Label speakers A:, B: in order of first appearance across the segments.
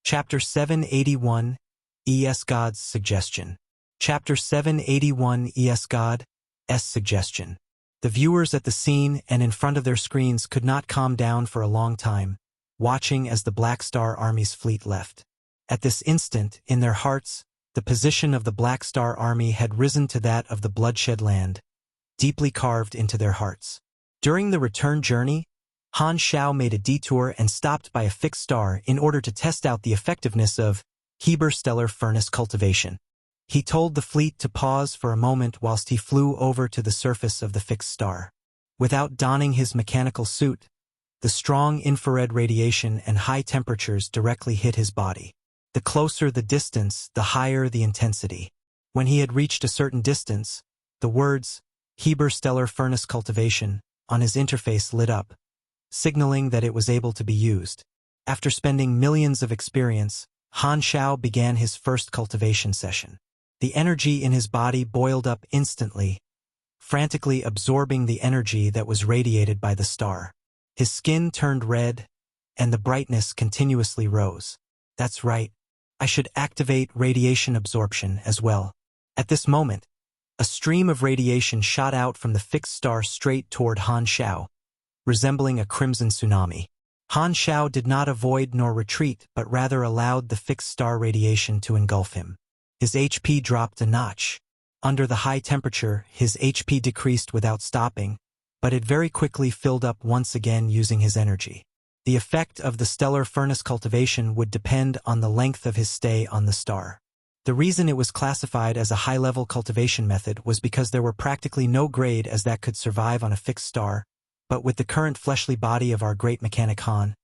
A: Chapter 781, ES God's Suggestion. Chapter 781, ES God's Suggestion. The viewers at the scene and in front of their screens could not calm down for a long time, watching as the Black Star Army's fleet left. At this instant, in their hearts, the position of the Black Star Army had risen to that of the bloodshed land, deeply carved into their hearts. During the return journey, Han Xiao made a detour and stopped by a fixed star in order to test out the effectiveness of Stellar Furnace Cultivation. He told the fleet to pause for a moment whilst he flew over to the surface of the fixed star. Without donning his mechanical suit, the strong infrared radiation and high temperatures directly hit his body. The closer the distance, the higher the intensity. When he had reached a certain distance, the words, Stellar Furnace Cultivation, on his interface lit up, signaling that it was able to be used. After spending millions of experience, Han Xiao began his first cultivation session. The energy in his body boiled up instantly, frantically absorbing the energy that was radiated by the star. His skin turned red, and the brightness continuously rose. That's right. I should activate radiation absorption as well. At this moment, a stream of radiation shot out from the fixed star straight toward Han Xiao, resembling a crimson tsunami. Han Xiao did not avoid nor retreat, but rather allowed the fixed star radiation to engulf him. His HP dropped a notch. Under the high temperature, his HP decreased without stopping, but it very quickly filled up once again using his energy. The effect of the Stellar Furnace Cultivation would depend on the length of his stay on the star. The reason it was classified as a high-level cultivation method was because there were practically no grade as that could survive on a fixed star, but with the current fleshly body of our great mechanic Han,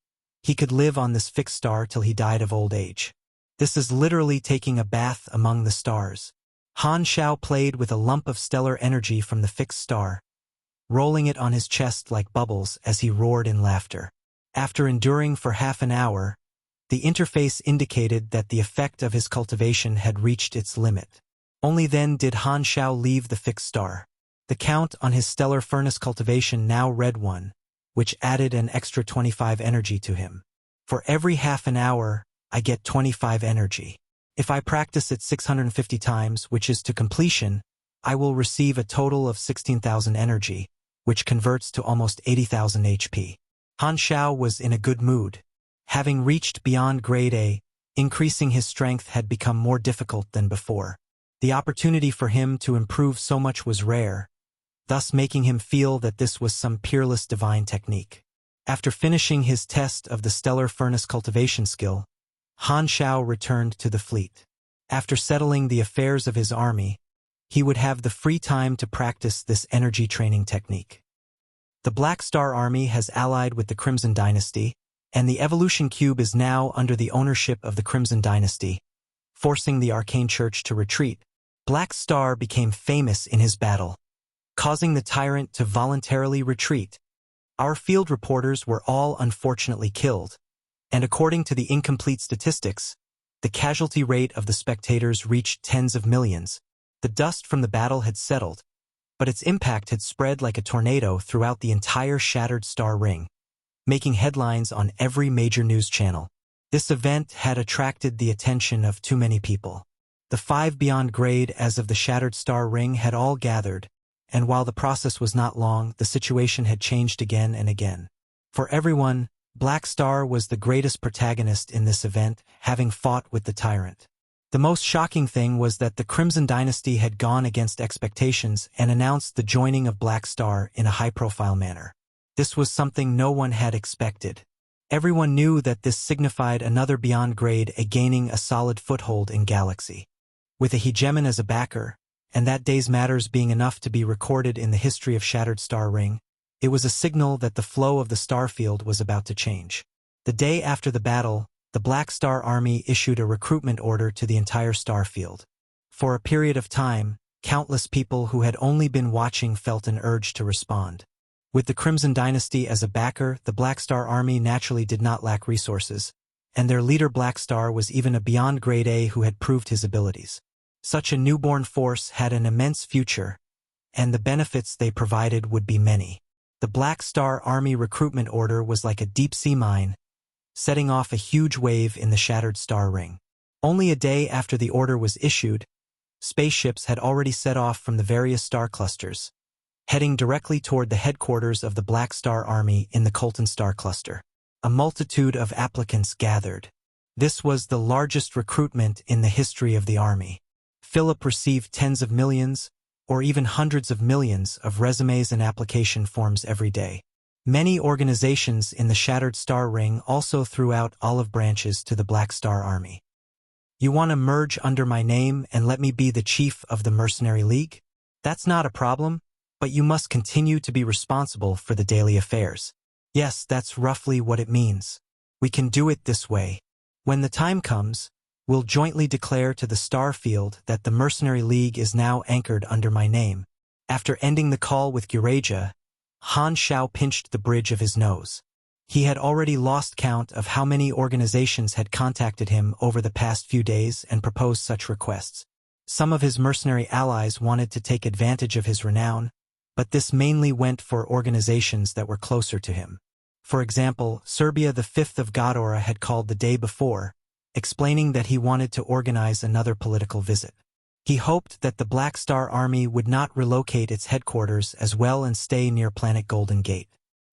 A: he could live on this fixed star till he died of old age. This is literally taking a bath among the stars. Han Xiao played with a lump of stellar energy from the fixed star, rolling it on his chest like bubbles as he roared in laughter. After enduring for half an hour, the interface indicated that the effect of his cultivation had reached its limit. Only then did Han Xiao leave the fixed star. The count on his Stellar Furnace Cultivation now read 1, which added an extra 25 energy to him. For every half an hour, I get 25 energy. If I practice it 650 times, which is to completion, I will receive a total of 16,000 energy, which converts to almost 80,000 HP. Han Xiao was in a good mood. Having reached beyond grade A, increasing his strength had become more difficult than before. The opportunity for him to improve so much was rare, thus making him feel that this was some peerless divine technique. After finishing his test of the Stellar Furnace Cultivation skill, Han Xiao returned to the fleet. After settling the affairs of his army, he would have the free time to practice this energy training technique. The Black Star Army has allied with the Crimson Dynasty, and the Evolution Cube is now under the ownership of the Crimson Dynasty. Forcing the Arcane Church to retreat, Black Star became famous in his battle, causing the tyrant to voluntarily retreat. Our field reporters were all unfortunately killed, and according to the incomplete statistics, the casualty rate of the spectators reached tens of millions. The dust from the battle had settled, but its impact had spread like a tornado throughout the entire Shattered Star Ring, making headlines on every major news channel. This event had attracted the attention of too many people. The 5 beyond grade as of the Shattered Star Ring had all gathered, and while the process was not long, the situation had changed again and again. For everyone, Black Star was the greatest protagonist in this event, having fought with the tyrant. The most shocking thing was that the Crimson Dynasty had gone against expectations and announced the joining of Black Star in a high-profile manner. This was something no one had expected. Everyone knew that this signified another beyond grade A gaining a solid foothold in Galaxy. With a hegemon as a backer, and that day's matters being enough to be recorded in the history of Shattered Star Ring, it was a signal that the flow of the starfield was about to change. The day after the battle, the Black Star Army issued a recruitment order to the entire starfield. For a period of time, countless people who had only been watching felt an urge to respond. With the Crimson Dynasty as a backer, the Black Star Army naturally did not lack resources, and their leader Black Star was even a beyond grade A who had proved his abilities. Such a newborn force had an immense future, and the benefits they provided would be many. The Black Star Army recruitment order was like a deep-sea mine, setting off a huge wave in the shattered star ring. Only a day after the order was issued, spaceships had already set off from the various star clusters, heading directly toward the headquarters of the Black Star Army in the Colton Star Cluster. A multitude of applicants gathered. This was the largest recruitment in the history of the Army. Philip received tens of millions, or even hundreds of millions of resumes and application forms every day. Many organizations in the Shattered Star Ring also threw out olive branches to the Black Star Army. You want to merge under my name and let me be the chief of the Mercenary League? That's not a problem, but you must continue to be responsible for the daily affairs. Yes, that's roughly what it means. We can do it this way. When the time comes, we'll jointly declare to the star field that the Mercenary League is now anchored under my name. After ending the call with Eurasia, Han Xiao pinched the bridge of his nose. He had already lost count of how many organizations had contacted him over the past few days and proposed such requests. Some of his mercenary allies wanted to take advantage of his renown, but this mainly went for organizations that were closer to him. For example, Serbia the 5th of Godora had called the day before, explaining that he wanted to organize another political visit. He hoped that the Black Star Army would not relocate its headquarters as well and stay near Planet Golden Gate.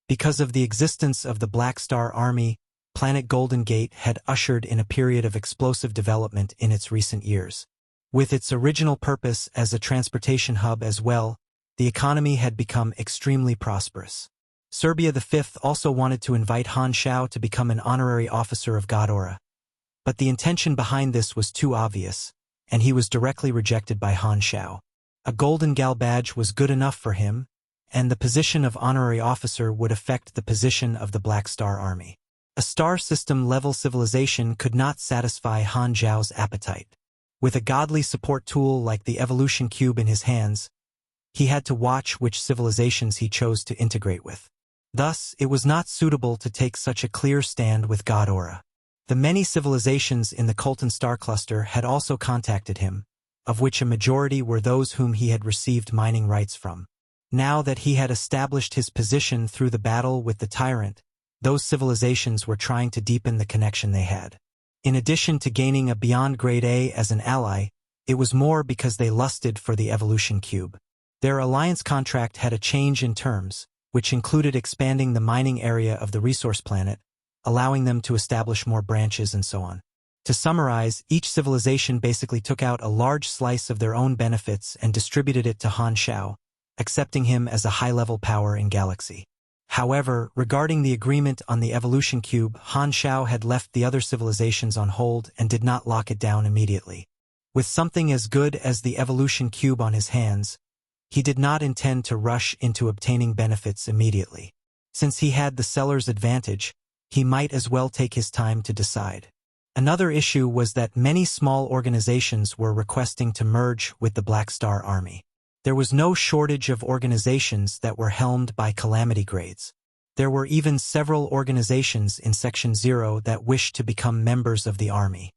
A: Because of the existence of the Black Star Army, Planet Golden Gate had ushered in a period of explosive development in its recent years. With its original purpose as a transportation hub as well, the economy had become extremely prosperous. Serbia the 5th also wanted to invite Han Xiao to become an honorary officer of Godora. But the intention behind this was too obvious, and he was directly rejected by Han Xiao. A Golden Gal badge was good enough for him, and the position of honorary officer would affect the position of the Black Star Army. A star system-level civilization could not satisfy Han Xiao's appetite. With a godly support tool like the evolution cube in his hands, he had to watch which civilizations he chose to integrate with. Thus, it was not suitable to take such a clear stand with Godora. The many civilizations in the Colton Star Cluster had also contacted him, of which a majority were those whom he had received mining rights from. Now that he had established his position through the battle with the tyrant, those civilizations were trying to deepen the connection they had. In addition to gaining a Beyond Grade A as an ally, it was more because they lusted for the evolution cube. Their alliance contract had a change in terms, which included expanding the mining area of the resource planet, allowing them to establish more branches and so on. To summarize, each civilization basically took out a large slice of their own benefits and distributed it to Han Xiao, accepting him as a high-level power in Galaxy. However, regarding the agreement on the evolution cube, Han Xiao had left the other civilizations on hold and did not lock it down immediately. With something as good as the evolution cube on his hands, he did not intend to rush into obtaining benefits immediately. Since he had the seller's advantage, he might as well take his time to decide. Another issue was that many small organizations were requesting to merge with the Black Star Army. There was no shortage of organizations that were helmed by calamity grades. There were even several organizations in Section 0 that wished to become members of the army.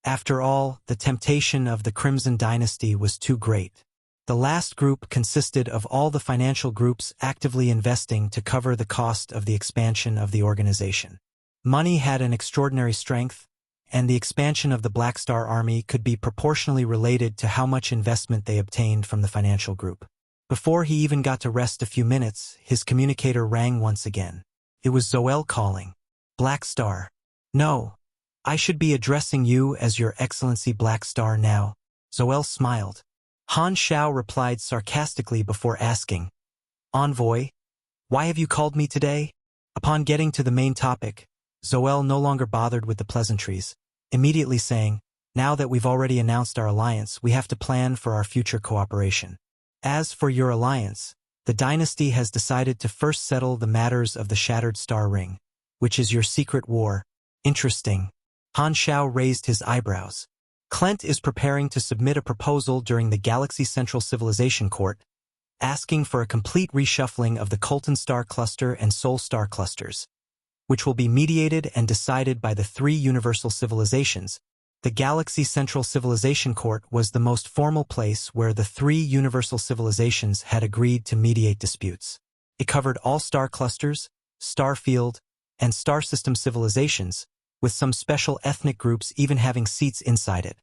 A: After all, the temptation of the Crimson Dynasty was too great. The last group consisted of all the financial groups actively investing to cover the cost of the expansion of the organization. Money had an extraordinary strength, and the expansion of the Black Star Army could be proportionally related to how much investment they obtained from the financial group. Before he even got to rest a few minutes, his communicator rang once again. It was Zoel calling. Black Star. No, I should be addressing you as Your Excellency Black Star now. Zoel smiled. Han Xiao replied sarcastically before asking, Envoy, why have you called me today? Upon getting to the main topic, Zoel no longer bothered with the pleasantries, immediately saying, now that we've already announced our alliance, we have to plan for our future cooperation. As for your alliance, the dynasty has decided to first settle the matters of the Shattered Star Ring, which is your secret war. Interesting. Han Xiao raised his eyebrows. Clint is preparing to submit a proposal during the Galaxy Central Civilization Court, asking for a complete reshuffling of the Colton Star Cluster and Sol Star Clusters, which will be mediated and decided by the three universal civilizations. The Galaxy Central Civilization Court was the most formal place where the three universal civilizations had agreed to mediate disputes. It covered all star clusters, star field, and star system civilizations, with some special ethnic groups even having seats inside it,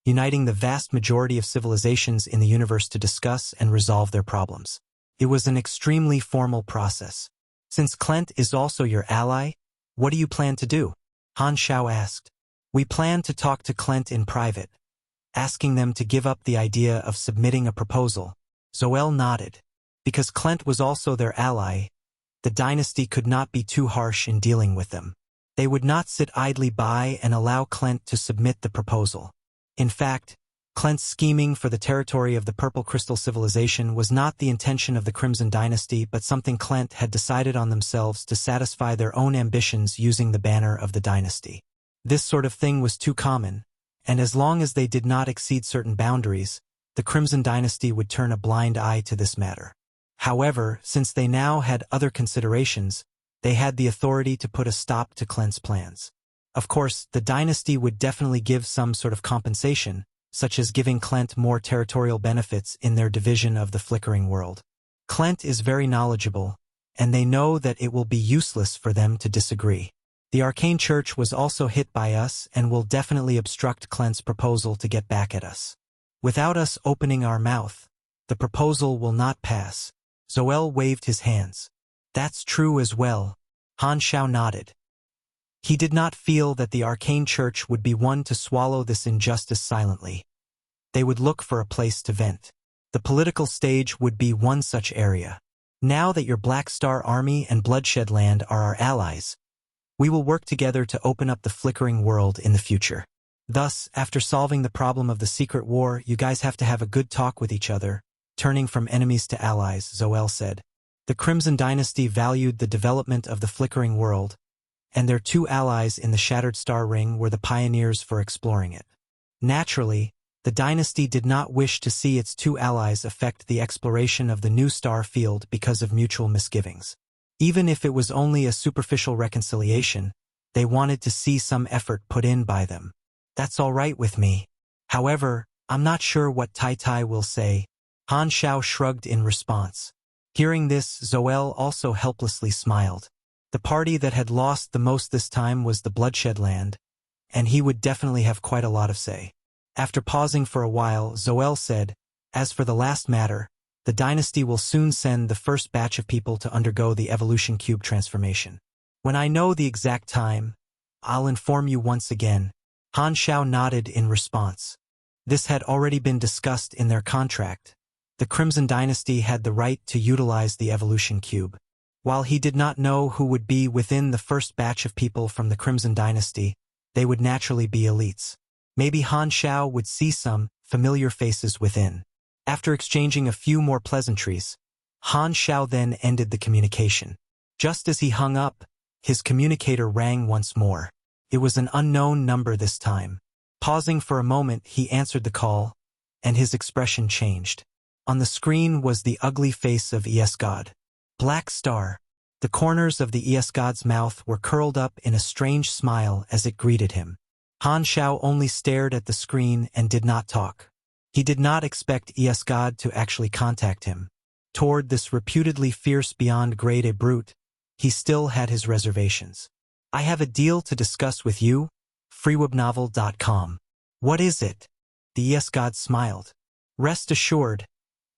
A: uniting the vast majority of civilizations in the universe to discuss and resolve their problems. It was an extremely formal process. Since Klent is also your ally, what do you plan to do? Han Xiao asked. We plan to talk to Klent in private, asking them to give up the idea of submitting a proposal. Zoel nodded. Because Klent was also their ally, the dynasty could not be too harsh in dealing with them. They would not sit idly by and allow Klent to submit the proposal. In fact, Klent's scheming for the territory of the Purple Crystal Civilization was not the intention of the Crimson Dynasty but something Klent had decided on themselves to satisfy their own ambitions using the banner of the dynasty. This sort of thing was too common, and as long as they did not exceed certain boundaries, the Crimson Dynasty would turn a blind eye to this matter. However, since they now had other considerations, they had the authority to put a stop to Klent's plans. Of course, the dynasty would definitely give some sort of compensation, such as giving Klent more territorial benefits in their division of the flickering world. Klent is very knowledgeable, and they know that it will be useless for them to disagree. The Arcane Church was also hit by us and will definitely obstruct Klent's proposal to get back at us. Without us opening our mouth, the proposal will not pass. Zoel waved his hands. That's true as well. Han Xiao nodded. He did not feel that the Arcane Church would be one to swallow this injustice silently. They would look for a place to vent. The political stage would be one such area. Now that your Black Star Army and Bloodshed Land are our allies, we will work together to open up the flickering world in the future. Thus, after solving the problem of the secret war, you guys have to have a good talk with each other, turning from enemies to allies, Zoel said. The Crimson Dynasty valued the development of the flickering world, and their two allies in the Shattered Star Ring were the pioneers for exploring it. Naturally, the dynasty did not wish to see its two allies affect the exploration of the new star field because of mutual misgivings. Even if it was only a superficial reconciliation, they wanted to see some effort put in by them. That's all right with me. However, I'm not sure what Tai Tai will say. Han Xiao shrugged in response. Hearing this, Zoel also helplessly smiled. The party that had lost the most this time was the Bloodshed Land, and he would definitely have quite a lot of say. After pausing for a while, Zoel said, as for the last matter, the dynasty will soon send the first batch of people to undergo the Evolution Cube transformation. When I know the exact time, I'll inform you once again. Han Xiao nodded in response. This had already been discussed in their contract. The Crimson Dynasty had the right to utilize the Evolution Cube. While he did not know who would be within the first batch of people from the Crimson Dynasty, they would naturally be elites. Maybe Han Xiao would see some familiar faces within. After exchanging a few more pleasantries, Han Xiao then ended the communication. Just as he hung up, his communicator rang once more. It was an unknown number this time. Pausing for a moment, he answered the call, and his expression changed. On the screen was the ugly face of ES God. Black Star. The corners of the ES God's mouth were curled up in a strange smile as it greeted him. Han Xiao only stared at the screen and did not talk. He did not expect ES God to actually contact him. Toward this reputedly fierce beyond grade a brute, he still had his reservations. I have a deal to discuss with you, freewebnovel.com. What is it? The ES God smiled. Rest assured,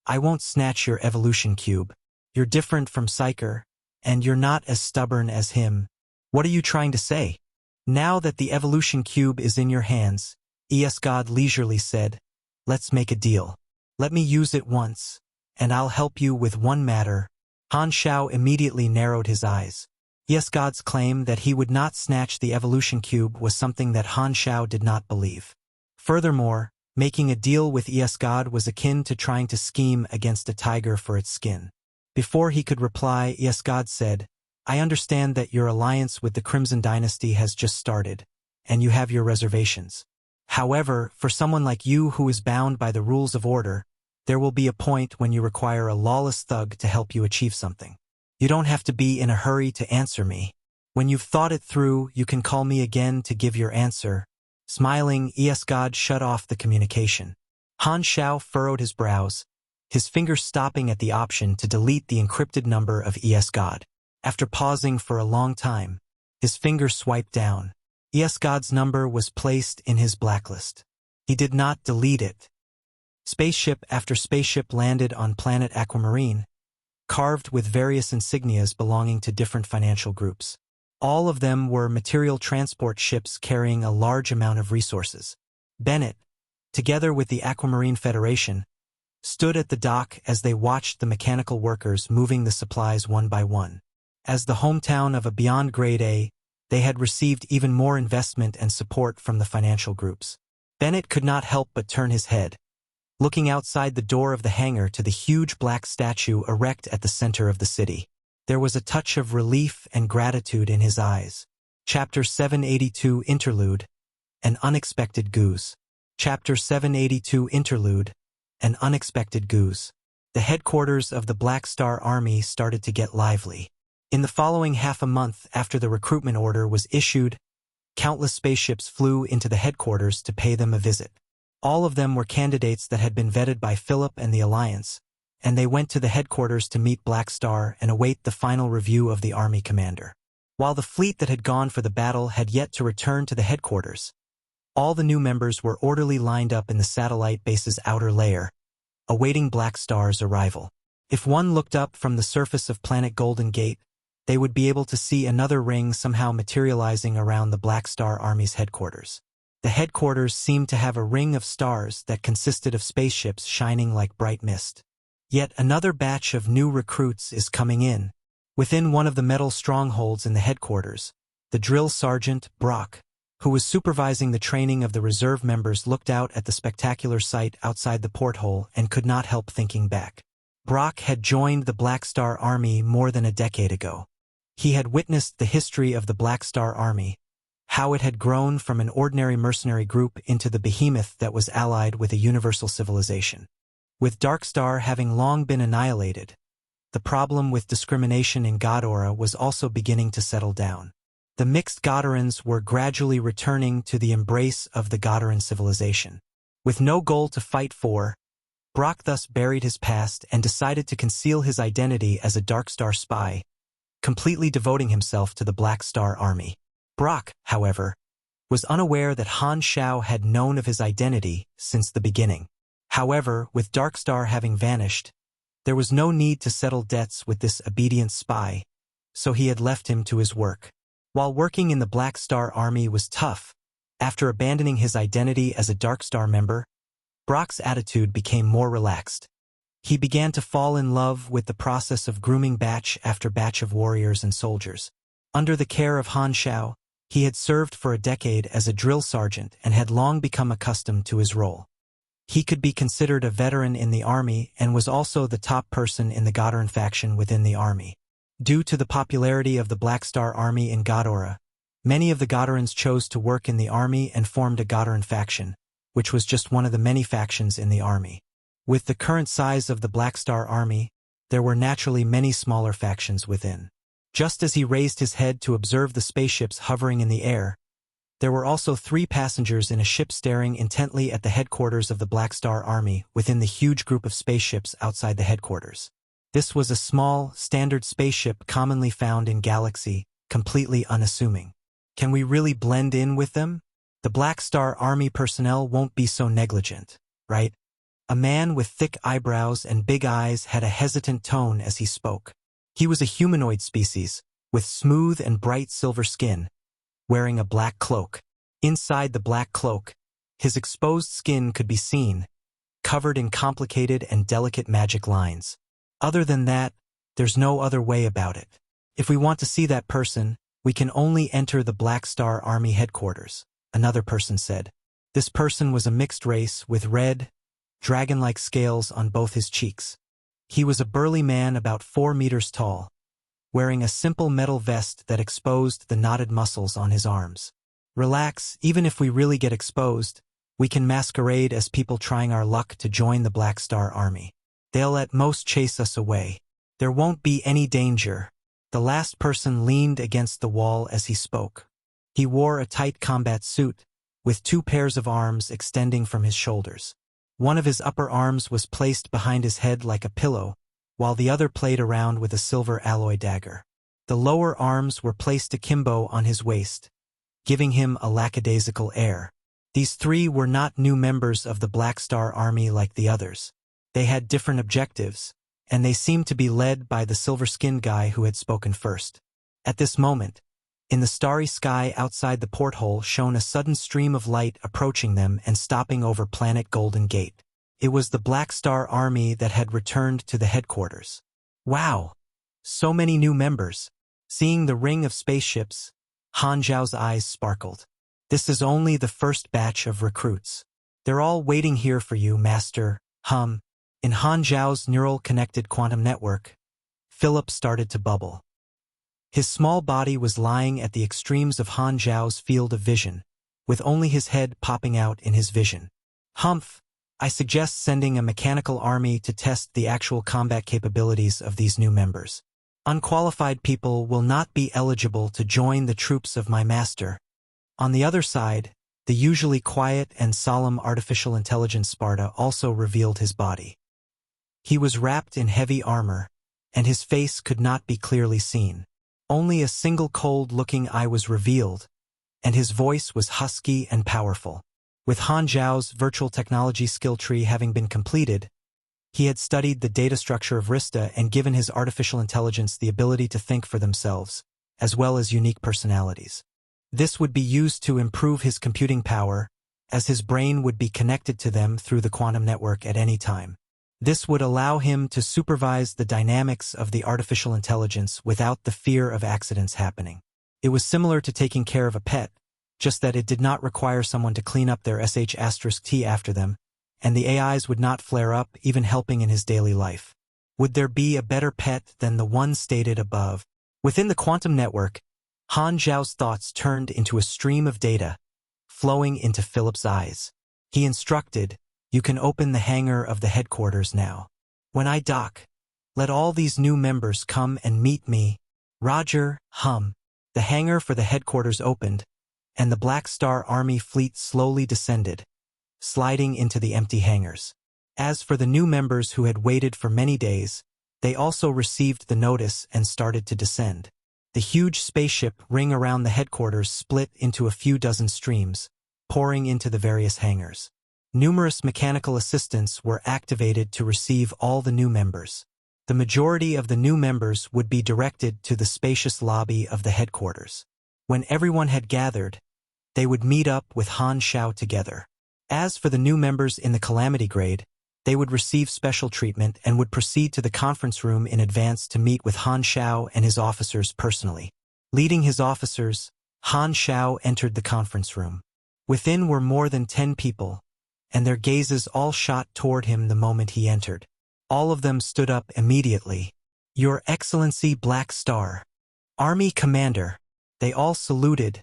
A: I won't snatch your evolution cube. You're different from Psyker, and you're not as stubborn as him. What are you trying to say? Now that the evolution cube is in your hands, ES God leisurely said, let's make a deal. Let me use it once, and I'll help you with one matter. Han Xiao immediately narrowed his eyes. ES God's claim that he would not snatch the evolution cube was something that Han Xiao did not believe. Furthermore, making a deal with ES God was akin to trying to scheme against a tiger for its skin. Before he could reply, ES God said, I understand that your alliance with the Crimson Dynasty has just started, and you have your reservations. However, for someone like you who is bound by the rules of order, there will be a point when you require a lawless thug to help you achieve something. You don't have to be in a hurry to answer me. When you've thought it through, you can call me again to give your answer. Smiling, ES God shut off the communication. Han Xiao furrowed his brows, his finger stopping at the option to delete the encrypted number of ES God. After pausing for a long time, his finger swiped down. God's number was placed in his blacklist. He did not delete it. Spaceship after spaceship landed on planet Aquamarine, carved with various insignias belonging to different financial groups. All of them were material transport ships carrying a large amount of resources. Bennett, together with the Aquamarine Federation, stood at the dock as they watched the mechanical workers moving the supplies one by one. As the hometown of a beyond grade A, they had received even more investment and support from the financial groups. Bennett could not help but turn his head, looking outside the door of the hangar to the huge black statue erect at the center of the city. There was a touch of relief and gratitude in his eyes. Chapter 782 Interlude, An Unexpected Goose. Chapter 782 Interlude, An Unexpected Goose. The headquarters of the Black Star Army started to get lively. In the following half a month after the recruitment order was issued, countless spaceships flew into the headquarters to pay them a visit. All of them were candidates that had been vetted by Philip and the Alliance, and they went to the headquarters to meet Black Star and await the final review of the Army commander. While the fleet that had gone for the battle had yet to return to the headquarters, all the new members were orderly lined up in the satellite base's outer layer, awaiting Black Star's arrival. If one looked up from the surface of planet Golden Gate, they would be able to see another ring somehow materializing around the Black Star Army's headquarters. The headquarters seemed to have a ring of stars that consisted of spaceships shining like bright mist. Yet another batch of new recruits is coming in. Within one of the metal strongholds in the headquarters, the drill sergeant, Brock, who was supervising the training of the reserve members, looked out at the spectacular sight outside the porthole and could not help thinking back. Brock had joined the Black Star Army more than a decade ago. He had witnessed the history of the Black Star Army, how it had grown from an ordinary mercenary group into the behemoth that was allied with a universal civilization. With Darkstar having long been annihilated, the problem with discrimination in Godora was also beginning to settle down. The mixed Godorans were gradually returning to the embrace of the Godoran civilization. With no goal to fight for, Brock thus buried his past and decided to conceal his identity as a Darkstar spy, completely devoting himself to the Black Star Army. Brock, however, was unaware that Han Xiao had known of his identity since the beginning. However, with Darkstar having vanished, there was no need to settle debts with this obedient spy, so he had left him to his work. While working in the Black Star Army was tough, after abandoning his identity as a Darkstar member, Brock's attitude became more relaxed. He began to fall in love with the process of grooming batch after batch of warriors and soldiers. Under the care of Han Xiao, he had served for a decade as a drill sergeant and had long become accustomed to his role. He could be considered a veteran in the army and was also the top person in the Godoran faction within the army. Due to the popularity of the Black Star Army in Godora, many of the Godorans chose to work in the army and formed a Godoran faction, which was just one of the many factions in the army. With the current size of the Black Star Army, there were naturally many smaller factions within. Just as he raised his head to observe the spaceships hovering in the air, there were also 3 passengers in a ship staring intently at the headquarters of the Black Star Army within the huge group of spaceships outside the headquarters. This was a small, standard spaceship commonly found in Galaxy, completely unassuming. Can we really blend in with them? The Black Star Army personnel won't be so negligent, right? A man with thick eyebrows and big eyes had a hesitant tone as he spoke. He was a humanoid species, with smooth and bright silver skin, wearing a black cloak. Inside the black cloak, his exposed skin could be seen, covered in complicated and delicate magic lines. Other than that, there's no other way about it. If we want to see that person, we can only enter the Black Star Army headquarters, another person said. This person was a mixed race with red, dragon-like scales on both his cheeks. He was a burly man about 4 meters tall, wearing a simple metal vest that exposed the knotted muscles on his arms. Relax, even if we really get exposed, we can masquerade as people trying our luck to join the Black Star Army. They'll at most chase us away. There won't be any danger. The last person leaned against the wall as he spoke. He wore a tight combat suit, with 2 pairs of arms extending from his shoulders. One of his upper arms was placed behind his head like a pillow, while the other played around with a silver alloy dagger. The lower arms were placed akimbo on his waist, giving him a lackadaisical air. These three were not new members of the Black Star Army like the others. They had different objectives, and they seemed to be led by the silver-skinned guy who had spoken first. At this moment, in the starry sky outside the porthole shone a sudden stream of light approaching them and stopping over planet Golden Gate. It was the Black Star Army that had returned to the headquarters. Wow! So many new members. Seeing the ring of spaceships, Han Xiao's eyes sparkled. This is only the first batch of recruits. They're all waiting here for you, Master. In Han Xiao's neural-connected quantum network, Philip started to bubble. His small body was lying at the extremes of Han Xiao's field of vision, with only his head popping out in his vision. I suggest sending a mechanical army to test the actual combat capabilities of these new members. Unqualified people will not be eligible to join the troops of my master. On the other side, the usually quiet and solemn artificial intelligence Sparta also revealed his body. He was wrapped in heavy armor, and his face could not be clearly seen. Only a single cold-looking eye was revealed, and his voice was husky and powerful. With Han Xiao's virtual technology skill tree having been completed, he had studied the data structure of Rista and given his artificial intelligence the ability to think for themselves, as well as unique personalities. This would be used to improve his computing power, as his brain would be connected to them through the quantum network at any time. This would allow him to supervise the dynamics of the artificial intelligence without the fear of accidents happening. It was similar to taking care of a pet, just that it did not require someone to clean up their *T after them, and the AIs would not flare up, even helping in his daily life. Would there be a better pet than the one stated above? Within the quantum network, Han Xiao's thoughts turned into a stream of data, flowing into Philip's eyes. He instructed, "You can open the hangar of the headquarters now. When I dock, let all these new members come and meet me." Roger, The hangar for the headquarters opened, and the Black Star Army fleet slowly descended, sliding into the empty hangars. As for the new members who had waited for many days, they also received the notice and started to descend. The huge spaceship ring around the headquarters split into a few dozen streams, pouring into the various hangars. Numerous mechanical assistants were activated to receive all the new members. The majority of the new members would be directed to the spacious lobby of the headquarters. When everyone had gathered, they would meet up with Han Xiao together. As for the new members in the Calamity grade, they would receive special treatment and would proceed to the conference room in advance to meet with Han Xiao and his officers personally. Leading his officers, Han Xiao entered the conference room. Within were more than 10 people, and their gazes all shot toward him the moment he entered. All of them stood up immediately. "Your Excellency Black Star, Army Commander." They all saluted,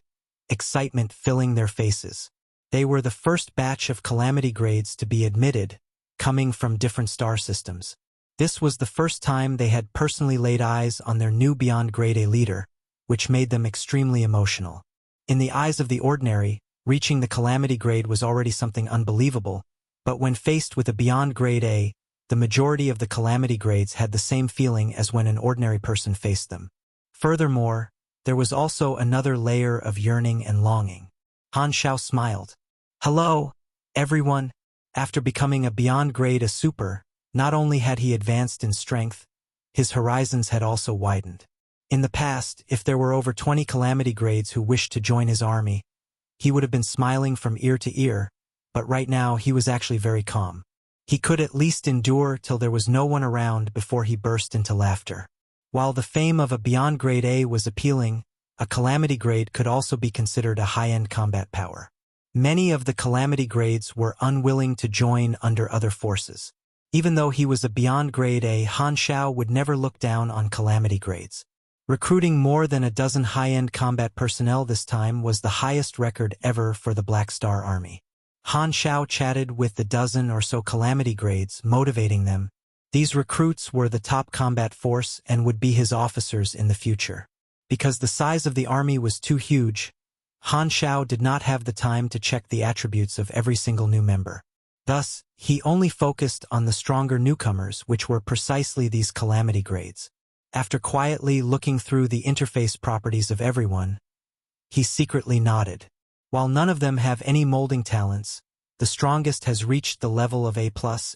A: excitement filling their faces. They were the first batch of Calamity grades to be admitted, coming from different star systems. This was the first time they had personally laid eyes on their new Beyond Grade A leader, which made them extremely emotional. In the eyes of the ordinary, reaching the Calamity grade was already something unbelievable, but when faced with a Beyond Grade A, the majority of the Calamity grades had the same feeling as when an ordinary person faced them. Furthermore, there was also another layer of yearning and longing. Han Xiao smiled. "Hello, everyone." After becoming a Beyond Grade A super, not only had he advanced in strength, his horizons had also widened. In the past, if there were over 20 Calamity grades who wished to join his army, he would have been smiling from ear to ear, but right now he was actually very calm. He could at least endure till there was no one around before he burst into laughter. While the fame of a Beyond Grade A was appealing, a Calamity grade could also be considered a high-end combat power. Many of the Calamity grades were unwilling to join under other forces. Even though he was a Beyond Grade A, Han Xiao would never look down on Calamity grades. Recruiting more than a dozen high-end combat personnel this time was the highest record ever for the Black Star Army. Han Xiao chatted with the dozen or so Calamity grades, motivating them. These recruits were the top combat force and would be his officers in the future. Because the size of the army was too huge, Han Xiao did not have the time to check the attributes of every single new member. Thus, he only focused on the stronger newcomers, which were precisely these Calamity grades. After quietly looking through the interface properties of everyone, He secretly nodded. While none of them have any molding talents, the strongest has reached the level of A+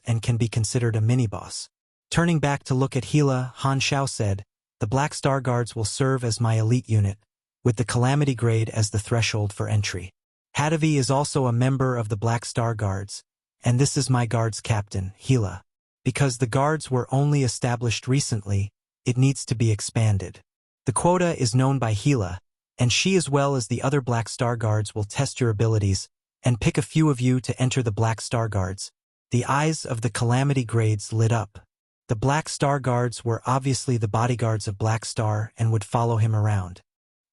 A: and can be considered a mini-boss. Turning back to look at Gila, Han Xiao said, "The Black Star Guards will serve as my elite unit, with the Calamity grade as the threshold for entry. Hadavi is also a member of the Black Star Guards, and this is my guard's captain, Gila. Because the guards were only established recently, it needs to be expanded. The quota is known by Gila, and she as well as the other Black Star Guards will test your abilities and pick a few of you to enter the Black Star Guards." The eyes of the Calamity grades lit up. The Black Star Guards were obviously the bodyguards of Black Star and would follow him around.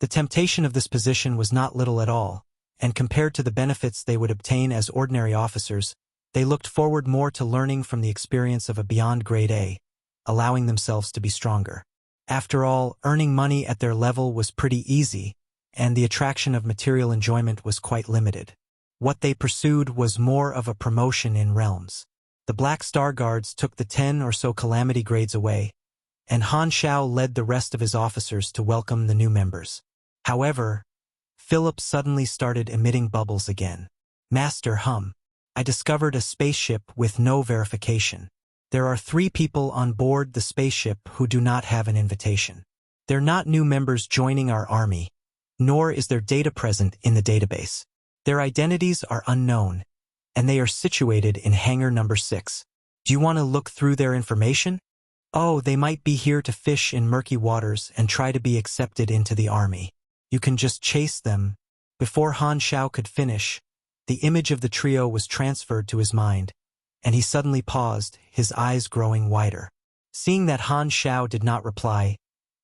A: The temptation of this position was not little at all, and compared to the benefits they would obtain as ordinary officers, they looked forward more to learning from the experience of a beyond grade A, allowing themselves to be stronger. After all, earning money at their level was pretty easy, and the attraction of material enjoyment was quite limited. What they pursued was more of a promotion in realms. The Black Star Guards took the 10 or so Calamity grades away, and Han Xiao led the rest of his officers to welcome the new members. However, Philip suddenly started emitting bubbles again. "Master Hum, I discovered a spaceship with no verification. There are 3 people on board the spaceship who do not have an invitation. They're not new members joining our army, nor is their data present in the database. Their identities are unknown, and they are situated in hangar number 6. Do you want to look through their information? Oh, they might be here to fish in murky waters and try to be accepted into the army. You can just chase them." Before Han Xiao could finish, the image of the trio was transferred to his mind, and he suddenly paused, his eyes growing wider. Seeing that Han Xiao did not reply,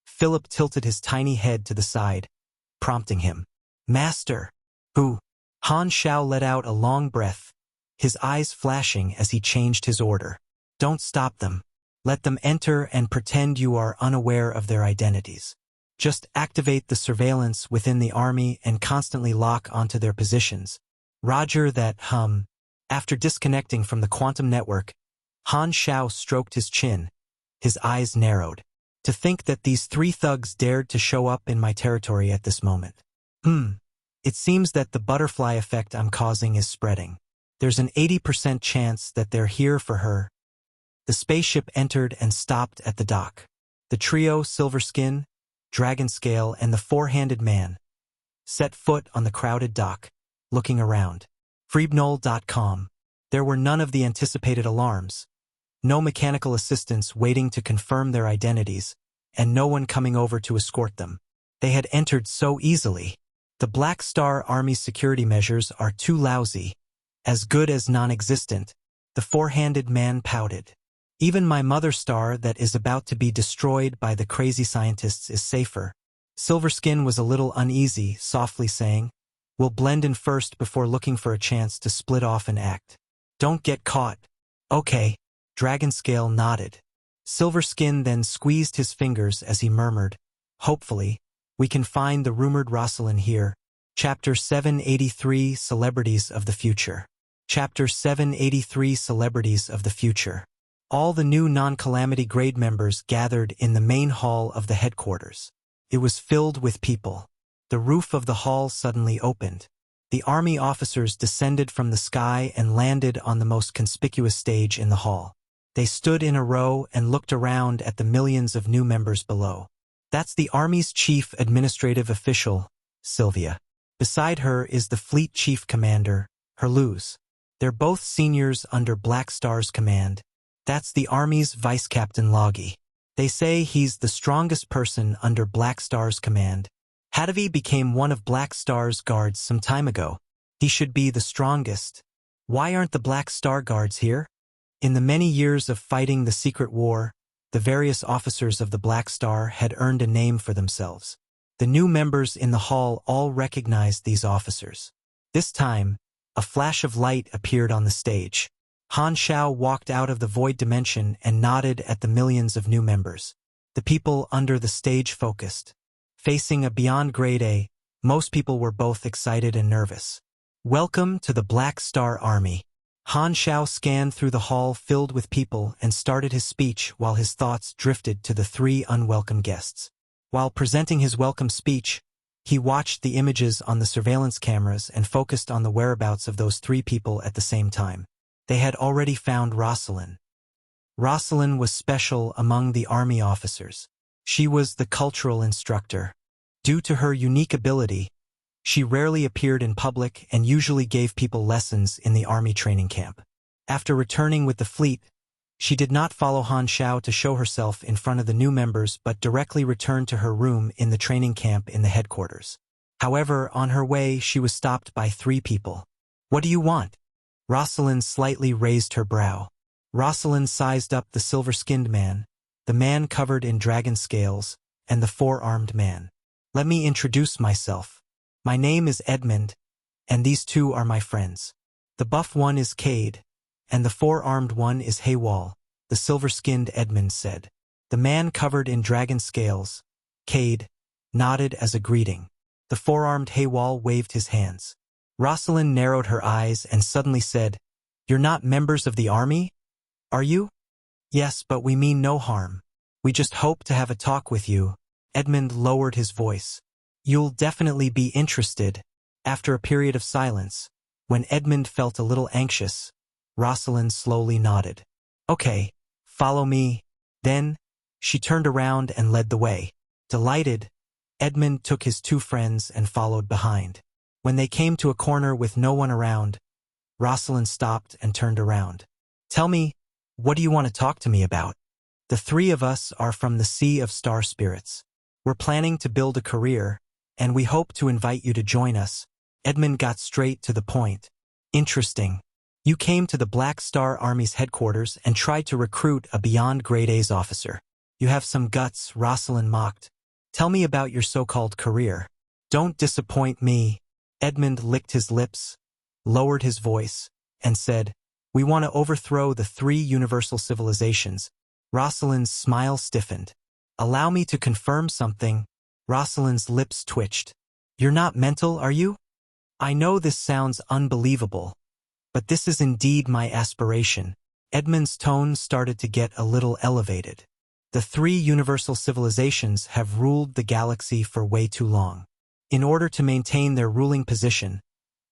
A: Philip tilted his tiny head to the side, prompting him. "Master!" "Who?" Han Xiao let out a long breath, his eyes flashing as he changed his order. "Don't stop them. Let them enter and pretend you are unaware of their identities. Just activate the surveillance within the army and constantly lock onto their positions." Roger that. After disconnecting from the quantum network, Han Xiao stroked his chin, his eyes narrowed. "To think that these 3 thugs dared to show up in my territory at this moment. It seems that the butterfly effect I'm causing is spreading. There's an 80% chance that they're here for her." The spaceship entered and stopped at the dock. The trio, Silverskin, Dragonscale, and the 4-handed man set foot on the crowded dock, looking around. Freebnol.com. There were none of the anticipated alarms, no mechanical assistants waiting to confirm their identities, and no one coming over to escort them. They had entered so easily. The Black Star Army's security measures are too lousy, as good as non-existent. The 4-handed man pouted. "Even my mother star that is about to be destroyed by the crazy scientists is safer." Silverskin was a little uneasy, softly saying, "We'll blend in first before looking for a chance to split off and act. Don't get caught." "Okay." Dragonscale nodded. Silverskin then squeezed his fingers as he murmured, "Hopefully, we can find the rumored Rosalind here." Chapter 783 Celebrities of the Future. Chapter 783 Celebrities of the Future. All the new non-Calamity grade members gathered in the main hall of the headquarters. It was filled with people. The roof of the hall suddenly opened. The army officers descended from the sky and landed on the most conspicuous stage in the hall. They stood in a row and looked around at the millions of new members below. "That's the Army's chief administrative official, Sylvia. Beside her is the fleet chief commander, Herluz. They're both seniors under Black Star's command. That's the Army's vice captain, Logie. They say he's the strongest person under Black Star's command. Hadavi became one of Black Star's guards some time ago. He should be the strongest. Why aren't the Black Star Guards here?" In the many years of fighting the secret war, the various officers of the Black Star had earned a name for themselves. The new members in the hall all recognized these officers. This time, a flash of light appeared on the stage. Han Xiao walked out of the void dimension and nodded at the millions of new members. The people under the stage focused. Facing a beyond grade A, most people were both excited and nervous. "Welcome to the Black Star Army." Han Xiao scanned through the hall filled with people and started his speech while his thoughts drifted to the 3 unwelcome guests. While presenting his welcome speech, He watched the images on the surveillance cameras and focused on the whereabouts of those three people at the same time. They had already found Rosalind. Rosalind was special among the army officers. She was the cultural instructor. Due to her unique ability, she rarely appeared in public and usually gave people lessons in the army training camp. After returning with the fleet, she did not follow Han Xiao to show herself in front of the new members but directly returned to her room in the training camp in the headquarters. However, on her way, she was stopped by three people. "What do you want?" Rosalind slightly raised her brow. Rosalind sized up the silver-skinned man, the man covered in dragon scales, and the four-armed man. "Let me introduce myself. My name is Edmund, and these two are my friends. The buff one is Cade, and the four-armed one is Haywall," the silver-skinned Edmund said. The man covered in dragon scales, Cade, nodded as a greeting. The four-armed Haywall waved his hands. Rosalind narrowed her eyes and suddenly said, "You're not members of the army, are you?" "Yes, but we mean no harm. We just hope to have a talk with you." Edmund lowered his voice. "You'll definitely be interested." After a period of silence, when Edmund felt a little anxious, Rosalind slowly nodded. "Okay, follow me." Then, she turned around and led the way. Delighted, Edmund took his two friends and followed behind. When they came to a corner with no one around, Rosalind stopped and turned around. "Tell me, what do you want to talk to me about?" "The three of us are from the Sea of Star Spirits. We're planning to build a career, and we hope to invite you to join us." Edmund got straight to the point. "Interesting. You came to the Black Star Army's headquarters and tried to recruit a beyond grade A's officer. You have some guts," Rosalind mocked. "Tell me about your so-called career." "Don't disappoint me." Edmund licked his lips, lowered his voice, and said, "We want to overthrow the three universal civilizations." Rosalind's smile stiffened. "Allow me to confirm something." Rosalind's lips twitched. "You're not mental, are you? I know this sounds unbelievable, but this is indeed my aspiration." Edmund's tone started to get a little elevated. "The three universal civilizations have ruled the galaxy for way too long. In order to maintain their ruling position,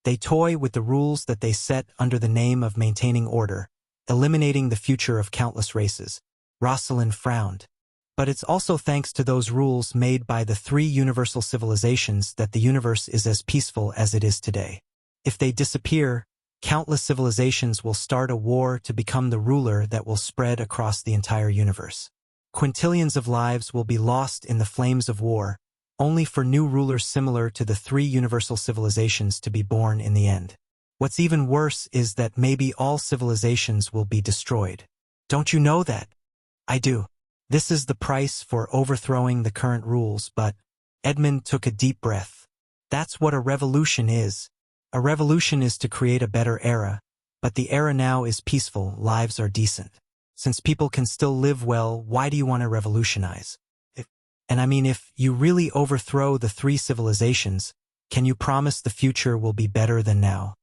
A: they toy with the rules that they set under the name of maintaining order, eliminating the future of countless races." Rosalind frowned. "But it's also thanks to those rules made by the three universal civilizations that the universe is as peaceful as it is today. If they disappear, countless civilizations will start a war to become the ruler that will spread across the entire universe. Quintillions of lives will be lost in the flames of war, only for new rulers similar to the three universal civilizations to be born in the end. What's even worse is that maybe all civilizations will be destroyed. Don't you know that?" "I do. This is the price for overthrowing the current rules, but..." Edmund took a deep breath. "That's what a revolution is. A revolution is to create a better era, but the era now is peaceful, lives are decent. Since people can still live well, why do you want to revolutionize? If you really overthrow the three civilizations, can you promise the future will be better than now?"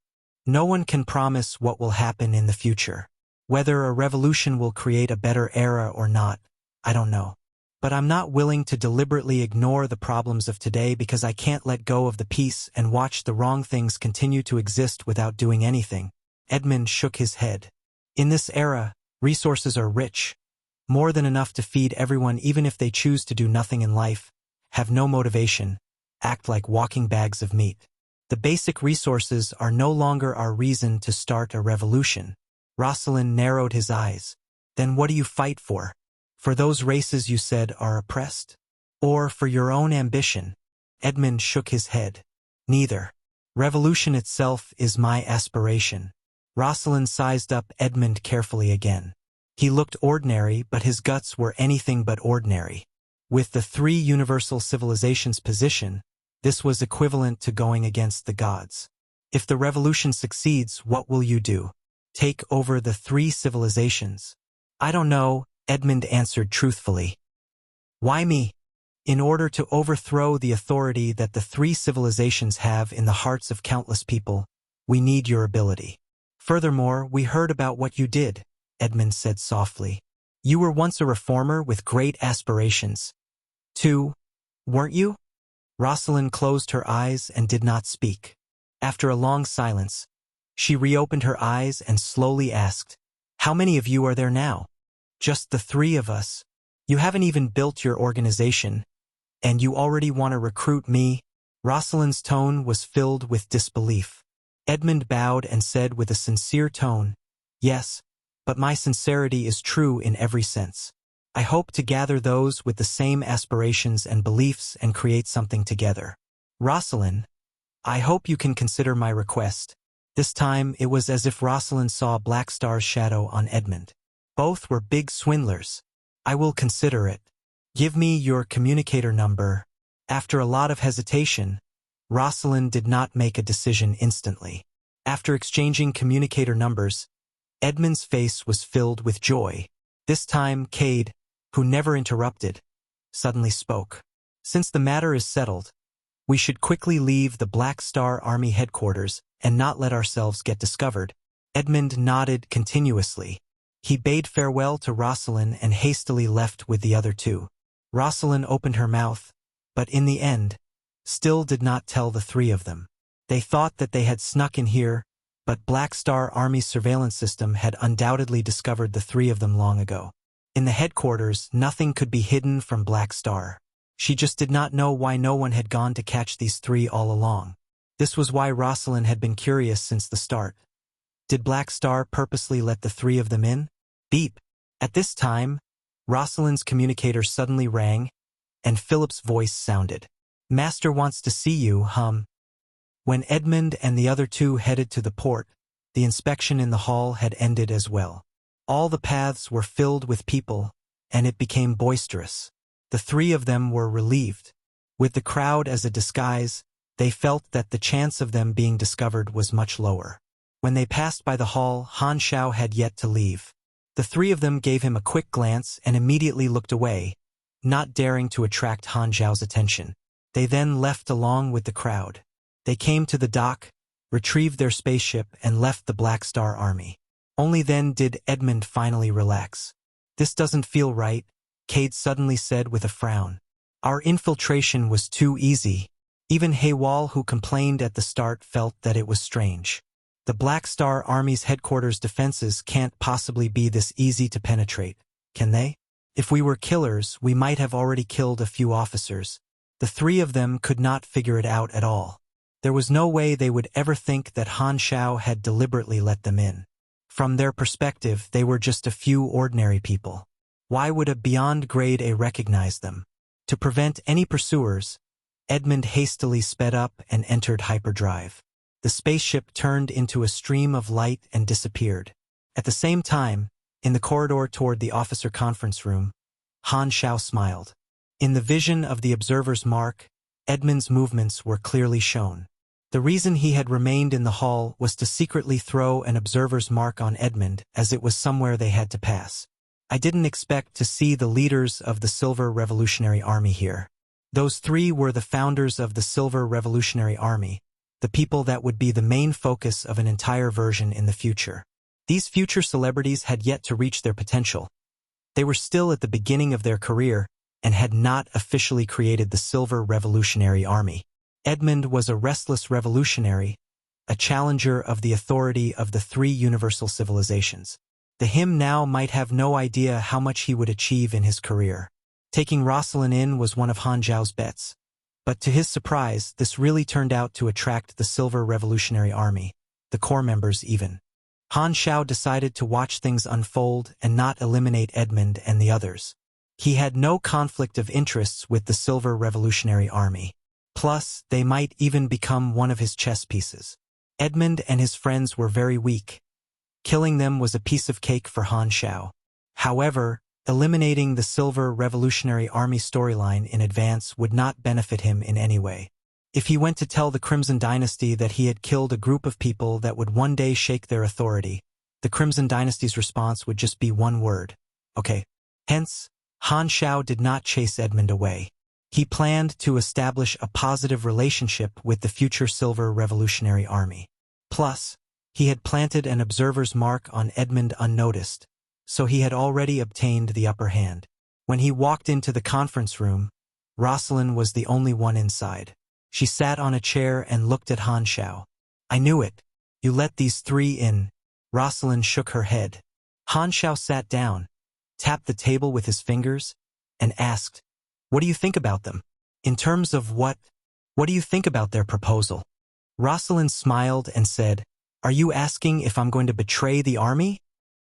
A: "No one can promise what will happen in the future. Whether a revolution will create a better era or not, I don't know. But I'm not willing to deliberately ignore the problems of today because I can't let go of the peace and watch the wrong things continue to exist without doing anything." Edmund shook his head. "In this era, resources are rich. More than enough to feed everyone even if they choose to do nothing in life, have no motivation, act like walking bags of meat. The basic resources are no longer our reason to start a revolution." Rosalind narrowed his eyes. "Then what do you fight for? For those races you said are oppressed? Or for your own ambition?" Edmund shook his head. "Neither. Revolution itself is my aspiration." Rosalind sized up Edmund carefully again. He looked ordinary, but his guts were anything but ordinary. With the three universal civilizations' position, this was equivalent to going against the gods. "If the revolution succeeds, what will you do? Take over the three civilizations?" "I don't know," Edmund answered truthfully. "Why me?" "In order to overthrow the authority that the three civilizations have in the hearts of countless people, we need your ability. Furthermore, we heard about what you did," Edmund said softly. "You were once a reformer with great aspirations. Too, weren't you?" Rosalind closed her eyes and did not speak. After a long silence, she reopened her eyes and slowly asked, "How many of you are there now?" "Just the three of us. You haven't even built your organization, and you already want to recruit me?" Rosalind's tone was filled with disbelief. Edmund bowed and said with a sincere tone, "Yes, but my sincerity is true in every sense. I hope to gather those with the same aspirations and beliefs and create something together. Rosalind, I hope you can consider my request." This time it was as if Rosalind saw Black Star's shadow on Edmund. Both were big swindlers. "I will consider it. Give me your communicator number." After a lot of hesitation, Rosalind did not make a decision instantly. After exchanging communicator numbers, Edmund's face was filled with joy. This time Cade, who never interrupted, suddenly spoke. "Since the matter is settled, we should quickly leave the Black Star Army headquarters and not let ourselves get discovered." Edmund nodded continuously. He bade farewell to Rosalind and hastily left with the other two. Rosalind opened her mouth, but in the end, still did not tell the three of them. They thought that they had snuck in here, but Black Star Army's surveillance system had undoubtedly discovered the three of them long ago. In the headquarters, nothing could be hidden from Black Star. She just did not know why no one had gone to catch these three all along. This was why Rosalind had been curious since the start. Did Black Star purposely let the three of them in? Beep. At this time, Rosalind's communicator suddenly rang, and Philip's voice sounded. "Master wants to see you, hum." When Edmund and the other two headed to the port, the inspection in the hall had ended as well. All the paths were filled with people, and it became boisterous. The three of them were relieved. With the crowd as a disguise, they felt that the chance of them being discovered was much lower. When they passed by the hall, Han Xiao had yet to leave. The three of them gave him a quick glance and immediately looked away, not daring to attract Han Xiao's attention. They then left along with the crowd. They came to the dock, retrieved their spaceship, and left the Black Star Army. Only then did Edmund finally relax. "This doesn't feel right," Cade suddenly said with a frown. "Our infiltration was too easy." Even Haywall, who complained at the start, felt that it was strange. The Black Star Army's headquarters defenses can't possibly be this easy to penetrate, can they? If we were killers, we might have already killed a few officers. The three of them could not figure it out at all. There was no way they would ever think that Han Xiao had deliberately let them in. From their perspective, they were just a few ordinary people. Why would a Beyond Grade A recognize them? To prevent any pursuers, Edmund hastily sped up and entered hyperdrive. The spaceship turned into a stream of light and disappeared. At the same time, in the corridor toward the officer conference room, Han Xiao smiled. In the vision of the observer's mark, Edmund's movements were clearly shown. The reason he had remained in the hall was to secretly throw an observer's mark on Edmund, as it was somewhere they had to pass. "I didn't expect to see the leaders of the Silver Revolutionary Army here." Those three were the founders of the Silver Revolutionary Army, the people that would be the main focus of an entire version in the future. These future celebrities had yet to reach their potential. They were still at the beginning of their career and had not officially created the Silver Revolutionary Army. Edmund was a restless revolutionary, a challenger of the authority of the three universal civilizations. The him now might have no idea how much he would achieve in his career. Taking Rosalind in was one of Han Xiao's bets. But to his surprise, this really turned out to attract the Silver Revolutionary Army, the core members even. Han Xiao decided to watch things unfold and not eliminate Edmund and the others. He had no conflict of interests with the Silver Revolutionary Army. Plus, they might even become one of his chess pieces. Edmund and his friends were very weak. Killing them was a piece of cake for Han Xiao. However, eliminating the Silver Revolutionary Army storyline in advance would not benefit him in any way. If he went to tell the Crimson Dynasty that he had killed a group of people that would one day shake their authority, the Crimson Dynasty's response would just be one word: okay. Hence, Han Xiao did not chase Edmund away. He planned to establish a positive relationship with the future Silver Revolutionary Army. Plus, he had planted an observer's mark on Edmund unnoticed, so he had already obtained the upper hand. When he walked into the conference room, Rosalind was the only one inside. She sat on a chair and looked at Han Xiao. I knew it. You let these three in. Rosalind shook her head. Han Xiao sat down, tapped the table with his fingers, and asked, What do you think about them? In terms of what? What do you think about their proposal? Rosalind smiled and said, Are you asking if I'm going to betray the army?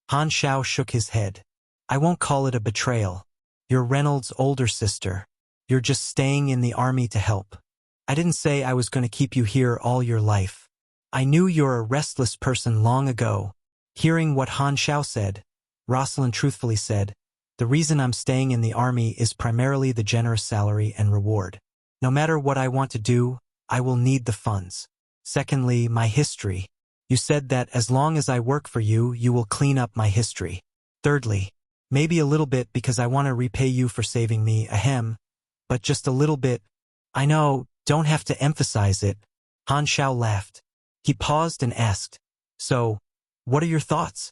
A: Han Xiao shook his head. I won't call it a betrayal. You're Reynolds' older sister. You're just staying in the army to help. I didn't say I was going to keep you here all your life. I knew you're a restless person long ago. Hearing what Han Xiao said, Rosalind truthfully said, The reason I'm staying in the army is primarily the generous salary and reward. No matter what I want to do, I will need the funds. Secondly, my history. You said that as long as I work for you, you will clean up my history. Thirdly, maybe a little bit because I want to repay you for saving me, ahem, but just a little bit. I know, don't have to emphasize it. Han Xiao laughed. He paused and asked, So, what are your thoughts?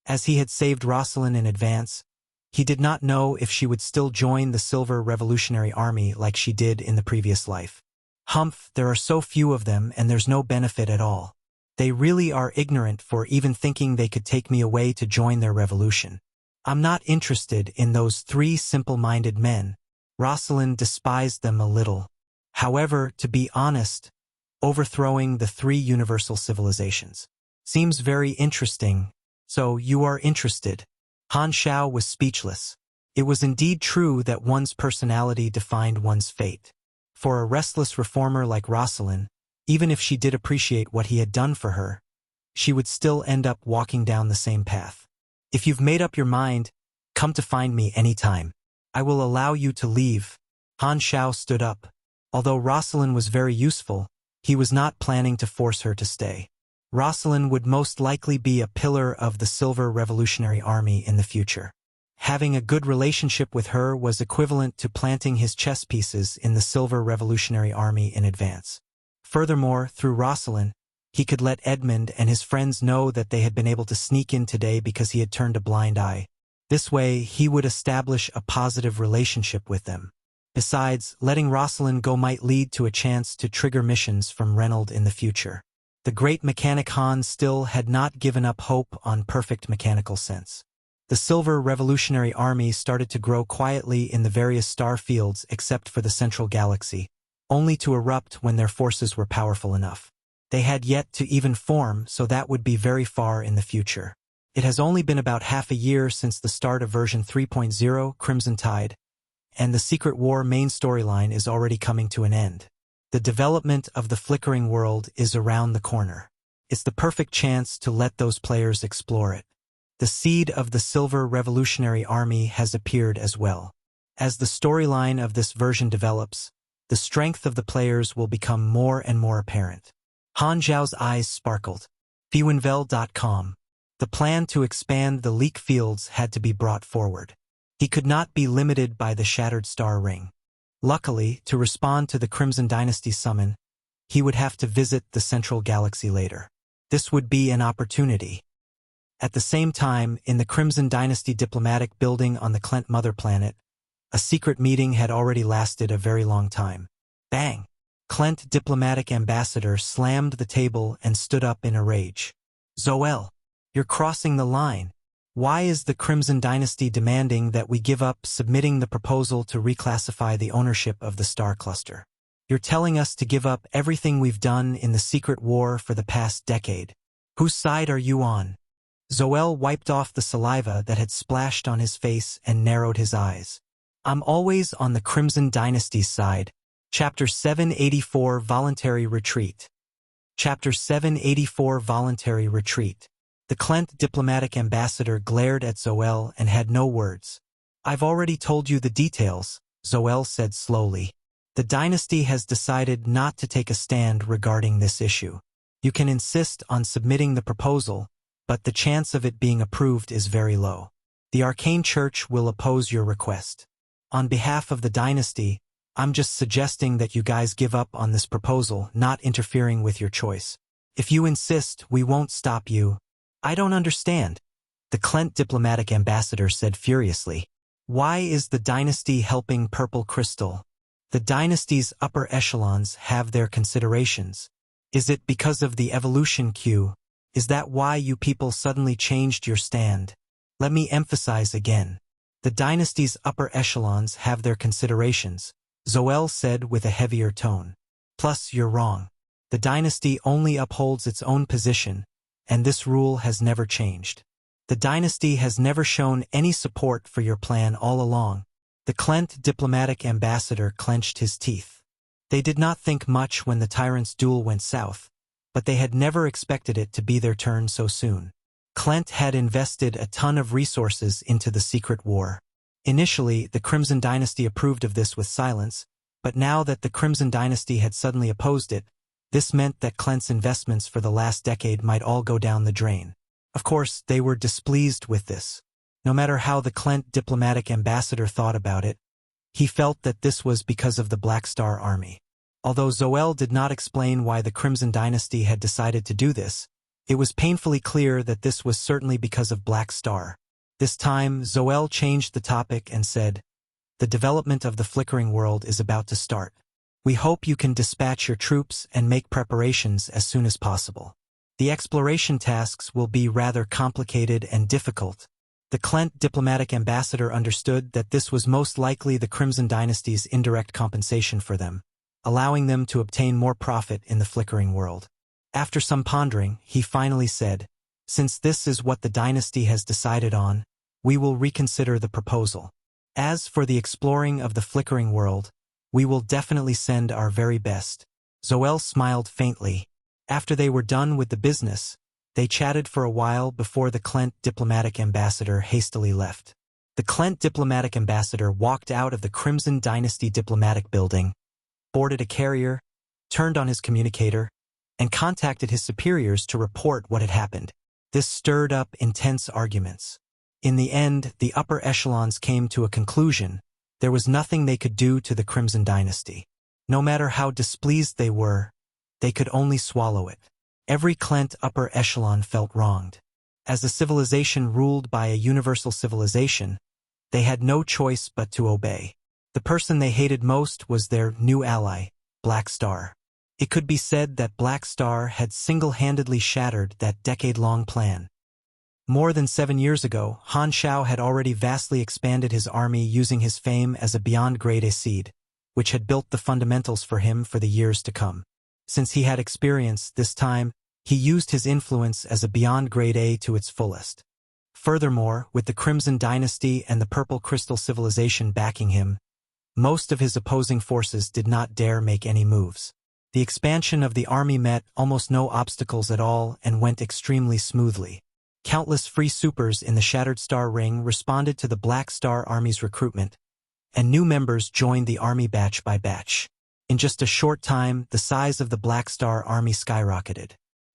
A: As he had saved Rosalind in advance, he did not know if she would still join the Silver Revolutionary Army like she did in the previous life. Humph, there are so few of them and there's no benefit at all. They really are ignorant for even thinking they could take me away to join their revolution. I'm not interested in those three simple-minded men. Rosalind despised them a little. However, to be honest, overthrowing the three universal civilizations seems very interesting. So you are interested. Han Xiao was speechless. It was indeed true that one's personality defined one's fate. For a restless reformer like Rosalind, even if she did appreciate what he had done for her, she would still end up walking down the same path. If you've made up your mind, come to find me anytime. I will allow you to leave. Han Xiao stood up. Although Rosalind was very useful, he was not planning to force her to stay. Rosalind would most likely be a pillar of the Silver Revolutionary Army in the future. Having a good relationship with her was equivalent to planting his chess pieces in the Silver Revolutionary Army in advance. Furthermore, through Rosalind, he could let Edmund and his friends know that they had been able to sneak in today because he had turned a blind eye. This way, he would establish a positive relationship with them. Besides, letting Rosalind go might lead to a chance to trigger missions from Reynolds in the future. The great mechanic Han still had not given up hope on perfect mechanical sense. The Silver Revolutionary Army started to grow quietly in the various star fields except for the central galaxy, only to erupt when their forces were powerful enough. They had yet to even form, so that would be very far in the future. It has only been about half a year since the start of version 3.0, Crimson Tide, and the Secret War main storyline is already coming to an end. The development of the flickering world is around the corner. It's the perfect chance to let those players explore it. The seed of the Silver Revolutionary Army has appeared as well. As the storyline of this version develops, the strength of the players will become more and more apparent. Han Xiao's eyes sparkled. Fewinvel.com. The plan to expand the leak fields had to be brought forward. He could not be limited by the Shattered Star Ring. Luckily, to respond to the Crimson Dynasty summon, he would have to visit the Central Galaxy later. This would be an opportunity. At the same time, in the Crimson Dynasty diplomatic building on the Klent Mother planet, a secret meeting had already lasted a very long time. Bang! Klent diplomatic ambassador slammed the table and stood up in a rage. Zoel, you're crossing the line. Why is the Crimson Dynasty demanding that we give up submitting the proposal to reclassify the ownership of the star cluster? You're telling us to give up everything we've done in the secret war for the past decade. Whose side are you on? Zoel wiped off the saliva that had splashed on his face and narrowed his eyes. I'm always on the Crimson Dynasty's side. Chapter 784 Voluntary Retreat. Chapter 784 Voluntary Retreat. The Klent diplomatic ambassador glared at Zoel and had no words. I've already told you the details, Zoel said slowly. The dynasty has decided not to take a stand regarding this issue. You can insist on submitting the proposal, but the chance of it being approved is very low. The Arcane Church will oppose your request. On behalf of the dynasty, I'm just suggesting that you guys give up on this proposal, not interfering with your choice. If you insist, we won't stop you. I don't understand, the Klent diplomatic ambassador said furiously. Why is the dynasty helping Purple Crystal? The dynasty's upper echelons have their considerations. Is it because of the evolution queue? Is that why you people suddenly changed your stand? Let me emphasize again. The dynasty's upper echelons have their considerations, Zoel said with a heavier tone. Plus, you're wrong. The dynasty only upholds its own position, and this rule has never changed. The dynasty has never shown any support for your plan all along. The Klent diplomatic ambassador clenched his teeth. They did not think much when the tyrant's duel went south, but they had never expected it to be their turn so soon. Klent had invested a ton of resources into the secret war. Initially, the Crimson Dynasty approved of this with silence, but now that the Crimson Dynasty had suddenly opposed it, this meant that Klent's investments for the last decade might all go down the drain. Of course, they were displeased with this. No matter how the Klent diplomatic ambassador thought about it, he felt that this was because of the Black Star Army. Although Zoel did not explain why the Crimson Dynasty had decided to do this, it was painfully clear that this was certainly because of Black Star. This time, Zoel changed the topic and said, "The development of the flickering world is about to start. We hope you can dispatch your troops and make preparations as soon as possible. The exploration tasks will be rather complicated and difficult." The Klent diplomatic ambassador understood that this was most likely the Crimson Dynasty's indirect compensation for them, allowing them to obtain more profit in the flickering world. After some pondering, he finally said, "Since this is what the dynasty has decided on, we will reconsider the proposal. As for the exploring of the flickering world, we will definitely send our very best." Zoel smiled faintly. After they were done with the business, they chatted for a while before the Klent diplomatic ambassador hastily left. The Klent diplomatic ambassador walked out of the Crimson Dynasty diplomatic building, boarded a carrier, turned on his communicator, and contacted his superiors to report what had happened. This stirred up intense arguments. In the end, the upper echelons came to a conclusion. There was nothing they could do to the Crimson Dynasty. No matter how displeased they were, they could only swallow it. Every Klent upper echelon felt wronged. As a civilization ruled by a universal civilization, they had no choice but to obey. The person they hated most was their new ally, Black Star. It could be said that Black Star had single-handedly shattered that decade-long plan. More than 7 years ago, Han Xiao had already vastly expanded his army using his fame as a beyond grade A seed, which had built the fundamentals for him for the years to come. Since he had experience this time, he used his influence as a beyond grade A to its fullest. Furthermore, with the Crimson Dynasty and the Purple Crystal Civilization backing him, most of his opposing forces did not dare make any moves. The expansion of the army met almost no obstacles at all and went extremely smoothly. Countless free supers in the Shattered Star Ring responded to the Black Star Army's recruitment, and new members joined the army batch by batch. In just a short time, the size of the Black Star Army skyrocketed.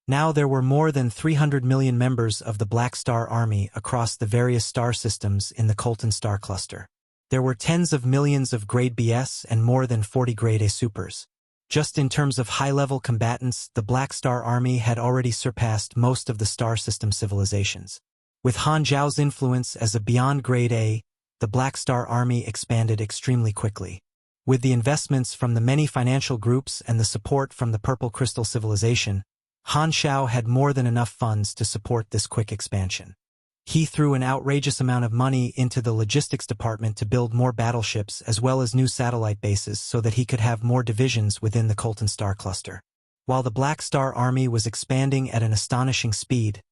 A: Now there were more than 300 million members of the Black Star Army across the various star systems in the Colton Star Cluster. There were tens of millions of Grade BS and more than 40 Grade A supers. Just in terms of high-level combatants, the Black Star Army had already surpassed most of the star system civilizations. With Han Xiao's influence as a beyond Grade A, the Black Star Army expanded extremely quickly. With the investments from the many financial groups and the support from the Purple Crystal Civilization, Han Xiao had more than enough funds to support this quick expansion. He threw an outrageous amount of money into the logistics department to build more battleships as well as new satellite bases so that he could have more divisions within the Colton Star Cluster. While the Black Star Army was expanding at an astonishing speed,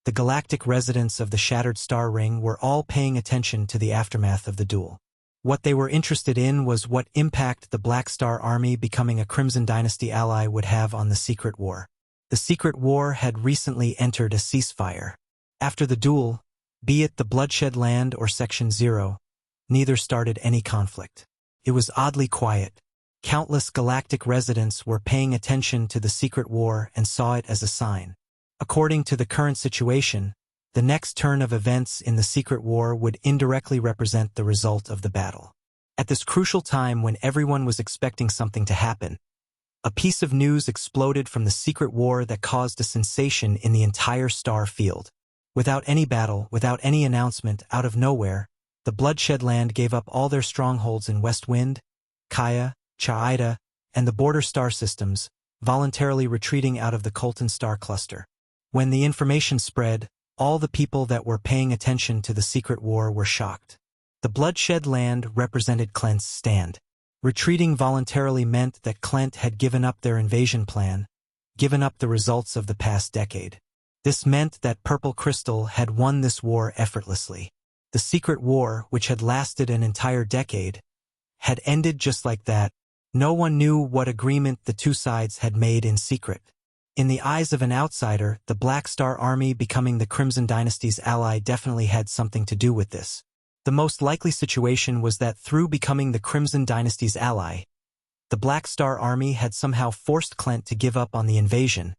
A: the galactic residents of the Shattered Star Ring were all paying attention to the aftermath of the duel. What they were interested in was what impact the Black Star Army becoming a Crimson Dynasty ally would have on the Secret War. The Secret War had recently entered a ceasefire. After the duel, be it the Bloodshed Land or Section 0, neither started any conflict. It was oddly quiet. Countless galactic residents were paying attention to the Secret War and saw it as a sign. According to the current situation, the next turn of events in the Secret War would indirectly represent the result of the battle. At this crucial time when everyone was expecting something to happen, a piece of news exploded from the Secret War that caused a sensation in the entire star field. Without any battle, without any announcement, out of nowhere, the Bloodshed Land gave up all their strongholds in West Wind, Kaya, Chaida, and the border star systems, voluntarily retreating out of the Colton star cluster. When the information spread, all the people that were paying attention to the secret war were shocked. The bloodshed land represented Clent's stand. Retreating voluntarily meant that Clent had given up their invasion plan, given up the results of the past decade. This meant that Purple Crystal had won this war effortlessly. The secret war, which had lasted an entire decade, had ended just like that. No one knew what agreement the two sides had made in secret. In the eyes of an outsider, the Black Star Army becoming the Crimson Dynasty's ally definitely had something to do with this. The most likely situation was that through becoming the Crimson Dynasty's ally, the Black Star Army had somehow forced Clent to give up on the invasion,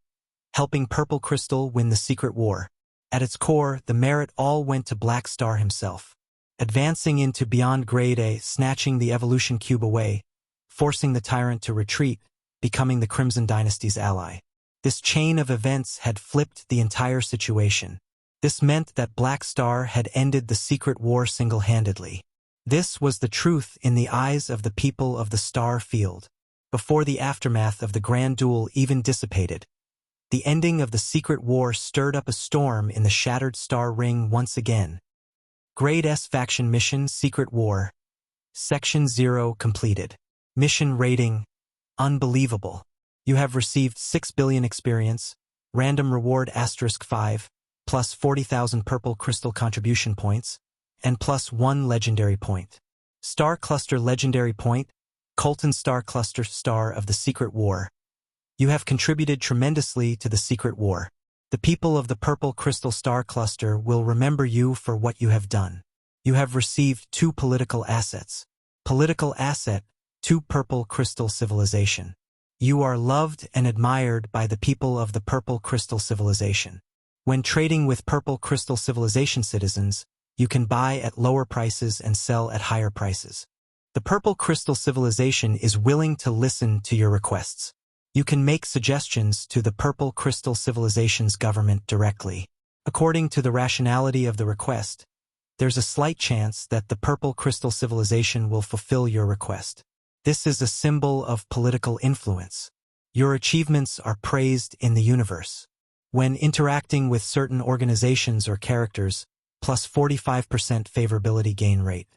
A: helping Purple Crystal win the secret war. At its core, the merit all went to Black Star himself. Advancing into beyond Grade A, snatching the Evolution Cube away, forcing the Tyrant to retreat, becoming the Crimson Dynasty's ally. This chain of events had flipped the entire situation. This meant that Black Star had ended the secret war single-handedly. This was the truth in the eyes of the people of the Star Field. Before the aftermath of the Grand Duel even dissipated, the ending of the secret war stirred up a storm in the Shattered Star Ring once again. Grade S Faction Mission Secret War. Section 0 completed. Mission rating: unbelievable. You have received 6 billion experience, random reward *5, plus 40,000 purple crystal contribution points, and plus 1 legendary point. Star Cluster Legendary Point, Colton Star Cluster Star of the Secret War. You have contributed tremendously to the Secret War. The people of the Purple Crystal Star Cluster will remember you for what you have done. You have received 2 political assets. Political asset, 2 Purple Crystal Civilization. You are loved and admired by the people of the Purple Crystal Civilization. When trading with Purple Crystal Civilization citizens, you can buy at lower prices and sell at higher prices. The Purple Crystal Civilization is willing to listen to your requests. You can make suggestions to the Purple Crystal Civilization's government directly. According to the rationality of the request, there's a slight chance that the Purple Crystal Civilization will fulfill your request. This is a symbol of political influence. Your achievements are praised in the universe. When interacting with certain organizations or characters, plus 45% favorability gain rate.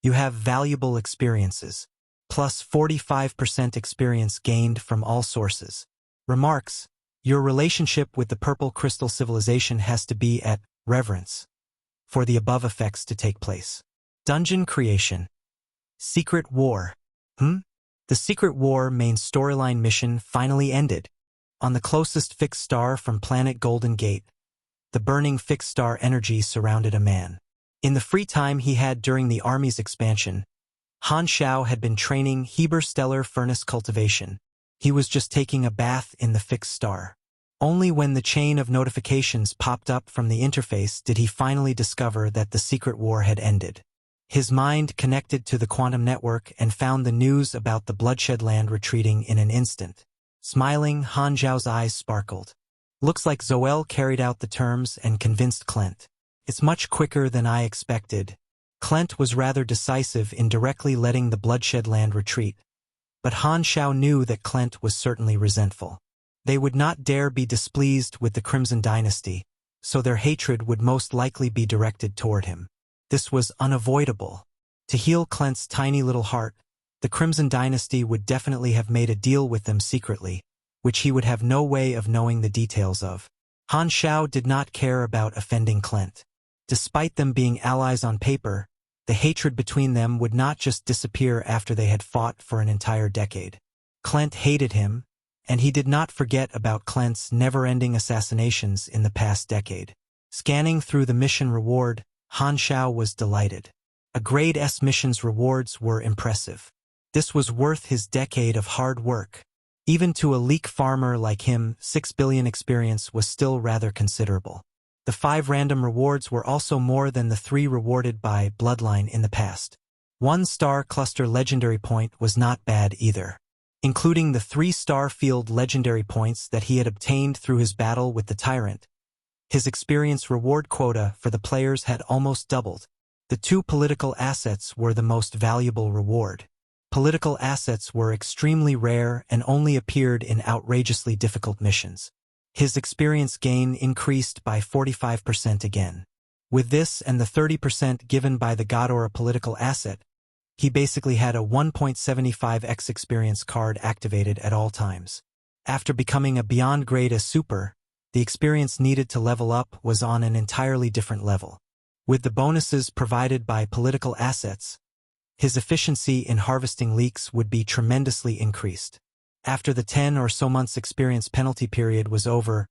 A: You have valuable experiences, plus 45% experience gained from all sources. Remarks: your relationship with the Purple Crystal Civilization has to be at reverence for the above effects to take place. Dungeon creation. Secret War. The Secret War main storyline mission finally ended. On the closest fixed star from planet Golden Gate, the burning fixed star energy surrounded a man. In the free time he had during the army's expansion, Han Xiao had been training Stellar Furnace Cultivation. He was just taking a bath in the fixed star. Only when the chain of notifications popped up from the interface did he finally discover that the secret war had ended. His mind connected to the quantum network and found the news about the bloodshed land retreating in an instant. Smiling, Han Xiao's eyes sparkled. Looks like Zoel carried out the terms and convinced Clent. It's much quicker than I expected. Clent was rather decisive in directly letting the bloodshed land retreat, but Han Xiao knew that Clent was certainly resentful. They would not dare be displeased with the Crimson Dynasty, so their hatred would most likely be directed toward him. This was unavoidable. To heal Clent's tiny little heart, the Crimson Dynasty would definitely have made a deal with them secretly, which he would have no way of knowing the details of. Han Xiao did not care about offending Clent. Despite them being allies on paper, the hatred between them would not just disappear after they had fought for an entire decade. Clent hated him, and he did not forget about Clent's never-ending assassinations in the past decade. Scanning through the mission reward, Han Xiao was delighted. A Grade S mission's rewards were impressive. This was worth his decade of hard work. Even to a leek farmer like him, 6 billion experience was still rather considerable. The 5 random rewards were also more than the 3 rewarded by Bloodline in the past. 1 star cluster legendary point was not bad either. Including the 3 star field legendary points that he had obtained through his battle with the Tyrant, his experience reward quota for the players had almost doubled. The 2 political assets were the most valuable reward. Political assets were extremely rare and only appeared in outrageously difficult missions. His experience gain increased by 45% again. With this and the 30% given by the god or a political asset, he basically had a 1.75x experience card activated at all times. After becoming a beyond grade as super, the experience needed to level up was on an entirely different level. With the bonuses provided by political assets, his efficiency in harvesting leaks would be tremendously increased. After the 10 or so months experience penalty period was over,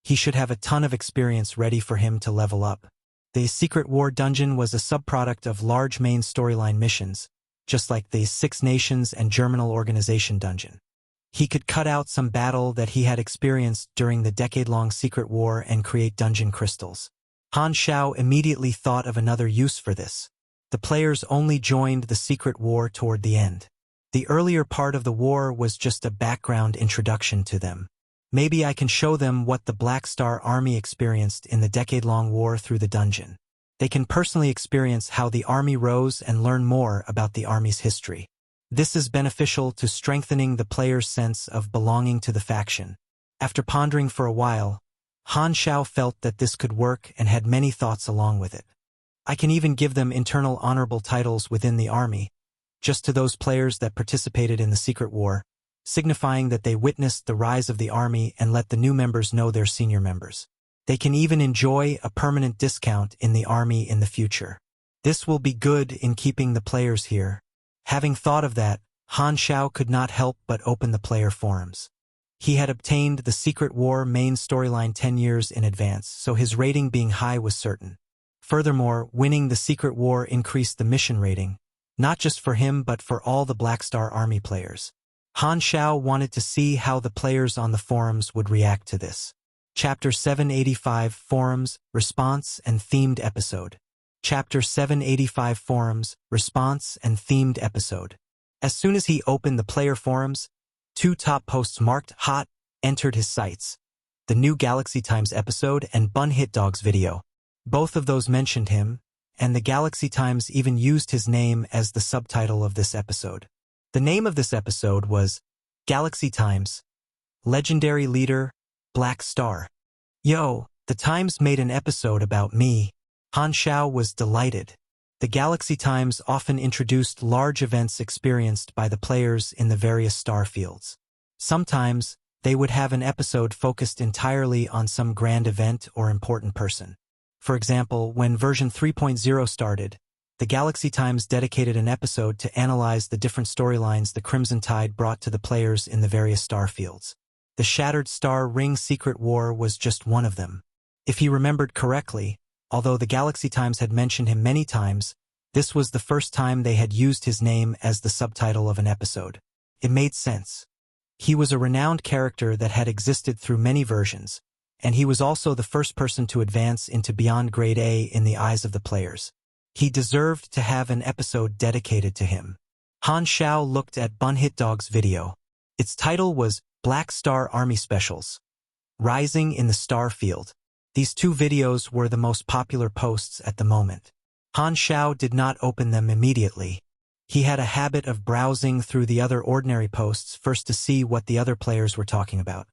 A: he should have a ton of experience ready for him to level up. The Secret War Dungeon was a subproduct of large main storyline missions, just like the Six Nations and Germinal Organization Dungeon. He could cut out some battle that he had experienced during the decade-long Secret War and create dungeon crystals. Han Xiao immediately thought of another use for this. The players only joined the Secret War toward the end. The earlier part of the war was just a background introduction to them. Maybe I can show them what the Black Star Army experienced in the decade-long war through the dungeon. They can personally experience how the army rose and learn more about the army's history. This is beneficial to strengthening the player's sense of belonging to the faction. After pondering for a while, Han Xiao felt that this could work and had many thoughts along with it. I can even give them internal honorable titles within the army, just to those players that participated in the Secret War, signifying that they witnessed the rise of the army and let the new members know they're senior members. They can even enjoy a permanent discount in the army in the future. This will be good in keeping the players here. Having thought of that, Han Xiao could not help but open the player forums. He had obtained the Secret War main storyline 10 years in advance, so his rating being high was certain. Furthermore, winning the Secret War increased the mission rating, not just for him but for all the Black Star Army players. Han Xiao wanted to see how the players on the forums would react to this. Chapter 785 Forums, Response and Themed Episode. Chapter 785 Forums, Response and Themed Episode. As soon as he opened the player forums, 2 top posts marked Hot entered his sights. The new Galaxy Times episode and Bun Hit Dog's video. Both of those mentioned him, and the Galaxy Times even used his name as the subtitle of this episode. The name of this episode was Galaxy Times, Legendary Leader, Black Star. Yo, the Times made an episode about me. Han Xiao was delighted. The Galaxy Times often introduced large events experienced by the players in the various star fields. Sometimes, they would have an episode focused entirely on some grand event or important person. For example, when version 3.0 started, the Galaxy Times dedicated an episode to analyze the different storylines the Crimson Tide brought to the players in the various star fields. The Shattered Star Ring Secret War was just one of them. If he remembered correctly, although the Galaxy Times had mentioned him many times, this was the first time they had used his name as the subtitle of an episode. It made sense. He was a renowned character that had existed through many versions, and he was also the first person to advance into Beyond Grade A in the eyes of the players. He deserved to have an episode dedicated to him. Han Xiao looked at Bun Hit Dog's video. Its title was Black Star Army Specials, Rising in the Star Field. These 2 videos were the most popular posts at the moment. Han Xiao did not open them immediately. He had a habit of browsing through the other ordinary posts first to see what the other players were talking about.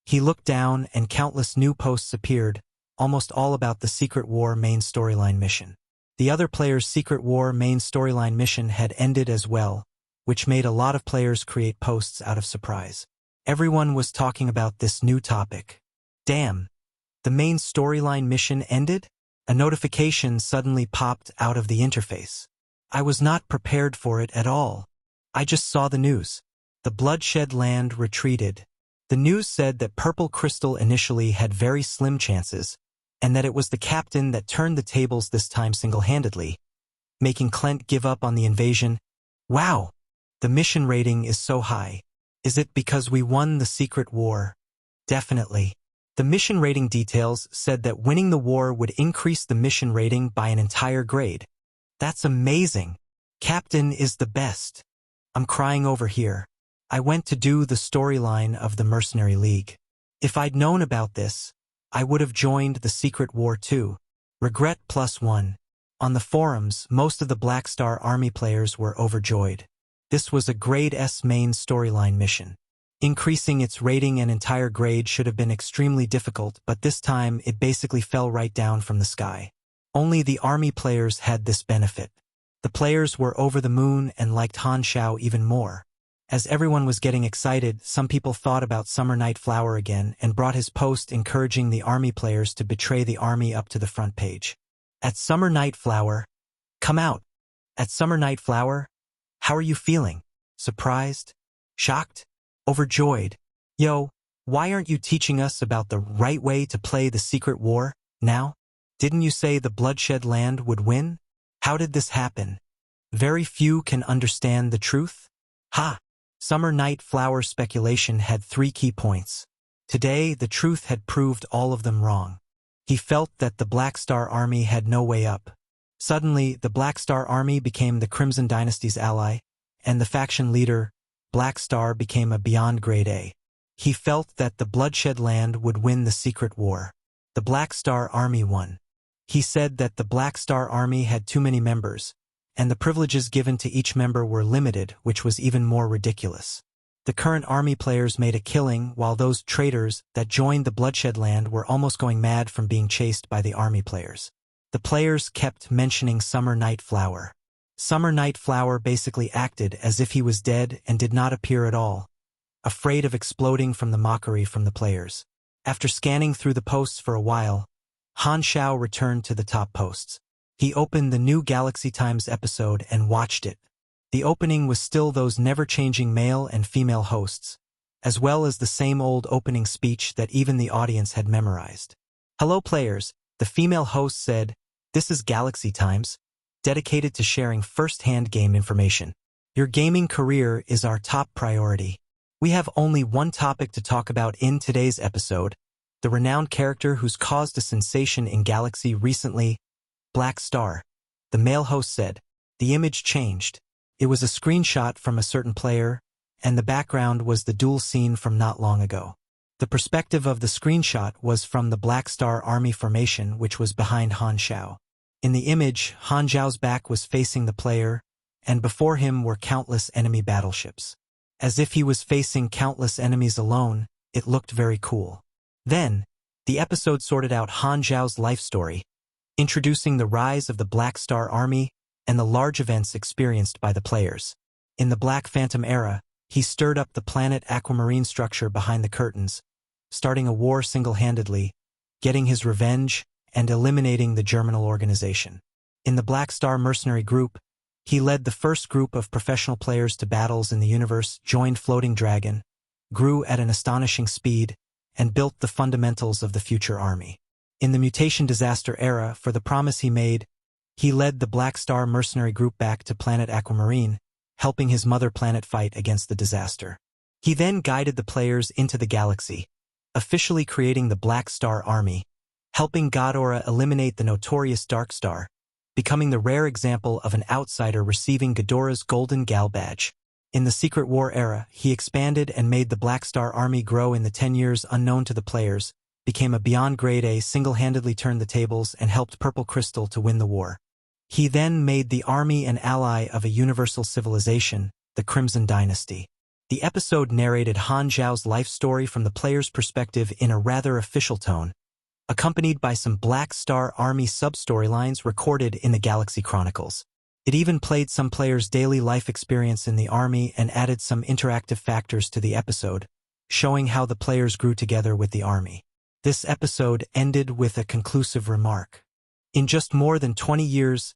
A: He looked down and countless new posts appeared, almost all about the Secret War main storyline mission. The other players' Secret War main storyline mission had ended as well, which made a lot of players create posts out of surprise. Everyone was talking about this new topic. Damn! The main storyline mission ended? A notification suddenly popped out of the interface. I was not prepared for it at all. I just saw the news. The Bloodshed Land retreated. The news said that Purple Crystal initially had very slim chances, and that it was the captain that turned the tables this time single-handedly, making Clint give up on the invasion. Wow! The mission rating is so high. Is it because we won the Secret War? Definitely. The mission rating details said that winning the war would increase the mission rating by an entire grade. That's amazing. Captain is the best. I'm crying over here. I went to do the storyline of the Mercenary League. If I'd known about this, I would have joined the Secret War too. Regret +1. On the forums, most of the Black Star Army players were overjoyed. This was a grade S main storyline mission. Increasing its rating and entire grade should have been extremely difficult, but this time it basically fell right down from the sky. Only the army players had this benefit. The players were over the moon and liked Han Xiao even more. As everyone was getting excited, some people thought about Summer Night Flower again and brought his post encouraging the army players to betray the army up to the front page. At Summer Night Flower, come out. At Summer Night Flower, how are you feeling? Surprised? Shocked? Overjoyed? Yo, why aren't you teaching us about the right way to play the secret war, now? Didn't you say the bloodshed land would win? How did this happen? Very few can understand the truth? Ha! Summer Night Flower speculation had 3 key points. Today, the truth had proved all of them wrong. He felt that the Black Star Army had no way up. Suddenly, the Black Star Army became the Crimson Dynasty's ally, and the faction leader, Black Star, became a beyond grade A. He felt that the bloodshed land would win the secret war. The Black Star Army won. He said that the Black Star Army had too many members, and the privileges given to each member were limited, which was even more ridiculous. The current army players made a killing, while those traitors that joined the bloodshed land were almost going mad from being chased by the army players. The players kept mentioning Summer Night Flower. Summer Night Flower basically acted as if he was dead and did not appear at all, afraid of exploding from the mockery from the players. After scanning through the posts for a while, Han Xiao returned to the top posts. He opened the new Galaxy Times episode and watched it. The opening was still those never-changing male and female hosts, as well as the same old opening speech that even the audience had memorized. Hello players, the female host said, "This is Galaxy Times, dedicated to sharing first-hand game information. Your gaming career is our top priority. We have only one topic to talk about in today's episode, the renowned character who's caused a sensation in Galaxy recently, Black Star." The male host said. The image changed. It was a screenshot from a certain player, and the background was the duel scene from not long ago. The perspective of the screenshot was from the Black Star Army formation, which was behind Han Xiao. In the image, Han Xiao's back was facing the player, and before him were countless enemy battleships. As if he was facing countless enemies alone, it looked very cool. Then, the episode sorted out Han Xiao's life story, introducing the rise of the Black Star Army and the large events experienced by the players. In the Black Phantom era, he stirred up the planet Aquamarine structure behind the curtains, starting a war single-handedly, getting his revenge, and eliminating the Germinal organization. In the Black Star mercenary group, he led the first group of professional players to battles in the universe, joined Floating Dragon, grew at an astonishing speed, and built the fundamentals of the future army. In the Mutation Disaster era, for the promise he made, he led the Black Star mercenary group back to planet Aquamarine, helping his mother planet fight against the disaster. He then guided the players into the galaxy, officially creating the Black Star Army, helping Ghidorah eliminate the notorious Dark Star, becoming the rare example of an outsider receiving Ghidorah's Golden Gal badge. In the Secret War era, he expanded and made the Black Star Army grow in the 10 years unknown to the players, became a beyond grade A, single-handedly turned the tables, and helped Purple Crystal to win the war. He then made the army an ally of a universal civilization, the Crimson Dynasty. The episode narrated Han Xiao's life story from the player's perspective in a rather official tone, accompanied by some Black Star Army sub-storylines recorded in the Galaxy Chronicles. It even played some players' daily life experience in the army and added some interactive factors to the episode, showing how the players grew together with the army. This episode ended with a conclusive remark. In just more than 20 years,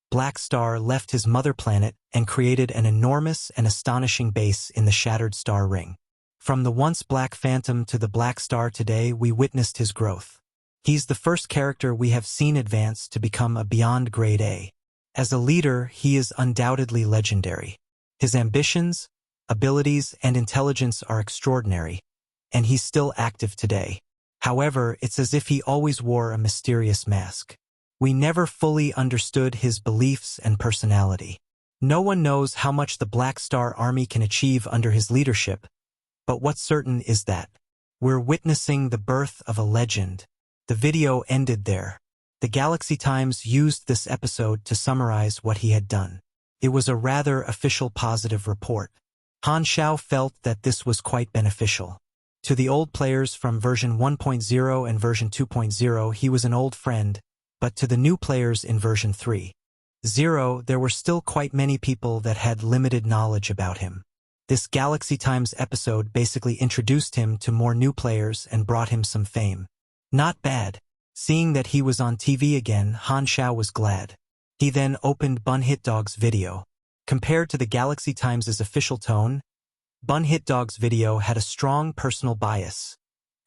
A: Black Star left his mother planet and created an enormous and astonishing base in the Shattered Star Ring. From the once Black Phantom to the Black Star today, we witnessed his growth. He's the first character we have seen advance to become a beyond grade A. As a leader, he is undoubtedly legendary. His ambitions, abilities, and intelligence are extraordinary, and he's still active today. However, it's as if he always wore a mysterious mask. We never fully understood his beliefs and personality. No one knows how much the Black Star Army can achieve under his leadership, but what's certain is that we're witnessing the birth of a legend. The video ended there. The Galaxy Times used this episode to summarize what he had done. It was a rather official positive report. Han Xiao felt that this was quite beneficial. To the old players from version 1.0 and version 2.0 he was an old friend, but to the new players in version 3.0 there were still quite many people that had limited knowledge about him. This Galaxy Times episode basically introduced him to more new players and brought him some fame. Not bad. Seeing that he was on TV again, Han Xiao was glad. He then opened Bun Hit Dog's video. Compared to the Galaxy Times' official tone, Bun Hit Dog's video had a strong personal bias,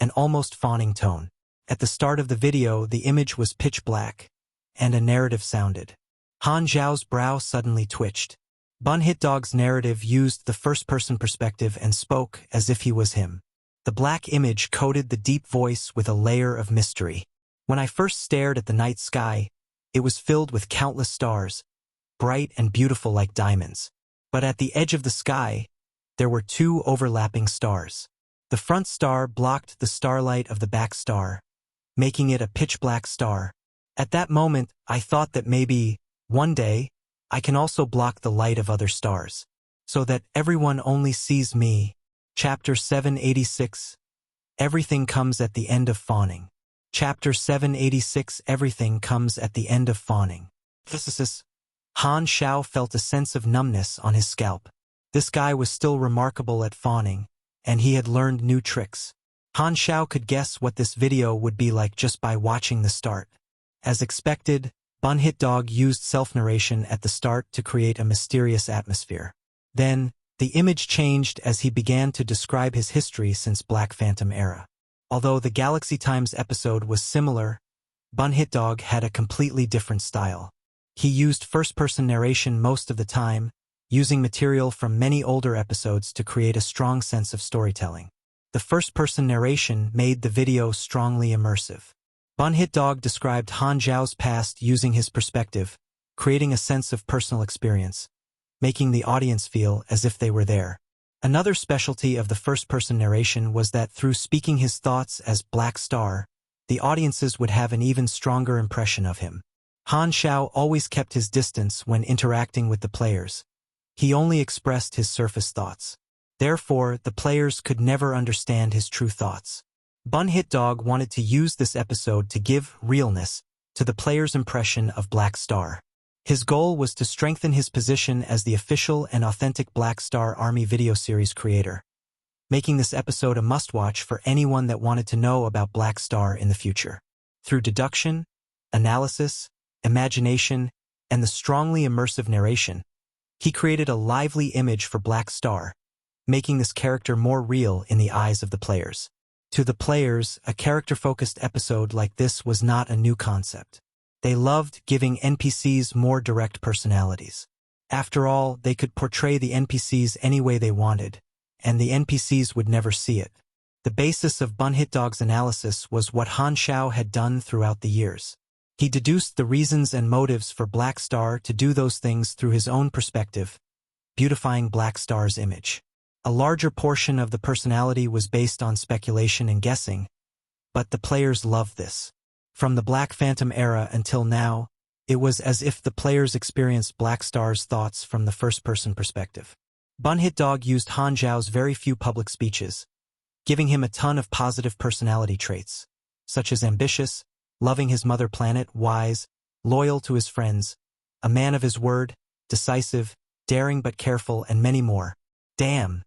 A: an almost fawning tone. At the start of the video, the image was pitch black, and a narrative sounded. Han Xiao's brow suddenly twitched. Bun Hit Dog's narrative used the first-person perspective and spoke as if he was him. The black image coated the deep voice with a layer of mystery. When I first stared at the night sky, it was filled with countless stars, bright and beautiful like diamonds. But at the edge of the sky, there were two overlapping stars. The front star blocked the starlight of the back star, making it a pitch-black star. At that moment, I thought that maybe, one day, I can also block the light of other stars, so that everyone only sees me. Chapter 786. Everything comes at the end of fawning. Chapter 786. Everything comes at the end of fawning. Han Xiao felt a sense of numbness on his scalp. This guy was still remarkable at fawning, and he had learned new tricks. Han Xiao could guess what this video would be like just by watching the start. As expected, Bun Hit Dog used self-narration at the start to create a mysterious atmosphere. Then, the image changed as he began to describe his history since Black Phantom era. Although the Galaxy Times episode was similar, Bun Hit Dog had a completely different style. He used first-person narration most of the time, using material from many older episodes to create a strong sense of storytelling. The first-person narration made the video strongly immersive. Bun Hit Dog described Han Xiao's past using his perspective, creating a sense of personal experience, making the audience feel as if they were there. Another specialty of the first-person narration was that through speaking his thoughts as Black Star, the audiences would have an even stronger impression of him. Han Xiao always kept his distance when interacting with the players. He only expressed his surface thoughts. Therefore, the players could never understand his true thoughts. Bun Hit Dog wanted to use this episode to give realness to the players' impression of Black Star. His goal was to strengthen his position as the official and authentic Black Star Army video series creator, making this episode a must-watch for anyone that wanted to know about Black Star in the future. Through deduction, analysis, imagination, and the strongly immersive narration, he created a lively image for Black Star, making this character more real in the eyes of the players. To the players, a character-focused episode like this was not a new concept. They loved giving NPCs more direct personalities. After all, they could portray the NPCs any way they wanted, and the NPCs would never see it. The basis of Bun Hit Dog's analysis was what Han Xiao had done throughout the years. He deduced the reasons and motives for Black Star to do those things through his own perspective, beautifying Black Star's image. A larger portion of the personality was based on speculation and guessing, but the players loved this. From the Black Phantom era until now, it was as if the players experienced Black Star's thoughts from the first-person perspective. Bun Hit Dog used Han Xiao's very few public speeches, giving him a ton of positive personality traits, such as ambitious, loving his mother planet, wise, loyal to his friends, a man of his word, decisive, daring but careful, and many more. Damn,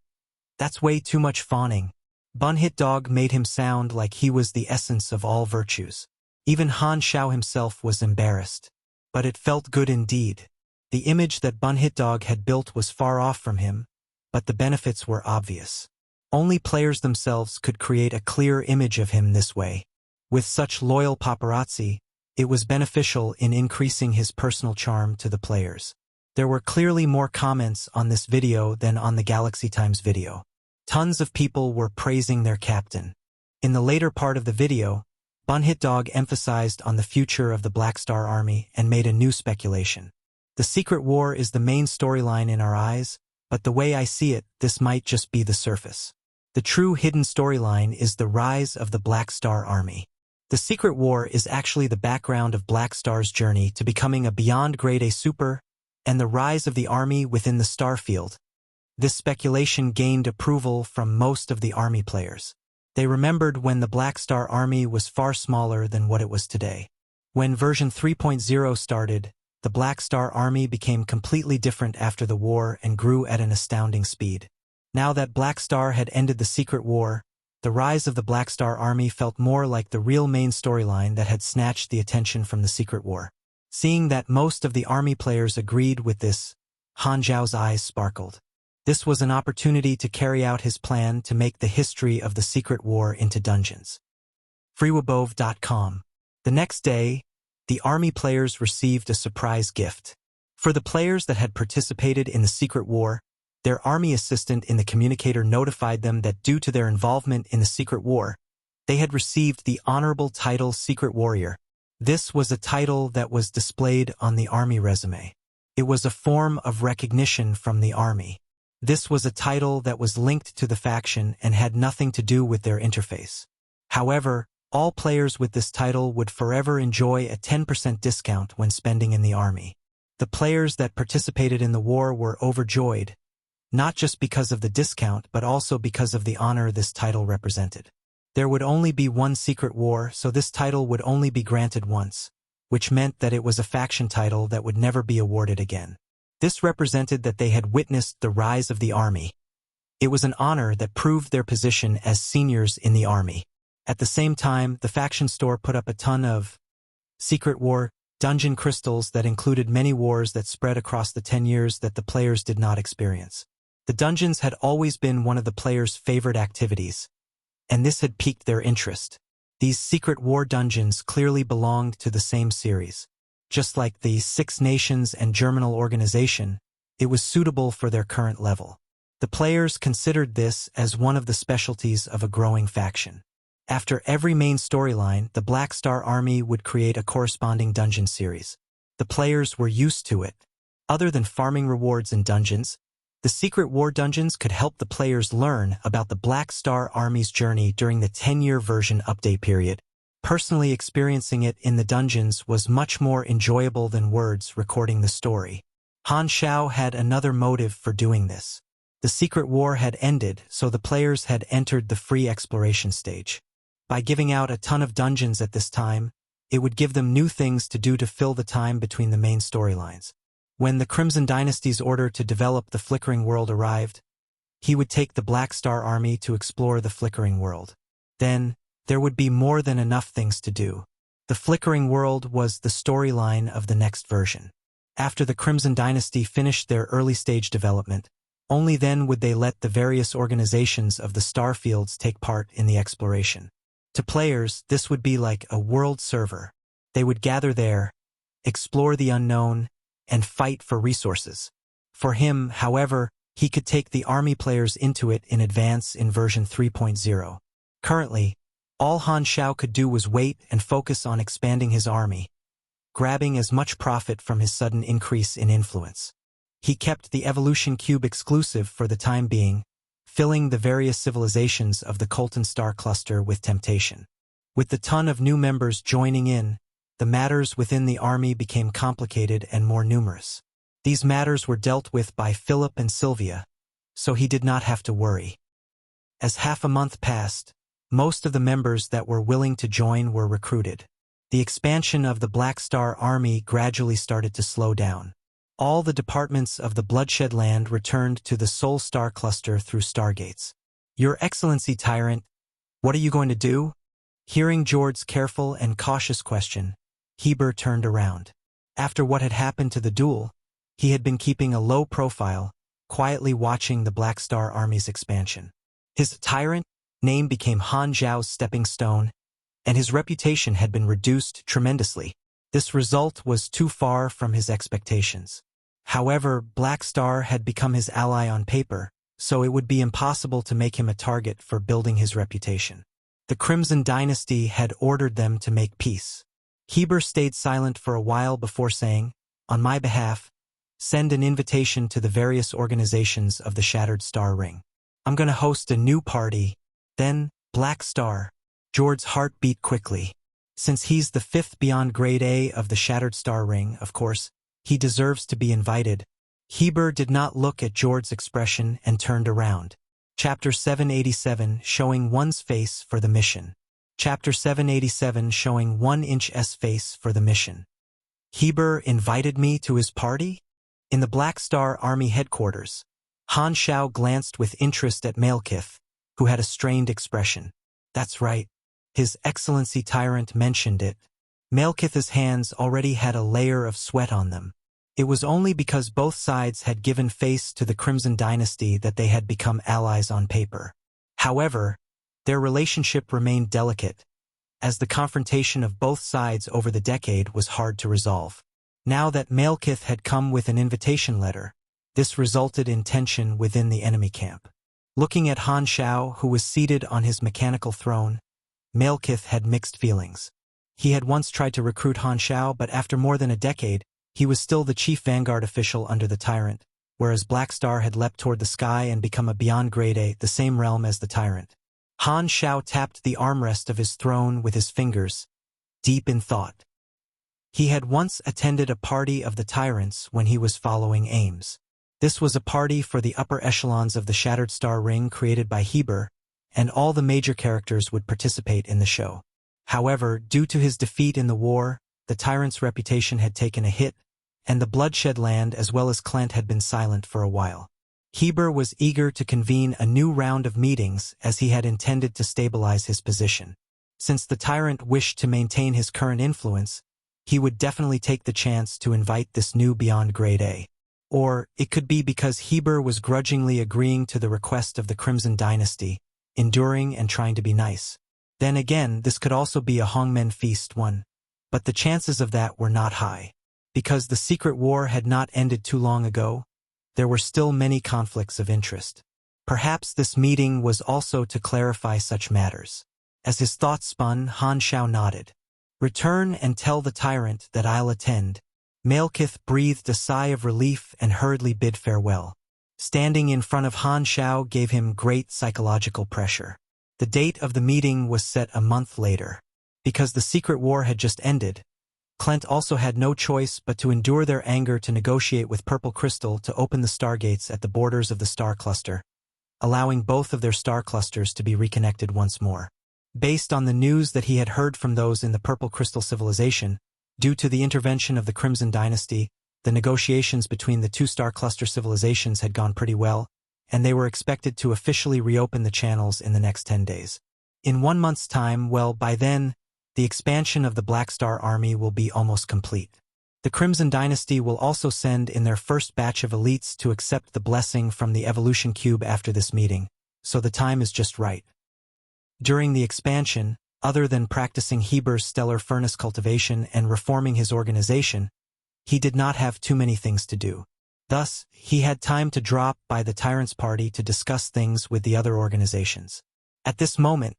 A: that's way too much fawning. Bun Hit Dog made him sound like he was the essence of all virtues. Even Han Xiao himself was embarrassed. But it felt good indeed. The image that Bun Hit Dog had built was far off from him, but the benefits were obvious. Only players themselves could create a clear image of him this way. With such loyal paparazzi, it was beneficial in increasing his personal charm to the players. There were clearly more comments on this video than on the Galaxy Times video. Tons of people were praising their captain. In the later part of the video, Bun Hit Dog emphasized on the future of the Black Star Army and made a new speculation. The secret war is the main storyline in our eyes, but the way I see it, this might just be the surface. The true hidden storyline is the rise of the Black Star Army. The secret war is actually the background of Black Star's journey to becoming a beyond grade A super and the rise of the army within the starfield. This speculation gained approval from most of the army players. They remembered when the Black Star Army was far smaller than what it was today. When version 3.0 started, the Black Star Army became completely different after the war and grew at an astounding speed. Now that Black Star had ended the Secret War, the rise of the Black Star Army felt more like the real main storyline that had snatched the attention from the Secret War. Seeing that most of the army players agreed with this, Han Xiao's eyes sparkled. This was an opportunity to carry out his plan to make the history of the Secret War into dungeons. Freewabove.com. The next day, the army players received a surprise gift. For the players that had participated in the Secret War, their army assistant in the communicator notified them that due to their involvement in the Secret War, they had received the honorable title Secret Warrior. This was a title that was displayed on the army resume. It was a form of recognition from the army. This was a title that was linked to the faction and had nothing to do with their interface. However, all players with this title would forever enjoy a 10% discount when spending in the army. The players that participated in the war were overjoyed, not just because of the discount but also because of the honor this title represented. There would only be one Secret War, so this title would only be granted once, which meant that it was a faction title that would never be awarded again. This represented that they had witnessed the rise of the army. It was an honor that proved their position as seniors in the army. At the same time, the faction store put up a ton of Secret War dungeon crystals that included many wars that spread across the 10 years that the players did not experience. The dungeons had always been one of the players' favorite activities, and this had piqued their interest. These Secret War dungeons clearly belonged to the same series. Just like the Six Nations and Germinal organization, it was suitable for their current level. The players considered this as one of the specialties of a growing faction. After every main storyline, the Black Star Army would create a corresponding dungeon series. The players were used to it. Other than farming rewards in dungeons, the Secret War dungeons could help the players learn about the Black Star Army's journey during the 10-year version update period. Personally experiencing it in the dungeons was much more enjoyable than words recording the story. Han Xiao had another motive for doing this. The Secret War had ended, so the players had entered the free exploration stage. By giving out a ton of dungeons at this time, it would give them new things to do to fill the time between the main storylines. When the Crimson Dynasty's order to develop the Flickering World arrived, he would take the Black Star Army to explore the Flickering World. Then, there would be more than enough things to do. The Flickering World was the storyline of the next version. After the Crimson Dynasty finished their early-stage development, only then would they let the various organizations of the Starfields take part in the exploration. To players, this would be like a world server. They would gather there, explore the unknown, and fight for resources. For him, however, he could take the army players into it in advance in version 3.0. Currently, all Han Xiao could do was wait and focus on expanding his army, grabbing as much profit from his sudden increase in influence. He kept the Evolution Cube exclusive for the time being, filling the various civilizations of the Colton Star Cluster with temptation. With the ton of new members joining in, the matters within the army became complicated and more numerous. These matters were dealt with by Philip and Sylvia, so he did not have to worry. As half a month passed, most of the members that were willing to join were recruited. The expansion of the Black Star Army gradually started to slow down. All the departments of the Bloodshed Land returned to the Sol Star Cluster through stargates. Your Excellency Tyrant, what are you going to do? Hearing Jord's careful and cautious question, Heber turned around. After what had happened to the duel, he had been keeping a low profile, quietly watching the Black Star Army's expansion. His tyrant name became Han Xiao's stepping stone, and his reputation had been reduced tremendously. This result was too far from his expectations. However, Black Star had become his ally on paper, so it would be impossible to make him a target for building his reputation. The Crimson Dynasty had ordered them to make peace. Heber stayed silent for a while before saying, "On my behalf, send an invitation to the various organizations of the Shattered Star Ring. I'm going to host a new party." Then, Black Star. Jord's heart beat quickly. Since he's the 5th beyond Grade A of the Shattered Star Ring, of course, He deserves to be invited. Heber did not look at Jord's expression and turned around. Chapter 787 Showing One's Face for the Mission. Chapter 787 Showing 1-inch face for the mission. Heber invited me to his party? In the Black Star Army headquarters, Han Xiao glanced with interest at Malekith, who had a strained expression. That's right. His Excellency Tyrant mentioned it. Malekith's hands already had a layer of sweat on them. It was only because both sides had given face to the Crimson Dynasty that they had become allies on paper. However, their relationship remained delicate, as the confrontation of both sides over the decade was hard to resolve. Now that Malekith had come with an invitation letter, this resulted in tension within the enemy camp. Looking at Han Xiao, who was seated on his mechanical throne, Malekith had mixed feelings. He had once tried to recruit Han Xiao, but after more than a decade, he was still the chief vanguard official under the tyrant, whereas Black Star had leapt toward the sky and become a beyond grade A, the same realm as the tyrant. Han Xiao tapped the armrest of his throne with his fingers, deep in thought. He had once attended a party of the tyrants when he was following Ames. This was a party for the upper echelons of the Shattered Star Ring created by Heber, and all the major characters would participate in the show. However, due to his defeat in the war, the tyrant's reputation had taken a hit, and the Bloodshed Land as well as Klent had been silent for a while. Heber was eager to convene a new round of meetings as he had intended to stabilize his position. Since the tyrant wished to maintain his current influence, he would definitely take the chance to invite this new beyond grade A. Or, it could be because Heber was grudgingly agreeing to the request of the Crimson Dynasty, enduring and trying to be nice. Then again, this could also be a Hongmen feast one, but the chances of that were not high. Because the secret war had not ended too long ago, there were still many conflicts of interest. Perhaps this meeting was also to clarify such matters. As his thoughts spun, Han Xiao nodded. Return and tell the tyrant that I'll attend. Malekith breathed a sigh of relief and hurriedly bid farewell. Standing in front of Han Xiao gave him great psychological pressure. The date of the meeting was set a month later. Because the secret war had just ended, Klent also had no choice but to endure their anger to negotiate with Purple Crystal to open the stargates at the borders of the star cluster, allowing both of their star clusters to be reconnected once more. Based on the news that he had heard from those in the Purple Crystal civilization, due to the intervention of the Crimson Dynasty, the negotiations between the two star cluster civilizations had gone pretty well, and they were expected to officially reopen the channels in the next 10 days. In 1 month's time, well, by then, the expansion of the Black Star Army will be almost complete. The Crimson Dynasty will also send in their first batch of elites to accept the blessing from the Evolution Cube after this meeting, so the time is just right. During the expansion, other than practicing Heber's Stellar Furnace Cultivation and reforming his organization, he did not have too many things to do. Thus, he had time to drop by the Tyrant's party to discuss things with the other organizations. At this moment,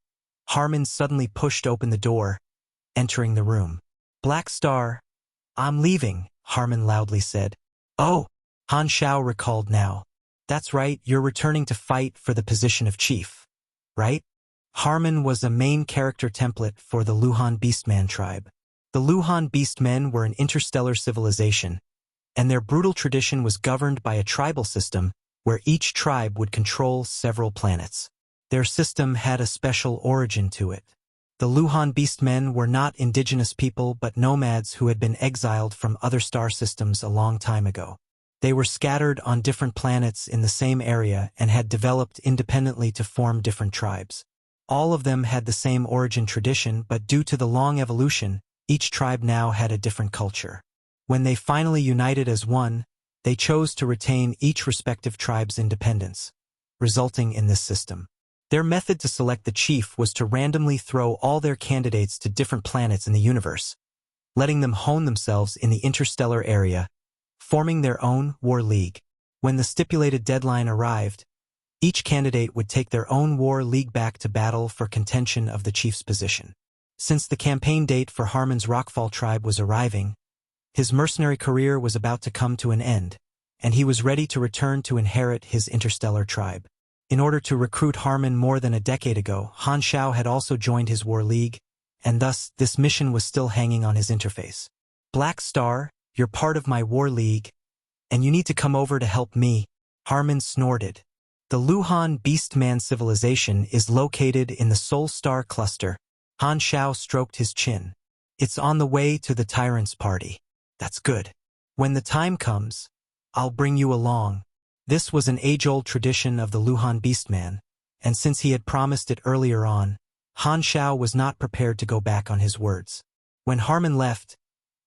A: Harmon suddenly pushed open the door, entering the room. Black Star, I'm leaving, Harmon loudly said. Oh, Han Xiao recalled now. That's right, you're returning to fight for the position of chief, right? Harmon was a main character template for the Luhan Beastman tribe. The Luhan Beastmen were an interstellar civilization, and their brutal tradition was governed by a tribal system where each tribe would control several planets. Their system had a special origin to it. The Luhan Beastmen were not indigenous people but nomads who had been exiled from other star systems a long time ago. They were scattered on different planets in the same area and had developed independently to form different tribes. All of them had the same origin tradition, but due to the long evolution, each tribe now had a different culture. When they finally united as one, they chose to retain each respective tribe's independence, resulting in this system. Their method to select the chief was to randomly throw all their candidates to different planets in the universe, letting them hone themselves in the interstellar area, forming their own war league. When the stipulated deadline arrived, each candidate would take their own war league back to battle for contention of the chief's position. Since the campaign date for Harmon's Rockfall tribe was arriving, his mercenary career was about to come to an end, and he was ready to return to inherit his interstellar tribe. In order to recruit Harmon more than a decade ago, Han Xiao had also joined his war league, and thus this mission was still hanging on his interface. Black Star, You're part of my war league, and you need to come over to help me." Harmon snorted. The Luhan Beastman civilization is located in the Sol Star Cluster. Han Xiao stroked his chin. "It's on the way to the Tyrant's party." "That's good. When the time comes, I'll bring you along." This was an age-old tradition of the Luhan Beastman, and since he had promised it earlier on, Han Xiao was not prepared to go back on his words. When Harmon left,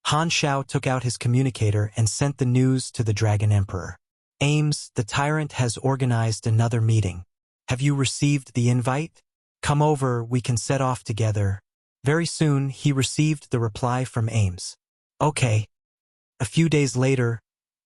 A: Han Xiao took out his communicator and sent the news to the Dragon Emperor. "Ames, the Tyrant has organized another meeting. Have you received the invite? Come over, we can set off together." Very soon, he received the reply from Ames. "Okay." A few days later,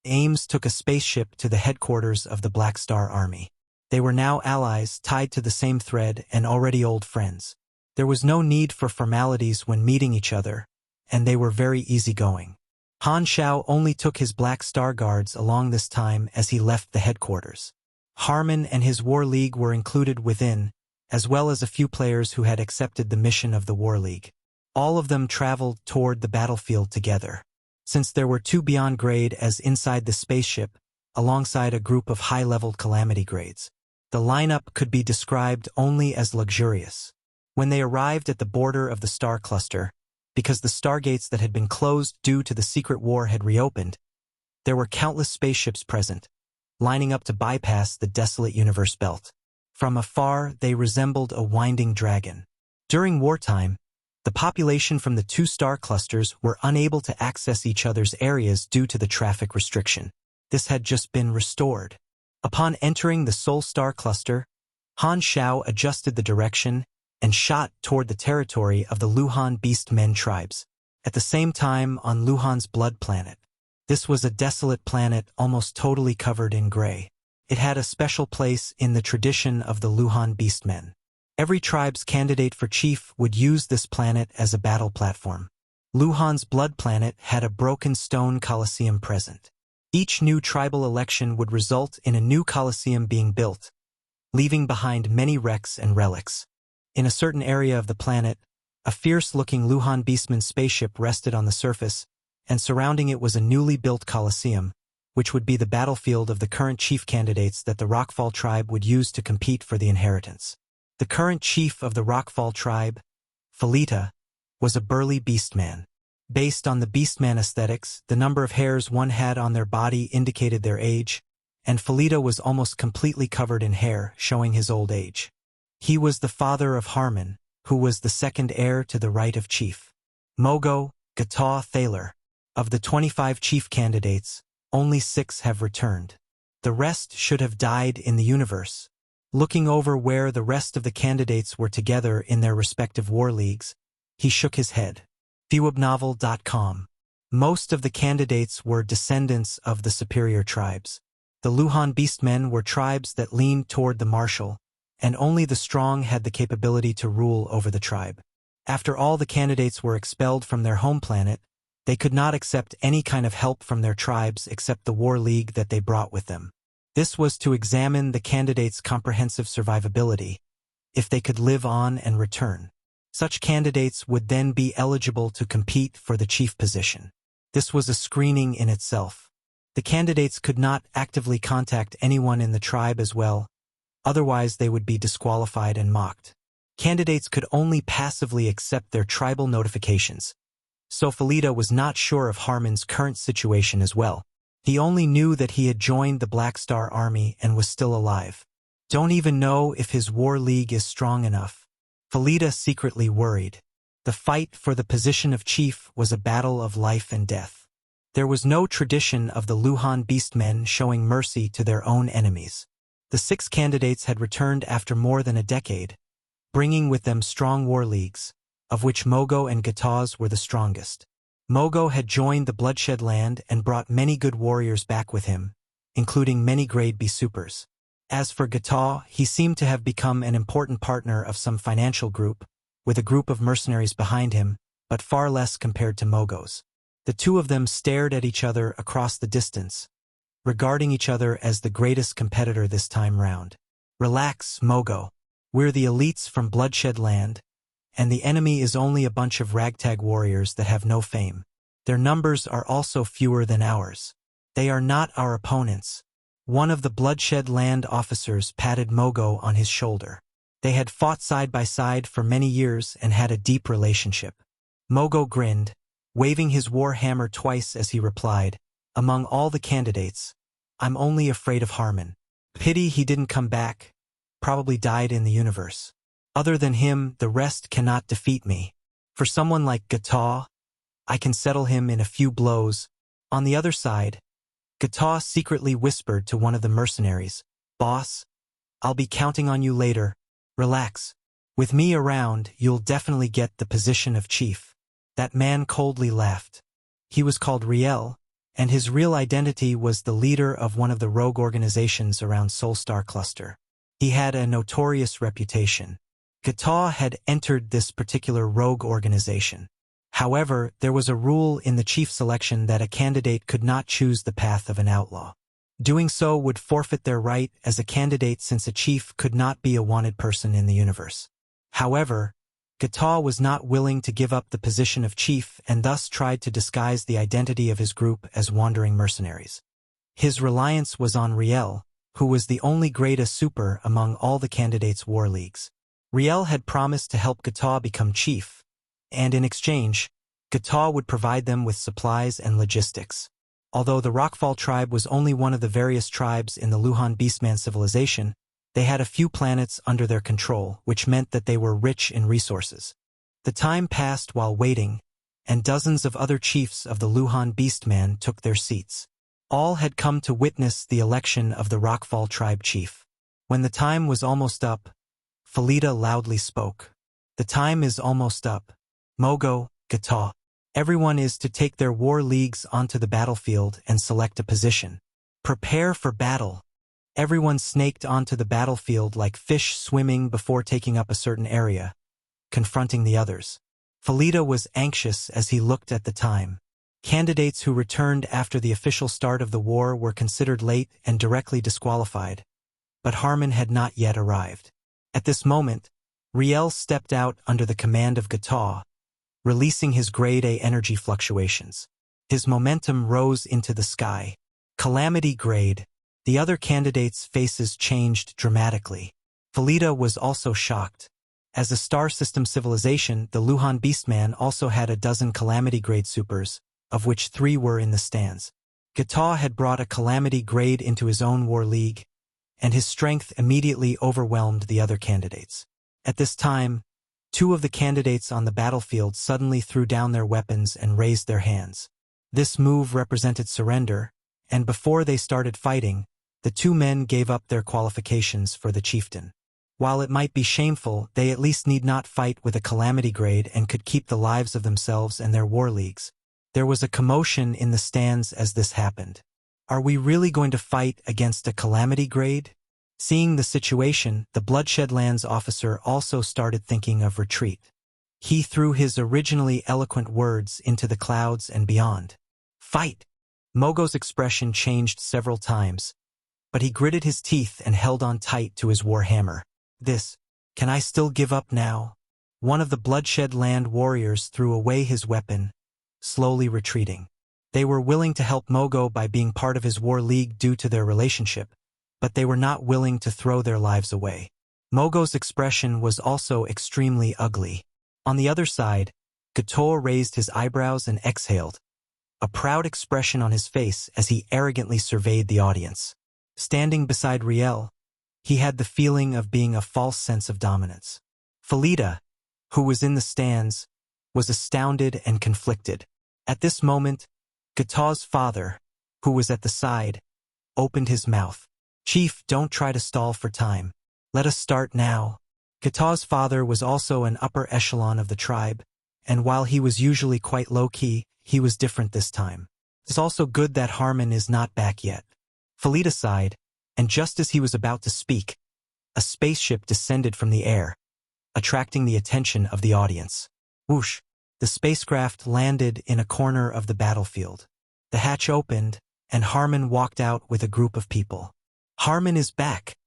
A: Ames took a spaceship to the headquarters of the Black Star Army. They were now allies, tied to the same thread, and already old friends. There was no need for formalities when meeting each other, and they were very easygoing. Han Xiao only took his Black Star Guards along this time as he left the headquarters. Harmon and his War League were included within, as well as a few players who had accepted the mission of the War League. All of them traveled toward the battlefield together. Since there were two beyond grade as inside the spaceship, alongside a group of high-leveled calamity grades, the lineup could be described only as luxurious. When they arrived at the border of the star cluster, because the stargates that had been closed due to the secret war had reopened, there were countless spaceships present, lining up to bypass the desolate universe belt. From afar, they resembled a winding dragon. During wartime, the population from the two star clusters were unable to access each other's areas due to the traffic restriction. This had just been restored. Upon entering the Sol Star Cluster, Han Xiao adjusted the direction and shot toward the territory of the Luhan Beastmen tribes. At the same time, on Luhan's blood planet. This was a desolate planet almost totally covered in gray. It had a special place in the tradition of the Luhan Beastmen. Every tribe's candidate for chief would use this planet as a battle platform. Luhan's blood planet had a broken stone coliseum present. Each new tribal election would result in a new coliseum being built, leaving behind many wrecks and relics. In a certain area of the planet, a fierce-looking Luhan Beastman spaceship rested on the surface, and surrounding it was a newly built coliseum, which would be the battlefield of the current chief candidates that the Rockfall tribe would use to compete for the inheritance. The current chief of the Rockfall tribe, Felita, was a burly beastman. Based on the beastman aesthetics, the number of hairs one had on their body indicated their age, and Felita was almost completely covered in hair, showing his old age. He was the father of Harmon, who was the second heir to the right of chief. Mogo, Gataw, Thaler. Of the 25 chief candidates, only 6 have returned. The rest should have died in the universe. Looking over where the rest of the candidates were together in their respective war leagues, he shook his head. Viewabnovel.com. Most of the candidates were descendants of the superior tribes. The Luhan Beastmen were tribes that leaned toward the martial, and only the strong had the capability to rule over the tribe. After all the candidates were expelled from their home planet, they could not accept any kind of help from their tribes except the war league that they brought with them. This was to examine the candidates' comprehensive survivability, if they could live on and return. Such candidates would then be eligible to compete for the chief position. This was a screening in itself. The candidates could not actively contact anyone in the tribe as well, otherwise they would be disqualified and mocked. Candidates could only passively accept their tribal notifications. So Felita was not sure of Harmon's current situation as well. He only knew that he had joined the Black Star Army and was still alive. Don't even know if his war league is strong enough. Felita secretly worried. The fight for the position of chief was a battle of life and death. There was no tradition of the Luhan Beastmen showing mercy to their own enemies. The 6 candidates had returned after more than a decade, bringing with them strong war leagues, of which Mogo and Gataw's were the strongest. Mogo had joined the Bloodshed Land and brought many good warriors back with him, including many grade B supers. As for Gataw, he seemed to have become an important partner of some financial group, with a group of mercenaries behind him, but far less compared to Mogo's. The two of them stared at each other across the distance, regarding each other as the greatest competitor this time round. Relax, Mogo. We're the elites from Bloodshed Land, and the enemy is only a bunch of ragtag warriors that have no fame. Their numbers are also fewer than ours. They are not our opponents. One of the Bloodshed Land officers patted Mogo on his shoulder. They had fought side by side for many years and had a deep relationship. Mogo grinned, waving his war hammer twice as he replied, "Among all the candidates, I'm only afraid of Harmon. Pity he didn't come back. Probably died in the universe. Other than him, the rest cannot defeat me. For someone like Gataw, I can settle him in a few blows." On the other side, Gataw secretly whispered to one of the mercenaries, "Boss, I'll be counting on you later. Relax. With me around, you'll definitely get the position of chief." That man coldly laughed. He was called Riel, and his real identity was the leader of one of the rogue organizations around Solstar Cluster. He had a notorious reputation. Gataw had entered this particular rogue organization. However, there was a rule in the chief selection that a candidate could not choose the path of an outlaw. Doing so would forfeit their right as a candidate, since a chief could not be a wanted person in the universe. However, Gataw was not willing to give up the position of chief and thus tried to disguise the identity of his group as wandering mercenaries. His reliance was on Riel, who was the only grade A super among all the candidates' war leagues. Riel had promised to help Gataw become chief, and in exchange, Gataw would provide them with supplies and logistics. Although the Rockfall tribe was only one of the various tribes in the Luhan Beastman civilization, they had a few planets under their control, which meant that they were rich in resources. The time passed while waiting, and dozens of other chiefs of the Luhan Beastman took their seats. All had come to witness the election of the Rockfall tribe chief. When the time was almost up, Felida loudly spoke. "The time is almost up. Mogo, Gataw. Everyone is to take their war leagues onto the battlefield and select a position. Prepare for battle." Everyone snaked onto the battlefield like fish swimming before taking up a certain area, confronting the others. Felida was anxious as he looked at the time. Candidates who returned after the official start of the war were considered late and directly disqualified, but Harmon had not yet arrived. At this moment, Riel stepped out under the command of Gataw, releasing his grade A energy fluctuations. His momentum rose into the sky. Calamity grade. The other candidates' faces changed dramatically. Felida was also shocked. As a star system civilization, the Luhan Beastman also had a dozen Calamity grade supers, of which 3 were in the stands. Gataw had brought a Calamity grade into his own war league, and his strength immediately overwhelmed the other candidates. At this time, 2 of the candidates on the battlefield suddenly threw down their weapons and raised their hands. This move represented surrender, and before they started fighting, the 2 men gave up their qualifications for the chieftain. While it might be shameful, they at least need not fight with a Calamity grade and could keep the lives of themselves and their war leagues. There was a commotion in the stands as this happened. Are we really going to fight against a Calamity grade? Seeing the situation, the Bloodshed Lands officer also started thinking of retreat. He threw his originally eloquent words into the clouds and beyond. "Fight!" Mogo's expression changed several times, but he gritted his teeth and held on tight to his war hammer. Can I still give up now?" One of the Bloodshed Land warriors threw away his weapon, slowly retreating. They were willing to help Mogo by being part of his war league due to their relationship, but they were not willing to throw their lives away. Mogo's expression was also extremely ugly. On the other side, Gataw raised his eyebrows and exhaled, a proud expression on his face as he arrogantly surveyed the audience. Standing beside Riel, he had the feeling of being a false sense of dominance. Felida, who was in the stands, was astounded and conflicted. At this moment, Gataw's father, who was at the side, opened his mouth. "Chief, don't try to stall for time. Let us start now." Gataw's father was also an upper echelon of the tribe, and while he was usually quite low-key, he was different this time. It's also good that Harmon is not back yet. Felida sighed, and just as he was about to speak, a spaceship descended from the air, attracting the attention of the audience. Whoosh! The spacecraft landed in a corner of the battlefield. The hatch opened, and Harmon walked out with a group of people. Harmon is back.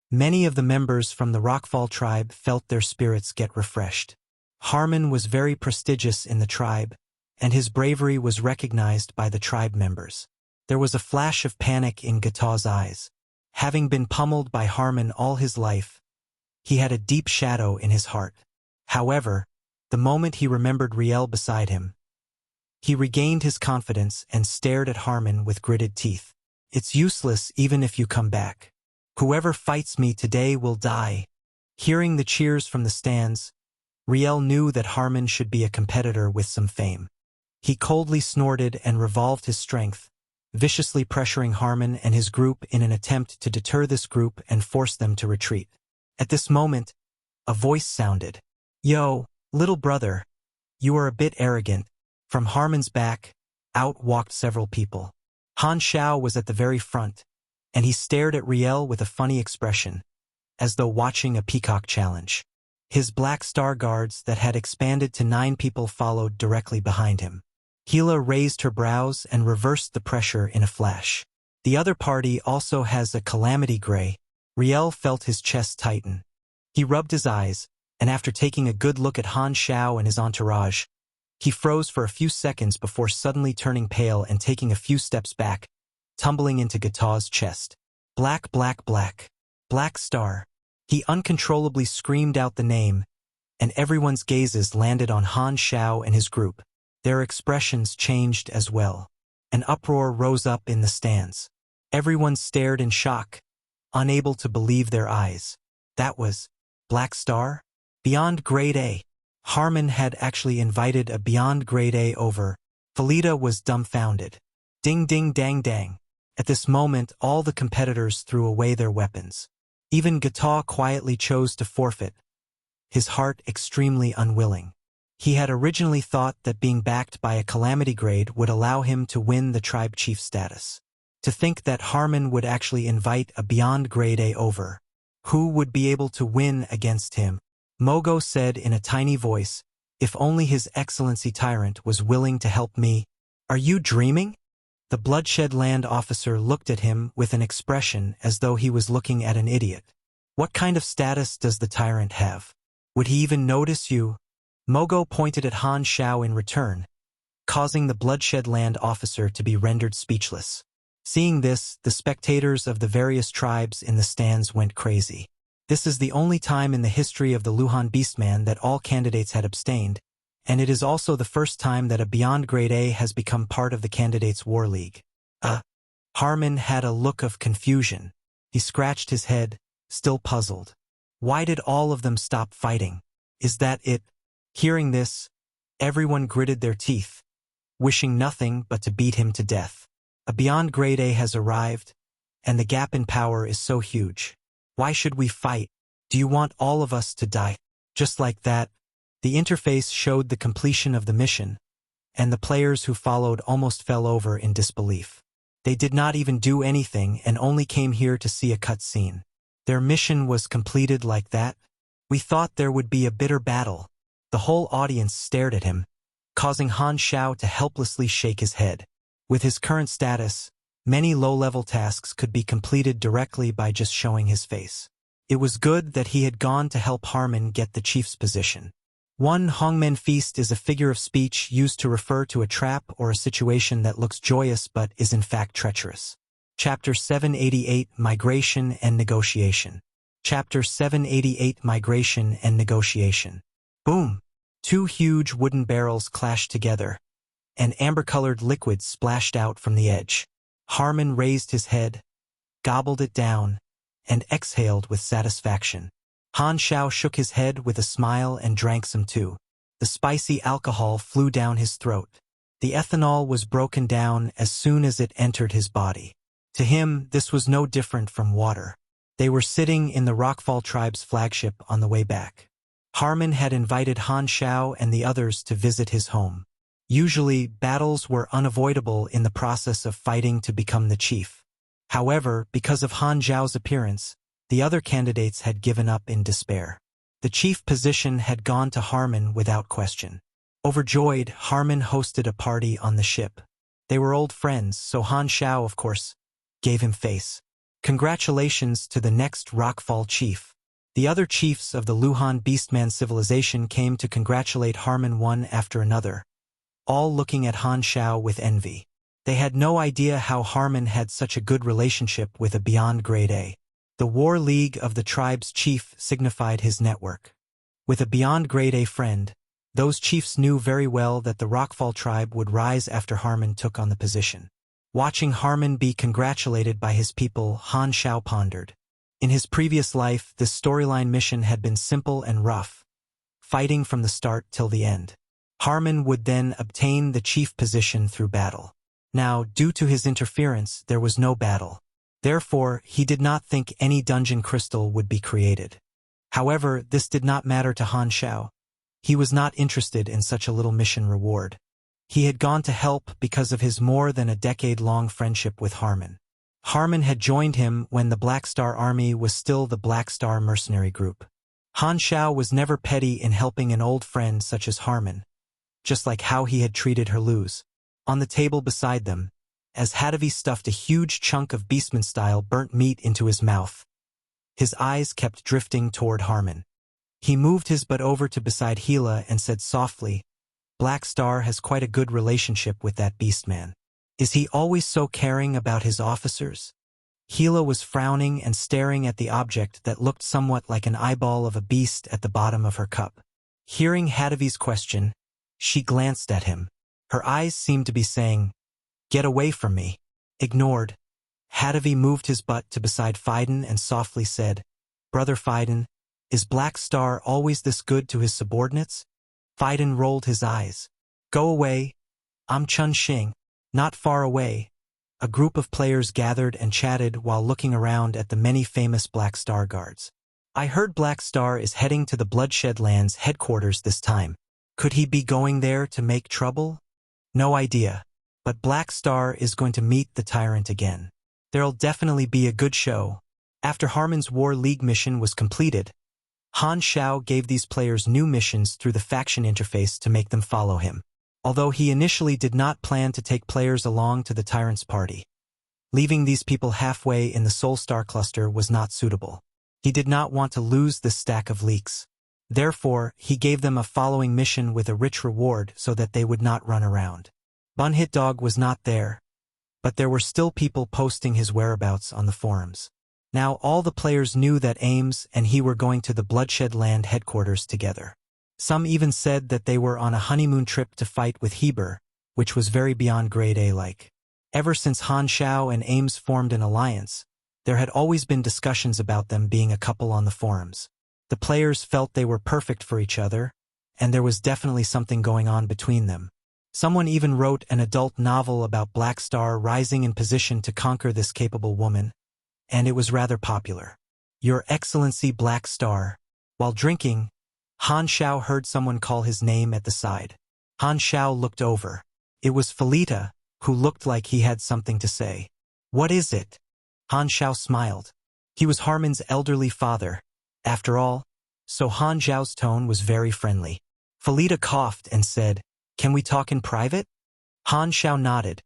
A: Many of the members from the Rockfall tribe felt their spirits get refreshed. Harmon was very prestigious in the tribe, and his bravery was recognized by the tribe members. There was a flash of panic in Gata's eyes. Having been pummeled by Harmon all his life, he had a deep shadow in his heart. However, the moment he remembered Riel beside him, he regained his confidence and stared at Harmon with gritted teeth. "It's useless even if you come back. Whoever fights me today will die." Hearing the cheers from the stands, Riel knew that Harmon should be a competitor with some fame. He coldly snorted and revolved his strength, viciously pressuring Harmon and his group in an attempt to deter this group and force them to retreat. At this moment, a voice sounded. "Yo, little brother, you are a bit arrogant." From Harmon's back, out walked several people. Han Xiao was at the very front, and he stared at Riel with a funny expression, as though watching a peacock challenge. His black star guards that had expanded to 9 people followed directly behind him. Hila raised her brows and reversed the pressure in a flash. "The other party also has a calamity gray." Riel felt his chest tighten. He rubbed his eyes, and after taking a good look at Han Xiao and his entourage, he froze for a few seconds before suddenly turning pale and taking a few steps back, tumbling into Gata's chest. "Black, black, black. Black Star." He uncontrollably screamed out the name, and everyone's gazes landed on Han Xiao and his group. Their expressions changed as well. An uproar rose up in the stands. Everyone stared in shock, unable to believe their eyes. That was Black Star? Beyond Grade A. Harmon had actually invited a Beyond Grade A over. Felida was dumbfounded. Ding ding dang dang. At this moment all the competitors threw away their weapons. Even Gata quietly chose to forfeit, his heart extremely unwilling. He had originally thought that being backed by a calamity grade would allow him to win the tribe chief status. To think that Harmon would actually invite a Beyond Grade A over. Who would be able to win against him? Mogo said in a tiny voice, "If only His Excellency Tyrant was willing to help me." "Are you dreaming?" The Bloodshed Land officer looked at him with an expression as though he was looking at an idiot. "What kind of status does the Tyrant have? Would he even notice you?" Mogo pointed at Han Xiao in return, causing the Bloodshed Land officer to be rendered speechless. Seeing this, the spectators of the various tribes in the stands went crazy. This is the only time in the history of the Luhan Beastman that all candidates had abstained, and it is also the first time that a Beyond Grade A has become part of the candidates' war league. Harmon had a look of confusion. He scratched his head, still puzzled. Why did all of them stop fighting? Is that it? Hearing this, everyone gritted their teeth, wishing nothing but to beat him to death. A Beyond Grade A has arrived, and the gap in power is so huge. Why should we fight? Do you want all of us to die? Just like that, the interface showed the completion of the mission, and the players who followed almost fell over in disbelief. They did not even do anything and only came here to see a cutscene. Their mission was completed like that? We thought there would be a bitter battle. The whole audience stared at him, causing Han Xiao to helplessly shake his head. With his current status, many low-level tasks could be completed directly by just showing his face. It was good that he had gone to help Harmon get the chief's position. One Hongmen Feast is a figure of speech used to refer to a trap or a situation that looks joyous but is in fact treacherous. Chapter 788 Migration and Negotiation. Chapter 788 Migration and Negotiation. Boom! 2 huge wooden barrels clashed together, and amber-colored liquid splashed out from the edge. Harmon raised his head, gobbled it down, and exhaled with satisfaction. Han Xiao shook his head with a smile and drank some too. The spicy alcohol flew down his throat. The ethanol was broken down as soon as it entered his body. To him, this was no different from water. They were sitting in the Rockfall tribe's flagship on the way back. Harmon had invited Han Xiao and the others to visit his home. Usually, battles were unavoidable in the process of fighting to become the chief. However, because of Han Xiao's appearance, the other candidates had given up in despair. The chief position had gone to Harmon without question. Overjoyed, Harmon hosted a party on the ship. They were old friends, so Han Xiao, of course, gave him face. Congratulations to the next Rockfall chief. The other chiefs of the Luhan Beastman civilization came to congratulate Harmon one after another, all looking at Han Xiao with envy. They had no idea how Harmon had such a good relationship with a beyond grade A. The War League of the tribe's chief signified his network. With a beyond grade A friend, those chiefs knew very well that the Rockfall tribe would rise after Harmon took on the position. Watching Harmon be congratulated by his people, Han Xiao pondered. In his previous life, this storyline mission had been simple and rough, fighting from the start till the end. Harmon would then obtain the chief position through battle. Now, due to his interference, there was no battle. Therefore, he did not think any dungeon crystal would be created. However, this did not matter to Han Xiao. He was not interested in such a little mission reward. He had gone to help because of his more than a decade-long friendship with Harmon. Harmon had joined him when the Black Star Army was still the Black Star mercenary group. Han Xiao was never petty in helping an old friend such as Harmon, just like how he had treated Herluz. On the table beside them, as Hadavi stuffed a huge chunk of Beastman-style burnt meat into his mouth, his eyes kept drifting toward Harmon. He moved his butt over to beside Gila and said softly, "Black Star has quite a good relationship with that Beastman. Is he always so caring about his officers?" Gila was frowning and staring at the object that looked somewhat like an eyeball of a beast at the bottom of her cup. Hearing Hadavi's question, she glanced at him. Her eyes seemed to be saying, "Get away from me." Ignored, Hadavi moved his butt to beside Phaidon and softly said, "Brother Phaidon, is Black Star always this good to his subordinates?" Phaidon rolled his eyes. "Go away. I'm Chun Xing." Not far away, a group of players gathered and chatted while looking around at the many famous Black Star guards. "I heard Black Star is heading to the Bloodshed Lands headquarters this time. Could he be going there to make trouble?" "No idea. But Black Star is going to meet the tyrant again. There'll definitely be a good show." After Harmon's War League mission was completed, Han Xiao gave these players new missions through the faction interface to make them follow him. Although he initially did not plan to take players along to the tyrant's party, leaving these people halfway in the Soul Star cluster was not suitable. He did not want to lose this stack of leaks. Therefore, he gave them a following mission with a rich reward so that they would not run around. Bunhit Dog was not there, but there were still people posting his whereabouts on the forums. Now all the players knew that Ames and he were going to the Bloodshed Land headquarters together. Some even said that they were on a honeymoon trip to fight with Heber, which was very beyond grade A-like. Ever since Han Xiao and Ames formed an alliance, there had always been discussions about them being a couple on the forums. The players felt they were perfect for each other, and there was definitely something going on between them. Someone even wrote an adult novel about Black Star rising in position to conquer this capable woman, and it was rather popular. "Your Excellency Black Star." While drinking, Han Xiao heard someone call his name at the side. Han Xiao looked over. It was Felita, who looked like he had something to say. "What is it?" Han Xiao smiled. He was Harmon's elderly father, after all, so Han Xiao's tone was very friendly. Felita coughed and said, "Can we talk in private?" Han Xiao nodded,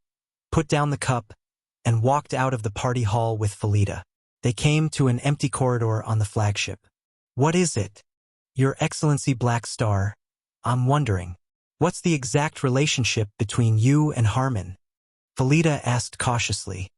A: put down the cup, and walked out of the party hall with Felita. They came to an empty corridor on the flagship. "What is it?" "Your Excellency Black Star, I'm wondering, what's the exact relationship between you and Harmon?" Felita asked cautiously.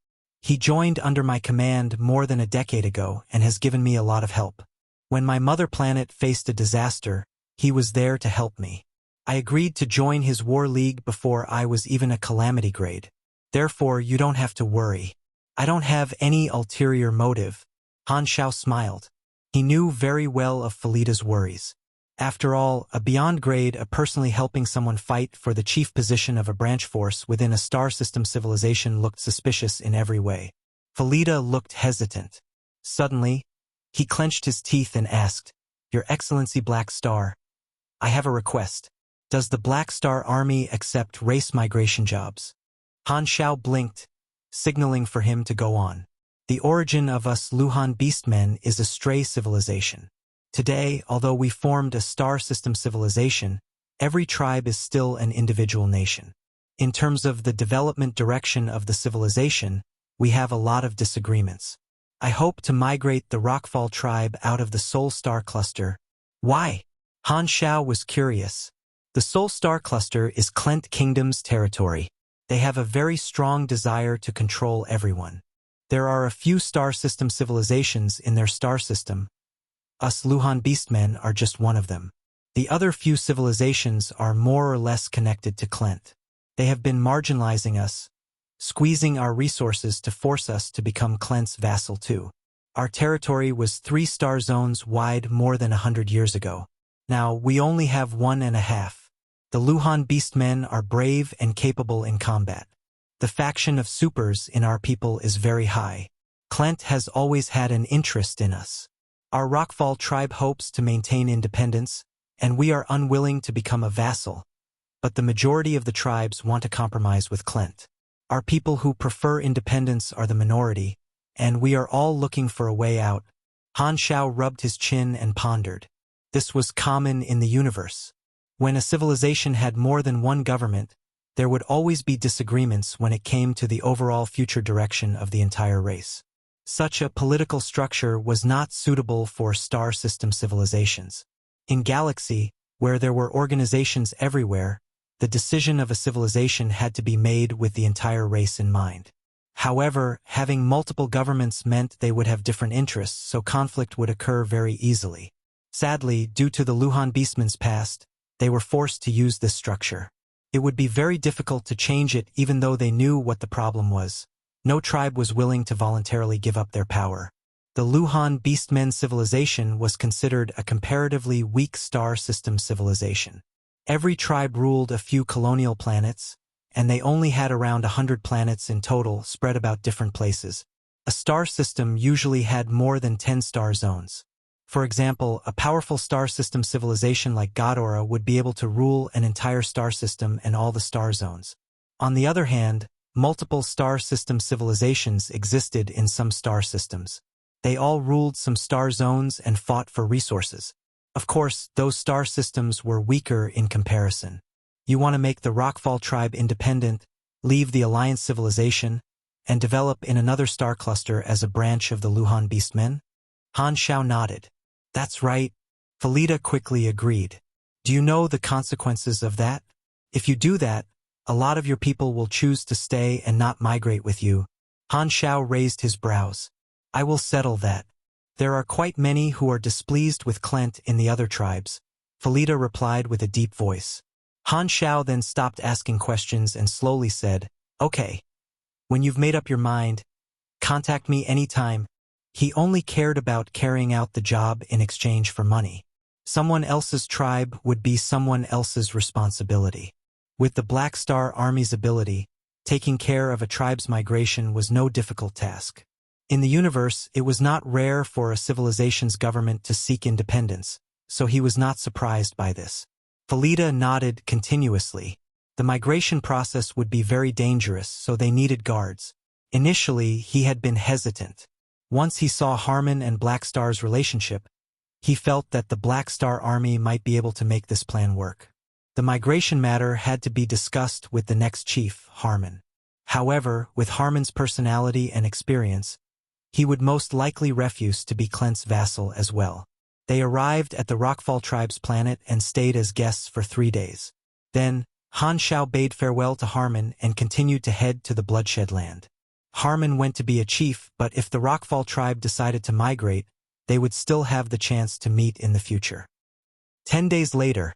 A: "He joined under my command more than a decade ago and has given me a lot of help. When my mother planet faced a disaster, he was there to help me. I agreed to join his War League before I was even a Calamity grade. Therefore, you don't have to worry. I don't have any ulterior motive." Han Xiao smiled. He knew very well of Felita's worries. After all, a beyond grade, personally helping someone fight for the chief position of a branch force within a star system civilization looked suspicious in every way. Felita looked hesitant. Suddenly, he clenched his teeth and asked, "Your Excellency Black Star, I have a request. Does the Black Star Army accept race migration jobs?" Han Xiao blinked, signaling for him to go on. "The origin of us Luhan Beastmen is a stray civilization. Today, although we formed a star system civilization, every tribe is still an individual nation. In terms of the development direction of the civilization, we have a lot of disagreements. I hope to migrate the Rockfall tribe out of the Soul Star cluster." "Why?" Han Xiao was curious. The Sol Star Cluster is Klent Kingdom's territory. They have a very strong desire to control everyone. There are a few star system civilizations in their star system. Us Luhan Beastmen are just one of them. The other few civilizations are more or less connected to Klent. They have been marginalizing us, squeezing our resources to force us to become Klent's vassal too. Our territory was 3 star zones wide more than 100 years ago. Now we only have 1.5. The Luhan Beastmen are brave and capable in combat. The faction of supers in our people is very high. Klent has always had an interest in us. Our Rockfall tribe hopes to maintain independence, and we are unwilling to become a vassal. But the majority of the tribes want to compromise with Klent. Our people who prefer independence are the minority, and we are all looking for a way out. Han Xiao rubbed his chin and pondered. This was common in the universe. When a civilization had more than one government, there would always be disagreements when it came to the overall future direction of the entire race. Such a political structure was not suitable for star system civilizations. In Galaxy, where there were organizations everywhere, the decision of a civilization had to be made with the entire race in mind. However, having multiple governments meant they would have different interests, so conflict would occur very easily. Sadly, due to the Luhan Beastmen's past, they were forced to use this structure. It would be very difficult to change it even though they knew what the problem was. No tribe was willing to voluntarily give up their power. The Luhan Beastmen civilization was considered a comparatively weak star system civilization. Every tribe ruled a few colonial planets, and they only had around 100 planets in total spread about different places. A star system usually had more than 10 star zones. For example, a powerful star system civilization like Ghidorah would be able to rule an entire star system and all the star zones. On the other hand, multiple star system civilizations existed in some star systems. They all ruled some star zones and fought for resources. Of course, those star systems were weaker in comparison. You want to make the Rockfall tribe independent, leave the Alliance civilization, and develop in another star cluster as a branch of the Luhan Beastmen? Han Xiao nodded. That's right. Felida quickly agreed. Do you know the consequences of that? If you do that, a lot of your people will choose to stay and not migrate with you. Han Xiao raised his brows. I will settle that. There are quite many who are displeased with Klent in the other tribes, Felida replied with a deep voice. Han Xiao then stopped asking questions and slowly said, Okay. When you've made up your mind, contact me anytime. He only cared about carrying out the job in exchange for money. Someone else's tribe would be someone else's responsibility. With the Black Star Army's ability, taking care of a tribe's migration was no difficult task. In the universe, it was not rare for a civilization's government to seek independence, so he was not surprised by this. Felida nodded continuously. The migration process would be very dangerous, so they needed guards. Initially, he had been hesitant. Once he saw Harmon and Black Star's relationship, he felt that the Black Star Army might be able to make this plan work. The migration matter had to be discussed with the next chief, Harmon. However, with Harmon's personality and experience, he would most likely refuse to be Klent's vassal as well. They arrived at the Rockfall tribe's planet and stayed as guests for 3 days. Then, Han Xiao bade farewell to Harmon and continued to head to the Bloodshed Land. Harmon went to be a chief, but if the Rockfall tribe decided to migrate, they would still have the chance to meet in the future. 10 days later,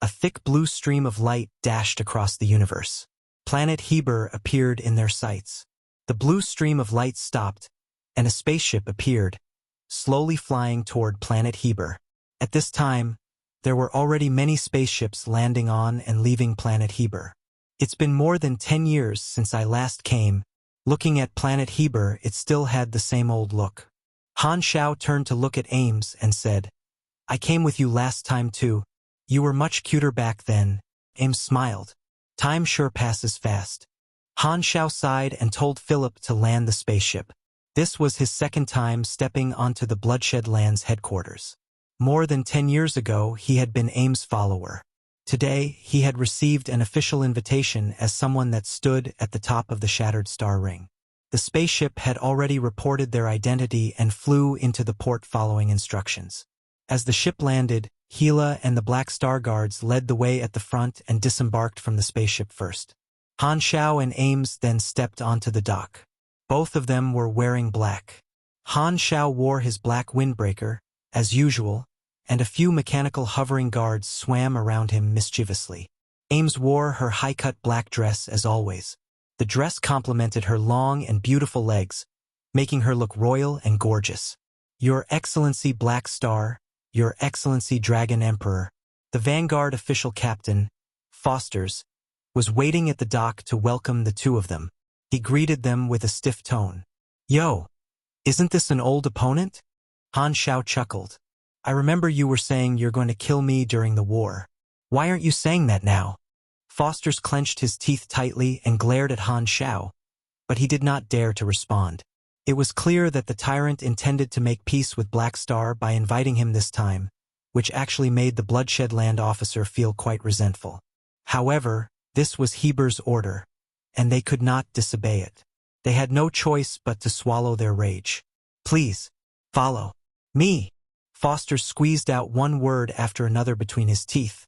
A: a thick blue stream of light dashed across the universe. Planet Heber appeared in their sights. The blue stream of light stopped, and a spaceship appeared, slowly flying toward Planet Heber. At this time, there were already many spaceships landing on and leaving Planet Heber. It's been more than 10 years since I last came. Looking at Planet Heber, it still had the same old look. Han Xiao turned to look at Ames and said, I came with you last time too. You were much cuter back then. Ames smiled. Time sure passes fast. Han Xiao sighed and told Philip to land the spaceship. This was his second time stepping onto the Bloodshed Land's headquarters. More than 10 years ago, he had been Ames' follower. Today, he had received an official invitation as someone that stood at the top of the Shattered Star Ring. The spaceship had already reported their identity and flew into the port following instructions. As the ship landed, Gila and the Black Star Guards led the way at the front and disembarked from the spaceship first. Han Xiao and Ames then stepped onto the dock. Both of them were wearing black. Han Xiao wore his black windbreaker, as usual, and a few mechanical hovering guards swam around him mischievously. Ames wore her high-cut black dress as always. The dress complemented her long and beautiful legs, making her look royal and gorgeous. Your Excellency Black Star, Your Excellency Dragon Emperor, the Vanguard official captain, Fosters, was waiting at the dock to welcome the two of them. He greeted them with a stiff tone. Yo, isn't this an old opponent? Han Xiao chuckled. I remember you were saying you're going to kill me during the war. Why aren't you saying that now? Fosters clenched his teeth tightly and glared at Han Xiao, but he did not dare to respond. It was clear that the tyrant intended to make peace with Black Star by inviting him this time, which actually made the Bloodshed Land officer feel quite resentful. However, this was Heber's order, and they could not disobey it. They had no choice but to swallow their rage. Please, follow me. Foster squeezed out one word after another between his teeth,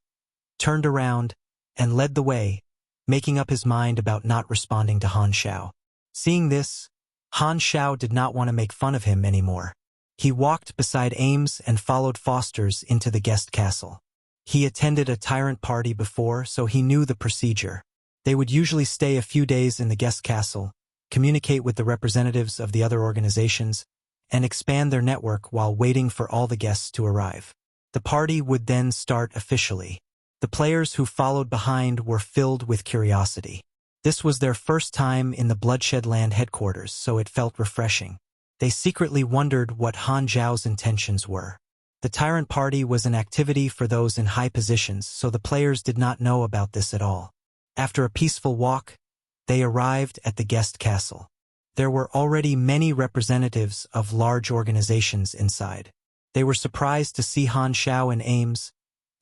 A: turned around, and led the way, making up his mind about not responding to Han Xiao. Seeing this, Han Xiao did not want to make fun of him anymore. He walked beside Ames and followed Fosters into the guest castle. He attended a tyrant party before, so he knew the procedure. They would usually stay a few days in the guest castle, communicate with the representatives of the other organizations, and expand their network while waiting for all the guests to arrive. The party would then start officially. The players who followed behind were filled with curiosity. This was their first time in the Bloodshed Land headquarters, so it felt refreshing. They secretly wondered what Han Xiao's intentions were. The Tyrant Party was an activity for those in high positions, so the players did not know about this at all. After a peaceful walk, they arrived at the guest castle. There were already many representatives of large organizations inside. They were surprised to see Han Xiao and Ames,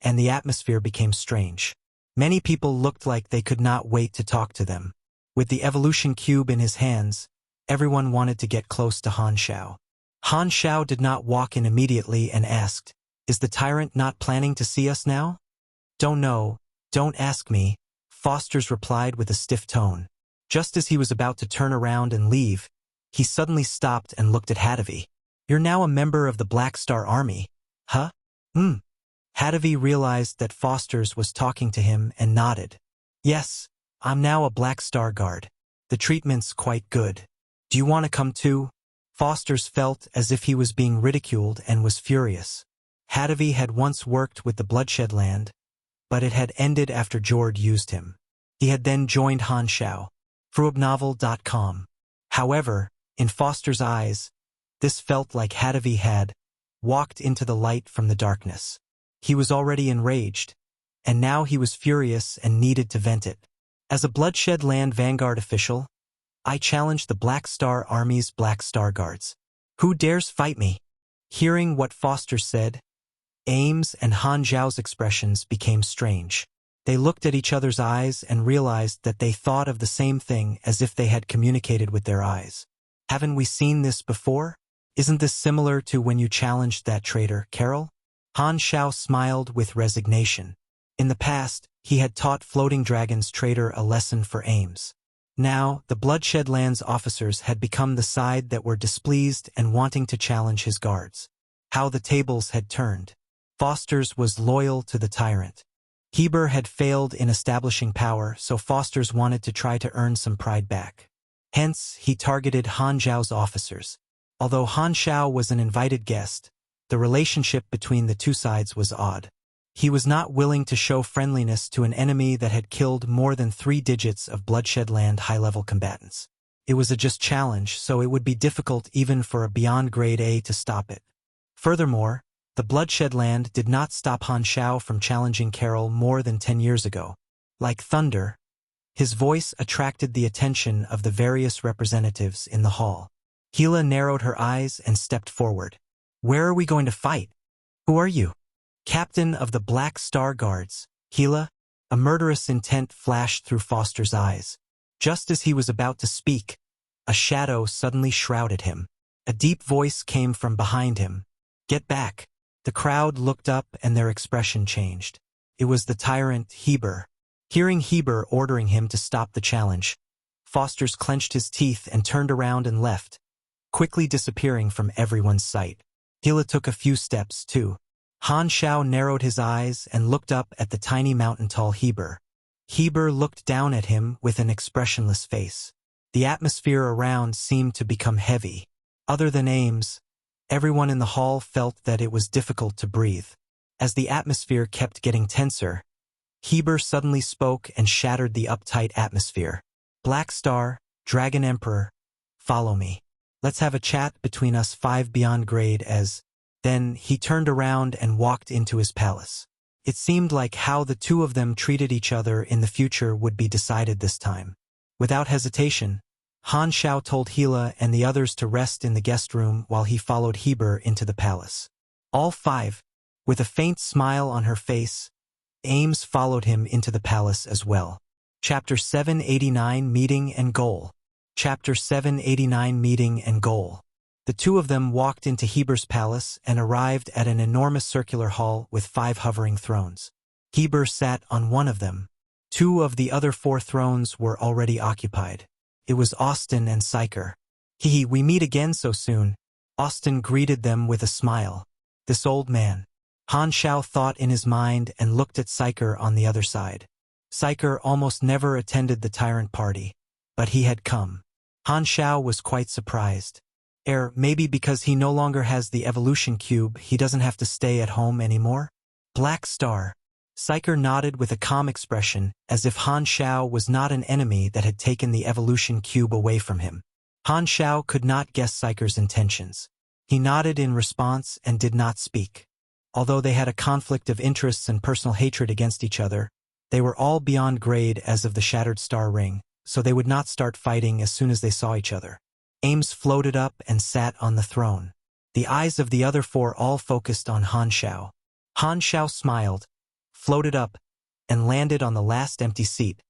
A: and the atmosphere became strange. Many people looked like they could not wait to talk to them. With the evolution cube in his hands, everyone wanted to get close to Han Xiao. Han Xiao did not walk in immediately and asked, "Is the tyrant not planning to see us now?" "Don't know, don't ask me," Fosters replied with a stiff tone. Just as he was about to turn around and leave, he suddenly stopped and looked at Hadavi. "You're now a member of the Black Star Army, huh?" Hadavi realized that Fosters was talking to him and nodded. "Yes, I'm now a Black Star Guard. The treatment's quite good. Do you want to come too?" Fosters felt as if he was being ridiculed and was furious. Hadavi had once worked with the Bloodshed Land, but it had ended after Jord used him. He had then joined Han Xiao. Formidable.com. However, in Foster's eyes, this felt like Hadavi had walked into the light from the darkness. He was already enraged, and now he was furious and needed to vent it. As a Bloodshed Land Vanguard official, I challenged the Black Star Army's Black Star Guards. Who dares fight me? Hearing what Foster said, Ames and Han Xiao's expressions became strange. They looked at each other's eyes and realized that they thought of the same thing as if they had communicated with their eyes. "Haven't we seen this before? Isn't this similar to when you challenged that traitor, Carol?" Han Xiao smiled with resignation. In the past, he had taught Floating Dragon's traitor a lesson for Ames. Now, the Bloodshed Land's officers had become the side that were displeased and wanting to challenge his guards. How the tables had turned. Fosters was loyal to the tyrant. Heber had failed in establishing power, so Fosters wanted to try to earn some pride back. Hence, he targeted Han Xiao's officers. Although Han Xiao was an invited guest, the relationship between the two sides was odd. He was not willing to show friendliness to an enemy that had killed more than 3 digits of Bloodshed Land high-level combatants. It was a just challenge, so it would be difficult even for a beyond grade A to stop it. Furthermore, the Bloodshed Land did not stop Han Xiao from challenging Carol more than 10 years ago. Like thunder, his voice attracted the attention of the various representatives in the hall. Gila narrowed her eyes and stepped forward. "Where are we going to fight? Who are you?" "Captain of the Black Star Guards, Gila." A murderous intent flashed through Foster's eyes. Just as he was about to speak, a shadow suddenly shrouded him. A deep voice came from behind him. "Get back. The crowd looked up and their expression changed. It was the tyrant, Heber. Hearing Heber ordering him to stop the challenge, Foster's clenched his teeth and turned around and left, quickly disappearing from everyone's sight. Hila took a few steps, too. Han Xiao narrowed his eyes and looked up at the tiny mountain-tall Heber. Heber looked down at him with an expressionless face. The atmosphere around seemed to become heavy. Other than Ames, everyone in the hall felt that it was difficult to breathe. As the atmosphere kept getting tenser, Heber suddenly spoke and shattered the uptight atmosphere. "Black Star, Dragon Emperor, follow me. Let's have a chat between us 5 beyond grade as..." Then he turned around and walked into his palace. It seemed like how the two of them treated each other in the future would be decided this time. Without hesitation, Han Xiao told Hila and the others to rest in the guest room while he followed Heber into the palace. All 5, with a faint smile on her face, Ames followed him into the palace as well. Chapter 789 Meeting and Goal. Chapter 789 Meeting and Goal. The two of them walked into Heber's palace and arrived at an enormous circular hall with 5 hovering thrones. Heber sat on one of them. 2 of the other 4 thrones were already occupied. It was Austin and Psyker. "Hee, we meet again so soon." Austin greeted them with a smile. "This old man." Han Xiao thought in his mind and looked at Psyker on the other side. Psyker almost never attended the tyrant party, but he had come. Han Xiao was quite surprised. Maybe because he no longer has the evolution cube, he doesn't have to stay at home anymore? Black Star. Psyker nodded with a calm expression, as if Han Xiao was not an enemy that had taken the evolution cube away from him. Han Xiao could not guess Psyker's intentions. He nodded in response and did not speak. Although they had a conflict of interests and personal hatred against each other, they were all beyond grade as of the Shattered Star Ring, so they would not start fighting as soon as they saw each other. Ames floated up and sat on the throne. The eyes of the other 4 all focused on Han Xiao. Han Xiao smiled, floated up, and landed on the last empty seat,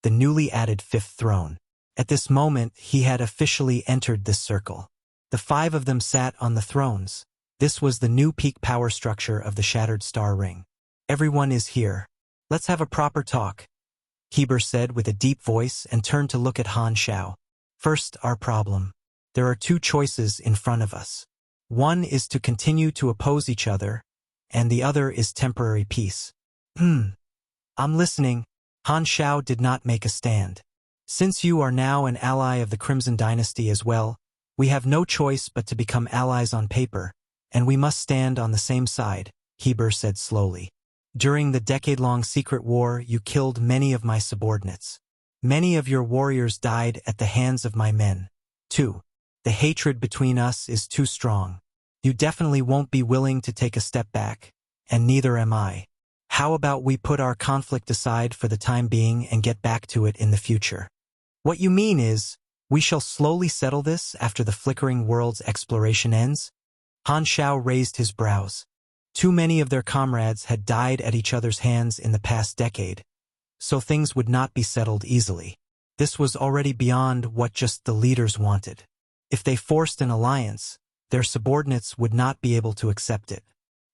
A: the newly added 5th throne. At this moment, he had officially entered this circle. The 5 of them sat on the thrones. This was the new peak power structure of the Shattered Star Ring. "Everyone is here. Let's have a proper talk," Heber said with a deep voice and turned to look at Han Xiao. "First, our problem. There are 2 choices in front of us. One is to continue to oppose each other, and the other is temporary peace." I'm listening." Han Xiao did not make a stand. "Since you are now an ally of the Crimson Dynasty as well, we have no choice but to become allies on paper, and we must stand on the same side," Heber said slowly. "During the decade-long secret war, you killed many of my subordinates. Many of your warriors died at the hands of my men. 2. The hatred between us is too strong. You definitely won't be willing to take a step back, and neither am I. How about we put our conflict aside for the time being and get back to it in the future?" "What you mean is, we shall slowly settle this after the Flickering World's exploration ends?" Han Xiao raised his brows. Too many of their comrades had died at each other's hands in the past decade, so things would not be settled easily. This was already beyond what just the leaders wanted. If they forced an alliance, their subordinates would not be able to accept it.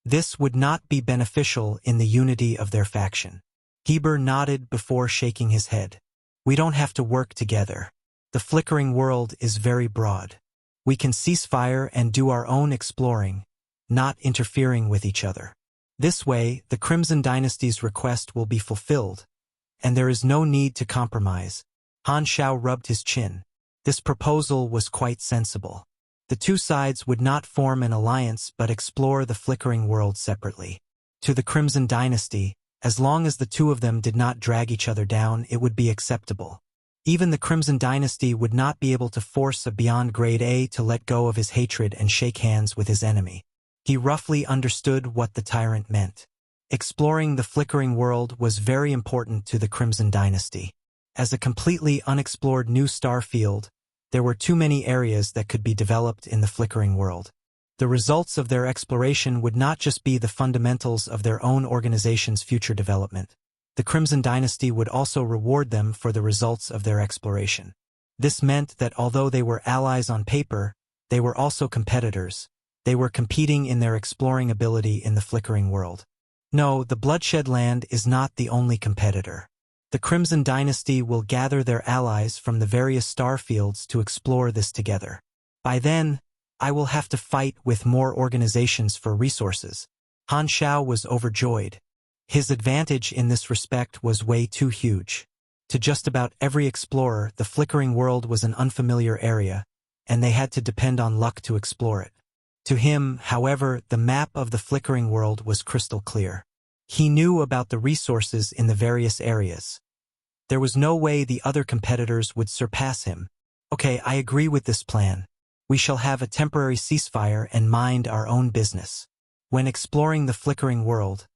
A: This would not be beneficial in the unity of their faction. Heber nodded before shaking his head. "We don't have to work together. The Flickering World is very broad. We can cease fire and do our own exploring, not interfering with each other. This way, the Crimson Dynasty's request will be fulfilled, and there is no need to compromise." Han Xiao rubbed his chin. This proposal was quite sensible. The 2 sides would not form an alliance but explore the Flickering World separately. To the Crimson Dynasty, as long as the 2 of them did not drag each other down, it would be acceptable. Even the Crimson Dynasty would not be able to force a beyond grade A to let go of his hatred and shake hands with his enemy. He roughly understood what the tyrant meant. Exploring the Flickering World was very important to the Crimson Dynasty. As a completely unexplored new star field, there were too many areas that could be developed in the Flickering World. The results of their exploration would not just be the fundamentals of their own organization's future development. The Crimson Dynasty would also reward them for the results of their exploration. This meant that although they were allies on paper, they were also competitors, They were competing in their exploring ability in the flickering world. No, the Bloodshed Land is not the only competitor. The Crimson Dynasty will gather their allies from the various star fields to explore this together. By then, I will have to fight with more organizations for resources. Han Xiao was overjoyed. His advantage in this respect was way too huge. To just about every explorer, the flickering world was an unfamiliar area, and they had to depend on luck to explore it. To him, however, the map of the flickering world was crystal clear. He knew about the resources in the various areas. There was no way the other competitors would surpass him. Okay, I agree with this plan. We shall have a temporary ceasefire and mind our own business. When exploring the flickering world,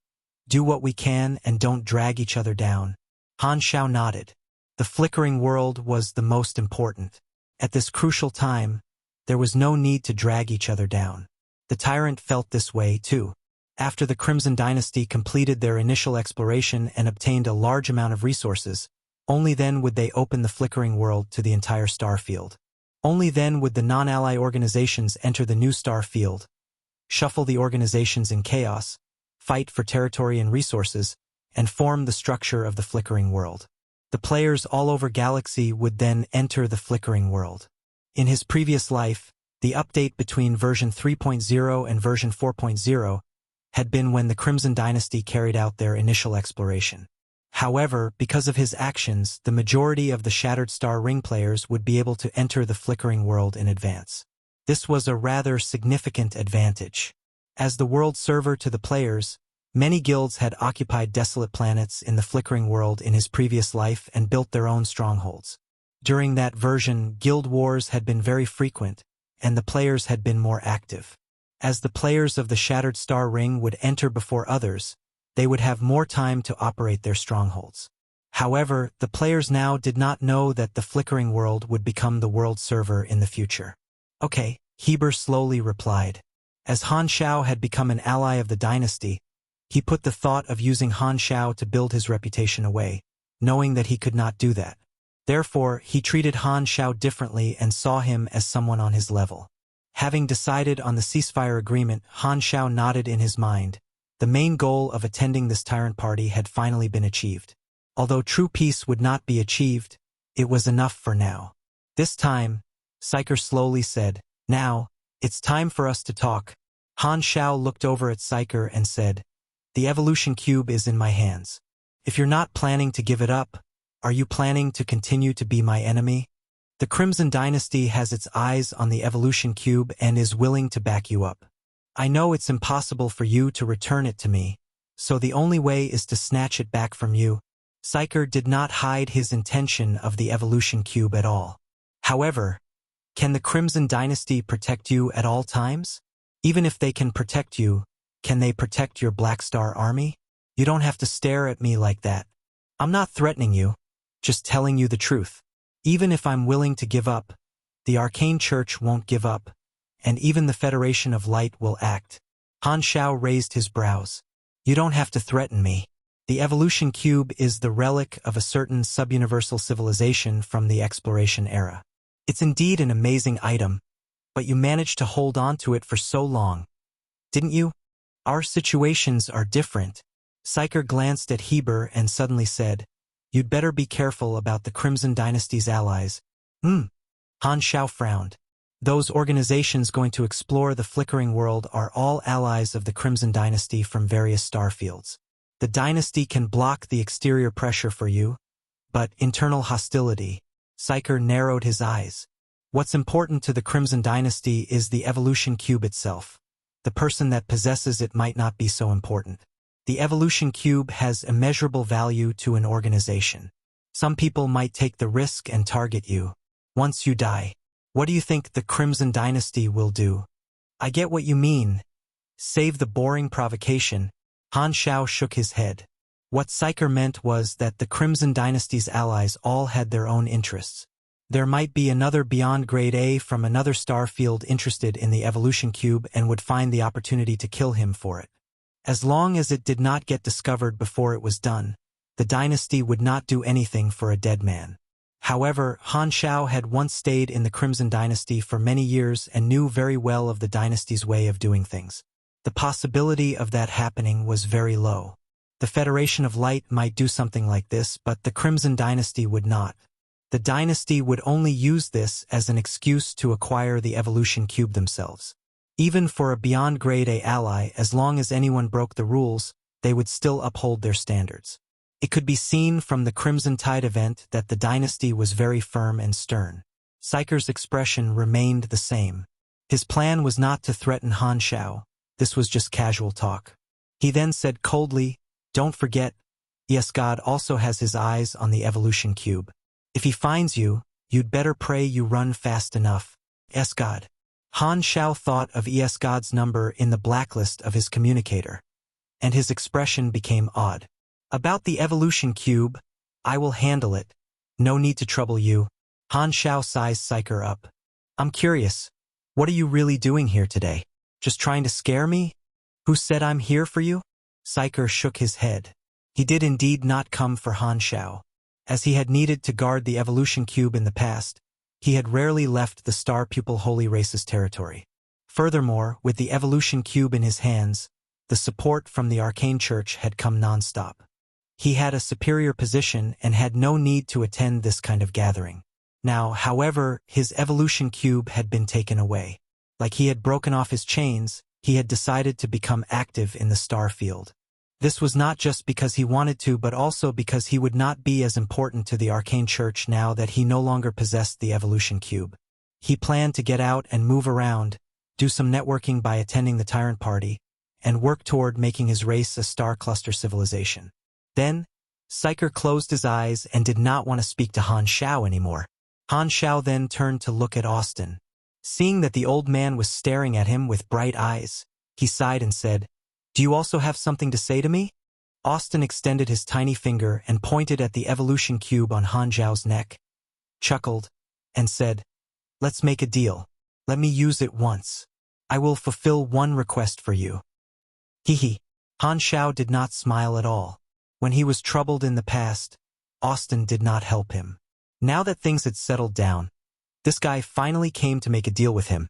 A: do what we can and don't drag each other down. Han Xiao nodded. The flickering world was the most important. At this crucial time, there was no need to drag each other down. The tyrant felt this way too. After the Crimson Dynasty completed their initial exploration and obtained a large amount of resources, only then would they open the flickering world to the entire star field. Only then would the non-ally organizations enter the new star field, shuffle the organizations in chaos, fight for territory and resources, and form the structure of the flickering world. The players all over Galaxy would then enter the flickering world. In his previous life, the update between version 3.0 and version 4.0 had been when the Crimson Dynasty carried out their initial exploration. However, because of his actions, the majority of the Shattered Star Ring players would be able to enter the flickering world in advance. This was a rather significant advantage. As the world server to the players, many guilds had occupied desolate planets in the flickering world in his previous life and built their own strongholds. During that version, guild wars had been very frequent, and the players had been more active. As the players of the Shattered Star Ring would enter before others, they would have more time to operate their strongholds. However, the players now did not know that the flickering world would become the world server in the future. Okay, Heber slowly replied. As Han Xiao had become an ally of the dynasty, he put the thought of using Han Xiao to build his reputation away, knowing that he could not do that. Therefore, he treated Han Xiao differently and saw him as someone on his level. Having decided on the ceasefire agreement, Han Xiao nodded in his mind. The main goal of attending this tyrant party had finally been achieved. Although true peace would not be achieved, it was enough for now. This time, Psyker slowly said, "Now, it's time for us to talk." Han Xiao looked over at Psyker and said, "The evolution cube is in my hands. If you're not planning to give it up, are you planning to continue to be my enemy? The Crimson Dynasty has its eyes on the evolution cube and is willing to back you up. I know it's impossible for you to return it to me, so the only way is to snatch it back from you." Psyker did not hide his intention of the evolution cube at all. However, can the Crimson Dynasty protect you at all times? Even if they can protect you, can they protect your Black Star army? You don't have to stare at me like that. I'm not threatening you, just telling you the truth. Even if I'm willing to give up, the Arcane Church won't give up, and even the Federation of Light will act. Han Xiao raised his brows. You don't have to threaten me. The evolution cube is the relic of a certain sub-universal civilization from the exploration era. It's indeed an amazing item, but you managed to hold on to it for so long. Didn't you? Our situations are different. Psyker glanced at Heber and suddenly said, "You'd better be careful about the Crimson Dynasty's allies." Han Xiao frowned. Those organizations going to explore the flickering world are all allies of the Crimson Dynasty from various star fields. The dynasty can block the exterior pressure for you, but internal hostility. Psyker narrowed his eyes. What's important to the Crimson Dynasty is the evolution cube itself. The person that possesses it might not be so important. The evolution cube has immeasurable value to an organization. Some people might take the risk and target you. Once you die, what do you think the Crimson Dynasty will do? I get what you mean. Save the boring provocation. Han Xiao shook his head. What Psyker meant was that the Crimson Dynasty's allies all had their own interests. There might be another Beyond Grade A from another star field interested in the evolution cube and would find the opportunity to kill him for it. As long as it did not get discovered before it was done, the dynasty would not do anything for a dead man. However, Han Xiao had once stayed in the Crimson Dynasty for many years and knew very well of the dynasty's way of doing things. The possibility of that happening was very low. The Federation of Light might do something like this, but the Crimson Dynasty would not. The dynasty would only use this as an excuse to acquire the evolution cube themselves. Even for a beyond grade A ally, as long as anyone broke the rules, they would still uphold their standards. It could be seen from the Crimson Tide event that the dynasty was very firm and stern. Psyker's expression remained the same. His plan was not to threaten Han Xiao. This was just casual talk. He then said coldly, "Don't forget, yes, God also has his eyes on the evolution cube. If he finds you, you'd better pray you run fast enough. Es God." Han Xiao thought of Es God's number in the blacklist of his communicator, and his expression became odd. "About the evolution cube, I will handle it. No need to trouble you." Han Xiao sized Psyker up. "I'm curious. What are you really doing here today? Just trying to scare me? Who said I'm here for you?" Psyker shook his head. He did indeed not come for Han Xiao. As he had needed to guard the evolution cube in the past, he had rarely left the Star Pupil Holy Race's territory. Furthermore, with the evolution cube in his hands, the support from the Arcane Church had come non-stop. He had a superior position and had no need to attend this kind of gathering. Now, however, his evolution cube had been taken away. Like he had broken off his chains, he had decided to become active in the star field. This was not just because he wanted to, but also because he would not be as important to the Arcane Church now that he no longer possessed the evolution cube. He planned to get out and move around, do some networking by attending the Tyrant Party, and work toward making his race a star cluster civilization. Then, Psyker closed his eyes and did not want to speak to Han Xiao anymore. Han Xiao then turned to look at Austin. Seeing that the old man was staring at him with bright eyes, he sighed and said, "Do you also have something to say to me?" Austin extended his tiny finger and pointed at the evolution cube on Han Xiao's neck, chuckled, and said, "Let's make a deal. Let me use it once. I will fulfill one request for you." Hee. Han Xiao did not smile at all. When he was troubled in the past, Austin did not help him. Now that things had settled down, this guy finally came to make a deal with him,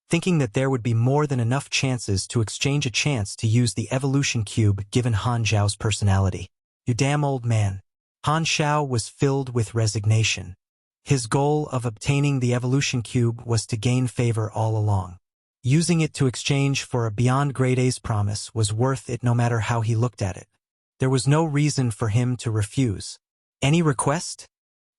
A: thinking that there would be more than enough chances to exchange a chance to use the evolution cube given Han Xiao's personality. "You damn old man." Han Xiao was filled with resignation. His goal of obtaining the evolution cube was to gain favor all along. Using it to exchange for a beyond grade A's promise was worth it no matter how he looked at it. There was no reason for him to refuse. "Any request?"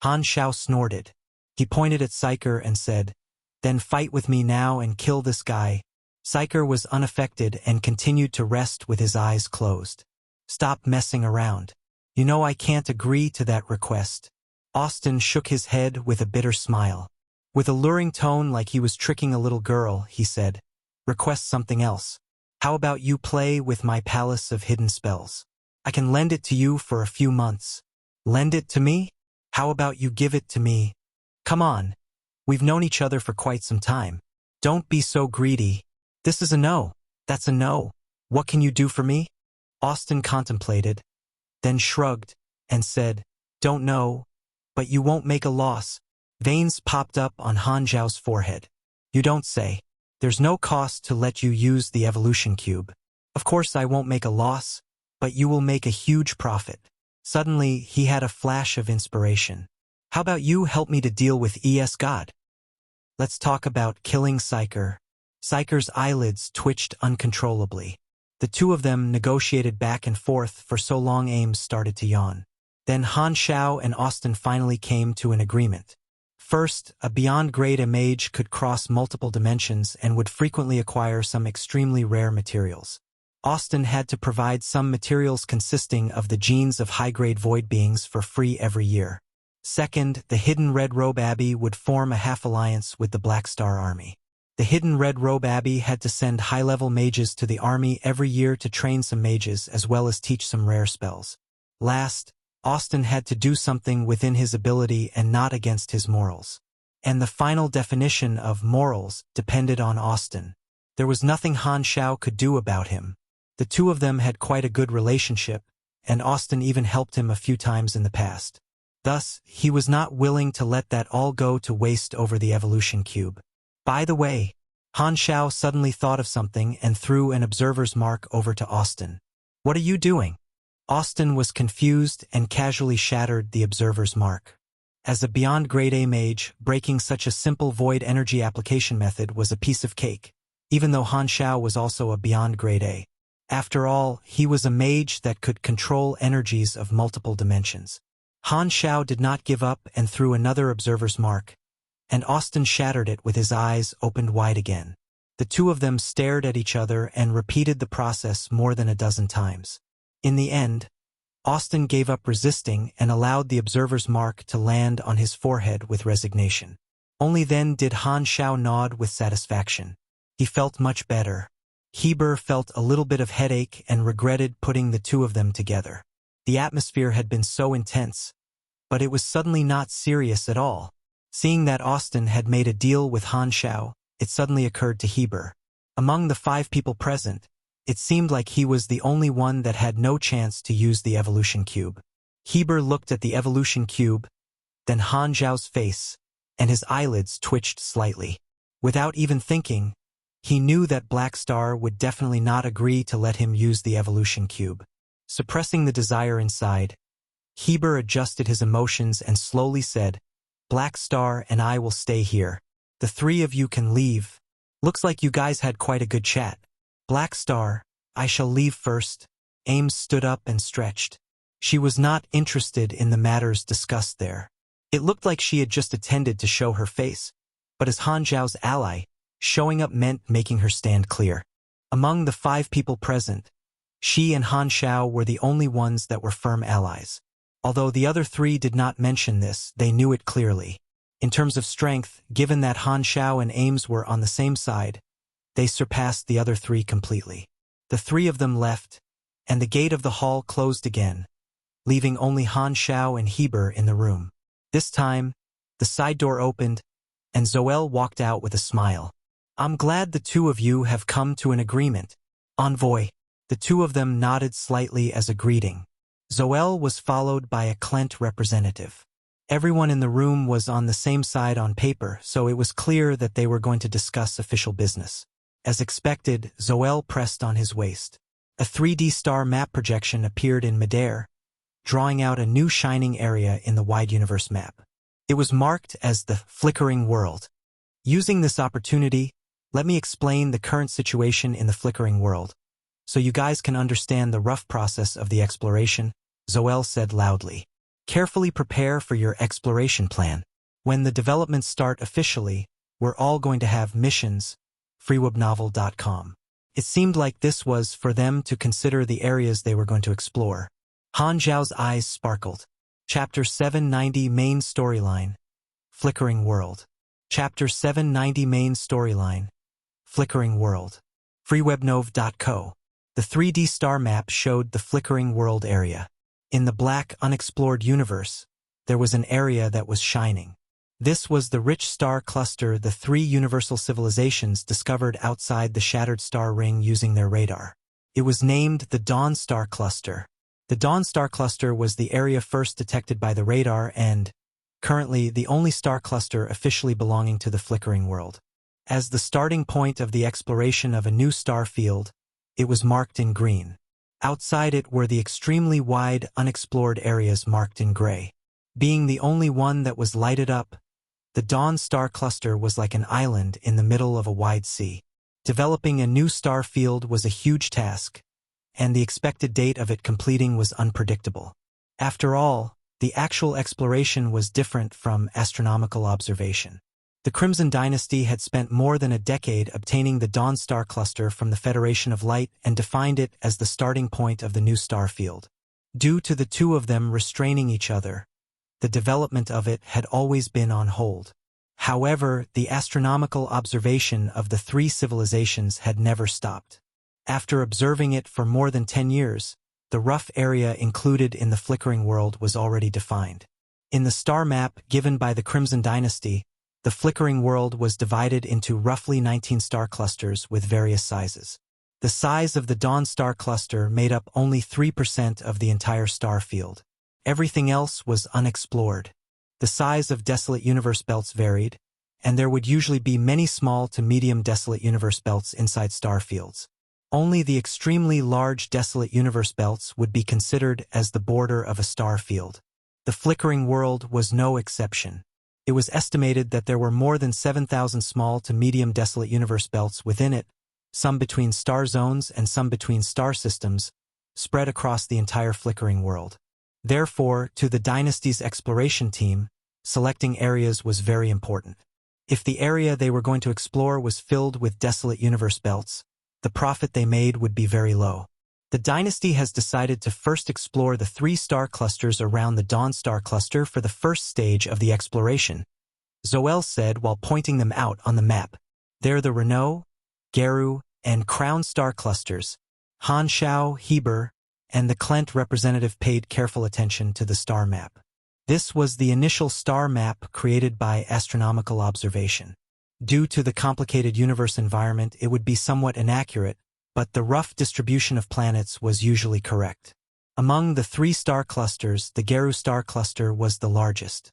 A: Han Xiao snorted. He pointed at Psyker and said, "Then fight with me now and kill this guy." Psyker was unaffected and continued to rest with his eyes closed. "Stop messing around. You know I can't agree to that request." Austin shook his head with a bitter smile. With a luring tone like he was tricking a little girl, he said, "Request something else. How about you play with my palace of hidden spells? I can lend it to you for a few months." "Lend it to me? How about you give it to me? Come on. We've known each other for quite some time. Don't be so greedy." "This is a no. That's a no. What can you do for me?" Austin contemplated, then shrugged, and said, "Don't know, but you won't make a loss." Veins popped up on Han Xiao's forehead. "You don't say. There's no cost to let you use the evolution cube. Of course I won't make a loss, but you will make a huge profit." Suddenly, he had a flash of inspiration. "How about you help me to deal with Es God? Let's talk about killing Psyker." Psyker's eyelids twitched uncontrollably. The two of them negotiated back and forth for so long Ames started to yawn. Then Han Xiao and Austin finally came to an agreement. First, a beyond grade A mage could cross multiple dimensions and would frequently acquire some extremely rare materials. Austin had to provide some materials consisting of the genes of high-grade void beings for free every year. Second, the Hidden Red Robe Abbey would form a half-alliance with the Black Star Army. The Hidden Red Robe Abbey had to send high-level mages to the army every year to train some mages as well as teach some rare spells. Last, Austin had to do something within his ability and not against his morals. And the final definition of morals depended on Austin. There was nothing Han Xiao could do about him. The two of them had quite a good relationship, and Austin even helped him a few times in the past. Thus, he was not willing to let that all go to waste over the evolution cube. By the way, Han Xiao suddenly thought of something and threw an observer's mark over to Austin. "What are you doing?" Austin was confused and casually shattered the observer's mark. As a beyond grade A mage, breaking such a simple void energy application method was a piece of cake, even though Han Xiao was also a beyond grade A. After all, he was a mage that could control energies of multiple dimensions. Han Xiao did not give up and threw another observer's mark, and Austin shattered it with his eyes opened wide again. The two of them stared at each other and repeated the process more than a dozen times. In the end, Austin gave up resisting and allowed the observer's mark to land on his forehead with resignation. Only then did Han Xiao nod with satisfaction. He felt much better. Heber felt a little bit of headache and regretted putting the two of them together. The atmosphere had been so intense, but it was suddenly not serious at all. Seeing that Austin had made a deal with Han Xiao, it suddenly occurred to Heber. Among the 5 people present, it seemed like he was the only one that had no chance to use the evolution cube. Heber looked at the evolution cube, then Han Xiao's face, and his eyelids twitched slightly. Without even thinking, he knew that Black Star would definitely not agree to let him use the evolution cube. Suppressing the desire inside, Heber adjusted his emotions and slowly said, "Black Star and I will stay here. The 3 of you can leave. Looks like you guys had quite a good chat." "Black Star, I shall leave first." Ames stood up and stretched. She was not interested in the matters discussed there. It looked like she had just attended to show her face, but as Han Xiao's ally, showing up meant making her stand clear. Among the 5 people present, she and Han Xiao were the only ones that were firm allies. Although the other 3 did not mention this, they knew it clearly. In terms of strength, given that Han Xiao and Ames were on the same side, they surpassed the other 3 completely. The 3 of them left, and the gate of the hall closed again, leaving only Han Xiao and Heber in the room. This time, the side door opened, and Zoel walked out with a smile. "I'm glad the 2 of you have come to an agreement, Envoy." The 2 of them nodded slightly as a greeting. Zoel was followed by a Klent representative. Everyone in the room was on the same side on paper, so it was clear that they were going to discuss official business. As expected, Zoel pressed on his waist. A 3D star map projection appeared in midair, drawing out a new shining area in the wide universe map. It was marked as the Flickering World. Using this opportunity, let me explain the current situation in the Flickering World, so you guys can understand the rough process of the exploration, Zoel said loudly. Carefully prepare for your exploration plan. When the developments start officially, we're all going to have missions, freewebnovel.com. It seemed like this was for them to consider the areas they were going to explore. Han Xiao's eyes sparkled. Chapter 790 Main Storyline. Flickering World. Chapter 790 Main Storyline. Flickering World. freewebnov.co. The 3D star map showed the Flickering World area. In the black, unexplored universe, there was an area that was shining. This was the rich star cluster the 3 universal civilizations discovered outside the shattered star ring using their radar. It was named the Dawn Star Cluster. The Dawn Star Cluster was the area first detected by the radar and, currently, the only star cluster officially belonging to the Flickering World. As the starting point of the exploration of a new star field, it was marked in green. Outside it were the extremely wide, unexplored areas marked in gray. Being the only one that was lighted up, the Dawn Star Cluster was like an island in the middle of a wide sea. Developing a new star field was a huge task, and the expected date of it completing was unpredictable. After all, the actual exploration was different from astronomical observation. The Crimson Dynasty had spent more than a decade obtaining the Dawn Star Cluster from the Federation of Light and defined it as the starting point of the new star field. Due to the 2 of them restraining each other, the development of it had always been on hold. However, the astronomical observation of the 3 civilizations had never stopped. After observing it for more than 10 years, the rough area included in the Flickering World was already defined. In the star map given by the Crimson Dynasty, the Flickering World was divided into roughly 19 star clusters with various sizes. The size of the Dawn Star Cluster made up only 3% of the entire star field. Everything else was unexplored. The size of desolate universe belts varied, and there would usually be many small to medium desolate universe belts inside star fields. Only the extremely large desolate universe belts would be considered as the border of a star field. The flickering world was no exception. It was estimated that there were more than 7,000 small to medium desolate universe belts within it, some between star zones and some between star systems, spread across the entire flickering world. Therefore, to the Dynasty's exploration team, selecting areas was very important. If the area they were going to explore was filled with desolate universe belts, the profit they made would be very low. The Dynasty has decided to first explore the 3 star clusters around the Dawn Star Cluster for the first stage of the exploration, Zoel said while pointing them out on the map. They're the Renault, Geru, and Crown Star Clusters. Han Xiao, Heber, and the Klent representative paid careful attention to the star map. This was the initial star map created by astronomical observation. Due to the complicated universe environment, it would be somewhat inaccurate, but the rough distribution of planets was usually correct. Among the 3 star clusters, the Geru star cluster was the largest.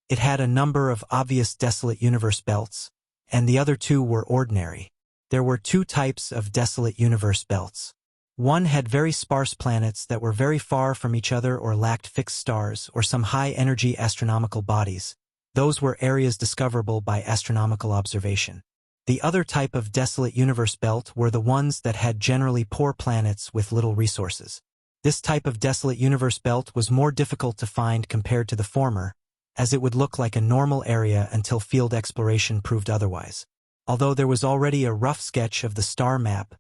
A: It had a number of obvious desolate universe belts, and the other 2 were ordinary. There were 2 types of desolate universe belts. One had very sparse planets that were very far from each other or lacked fixed stars or some high-energy astronomical bodies. Those were areas discoverable by astronomical observation. The other type of desolate universe belt were the ones that had generally poor planets with little resources. This type of desolate universe belt was more difficult to find compared to the former, as it would look like a normal area until field exploration proved otherwise. Although there was already a rough sketch of the star map,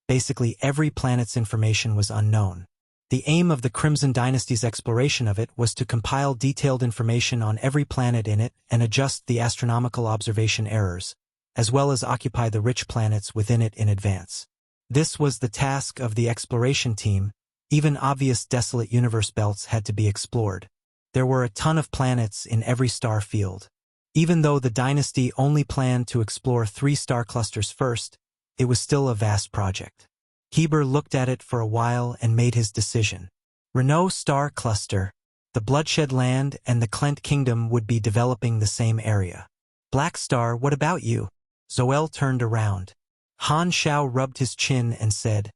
A: basically every planet's information was unknown. The aim of the Crimson Dynasty's exploration of it was to compile detailed information on every planet in it and adjust the astronomical observation errors, as well as occupy the rich planets within it in advance. This was the task of the exploration team. Even obvious desolate universe belts had to be explored. There were a ton of planets in every star field. Even though the Dynasty only planned to explore 3 star clusters first, it was still a vast project. Heber looked at it for a while and made his decision. Renault Star Cluster, the Bloodshed Land and the Klent Kingdom would be developing the same area. Black Star, what about you? Zoel turned around. Han Xiao rubbed his chin and said,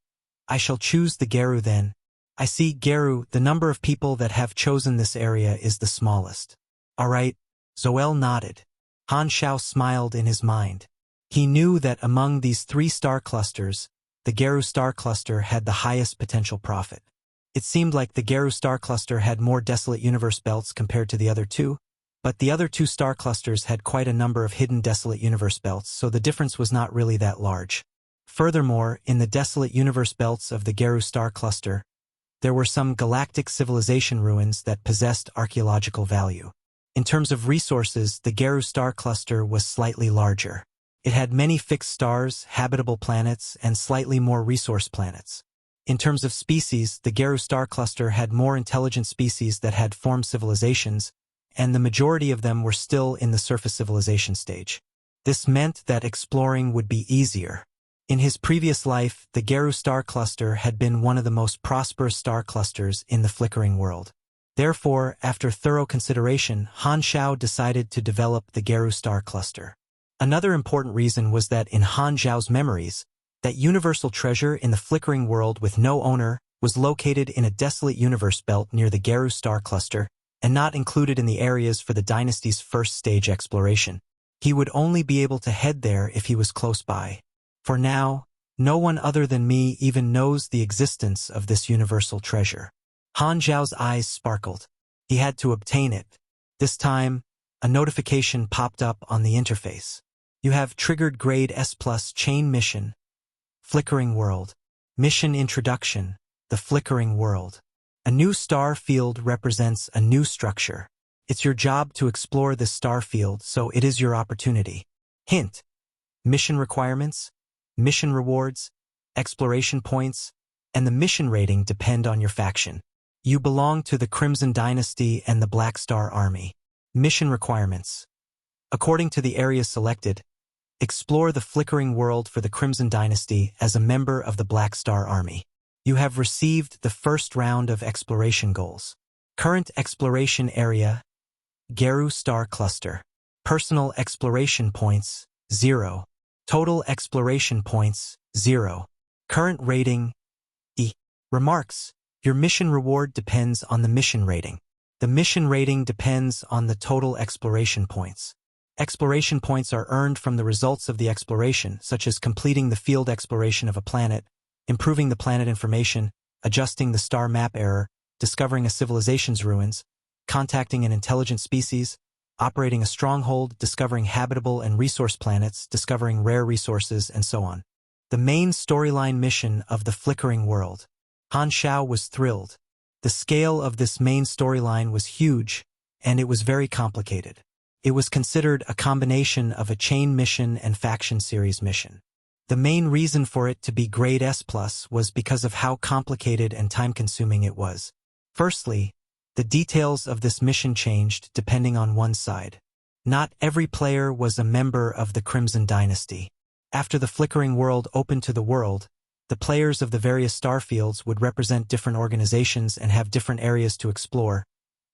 A: I shall choose the Geru then. I see, Geru, the number of people that have chosen this area is the smallest. All right, Zoel nodded. Han Xiao smiled in his mind. He knew that among these 3 star clusters, the Geru star cluster had the highest potential profit. It seemed like the Geru star cluster had more desolate universe belts compared to the other 2, but the other 2 star clusters had quite a number of hidden desolate universe belts, so the difference was not really that large. Furthermore, in the desolate universe belts of the Geru star cluster, there were some galactic civilization ruins that possessed archaeological value. In terms of resources, the Geru star cluster was slightly larger. It had many fixed stars, habitable planets, and slightly more resource planets. In terms of species, the Geru star cluster had more intelligent species that had formed civilizations, and the majority of them were still in the surface civilization stage. This meant that exploring would be easier. In his previous life, the Geru star cluster had been one of the most prosperous star clusters in the flickering world. Therefore, after thorough consideration, Han Xiao decided to develop the Geru star cluster. Another important reason was that in Han Xiao's memories, that universal treasure in the flickering world with no owner was located in a desolate universe belt near the Geru star cluster and not included in the areas for the Dynasty's first stage exploration. He would only be able to head there if he was close by. For now, no one other than me even knows the existence of this universal treasure. Han Xiao's eyes sparkled. He had to obtain it. This time, a notification popped up on the interface. You have triggered grade S+ chain mission. Flickering World. Mission Introduction. The Flickering World. A new star field represents a new structure. It's your job to explore this star field, so it is your opportunity. Hint. Mission requirements, mission rewards, exploration points, and the mission rating depend on your faction. You belong to the Crimson Dynasty and the Black Star Army. Mission requirements. According to the area selected, explore the flickering world for the Crimson Dynasty as a member of the Black Star Army. You have received the first round of exploration goals. Current exploration area, Geru Star Cluster. Personal exploration points, 0. Total exploration points, 0. Current rating, E. Remarks. Your mission reward depends on the mission rating. The mission rating depends on the total exploration points. Exploration points are earned from the results of the exploration, such as completing the field exploration of a planet, improving the planet information, adjusting the star map error, discovering a civilization's ruins, contacting an intelligent species, operating a stronghold, discovering habitable and resource planets, discovering rare resources, and so on. The main storyline mission of the Flickering World. Han Xiao was thrilled. The scale of this main storyline was huge, and it was very complicated. It was considered a combination of a chain mission and faction series mission. The main reason for it to be grade S+ was because of how complicated and time-consuming it was. Firstly, the details of this mission changed depending on one's side. Not every player was a member of the Crimson Dynasty. After the Flickering World opened to the world, the players of the various starfields would represent different organizations and have different areas to explore,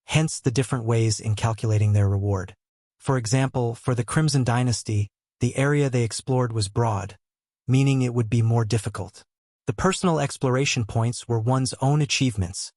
A: hence the different ways in calculating their reward. For example, for the Crimson Dynasty, the area they explored was broad, meaning it would be more difficult. The personal exploration points were one's own achievements,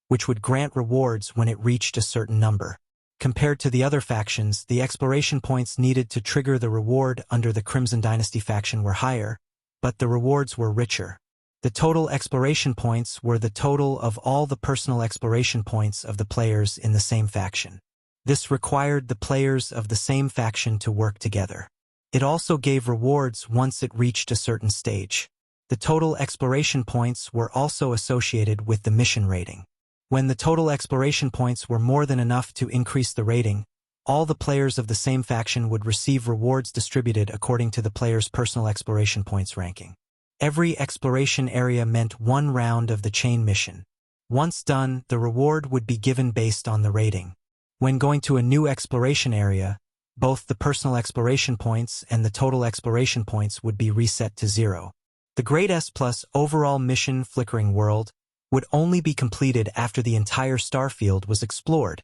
A: which would grant rewards when it reached a certain number. Compared to the other factions, the exploration points needed to trigger the reward under the Crimson Dynasty faction were higher, but the rewards were richer. The total exploration points were the total of all the personal exploration points of the players in the same faction. This required the players of the same faction to work together. It also gave rewards once it reached a certain stage. The total exploration points were also associated with the mission rating. When the total exploration points were more than enough to increase the rating, all the players of the same faction would receive rewards distributed according to the player's personal exploration points ranking. Every exploration area meant one round of the chain mission. Once done, the reward would be given based on the rating. When going to a new exploration area, both the personal exploration points and the total exploration points would be reset to 0. The Grade S+ overall mission Flickering World would only be completed after the entire starfield was explored,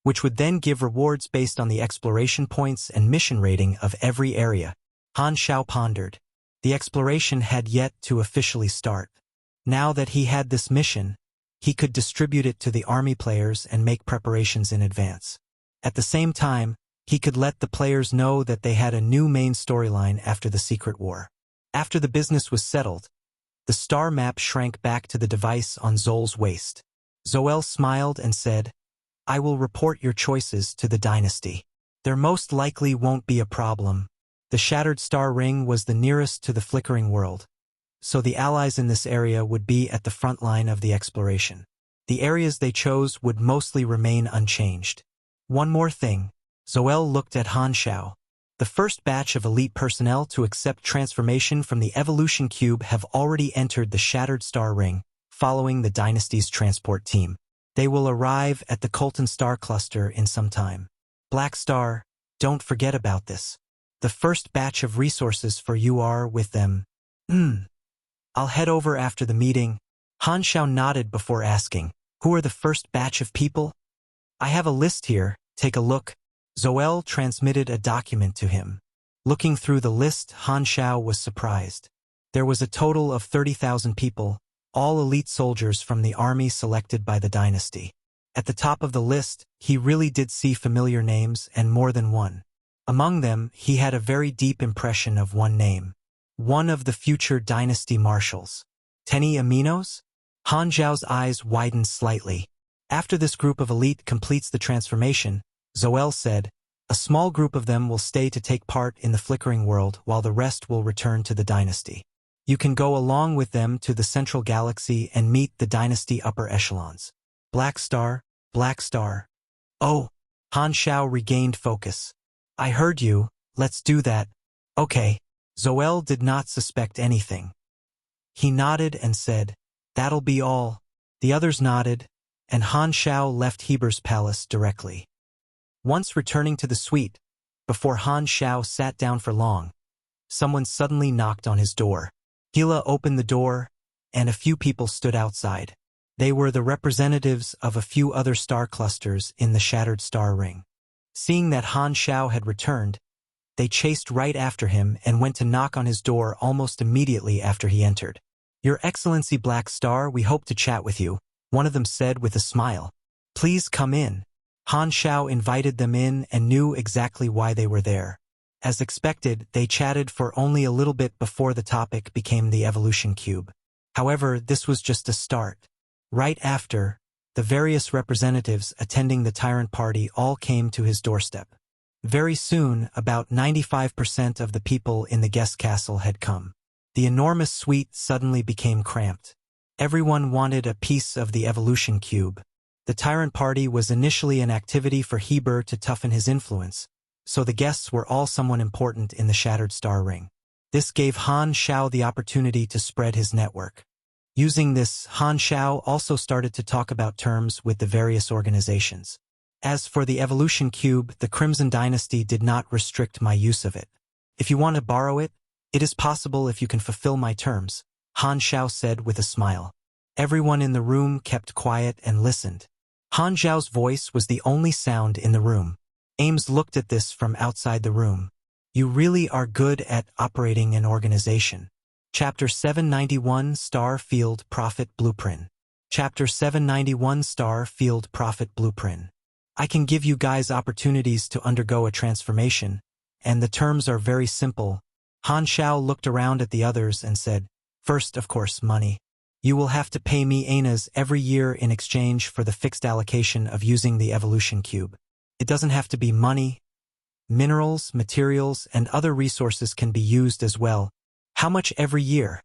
A: which would then give rewards based on the exploration points and mission rating of every area. Han Xiao pondered. The exploration had yet to officially start. Now that he had this mission, he could distribute it to the army players and make preparations in advance. At the same time, he could let the players know that they had a new main storyline after the Secret War. After the business was settled, the star map shrank back to the device on Zol's waist. Zoel smiled and said, "I will report your choices to the dynasty. There most likely won't be a problem." The Shattered Star Ring was the nearest to the Flickering World, so the allies in this area would be at the front line of the exploration. The areas they chose would mostly remain unchanged. One more thing. Zoel looked at Han Xiao. The first batch of elite personnel to accept transformation from the Evolution Cube have already entered the Shattered Star Ring, following the Dynasty's transport team. They will arrive at the Colton Star Cluster in some time. Black Star, don't forget about this. The first batch of resources for you are with them. I'll head over after the meeting. Han Xiao nodded before asking, "Who are the first batch of people?" "I have a list here, take a look." Zoel transmitted a document to him. Looking through the list, Han Xiao was surprised. There was a total of 30,000 people, all elite soldiers from the army selected by the dynasty. At the top of the list, he really did see familiar names and more than one. Among them, he had a very deep impression of one name. One of the future dynasty marshals. Tenny Aminos? Han Xiao's eyes widened slightly. After this group of elite completes the transformation, Zoel said, a small group of them will stay to take part in the Flickering World while the rest will return to the dynasty. You can go along with them to the central galaxy and meet the dynasty upper echelons. Black Star, Black Star. Oh, Han Xiao regained focus. I heard you, let's do that. Okay. Zoel did not suspect anything. He nodded and said, that'll be all. The others nodded, and Han Xiao left Heber's palace directly. Once returning to the suite, before Han Xiao sat down for long, someone suddenly knocked on his door. Gila opened the door, and a few people stood outside. They were the representatives of a few other star clusters in the Shattered Star Ring. Seeing that Han Xiao had returned, they chased right after him and went to knock on his door almost immediately after he entered. "Your Excellency Black Star, we hope to chat with you," one of them said with a smile. "Please come in." Han Xiao invited them in and knew exactly why they were there. As expected, they chatted for only a little bit before the topic became the evolution cube. However, this was just a start. Right after, the various representatives attending the tyrant party all came to his doorstep. Very soon, about 95% of the people in the guest castle had come. The enormous suite suddenly became cramped. Everyone wanted a piece of the evolution cube. The tyrant party was initially an activity for Heber to toughen his influence, so the guests were all someone important in the Shattered Star Ring. This gave Han Xiao the opportunity to spread his network. Using this, Han Xiao also started to talk about terms with the various organizations. As for the evolution cube, the Crimson Dynasty did not restrict my use of it. "If you want to borrow it, it is possible if you can fulfill my terms," Han Xiao said with a smile. Everyone in the room kept quiet and listened. Han Xiao's voice was the only sound in the room. Ames looked at this from outside the room. "You really are good at operating an organization." Chapter 791 Star Field Profit Blueprint. Chapter 791 Star Field Profit Blueprint. "I can give you guys opportunities to undergo a transformation, and the terms are very simple." Han Xiao looked around at the others and said, "First, of course, money. You will have to pay me anas every year in exchange for the fixed allocation of using the evolution cube. It doesn't have to be money. Minerals, materials, and other resources can be used as well." "How much every year?"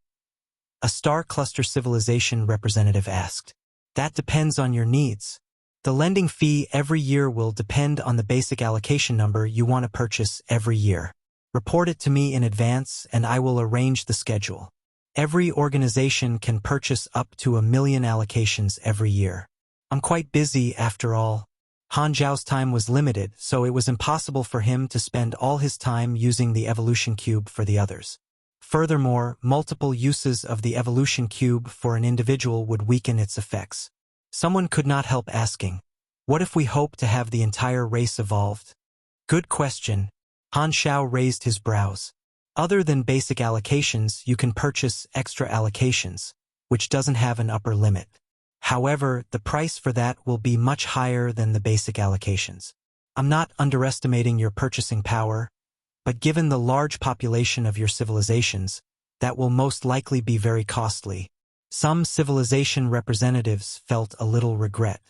A: a star cluster civilization representative asked. "That depends on your needs. The lending fee every year will depend on the basic allocation number you want to purchase every year. Report it to me in advance and I will arrange the schedule. Every organization can purchase up to 1 million allocations every year. I'm quite busy after all." Han Xiao's time was limited, so it was impossible for him to spend all his time using the evolution cube for the others. Furthermore, multiple uses of the evolution cube for an individual would weaken its effects. Someone could not help asking, "What if we hope to have the entire race evolved?" "Good question." Han Xiao raised his brows. "Other than basic allocations, you can purchase extra allocations, which doesn't have an upper limit. However, the price for that will be much higher than the basic allocations. I'm not underestimating your purchasing power, but given the large population of your civilizations, that will most likely be very costly." Some civilization representatives felt a little regret.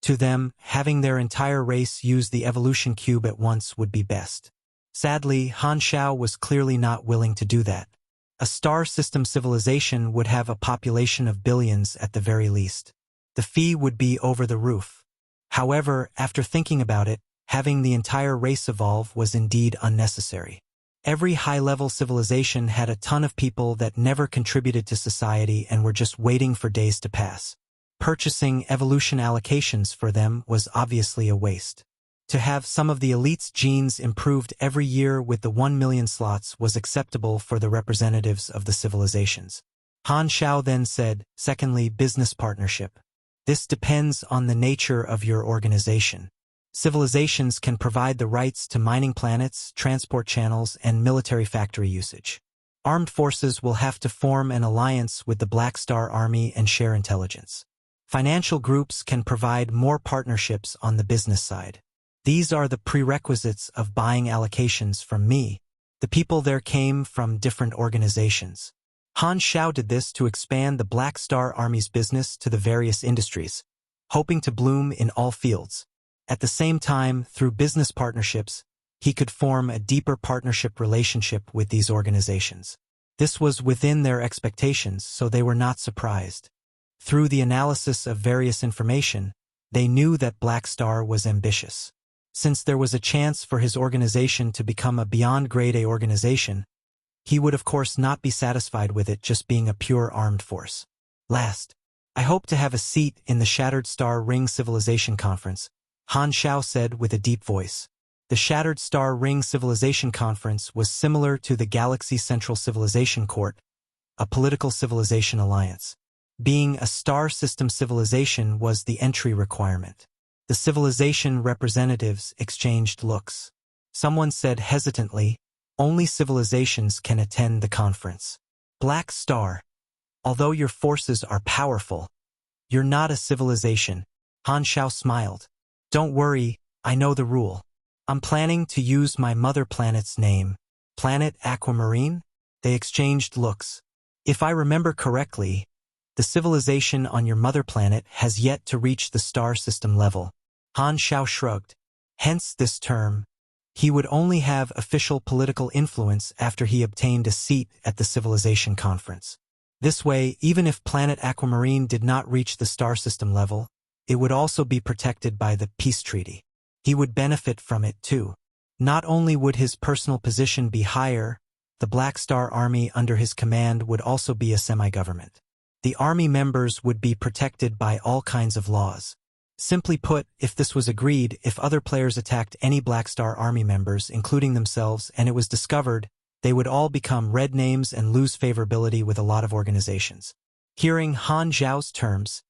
A: To them, having their entire race use the evolution cube at once would be best. Sadly, Han Xiao was clearly not willing to do that. A star system civilization would have a population of billions at the very least. The fee would be over the roof. However, after thinking about it, having the entire race evolve was indeed unnecessary. Every high-level civilization had a ton of people that never contributed to society and were just waiting for days to pass. Purchasing evolution allocations for them was obviously a waste. To have some of the elite's genes improved every year with the 1 million slots was acceptable for the representatives of the civilizations. Han Xiao then said, "Secondly, business partnership. This depends on the nature of your organization. Civilizations can provide the rights to mining planets, transport channels, and military factory usage. Armed forces will have to form an alliance with the Black Star Army and share intelligence. Financial groups can provide more partnerships on the business side. These are the prerequisites of buying allocations from me. The people there came from different organizations." Han Xiao did this to expand the Black Star Army's business to the various industries, hoping to bloom in all fields. At the same time, through business partnerships, he could form a deeper partnership relationship with these organizations. This was within their expectations, so they were not surprised. Through the analysis of various information, they knew that Black Star was ambitious. Since there was a chance for his organization to become a beyond grade A organization, he would of course not be satisfied with it just being a pure armed force. Last, I hope to have a seat in the Shattered Star Ring Civilization Conference, Han Xiao said with a deep voice. The Shattered Star Ring Civilization Conference was similar to the Galaxy Central Civilization Court, a political civilization alliance. Being a star system civilization was the entry requirement. The civilization representatives exchanged looks. Someone said hesitantly, "Only civilizations can attend the conference." Black Star. Although your forces are powerful, you're not a civilization. Han Xiao smiled. Don't worry, I know the rule. I'm planning to use my mother planet's name. Planet Aquamarine? They exchanged looks. If I remember correctly, the civilization on your mother planet has yet to reach the star system level. Han Xiao shrugged. Hence this term. He would only have official political influence after he obtained a seat at the civilization conference. This way, even if planet Aquamarine did not reach the star system level, it would also be protected by the peace treaty. He would benefit from it too. Not only would his personal position be higher, the Black Star Army under his command would also be a semi-government. The army members would be protected by all kinds of laws. Simply put, if this was agreed, if other players attacked any Black Star Army members, including themselves, and it was discovered, they would all become red names and lose favorability with a lot of organizations. Hearing Han Xiao's terms,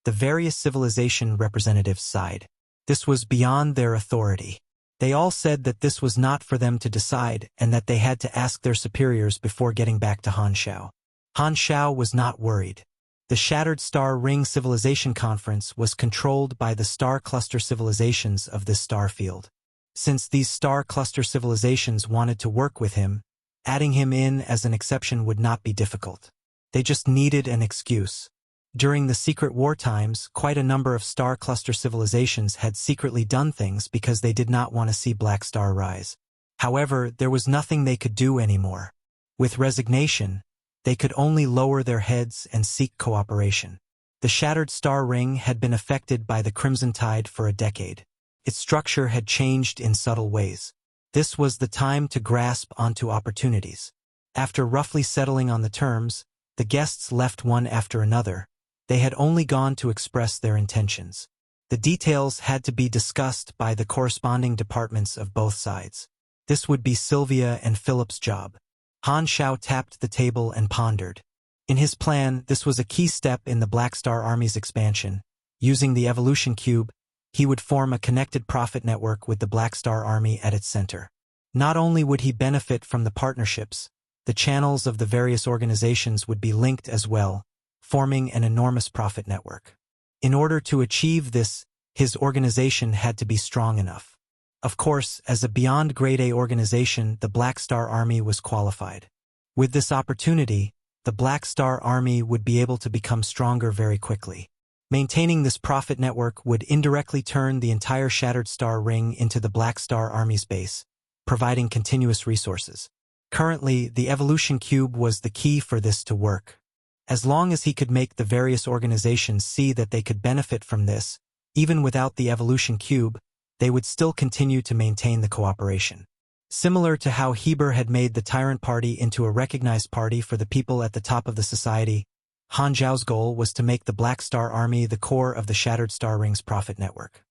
A: the various civilization representatives sighed. This was beyond their authority. They all said that this was not for them to decide and that they had to ask their superiors before getting back to Han Xiao. Han Xiao was not worried. The Shattered Star Ring Civilization Conference was controlled by the star cluster civilizations of this star field. Since these star cluster civilizations wanted to work with him, adding him in as an exception would not be difficult. They just needed an excuse. During the Secret War times, quite a number of star cluster civilizations had secretly done things because they did not want to see Black Star rise. However, there was nothing they could do anymore. With resignation, they could only lower their heads and seek cooperation. The Shattered Star Ring had been affected by the Crimson Tide for a decade. Its structure had changed in subtle ways. This was the time to grasp onto opportunities. After roughly settling on the terms, the guests left one after another. They had only gone to express their intentions. The details had to be discussed by the corresponding departments of both sides. This would be Sylvia and Philip's job. Han Xiao tapped the table and pondered. In his plan, this was a key step in the Black Star Army's expansion. Using the evolution cube, he would form a connected profit network with the Black Star Army at its center. Not only would he benefit from the partnerships, the channels of the various organizations would be linked as well, forming an enormous profit network. In order to achieve this, his organization had to be strong enough. Of course, as a beyond Grade A organization, the Black Star Army was qualified. With this opportunity, the Black Star Army would be able to become stronger very quickly. Maintaining this profit network would indirectly turn the entire Shattered Star Ring into the Black Star Army's base, providing continuous resources. Currently, the evolution cube was the key for this to work. As long as he could make the various organizations see that they could benefit from this, even without the evolution cube, they would still continue to maintain the cooperation. Similar to how Heber had made the Tyrant Party into a recognized party for the people at the top of the society, Han Xiao's goal was to make the Black Star Army the core of the Shattered Star Ring's profit network.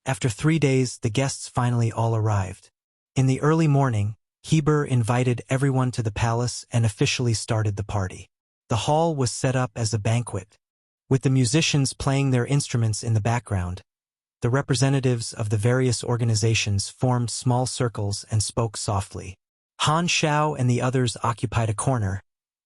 A: After 3 days, the guests finally all arrived. In the early morning, Heber invited everyone to the palace and officially started the party. The hall was set up as a banquet, with the musicians playing their instruments in the background. The representatives of the various organizations formed small circles and spoke softly. Han Xiao and the others occupied a corner,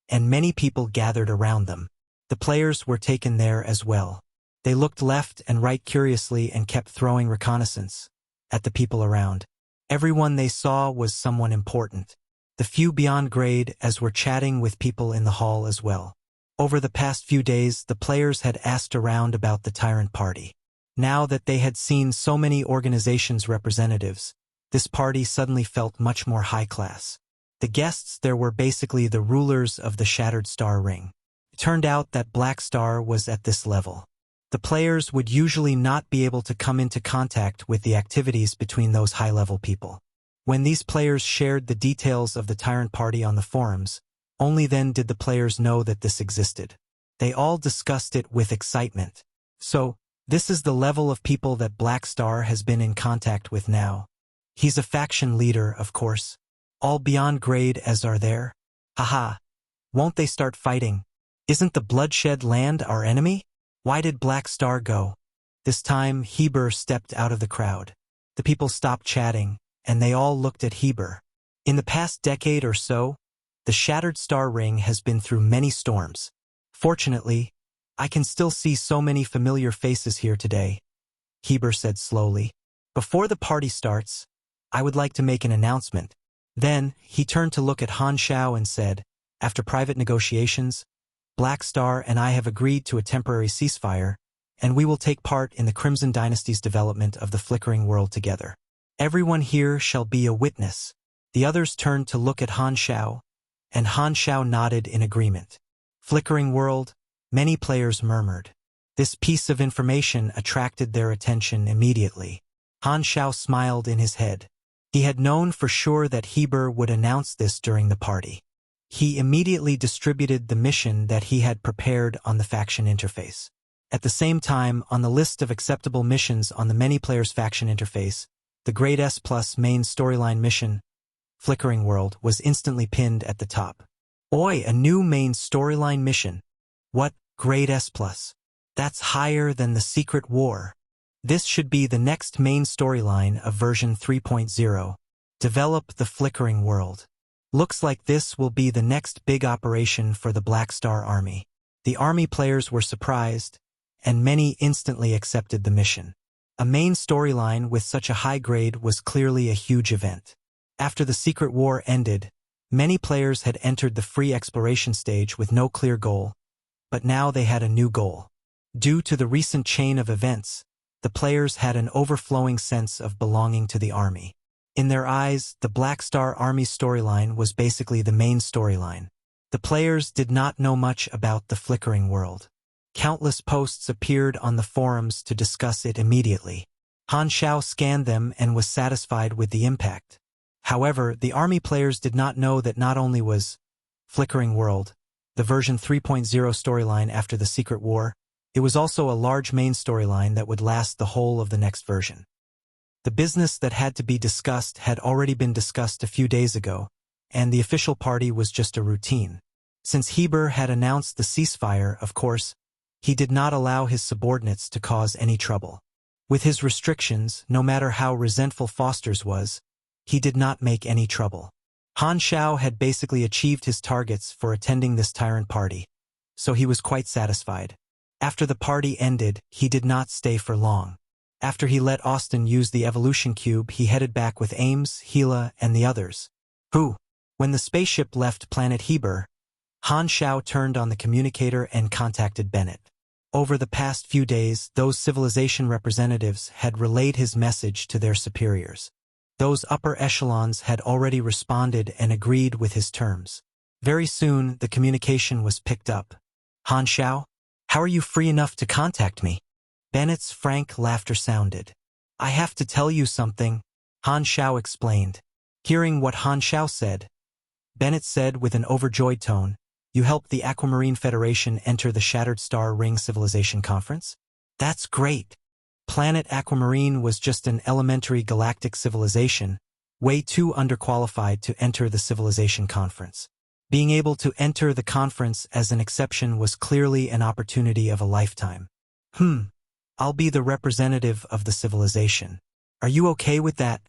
A: and many people gathered around them. The players were taken there as well. They looked left and right curiously and kept throwing reconnaissance at the people around. Everyone they saw was someone important. The few beyond grade as were chatting with people in the hall as well. Over the past few days, the players had asked around about the Tyrant Party. Now that they had seen so many organizations' representatives, this party suddenly felt much more high class. The guests there were basically the rulers of the Shattered Star Ring. It turned out that Black Star was at this level. The players would usually not be able to come into contact with the activities between those high-level people. When these players shared the details of the Tyrant Party on the forums, only then did the players know that this existed. They all discussed it with excitement. So, this is the level of people that Black Star has been in contact with now. He's a faction leader, of course. All beyond grade as are there. Haha. Won't they start fighting? Isn't the bloodshed land our enemy? Why did Black Star go? This time, Heber stepped out of the crowd. The people stopped chatting, and they all looked at Heber. In the past decade or so, the Shattered Star Ring has been through many storms. Fortunately, I can still see so many familiar faces here today, Heber said slowly. Before the party starts, I would like to make an announcement. Then, he turned to look at Han Xiao and said, after private negotiations, Black Star and I have agreed to a temporary ceasefire, and we will take part in the Crimson Dynasty's development of the flickering world together. Everyone here shall be a witness. The others turned to look at Han Xiao, and Han Xiao nodded in agreement. Flickering world, many players murmured. This piece of information attracted their attention immediately. Han Xiao smiled in his head. He had known for sure that Heber would announce this during the party. He immediately distributed the mission that he had prepared on the faction interface. At the same time, on the list of acceptable missions on the many players faction interface, the Grade S+ main storyline mission, Flickering World, was instantly pinned at the top. Oi, a new main storyline mission. What, Grade S+? That's higher than the Secret War. This should be the next main storyline of version 3.0. Develop the Flickering World. Looks like this will be the next big operation for the Black Star Army. The army players were surprised, and many instantly accepted the mission. A main storyline with such a high grade was clearly a huge event. After the Secret War ended, many players had entered the free exploration stage with no clear goal, but now they had a new goal. Due to the recent chain of events, the players had an overflowing sense of belonging to the army. In their eyes, the Black Star Army storyline was basically the main storyline. The players did not know much about the Flickering World. Countless posts appeared on the forums to discuss it immediately. Han Xiao scanned them and was satisfied with the impact. However, the army players did not know that not only was Flickering World, the version 3.0 storyline after the Secret War, it was also a large main storyline that would last the whole of the next version. The business that had to be discussed had already been discussed a few days ago, and the official party was just a routine. Since Heber had announced the ceasefire, of course, he did not allow his subordinates to cause any trouble. With his restrictions, no matter how resentful Foster's was, he did not make any trouble. Han Xiao had basically achieved his targets for attending this tyrant party, so he was quite satisfied. After the party ended, he did not stay for long. After he let Austin use the evolution cube, he headed back with Ames, Gila, and the others. When the spaceship left planet Heber, Han Xiao turned on the communicator and contacted Bennett. Over the past few days, those civilization representatives had relayed his message to their superiors. Those upper echelons had already responded and agreed with his terms. Very soon, the communication was picked up. Han Xiao, how are you free enough to contact me? Bennett's frank laughter sounded. I have to tell you something, Han Xiao explained. Hearing what Han Xiao said, Bennett said with an overjoyed tone, you helped the Aquamarine Federation enter the Shattered Star Ring Civilization Conference? That's great. Planet Aquamarine was just an elementary galactic civilization, way too underqualified to enter the Civilization Conference. Being able to enter the conference as an exception was clearly an opportunity of a lifetime. I'll be the representative of the civilization. Are you okay with that?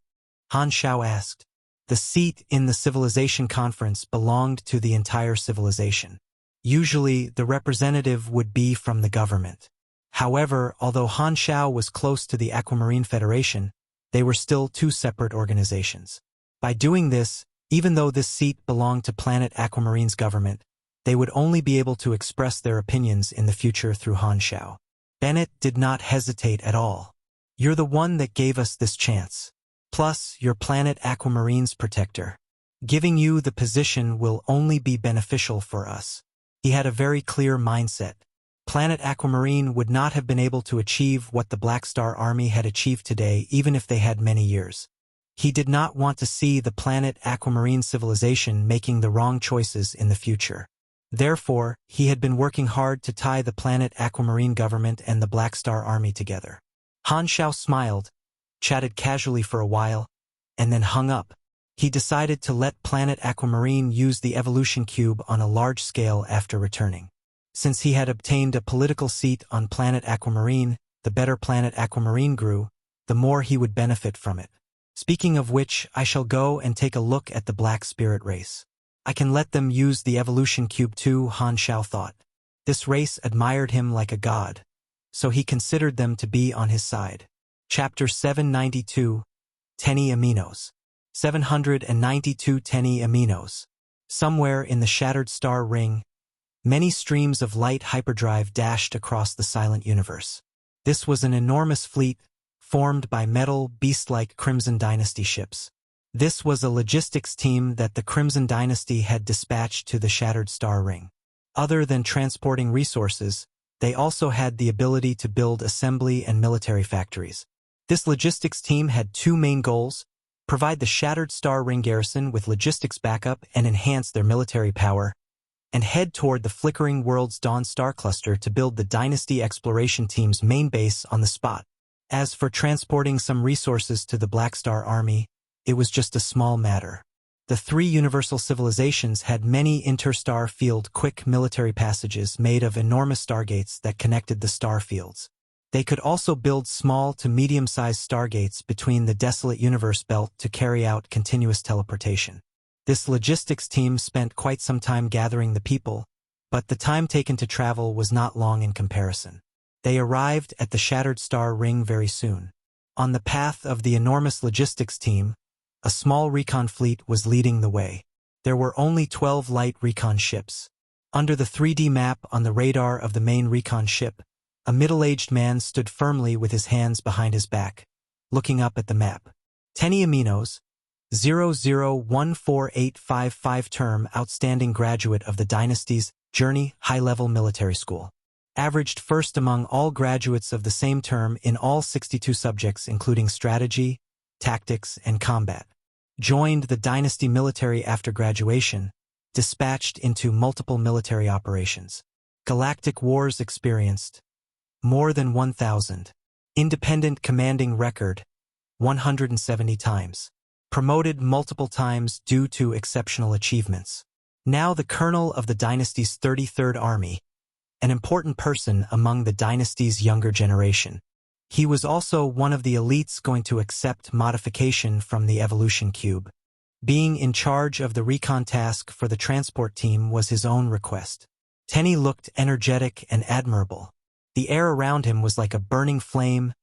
A: Han Xiao asked. The seat in the Civilization Conference belonged to the entire civilization. Usually, the representative would be from the government. However, although Han Xiao was close to the Aquamarine Federation, they were still two separate organizations. By doing this, even though this seat belonged to Planet Aquamarine's government, they would only be able to express their opinions in the future through Han Xiao. Bennett did not hesitate at all. You're the one that gave us this chance. Plus, you're Planet Aquamarine's protector. Giving you the position will only be beneficial for us. He had a very clear mindset. Planet Aquamarine would not have been able to achieve what the Black Star Army had achieved today even if they had many years. He did not want to see the Planet Aquamarine civilization making the wrong choices in the future. Therefore, he had been working hard to tie the Planet Aquamarine government and the Black Star Army together. Han Xiao smiled, chatted casually for a while, and then hung up. He decided to let Planet Aquamarine use the evolution cube on a large scale after returning. Since he had obtained a political seat on planet Aquamarine, the better planet Aquamarine grew, the more he would benefit from it. Speaking of which, I shall go and take a look at the Black Spirit race. I can let them use the evolution cube too, Han Xiao thought. This race admired him like a god, so he considered them to be on his side. Chapter 792, Tenny Aminos. 792 Tenny Aminos. Somewhere in the shattered star ring, many streams of light hyperdrive dashed across the silent universe. This was an enormous fleet, formed by metal, beast-like Crimson Dynasty ships. This was a logistics team that the Crimson Dynasty had dispatched to the shattered star ring. Other than transporting resources, they also had the ability to build assembly and military factories. This logistics team had two main goals: provide the shattered star ring garrison with logistics backup and enhance their military power, and head toward the flickering world's Dawn star cluster to build the Dynasty Exploration Team's main base on the spot. As for transporting some resources to the Black Star Army, it was just a small matter. The three universal civilizations had many interstar field quick military passages made of enormous stargates that connected the star fields. They could also build small to medium-sized stargates between the desolate universe belt to carry out continuous teleportation. This logistics team spent quite some time gathering the people, but the time taken to travel was not long in comparison. They arrived at the shattered star ring very soon. On the path of the enormous logistics team, a small recon fleet was leading the way. There were only 12 light recon ships. Under the 3D map on the radar of the main recon ship, a middle-aged man stood firmly with his hands behind his back, looking up at the map. Tenny Aminos, 0014855 term outstanding graduate of the Dynasty's Journey High-Level Military School. Averaged first among all graduates of the same term in all 62 subjects including strategy, tactics, and combat. Joined the Dynasty military after graduation, dispatched into multiple military operations. Galactic wars experienced. More than 1,000. Independent commanding record, 170 times. Promoted multiple times due to exceptional achievements. Now the colonel of the Dynasty's 33rd Army, an important person among the Dynasty's younger generation. He was also one of the elites going to accept modification from the evolution cube. Being in charge of the recon task for the transport team was his own request. Tenny looked energetic and admirable. The air around him was like a burning flame,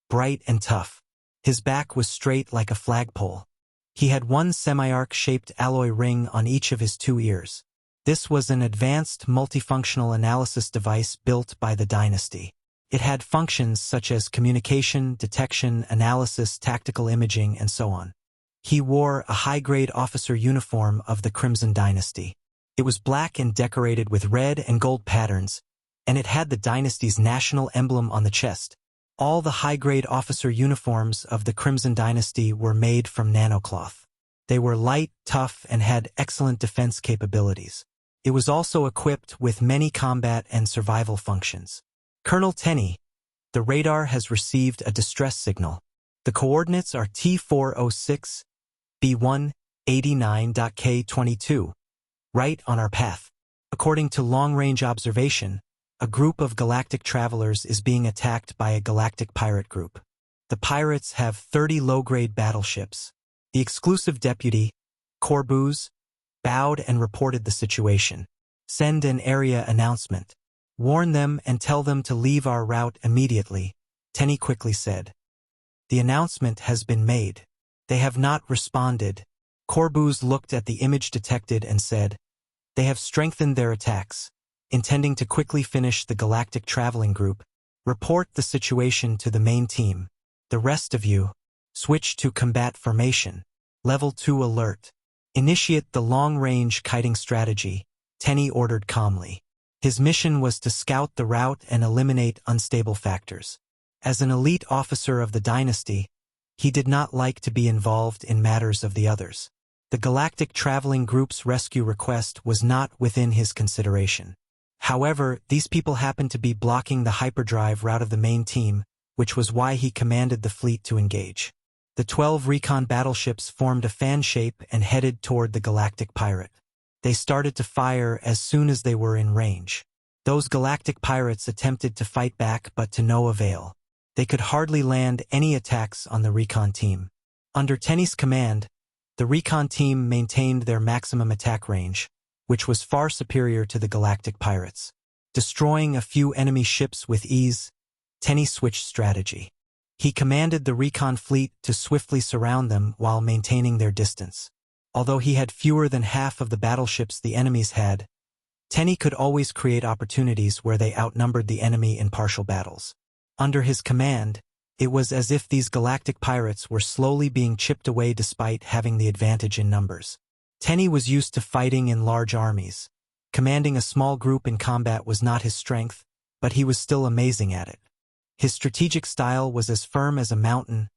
A: bright and tough. His back was straight like a flagpole. He had one semi-arc-shaped alloy ring on each of his two ears. This was an advanced multifunctional analysis device built by the Dynasty. It had functions such as communication, detection, analysis, tactical imaging, and so on. He wore a high-grade officer uniform of the Crimson Dynasty. It was black and decorated with red and gold patterns, and it had the Dynasty's national emblem on the chest. All the high-grade officer uniforms of the Crimson Dynasty were made from nanocloth. They were light, tough, and had excellent defense capabilities. It was also equipped with many combat and survival functions. Colonel Tenny, the radar has received a distress signal. The coordinates are T406, B1, 89.K22, right on our path. According to long-range observation, a group of galactic travelers is being attacked by a galactic pirate group. The pirates have 30 low-grade battleships. The exclusive deputy, Corbouz, bowed and reported the situation. Send an area announcement. Warn them and tell them to leave our route immediately, Tenny quickly said. The announcement has been made. They have not responded. Corbouz looked at the image detected and said, they have strengthened their attacks. Intending to quickly finish the galactic traveling group, report the situation to the main team. The rest of you, switch to combat formation. Level 2 alert. Initiate the long-range kiting strategy, Tenny ordered calmly. His mission was to scout the route and eliminate unstable factors. As an elite officer of the Dynasty, he did not like to be involved in matters of the others. The galactic traveling group's rescue request was not within his consideration. However, these people happened to be blocking the hyperdrive route of the main team, which was why he commanded the fleet to engage. The 12 recon battleships formed a fan shape and headed toward the galactic pirate. They started to fire as soon as they were in range. Those galactic pirates attempted to fight back but to no avail. They could hardly land any attacks on the recon team. Under Tenny's command, the recon team maintained their maximum attack range, which was far superior to the galactic pirates. Destroying a few enemy ships with ease, Tenny switched strategy. He commanded the recon fleet to swiftly surround them while maintaining their distance. Although he had fewer than half of the battleships the enemies had, Tenny could always create opportunities where they outnumbered the enemy in partial battles. Under his command, it was as if these galactic pirates were slowly being chipped away despite having the advantage in numbers. Tenny was used to fighting in large armies. Commanding a small group in combat was not his strength, but he was still amazing at it. His strategic style was as firm as a mountain,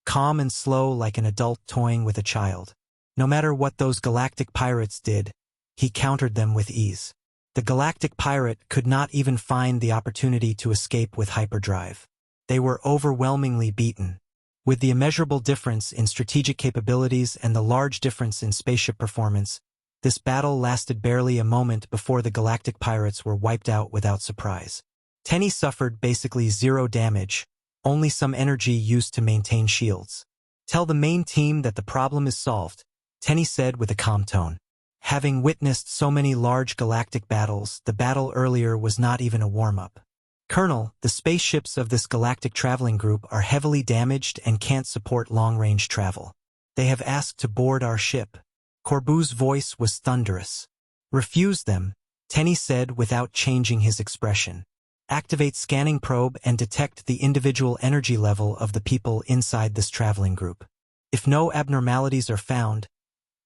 A: calm and slow like an adult toying with a child. No matter what those galactic pirates did, he countered them with ease. The galactic pirate could not even find the opportunity to escape with hyperdrive. They were overwhelmingly beaten. With the immeasurable difference in strategic capabilities and the large difference in spaceship performance, this battle lasted barely a moment before the galactic pirates were wiped out without surprise. Tenny suffered basically zero damage, only some energy used to maintain shields. "Tell the main team that the problem is solved," Tenny said with a calm tone. Having witnessed so many large galactic battles, the battle earlier was not even a warm-up. "Colonel, the spaceships of this galactic traveling group are heavily damaged and can't support long-range travel. They have asked to board our ship." Corbu's voice was thunderous. "Refuse them," Tenny said without changing his expression. "Activate scanning probe and detect the individual energy level of the people inside this traveling group. If no abnormalities are found,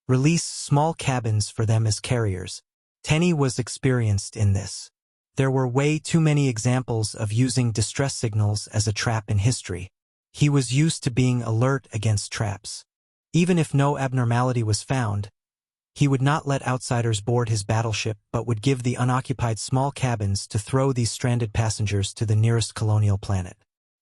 A: release small cabins for them as carriers." Tenny was experienced in this. There were way too many examples of using distress signals as a trap in history. He was used to being alert against traps. Even if no abnormality was found, he would not let outsiders board his battleship but would give the unoccupied small cabins to throw these stranded passengers to the nearest colonial planet.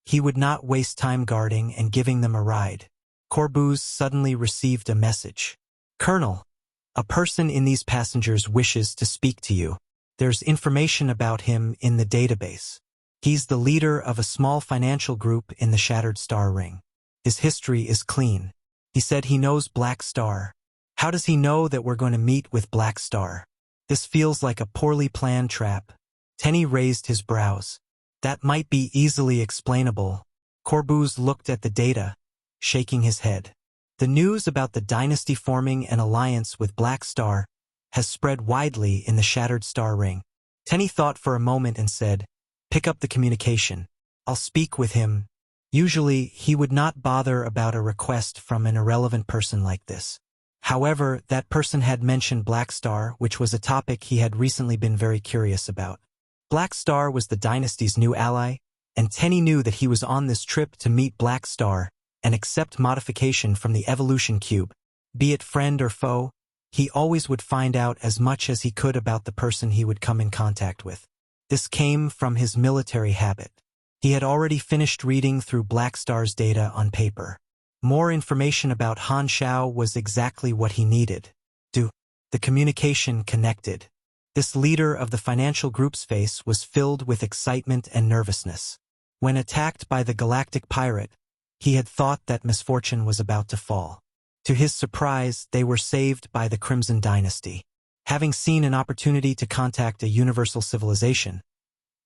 A: He would not waste time guarding and giving them a ride. Corbu suddenly received a message. "Colonel, a person in these passengers wishes to speak to you. There's information about him in the database. He's the leader of a small financial group in the Shattered Star Ring. His history is clean. He said he knows Black Star. How does he know that we're going to meet with Black Star? This feels like a poorly planned trap." Tenny raised his brows. "That might be easily explainable." Corbu looked at the data, shaking his head. "The news about the dynasty forming an alliance with Black Star has spread widely in the Shattered Star Ring." Tenny thought for a moment and said, "Pick up the communication. I'll speak with him." Usually, he would not bother about a request from an irrelevant person like this. However, that person had mentioned Black Star, which was a topic he had recently been very curious about. Black Star was the dynasty's new ally, and Tenny knew that he was on this trip to meet Black Star and accept modification from the evolution cube. Be it friend or foe, he always would find out as much as he could about the person he would come in contact with. This came from his military habit. He had already finished reading through Black Star's data on paper. More information about Han Xiao was exactly what he needed. The communication connected. This leader of the financial group's face was filled with excitement and nervousness. When attacked by the galactic pirate, he had thought that misfortune was about to fall. To his surprise, they were saved by the Crimson Dynasty. Having seen an opportunity to contact a universal civilization,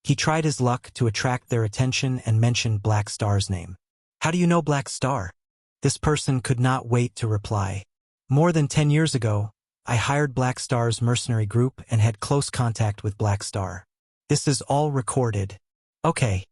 A: he tried his luck to attract their attention and mentioned Black Star's name. "How do you know Black Star?" This person could not wait to reply. "More than 10 years ago, I hired Black Star's mercenary group and had close contact with Black Star. This is all recorded." "Okay.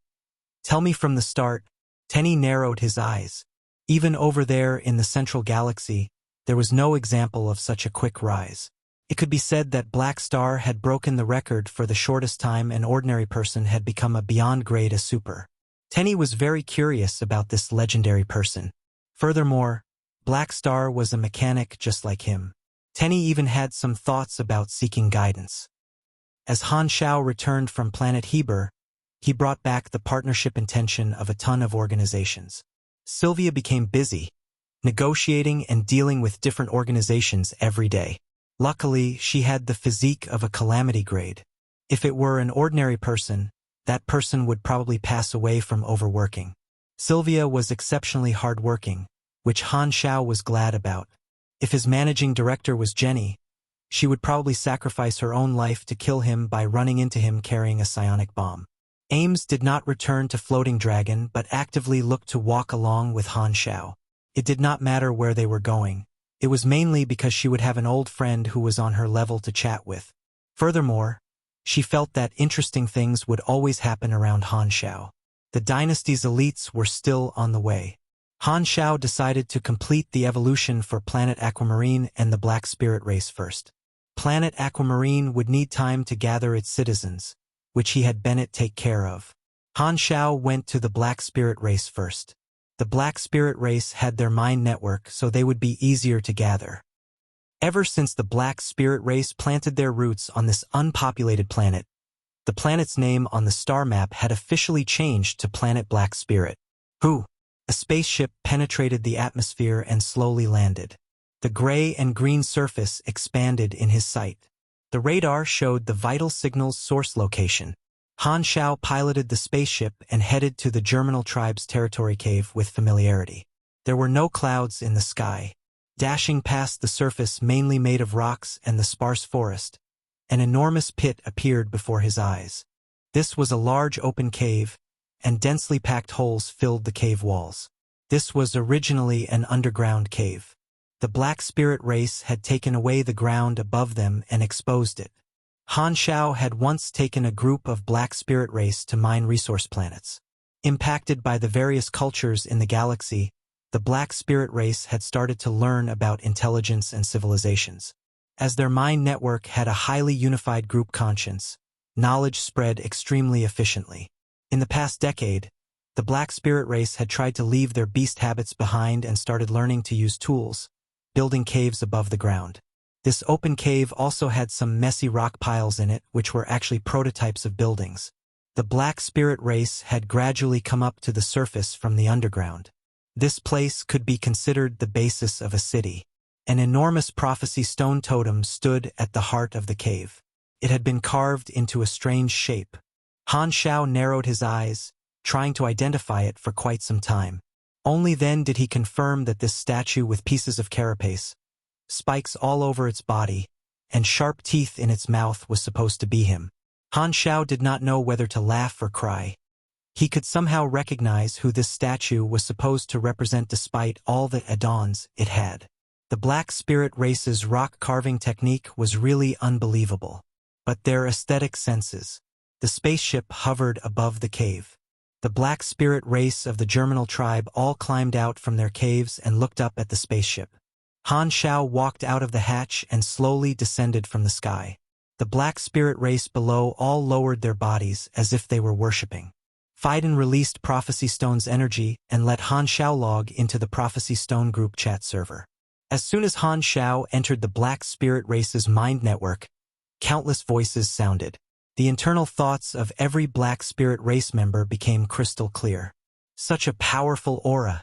A: Tell me from the start." Tenny narrowed his eyes. Even over there in the central galaxy, there was no example of such a quick rise. It could be said that Black Star had broken the record for the shortest time an ordinary person had become a beyond grade a super. Tenny was very curious about this legendary person. Furthermore, Black Star was a mechanic just like him. Tenny even had some thoughts about seeking guidance. As Han Xiao returned from planet Heber, he brought back the partnership intention of a ton of organizations. Sylvia became busy, negotiating and dealing with different organizations every day. Luckily, she had the physique of a calamity grade. If it were an ordinary person, that person would probably pass away from overworking. Sylvia was exceptionally hardworking, which Han Xiao was glad about. If his managing director was Jenny, she would probably sacrifice her own life to kill him by running into him carrying a psionic bomb. Ames did not return to Floating Dragon but actively looked to walk along with Han Xiao. It did not matter where they were going. It was mainly because she would have an old friend who was on her level to chat with. Furthermore, she felt that interesting things would always happen around Han Xiao. The dynasty's elites were still on the way. Han Xiao decided to complete the evolution for Planet Aquamarine and the Black Spirit race first. Planet Aquamarine would need time to gather its citizens, which he had Bennett take care of. Han Xiao went to the Black Spirit race first. The Black Spirit race had their mind network, so they would be easier to gather. Ever since the Black Spirit race planted their roots on this unpopulated planet, the planet's name on the star map had officially changed to Planet Black Spirit. A spaceship penetrated the atmosphere and slowly landed. The gray and green surface expanded in his sight. The radar showed the vital signal's source location. Han Xiao piloted the spaceship and headed to the Germinal tribe's territory cave with familiarity. There were no clouds in the sky. Dashing past the surface mainly made of rocks and the sparse forest, an enormous pit appeared before his eyes. This was a large open cave, and densely packed holes filled the cave walls. This was originally an underground cave. The Black Spirit race had taken away the ground above them and exposed it. Han Xiao had once taken a group of Black Spirit race to mine resource planets. Impacted by the various cultures in the galaxy, the Black Spirit race had started to learn about intelligence and civilizations. As their mind network had a highly unified group conscience, knowledge spread extremely efficiently. In the past decade, the Black Spirit race had tried to leave their beast habits behind and started learning to use tools, building caves above the ground. This open cave also had some messy rock piles in it, which were actually prototypes of buildings. The Black Spirit race had gradually come up to the surface from the underground. This place could be considered the basis of a city. An enormous prophecy stone totem stood at the heart of the cave. It had been carved into a strange shape. Han Xiao narrowed his eyes, trying to identify it for quite some time. Only then did he confirm that this statue with pieces of carapace, spikes all over its body, and sharp teeth in its mouth was supposed to be him. Han Xiao did not know whether to laugh or cry. He could somehow recognize who this statue was supposed to represent despite all the add-ons it had. The Black Spirit race's rock carving technique was really unbelievable. But their aesthetic senses. The spaceship hovered above the cave. The Black Spirit race of the Germinal tribe all climbed out from their caves and looked up at the spaceship. Han Xiao walked out of the hatch and slowly descended from the sky. The Black Spirit race below all lowered their bodies as if they were worshipping. Phaidon released Prophecy Stone's energy and let Han Xiao log into the Prophecy Stone group chat server. As soon as Han Xiao entered the Black Spirit race's mind network, countless voices sounded. The internal thoughts of every Black Spirit race member became crystal clear. Such a powerful aura.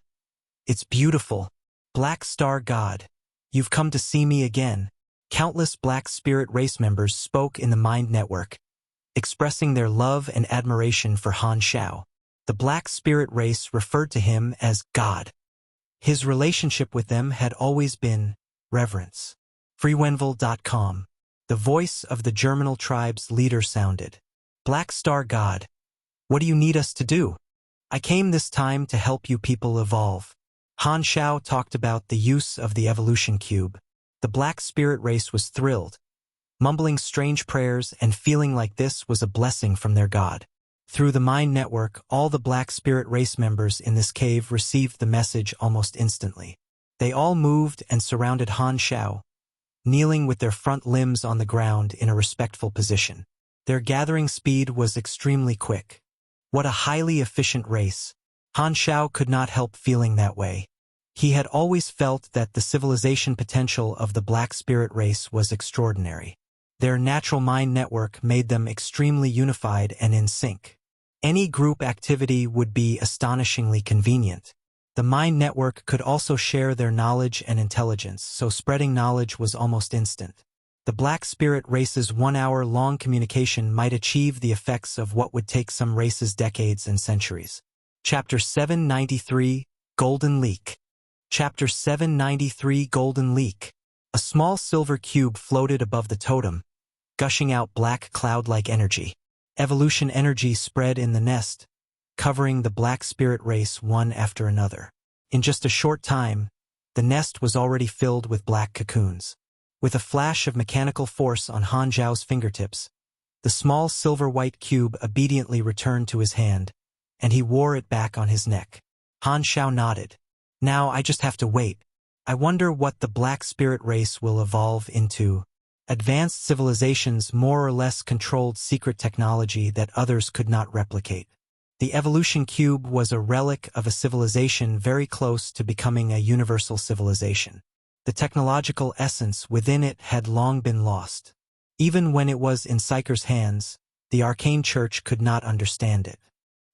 A: It's beautiful. Black Star God. You've come to see me again. Countless Black Spirit race members spoke in the mind network, expressing their love and admiration for Han Xiao. The Black Spirit race referred to him as God. His relationship with them had always been reverence. Freewenville.com. The voice of the Germinal tribe's leader sounded. Black Star God. What do you need us to do? I came this time to help you people evolve. Han Xiao talked about the use of the evolution cube. The Black Spirit race was thrilled, mumbling strange prayers and feeling like this was a blessing from their god. Through the mind network, all the Black Spirit race members in this cave received the message almost instantly. They all moved and surrounded Han Xiao, kneeling with their front limbs on the ground in a respectful position. Their gathering speed was extremely quick. What a highly efficient race. Han Xiao could not help feeling that way. He had always felt that the civilization potential of the Black Spirit race was extraordinary. Their natural mind network made them extremely unified and in sync. Any group activity would be astonishingly convenient. The mind network could also share their knowledge and intelligence, so spreading knowledge was almost instant. The Black Spirit race's 1-hour-long communication might achieve the effects of what would take some races decades and centuries. Chapter 793, Golden Leak. Chapter 793, Golden Leak. A small silver cube floated above the totem, gushing out black cloud-like energy. Evolution energy spread in the nest, covering the Black Spirit race one after another. In just a short time, the nest was already filled with black cocoons. With a flash of mechanical force on Han Xiao's fingertips, the small silver-white cube obediently returned to his hand, and he wore it back on his neck. Han Xiao nodded. Now I just have to wait. I wonder what the Black Spirit race will evolve into. Advanced civilizations more or less controlled secret technology that others could not replicate. The evolution cube was a relic of a civilization very close to becoming a universal civilization. The technological essence within it had long been lost. Even when it was in Psyker's hands, the arcane church could not understand it.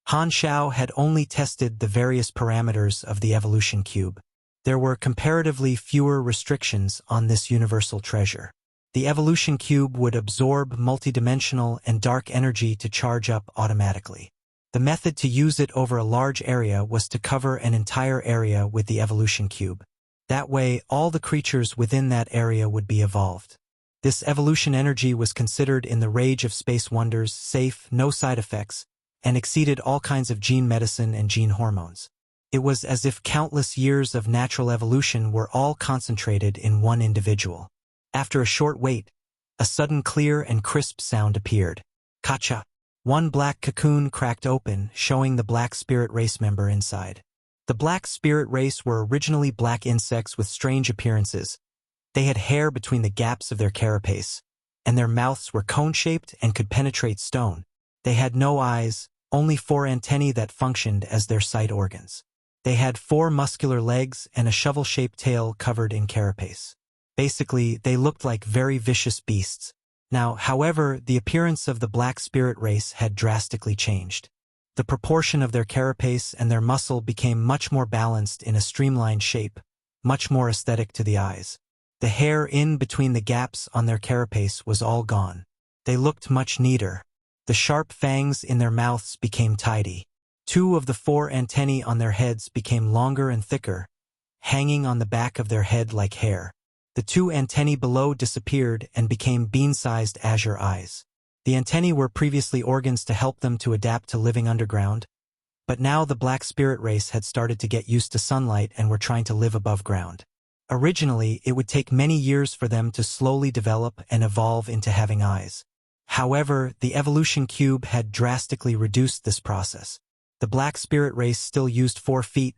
A: Han Xiao had only tested the various parameters of the evolution cube. There were comparatively fewer restrictions on this universal treasure. The evolution cube would absorb multidimensional and dark energy to charge up automatically. The method to use it over a large area was to cover an entire area with the evolution cube. That way, all the creatures within that area would be evolved. This evolution energy was considered in the Rage of Space Wonders safe, no side effects, and exceeded all kinds of gene medicine and gene hormones. It was as if countless years of natural evolution were all concentrated in one individual. After a short wait, a sudden clear and crisp sound appeared. Kacha! One black cocoon cracked open, showing the Black Spirit race member inside. The Black Spirit race were originally black insects with strange appearances. They had hair between the gaps of their carapace, and their mouths were cone-shaped and could penetrate stone. They had no eyes, only 4 antennae that functioned as their sight organs. They had 4 muscular legs and a shovel-shaped tail covered in carapace. Basically, they looked like very vicious beasts. Now, however, the appearance of the Black Spirit race had drastically changed. The proportion of their carapace and their muscle became much more balanced in a streamlined shape, much more aesthetic to the eyes. The hair in between the gaps on their carapace was all gone. They looked much neater. The sharp fangs in their mouths became tidy. 2 of the 4 antennae on their heads became longer and thicker, hanging on the back of their head like hair. The 2 antennae below disappeared and became bean-sized azure eyes. The antennae were previously organs to help them to adapt to living underground, but now the Black Spirit race had started to get used to sunlight and were trying to live above ground. Originally, it would take many years for them to slowly develop and evolve into having eyes. However, the evolution cube had drastically reduced this process. The Black Spirit race still used 4 feet,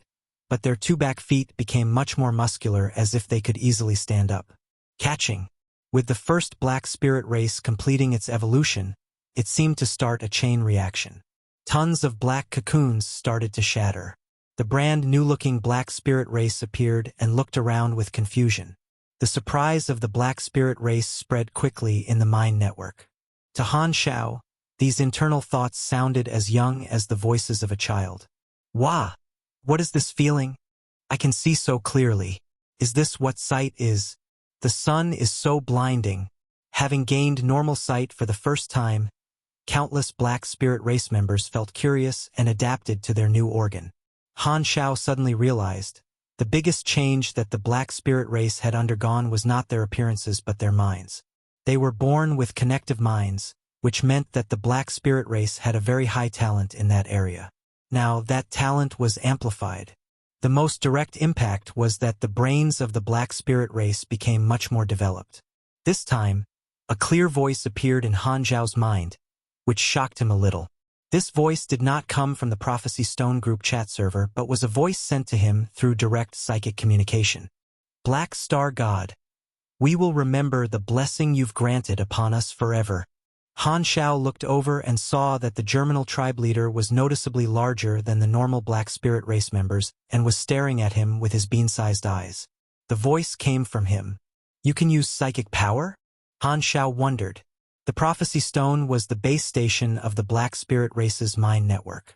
A: but their 2 back feet became much more muscular as if they could easily stand up. Catching. With the first Black Spirit race completing its evolution, it seemed to start a chain reaction. Tons of black cocoons started to shatter. The brand new-looking Black Spirit race appeared and looked around with confusion. The surprise of the Black Spirit race spread quickly in the mind network. To Han Xiao, these internal thoughts sounded as young as the voices of a child. Wah! What is this feeling? I can see so clearly. Is this what sight is? The sun is so blinding. Having gained normal sight for the first time, countless Black Spirit race members felt curious and adapted to their new organ. Han Xiao suddenly realized, the biggest change that the Black Spirit race had undergone was not their appearances but their minds. They were born with connective minds, which meant that the Black Spirit race had a very high talent in that area. Now, that talent was amplified. The most direct impact was that the brains of the Black Spirit race became much more developed. This time, a clear voice appeared in Han Xiao's mind, which shocked him a little. This voice did not come from the Prophecy Stone group chat server but was a voice sent to him through direct psychic communication. Black Star God, we will remember the blessing you've granted upon us forever. Han Xiao looked over and saw that the Germinal tribe leader was noticeably larger than the normal Black Spirit race members and was staring at him with his bean-sized eyes. The voice came from him. You can use psychic power? Han Xiao wondered. The Prophecy Stone was the base station of the Black Spirit race's mind network.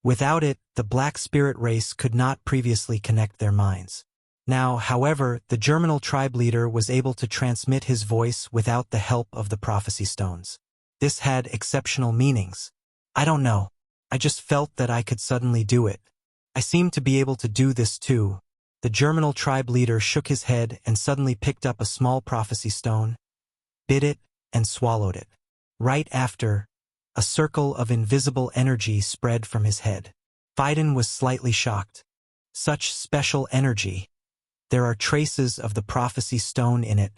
A: Without it, the Black Spirit race could not previously connect their minds. Now, however, the Germinal tribe leader was able to transmit his voice without the help of the prophecy stones. This had exceptional meanings. I don't know. I just felt that I could suddenly do it. I seemed to be able to do this too. The Germinal tribe leader shook his head and suddenly picked up a small prophecy stone, bit it, and swallowed it. Right after, a circle of invisible energy spread from his head. Phaidon was slightly shocked. Such special energy. There are traces of the prophecy stone in it.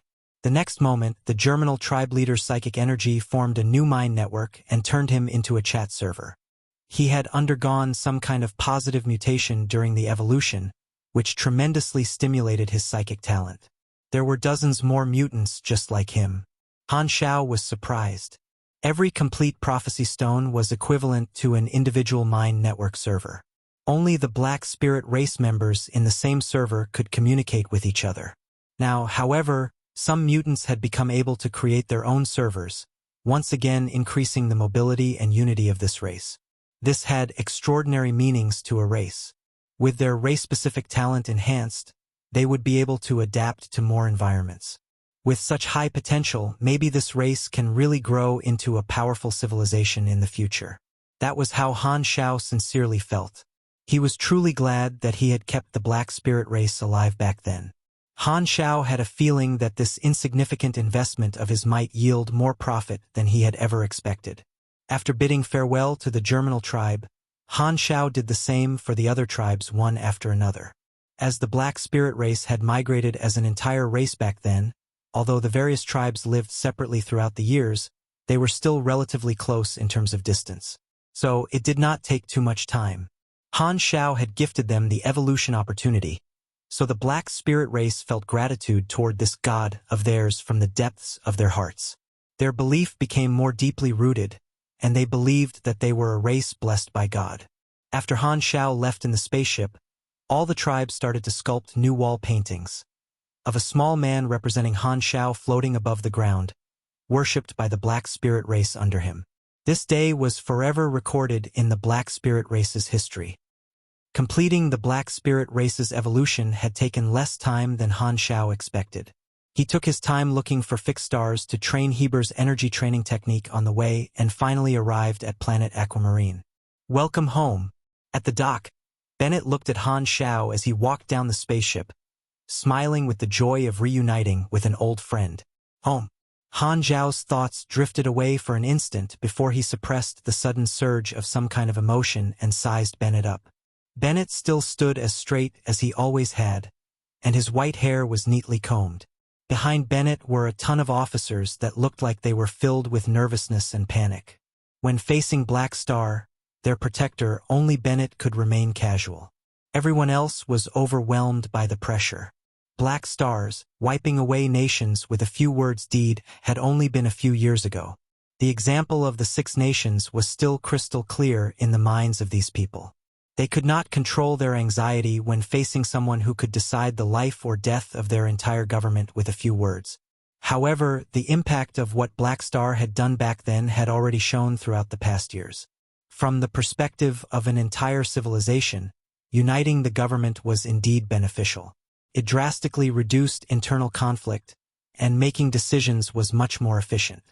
A: The next moment, the Germinal tribe leader's psychic energy formed a new mind network and turned him into a chat server. He had undergone some kind of positive mutation during the evolution, which tremendously stimulated his psychic talent. There were dozens more mutants just like him. Han Xiao was surprised. Every complete prophecy stone was equivalent to an individual mind network server. Only the Black Spirit race members in the same server could communicate with each other. Now, however, some mutants had become able to create their own servers, once again increasing the mobility and unity of this race. This had extraordinary meanings to a race. With their race-specific talent enhanced, they would be able to adapt to more environments. With such high potential, maybe this race can really grow into a powerful civilization in the future. That was how Han Xiao sincerely felt. He was truly glad that he had kept the Black Spirit race alive back then. Han Xiao had a feeling that this insignificant investment of his might yield more profit than he had ever expected. After bidding farewell to the Germinal tribe, Han Xiao did the same for the other tribes one after another. As the Black Spirit race had migrated as an entire race back then, although the various tribes lived separately throughout the years, they were still relatively close in terms of distance. So it did not take too much time. Han Xiao had gifted them the evolution opportunity, so the Black Spirit race felt gratitude toward this god of theirs from the depths of their hearts. Their belief became more deeply rooted, and they believed that they were a race blessed by God. After Han Xiao left in the spaceship, all the tribes started to sculpt new wall paintings of a small man representing Han Xiao floating above the ground, worshipped by the Black Spirit race under him. This day was forever recorded in the Black Spirit race's history. Completing the Black Spirit race's evolution had taken less time than Han Xiao expected. He took his time looking for fixed stars to train Heber's energy training technique on the way and finally arrived at planet Aquamarine. Welcome home. At the dock, Bennett looked at Han Xiao as he walked down the spaceship, smiling with the joy of reuniting with an old friend. Home. Han Xiao's thoughts drifted away for an instant before he suppressed the sudden surge of some kind of emotion and sized Bennett up. Bennett still stood as straight as he always had, and his white hair was neatly combed. Behind Bennett were a ton of officers that looked like they were filled with nervousness and panic. When facing Black Star, their protector, only Bennett could remain casual. Everyone else was overwhelmed by the pressure. Black Stars, wiping away nations with a few words deed, had only been a few years ago. The example of the 6 nations was still crystal clear in the minds of these people. They could not control their anxiety when facing someone who could decide the life or death of their entire government with a few words. However, the impact of what Black Star had done back then had already shown throughout the past years. From the perspective of an entire civilization, uniting the government was indeed beneficial. It drastically reduced internal conflict, and making decisions was much more efficient.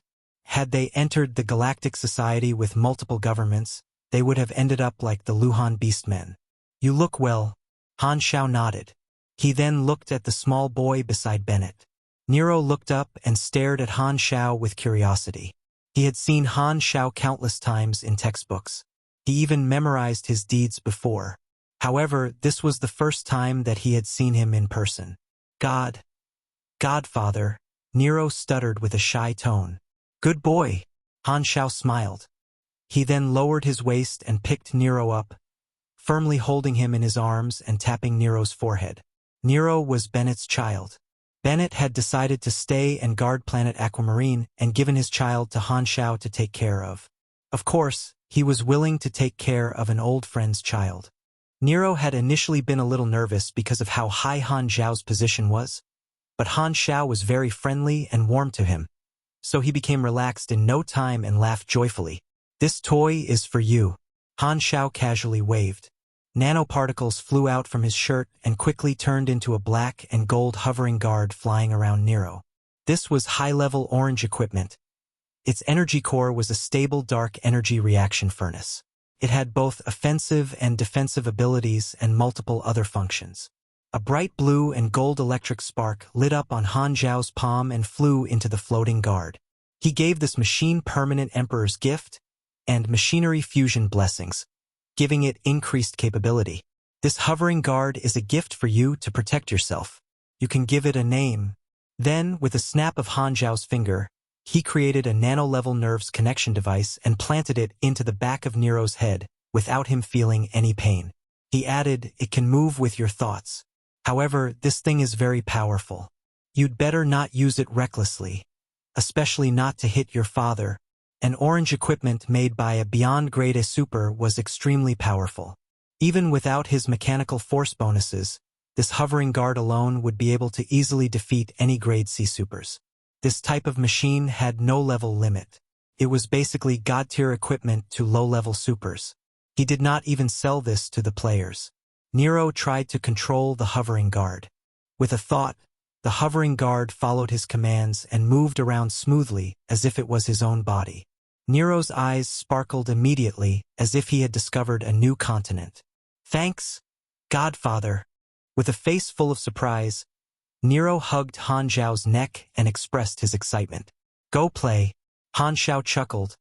A: Had they entered the Galactic Society with multiple governments, they would have ended up like the Luhan Beastmen. You look well. Han Xiao nodded. He then looked at the small boy beside Bennett. Nero looked up and stared at Han Xiao with curiosity. He had seen Han Xiao countless times in textbooks. He even memorized his deeds before. However, this was the first time that he had seen him in person. Godfather, Nero stuttered with a shy tone. Good boy. Han Xiao smiled. He then lowered his waist and picked Nero up, firmly holding him in his arms and tapping Nero's forehead. Nero was Bennett's child. Bennett had decided to stay and guard planet Aquamarine and given his child to Han Xiao to take care of. Of course, he was willing to take care of an old friend's child. Nero had initially been a little nervous because of how high Han Xiao's position was, but Han Xiao was very friendly and warm to him, so he became relaxed in no time and laughed joyfully. This toy is for you. Han Xiao casually waved. Nanoparticles flew out from his shirt and quickly turned into a black and gold hovering guard flying around Nero. This was high-level orange equipment. Its energy core was a stable dark energy reaction furnace. It had both offensive and defensive abilities and multiple other functions. A bright blue and gold electric spark lit up on Han Xiao's palm and flew into the floating guard. He gave this machine permanent Emperor's gift and machinery fusion blessings, giving it increased capability. This hovering guard is a gift for you to protect yourself. You can give it a name. Then, with a snap of Han Xiao's finger, he created a nano-level nerves connection device and planted it into the back of Nero's head without him feeling any pain. He added, "It can move with your thoughts. However, this thing is very powerful. You'd better not use it recklessly, especially not to hit your father." An orange equipment made by a beyond grade A super was extremely powerful. Even without his mechanical force bonuses, this hovering guard alone would be able to easily defeat any grade C supers. This type of machine had no level limit. It was basically god-tier equipment to low-level supers. He did not even sell this to the players. Nero tried to control the hovering guard. With a thought, the hovering guard followed his commands and moved around smoothly as if it was his own body. Nero's eyes sparkled immediately as if he had discovered a new continent. "Thanks, Godfather." With a face full of surprise, Nero hugged Han Xiao's neck and expressed his excitement. "Go play." Han Xiao chuckled,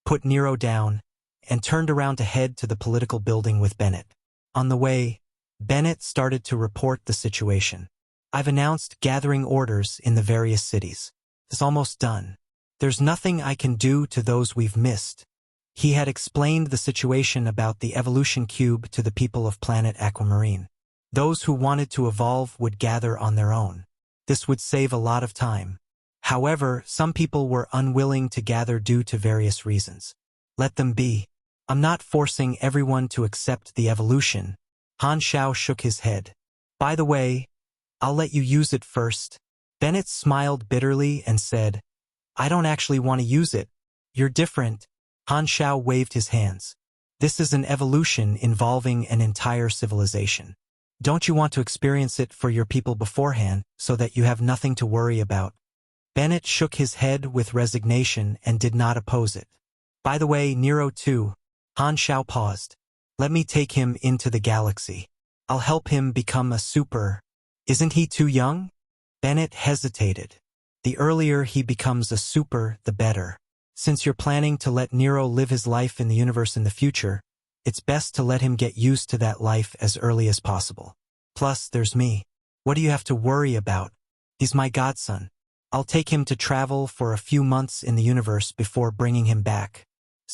A: put Nero down, and turned around to head to the political building with Bennett. On the way, Bennett started to report the situation. "I've announced gathering orders in the various cities. It's almost done. There's nothing I can do to those we've missed." He had explained the situation about the evolution cube to the people of planet Aquamarine. Those who wanted to evolve would gather on their own. This would save a lot of time. However, some people were unwilling to gather due to various reasons. Let them be. I'm not forcing everyone to accept the evolution. Han Xiao shook his head. "By the way, I'll let you use it first." Bennett smiled bitterly and said, "I don't actually want to use it. You're different." Han Xiao waved his hands. "This is an evolution involving an entire civilization. Don't you want to experience it for your people beforehand so that you have nothing to worry about?" Bennett shook his head with resignation and did not oppose it. "By the way, Nero too." Han Xiao paused. "Let me take him into the galaxy. I'll help him become a super." "Isn't he too young?" Bennett hesitated. "The earlier he becomes a super, the better. Since you're planning to let Nero live his life in the universe in the future, it's best to let him get used to that life as early as possible. Plus, there's me. What do you have to worry about? He's my godson. I'll take him to travel for a few months in the universe before bringing him back."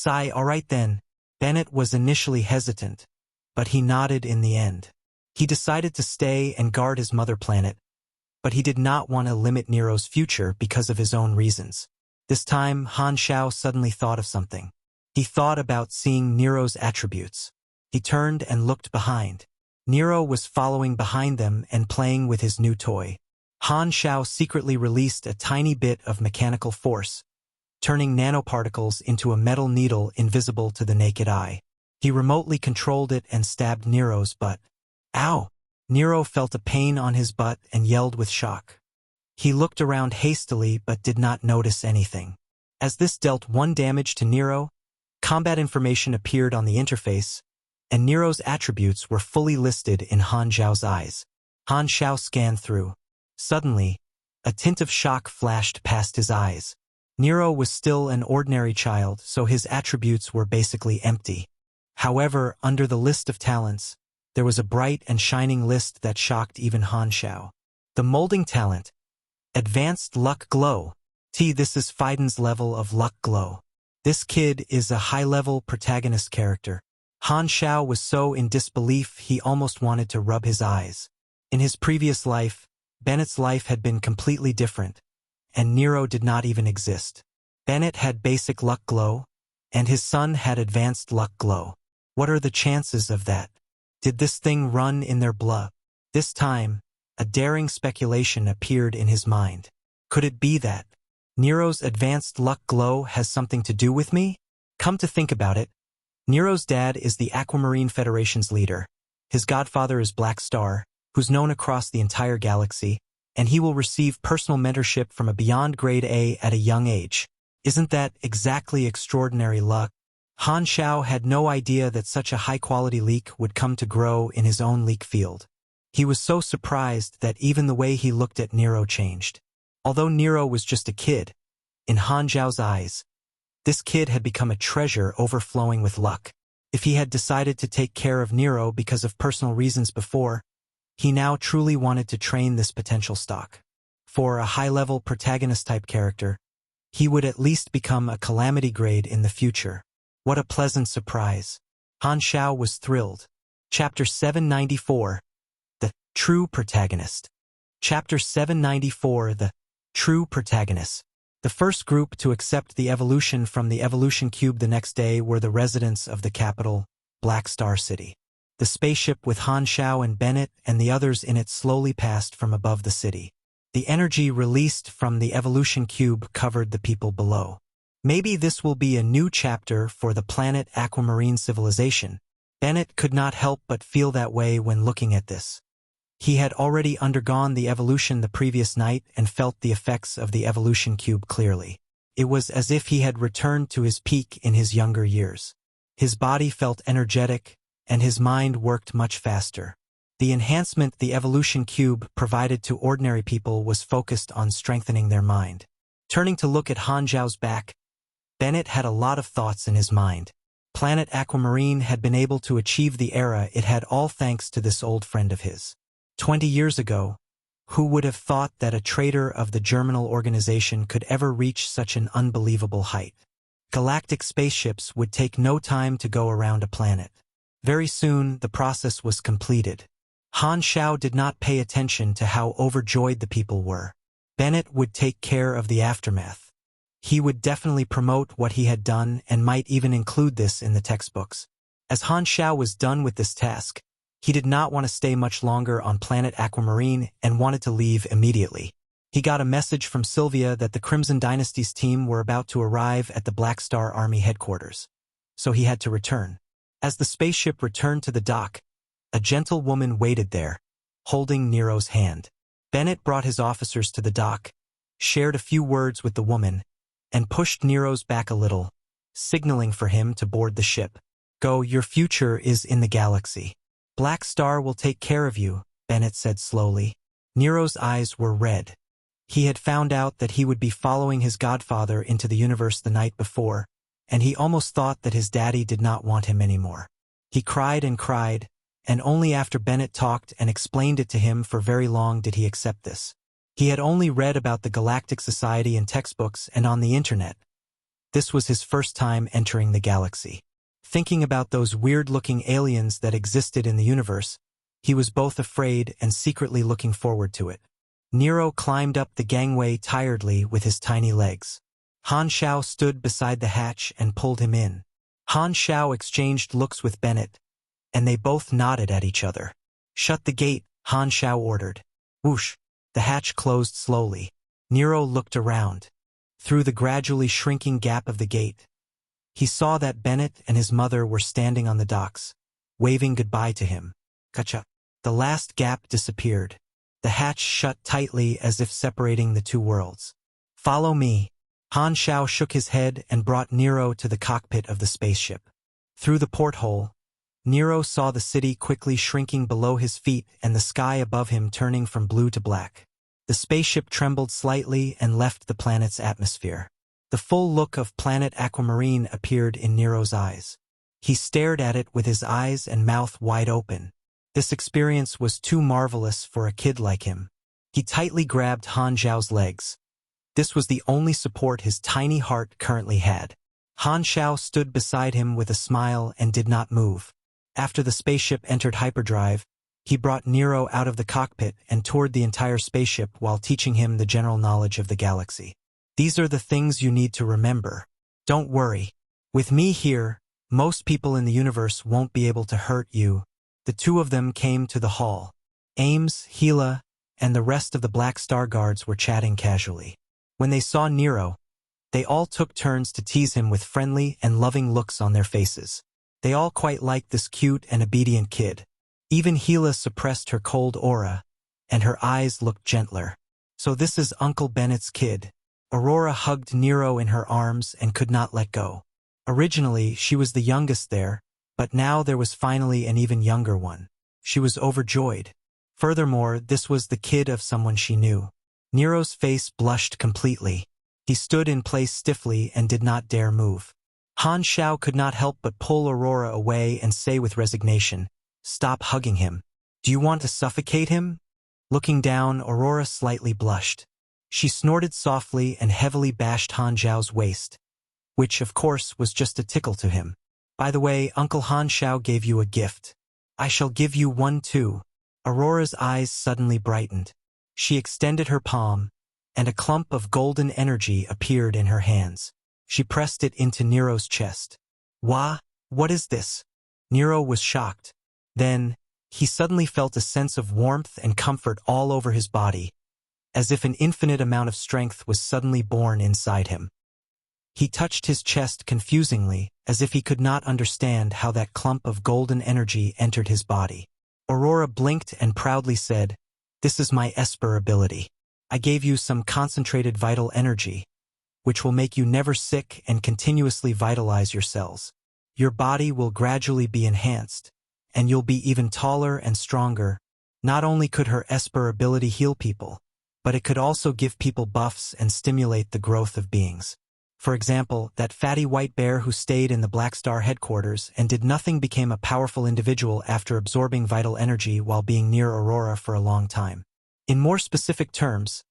A: All right then." Bennett was initially hesitant, but he nodded in the end. He decided to stay and guard his mother planet, but he did not want to limit Nero's future because of his own reasons. This time, Han Xiao suddenly thought of something. He thought about seeing Nero's attributes. He turned and looked behind. Nero was following behind them and playing with his new toy. Han Xiao secretly released a tiny bit of mechanical force, turning nanoparticles into a metal needle invisible to the naked eye. He remotely controlled it and stabbed Nero's butt. "Ow!" Nero felt a pain on his butt and yelled with shock. He looked around hastily but did not notice anything. As this dealt 1 damage to Nero, combat information appeared on the interface, and Nero's attributes were fully listed in Han Xiao's eyes. Han Xiao scanned through. Suddenly, a tint of shock flashed past his eyes. Nero was still an ordinary child, so his attributes were basically empty. However, under the list of talents, there was a bright and shining list that shocked even Han Xiao. The molding talent, Advanced Luck Glow. This is Fiden's level of Luck Glow. This kid is a high-level protagonist character. Han Xiao was so in disbelief he almost wanted to rub his eyes. In his previous life, Bennett's life had been completely different, and Nero did not even exist. Bennett had basic luck glow, and his son had advanced luck glow. What are the chances of that? Did this thing run in their blood? This time, a daring speculation appeared in his mind. Could it be that Nero's advanced luck glow has something to do with me? Come to think about it, Nero's dad is the Aquamarine Federation's leader, His godfather is Black Star, who's known across the entire galaxy, and he will receive personal mentorship from a beyond grade A at a young age. Isn't that exactly extraordinary luck? Han Xiao had no idea that such a high-quality leak would come to grow in his own leak field. He was so surprised that even the way he looked at Nero changed. Although Nero was just a kid, in Han Xiao's eyes, this kid had become a treasure overflowing with luck. If he had decided to take care of Nero because of personal reasons before, he now truly wanted to train this potential stock. For a high-level protagonist-type character, he would at least become a calamity grade in the future. What a pleasant surprise. Han Xiao was thrilled. Chapter 794. The True Protagonist. Chapter 794. The True Protagonist. The first group to accept the evolution from the evolution cube the next day were the residents of the capital, Black Star City. The spaceship with Han Xiao and Bennett and the others in it slowly passed from above the city. The energy released from the evolution cube covered the people below. Maybe this will be a new chapter for the planet Aquamarine civilization. Bennett could not help but feel that way when looking at this. He had already undergone the evolution the previous night and felt the effects of the evolution cube clearly. It was as if he had returned to his peak in his younger years. His body felt energetic, and his mind worked much faster. The enhancement the evolution cube provided to ordinary people was focused on strengthening their mind. Turning to look at Han Xiao's back, Bennett had a lot of thoughts in his mind. Planet Aquamarine had been able to achieve the era it had all thanks to this old friend of his. 20 years ago, who would have thought that a traitor of the germinal organization could ever reach such an unbelievable height? Galactic spaceships would take no time to go around a planet. Very soon, the process was completed. Han Xiao did not pay attention to how overjoyed the people were. Bennett would take care of the aftermath. He would definitely promote what he had done and might even include this in the textbooks. As Han Xiao was done with this task, he did not want to stay much longer on planet Aquamarine and wanted to leave immediately. He got a message from Sylvia that the Crimson Dynasty's team were about to arrive at the Black Star Army headquarters, so he had to return. As the spaceship returned to the dock, a gentle woman waited there, holding Nero's hand. Bennett brought his officers to the dock, shared a few words with the woman, and pushed Nero's back a little, signaling for him to board the ship. Go, your future is in the galaxy. Black Star will take care of you, Bennett said slowly. Nero's eyes were red. He had found out that he would be following his godfather into the universe the night before, and he almost thought that his daddy did not want him anymore. He cried, and only after Bennett talked and explained it to him for very long did he accept this. He had only read about the Galactic Society in textbooks and on the internet. This was his first time entering the galaxy. Thinking about those weird-looking aliens that existed in the universe, he was both afraid and secretly looking forward to it. Nero climbed up the gangway tiredly with his tiny legs. Han Xiao stood beside the hatch and pulled him in. Han Xiao exchanged looks with Bennett, and they both nodded at each other. Shut the gate, Han Xiao ordered. Whoosh! The hatch closed slowly. Nero looked around. Through the gradually shrinking gap of the gate, he saw that Bennett and his mother were standing on the docks, waving goodbye to him. Kacha! The last gap disappeared. The hatch shut tightly as if separating the two worlds. Follow me. Han Xiao shook his head and brought Nero to the cockpit of the spaceship. Through the porthole, Nero saw the city quickly shrinking below his feet and the sky above him turning from blue to black. The spaceship trembled slightly and left the planet's atmosphere. The full look of planet Aquamarine appeared in Nero's eyes. He stared at it with his eyes and mouth wide open. This experience was too marvelous for a kid like him. He tightly grabbed Han Xiao's legs. This was the only support his tiny heart currently had. Han Xiao stood beside him with a smile and did not move. After the spaceship entered hyperdrive, he brought Nero out of the cockpit and toured the entire spaceship while teaching him the general knowledge of the galaxy. These are the things you need to remember. Don't worry. With me here, most people in the universe won't be able to hurt you. The two of them came to the hall. Ames, Gila, and the rest of the Black Star Guards were chatting casually. When they saw Nero, they all took turns to tease him with friendly and loving looks on their faces. They all quite liked this cute and obedient kid. Even Gila suppressed her cold aura, and her eyes looked gentler. So this is Uncle Bennett's kid. Aurora hugged Nero in her arms and could not let go. Originally, she was the youngest there, but now there was finally an even younger one. She was overjoyed. Furthermore, this was the kid of someone she knew. Nero's face blushed completely. He stood in place stiffly and did not dare move. Han Xiao could not help but pull Aurora away and say with resignation, "Stop hugging him. Do you want to suffocate him?" Looking down, Aurora slightly blushed. She snorted softly and heavily bashed Han Xiao's waist, which, of course, was just a tickle to him. "By the way, Uncle Han Xiao gave you a gift. I shall give you one too." Aurora's eyes suddenly brightened. She extended her palm, and a clump of golden energy appeared in her hands. She pressed it into Nero's chest. "Wah, what is this?" Nero was shocked. Then, he suddenly felt a sense of warmth and comfort all over his body, as if an infinite amount of strength was suddenly born inside him. He touched his chest confusingly, as if he could not understand how that clump of golden energy entered his body. Aurora blinked and proudly said, "This is my Esper ability. I gave you some concentrated vital energy, which will make you never sick and continuously vitalize your cells. Your body will gradually be enhanced, and you'll be even taller and stronger." Not only could her Esper ability heal people, but it could also give people buffs and stimulate the growth of beings. For example, that fatty white bear who stayed in the Black Star headquarters and did nothing became a powerful individual after absorbing vital energy while being near Aurora for a long time. In more specific terms,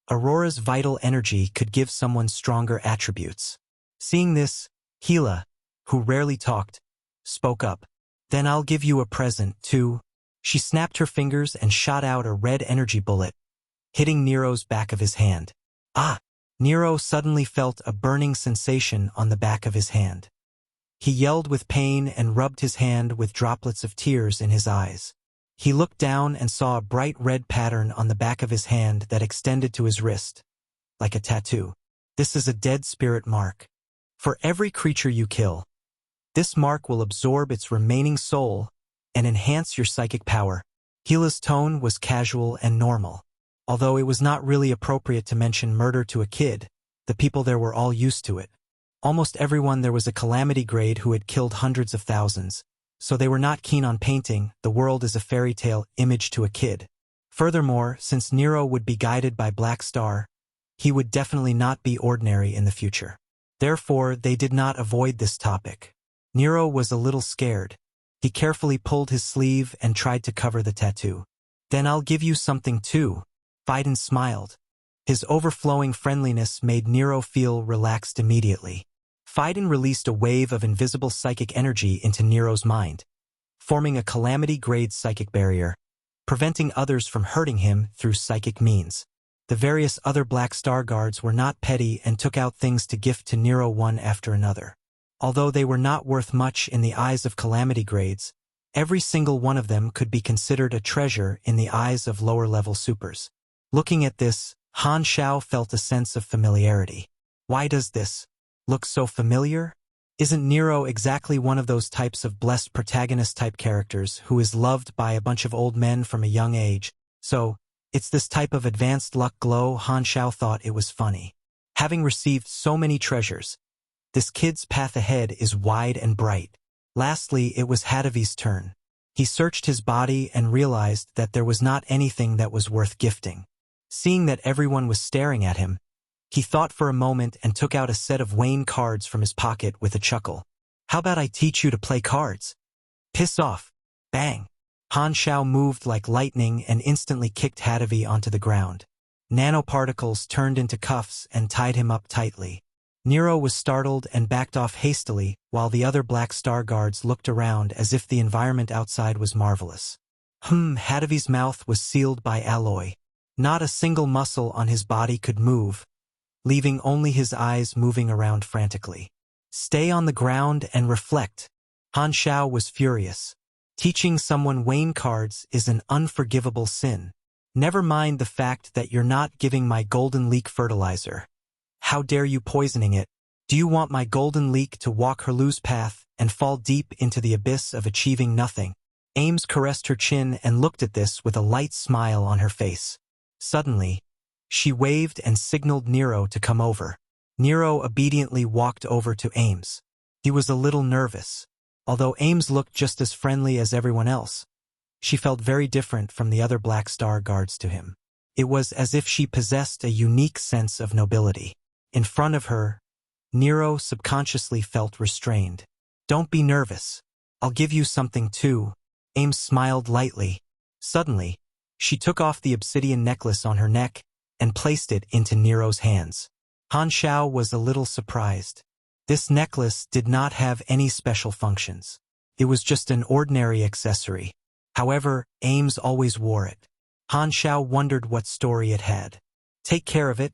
A: Aurora's vital energy could give someone stronger attributes. Seeing this, Gila, who rarely talked, spoke up. "Then I'll give you a present, too." She snapped her fingers and shot out a red energy bullet, hitting Nero's back of his hand. "Ah!" Nero suddenly felt a burning sensation on the back of his hand. He yelled with pain and rubbed his hand with droplets of tears in his eyes. He looked down and saw a bright red pattern on the back of his hand that extended to his wrist, like a tattoo. "This is a dead spirit mark. For every creature you kill, this mark will absorb its remaining soul and enhance your psychic power." Gila's tone was casual and normal. Although it was not really appropriate to mention murder to a kid, the people there were all used to it. Almost everyone there was a calamity grade who had killed hundreds of thousands, so they were not keen on painting the world as a fairy tale image to a kid. Furthermore, since Nero would be guided by Black Star, he would definitely not be ordinary in the future. Therefore, they did not avoid this topic. Nero was a little scared. He carefully pulled his sleeve and tried to cover the tattoo. "Then I'll give you something too." Biden smiled. His overflowing friendliness made Nero feel relaxed immediately. Phaidon released a wave of invisible psychic energy into Nero's mind, forming a calamity-grade psychic barrier, preventing others from hurting him through psychic means. The various other Black Star guards were not petty and took out things to gift to Nero one after another. Although they were not worth much in the eyes of calamity grades, every single one of them could be considered a treasure in the eyes of lower-level supers. Looking at this, Han Xiao felt a sense of familiarity. Why does this look so familiar? Isn't Nero exactly one of those types of blessed protagonist-type characters who is loved by a bunch of old men from a young age? So, it's this type of advanced luck glow. Han Xiao thought it was funny. Having received so many treasures, this kid's path ahead is wide and bright. Lastly, it was Hadavi's turn. He searched his body and realized that there was not anything that was worth gifting. Seeing that everyone was staring at him, he thought for a moment and took out a set of Wayne cards from his pocket with a chuckle. "How about I teach you to play cards?" "Piss off." Bang! Han Xiao moved like lightning and instantly kicked Hadavi onto the ground. Nanoparticles turned into cuffs and tied him up tightly. Nero was startled and backed off hastily, while the other Black Star guards looked around as if the environment outside was marvelous. Hadavi's mouth was sealed by alloy. Not a single muscle on his body could move, leaving only his eyes moving around frantically. "Stay on the ground and reflect." Han Xiao was furious. Teaching someone Wayne cards is an unforgivable sin. Never mind the fact that you're not giving my golden leak fertilizer. How dare you poisoning it? Do you want my golden leak to walk her loose path and fall deep into the abyss of achieving nothing? Ames caressed her chin and looked at this with a light smile on her face. Suddenly, she waved and signaled Nero to come over. Nero obediently walked over to Ames. He was a little nervous. Although Ames looked just as friendly as everyone else, she felt very different from the other Black Star guards to him. It was as if she possessed a unique sense of nobility. In front of her, Nero subconsciously felt restrained. "Don't be nervous. I'll give you something too." Ames smiled lightly. Suddenly, she took off the obsidian necklace on her neck and placed it into Nero's hands. Han Xiao was a little surprised. This necklace did not have any special functions. It was just an ordinary accessory. However, Ames always wore it. Han Xiao wondered what story it had. "Take care of it,"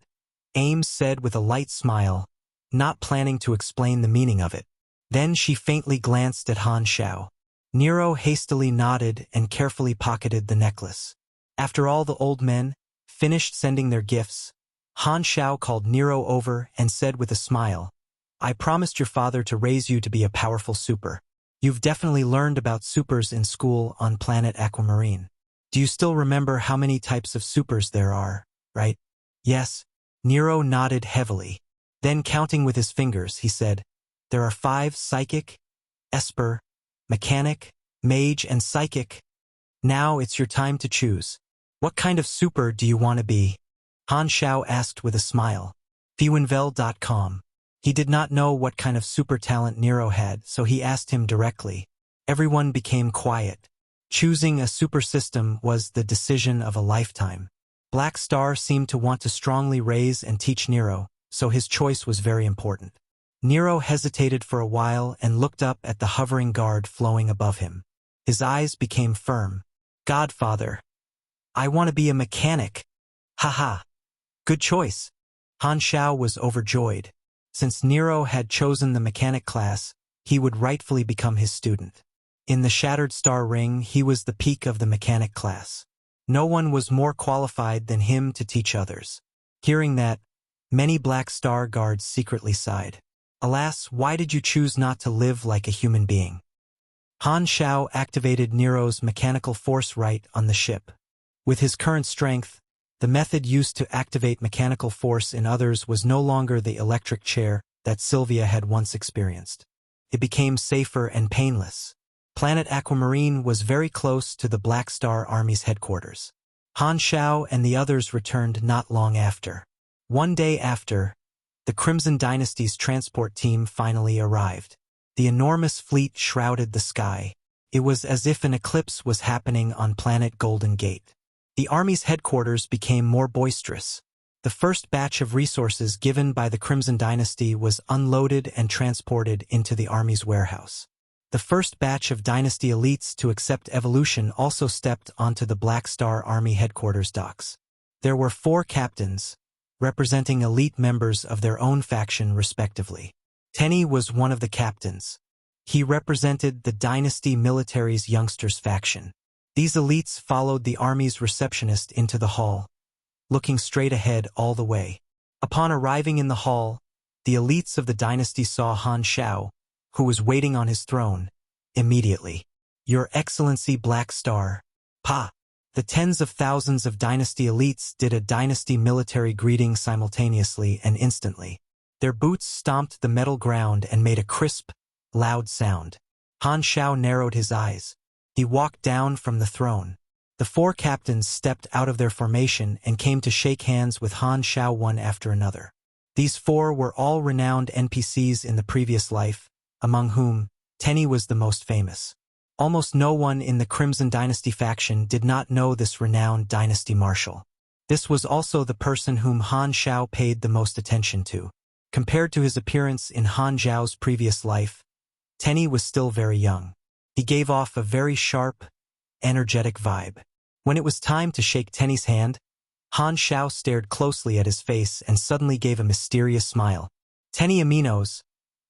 A: Ames said with a light smile, not planning to explain the meaning of it. Then she faintly glanced at Han Xiao. Nero hastily nodded and carefully pocketed the necklace. After all the old men finished sending their gifts, Han Xiao called Nero over and said with a smile, "I promised your father to raise you to be a powerful super. You've definitely learned about supers in school on planet Aquamarine. Do you still remember how many types of supers there are, right?" "Yes." Nero nodded heavily. Then counting with his fingers, he said, "There are 5: psychic, esper, mechanic, mage, and psychic. Now it's your time to choose. What kind of super do you want to be?" Han Xiao asked with a smile. Fuenvel.com. He did not know what kind of super talent Nero had, so he asked him directly. Everyone became quiet. Choosing a super system was the decision of a lifetime. Black Star seemed to want to strongly raise and teach Nero, so his choice was very important. Nero hesitated for a while and looked up at the hovering guard flowing above him. His eyes became firm. "Godfather, I want to be a mechanic." "Haha. Good choice." Han Xiao was overjoyed. Since Nero had chosen the mechanic class, he would rightfully become his student. In the Shattered Star Ring, he was the peak of the mechanic class. No one was more qualified than him to teach others. Hearing that, many Black Star guards secretly sighed. Alas, why did you choose not to live like a human being? Han Xiao activated Nero's mechanical force right on the ship. With his current strength, the method used to activate mechanical force in others was no longer the electric chair that Sylvia had once experienced. It became safer and painless. Planet Aquamarine was very close to the Black Star Army's headquarters. Han Xiao and the others returned not long after. One day after, the Crimson Dynasty's transport team finally arrived. The enormous fleet shrouded the sky. It was as if an eclipse was happening on planet Golden Gate. The Army's headquarters became more boisterous. The first batch of resources given by the Crimson Dynasty was unloaded and transported into the Army's warehouse. The first batch of Dynasty elites to accept evolution also stepped onto the Black Star Army headquarters docks. There were 4 captains, representing elite members of their own faction respectively. Tenny was one of the captains. He represented the Dynasty military's youngsters faction. These elites followed the Army's receptionist into the hall, looking straight ahead all the way. Upon arriving in the hall, the elites of the Dynasty saw Han Xiao, who was waiting on his throne, immediately. "Your Excellency Black Star." "Pa!" The tens of thousands of Dynasty elites did a Dynasty military greeting simultaneously and instantly. Their boots stomped the metal ground and made a crisp, loud sound. Han Xiao narrowed his eyes. He walked down from the throne. The 4 captains stepped out of their formation and came to shake hands with Han Xiao one after another. These 4 were all renowned NPCs in the previous life, among whom Tenny was the most famous. Almost no one in the Crimson Dynasty faction did not know this renowned Dynasty Marshal. This was also the person whom Han Xiao paid the most attention to. Compared to his appearance in Han Xiao's previous life, Tenny was still very young. He gave off a very sharp, energetic vibe. When it was time to shake Tenny's hand, Han Xiao stared closely at his face and suddenly gave a mysterious smile. "Tenny Aminos,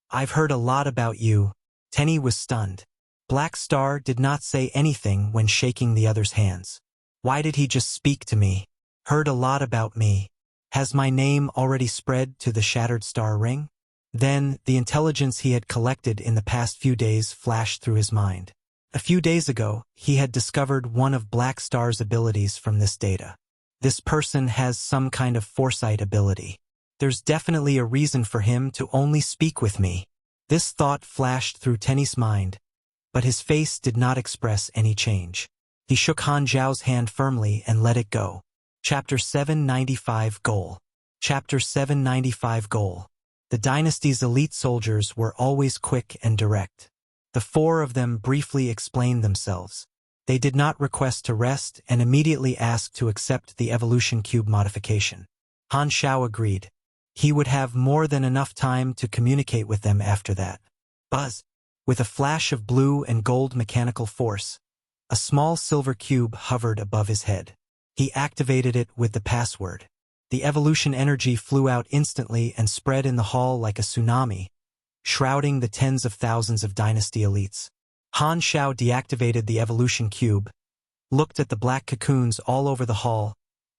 A: I've heard a lot about you." Tenny was stunned. Black Star did not say anything when shaking the other's hands. Why did he just speak to me? "Heard a lot about me. Has my name already spread to the Shattered Star Ring?" Then, the intelligence he had collected in the past few days flashed through his mind. A few days ago, he had discovered one of Black Star's abilities from this data. This person has some kind of foresight ability. There's definitely a reason for him to only speak with me. This thought flashed through Tenny's mind, but his face did not express any change. He shook Han Xiao's hand firmly and let it go. Chapter 795 Goal. Chapter 795 Goal. The dynasty's elite soldiers were always quick and direct. The four of them briefly explained themselves. They did not request to rest and immediately asked to accept the evolution cube modification. Han Xiao agreed. He would have more than enough time to communicate with them after that. Buzz. With a flash of blue and gold mechanical force, a small silver cube hovered above his head. He activated it with the password. The evolution energy flew out instantly and spread in the hall like a tsunami, shrouding the tens of thousands of dynasty elites. Han Xiao deactivated the evolution cube, looked at the black cocoons all over the hall,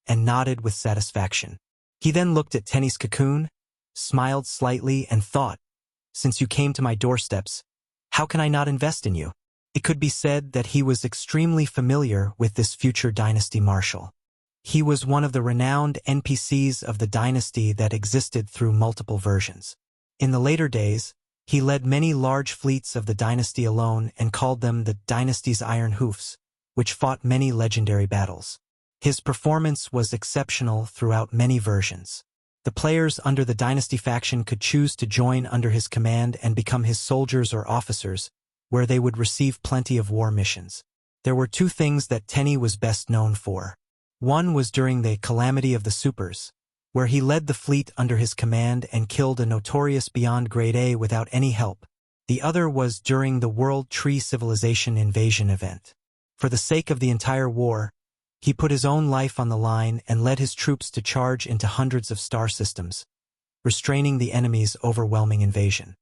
A: and nodded with satisfaction. He then looked at Tenny's cocoon, smiled slightly, and thought, "Since you came to my doorsteps, how can I not invest in you?" It could be said that he was extremely familiar with this future dynasty marshal. He was one of the renowned NPCs of the dynasty that existed through multiple versions. In the later days, he led many large fleets of the dynasty alone and called them the dynasty's Iron Hoofs, which fought many legendary battles. His performance was exceptional throughout many versions. The players under the dynasty faction could choose to join under his command and become his soldiers or officers, where they would receive plenty of war missions. There were two things that Tenny was best known for. One was during the Calamity of the Supers, where he led the fleet under his command and killed a notorious Beyond Grade A without any help. The other was during the World Tree Civilization invasion event. For the sake of the entire war, he put his own life on the line and led his troops to charge into hundreds of star systems, restraining the enemy's overwhelming invasion.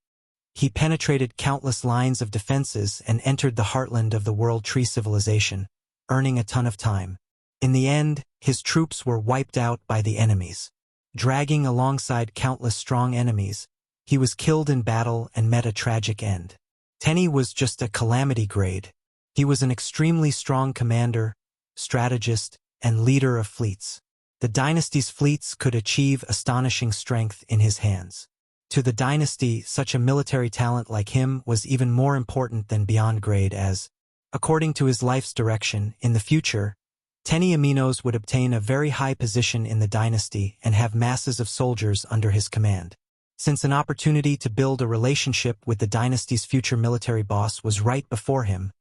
A: He penetrated countless lines of defenses and entered the heartland of the World Tree Civilization, earning a ton of time. In the end, his troops were wiped out by the enemies. Dragging alongside countless strong enemies, he was killed in battle and met a tragic end. Tenny was just a calamity grade. He was an extremely strong commander, strategist, and leader of fleets. The dynasty's fleets could achieve astonishing strength in his hands. To the dynasty, such a military talent like him was even more important than beyond grade as, according to his life's direction, in the future, Tenny Aminos would obtain a very high position in the dynasty and have masses of soldiers under his command. Since an opportunity to build a relationship with the dynasty's future military boss was right before him,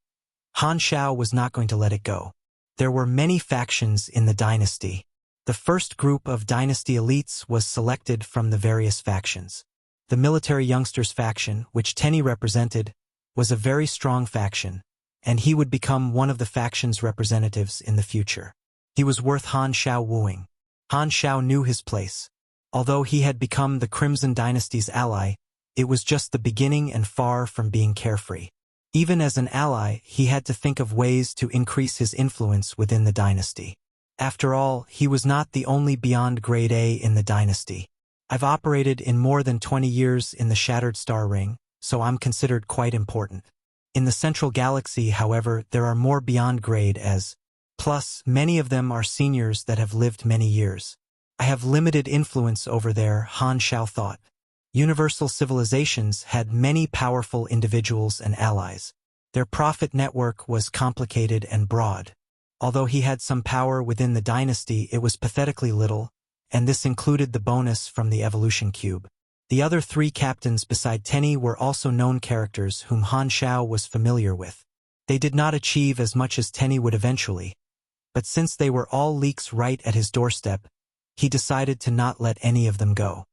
A: Han Xiao was not going to let it go. There were many factions in the dynasty. The first group of dynasty elites was selected from the various factions. The military youngsters faction, which Tenny represented, was a very strong faction, and he would become one of the faction's representatives in the future. He was worth Han Xiao wooing. Han Xiao knew his place. Although he had become the Crimson Dynasty's ally, it was just the beginning and far from being carefree. Even as an ally, he had to think of ways to increase his influence within the dynasty. After all, he was not the only Beyond Grade A in the dynasty. I've operated in more than 20 years in the Shattered Star Ring, so I'm considered quite important. In the Central Galaxy, however, there are more Beyond Grade as. Plus, many of them are seniors that have lived many years. I have limited influence over there, Han Xiao thought. Universal civilizations had many powerful individuals and allies. Their profit network was complicated and broad. Although he had some power within the dynasty, it was pathetically little, and this included the bonus from the evolution cube. The other three captains beside Tenny were also known characters whom Han Xiao was familiar with. They did not achieve as much as Tenny would eventually, but since they were all leaks right at his doorstep, he decided to not let any of them go.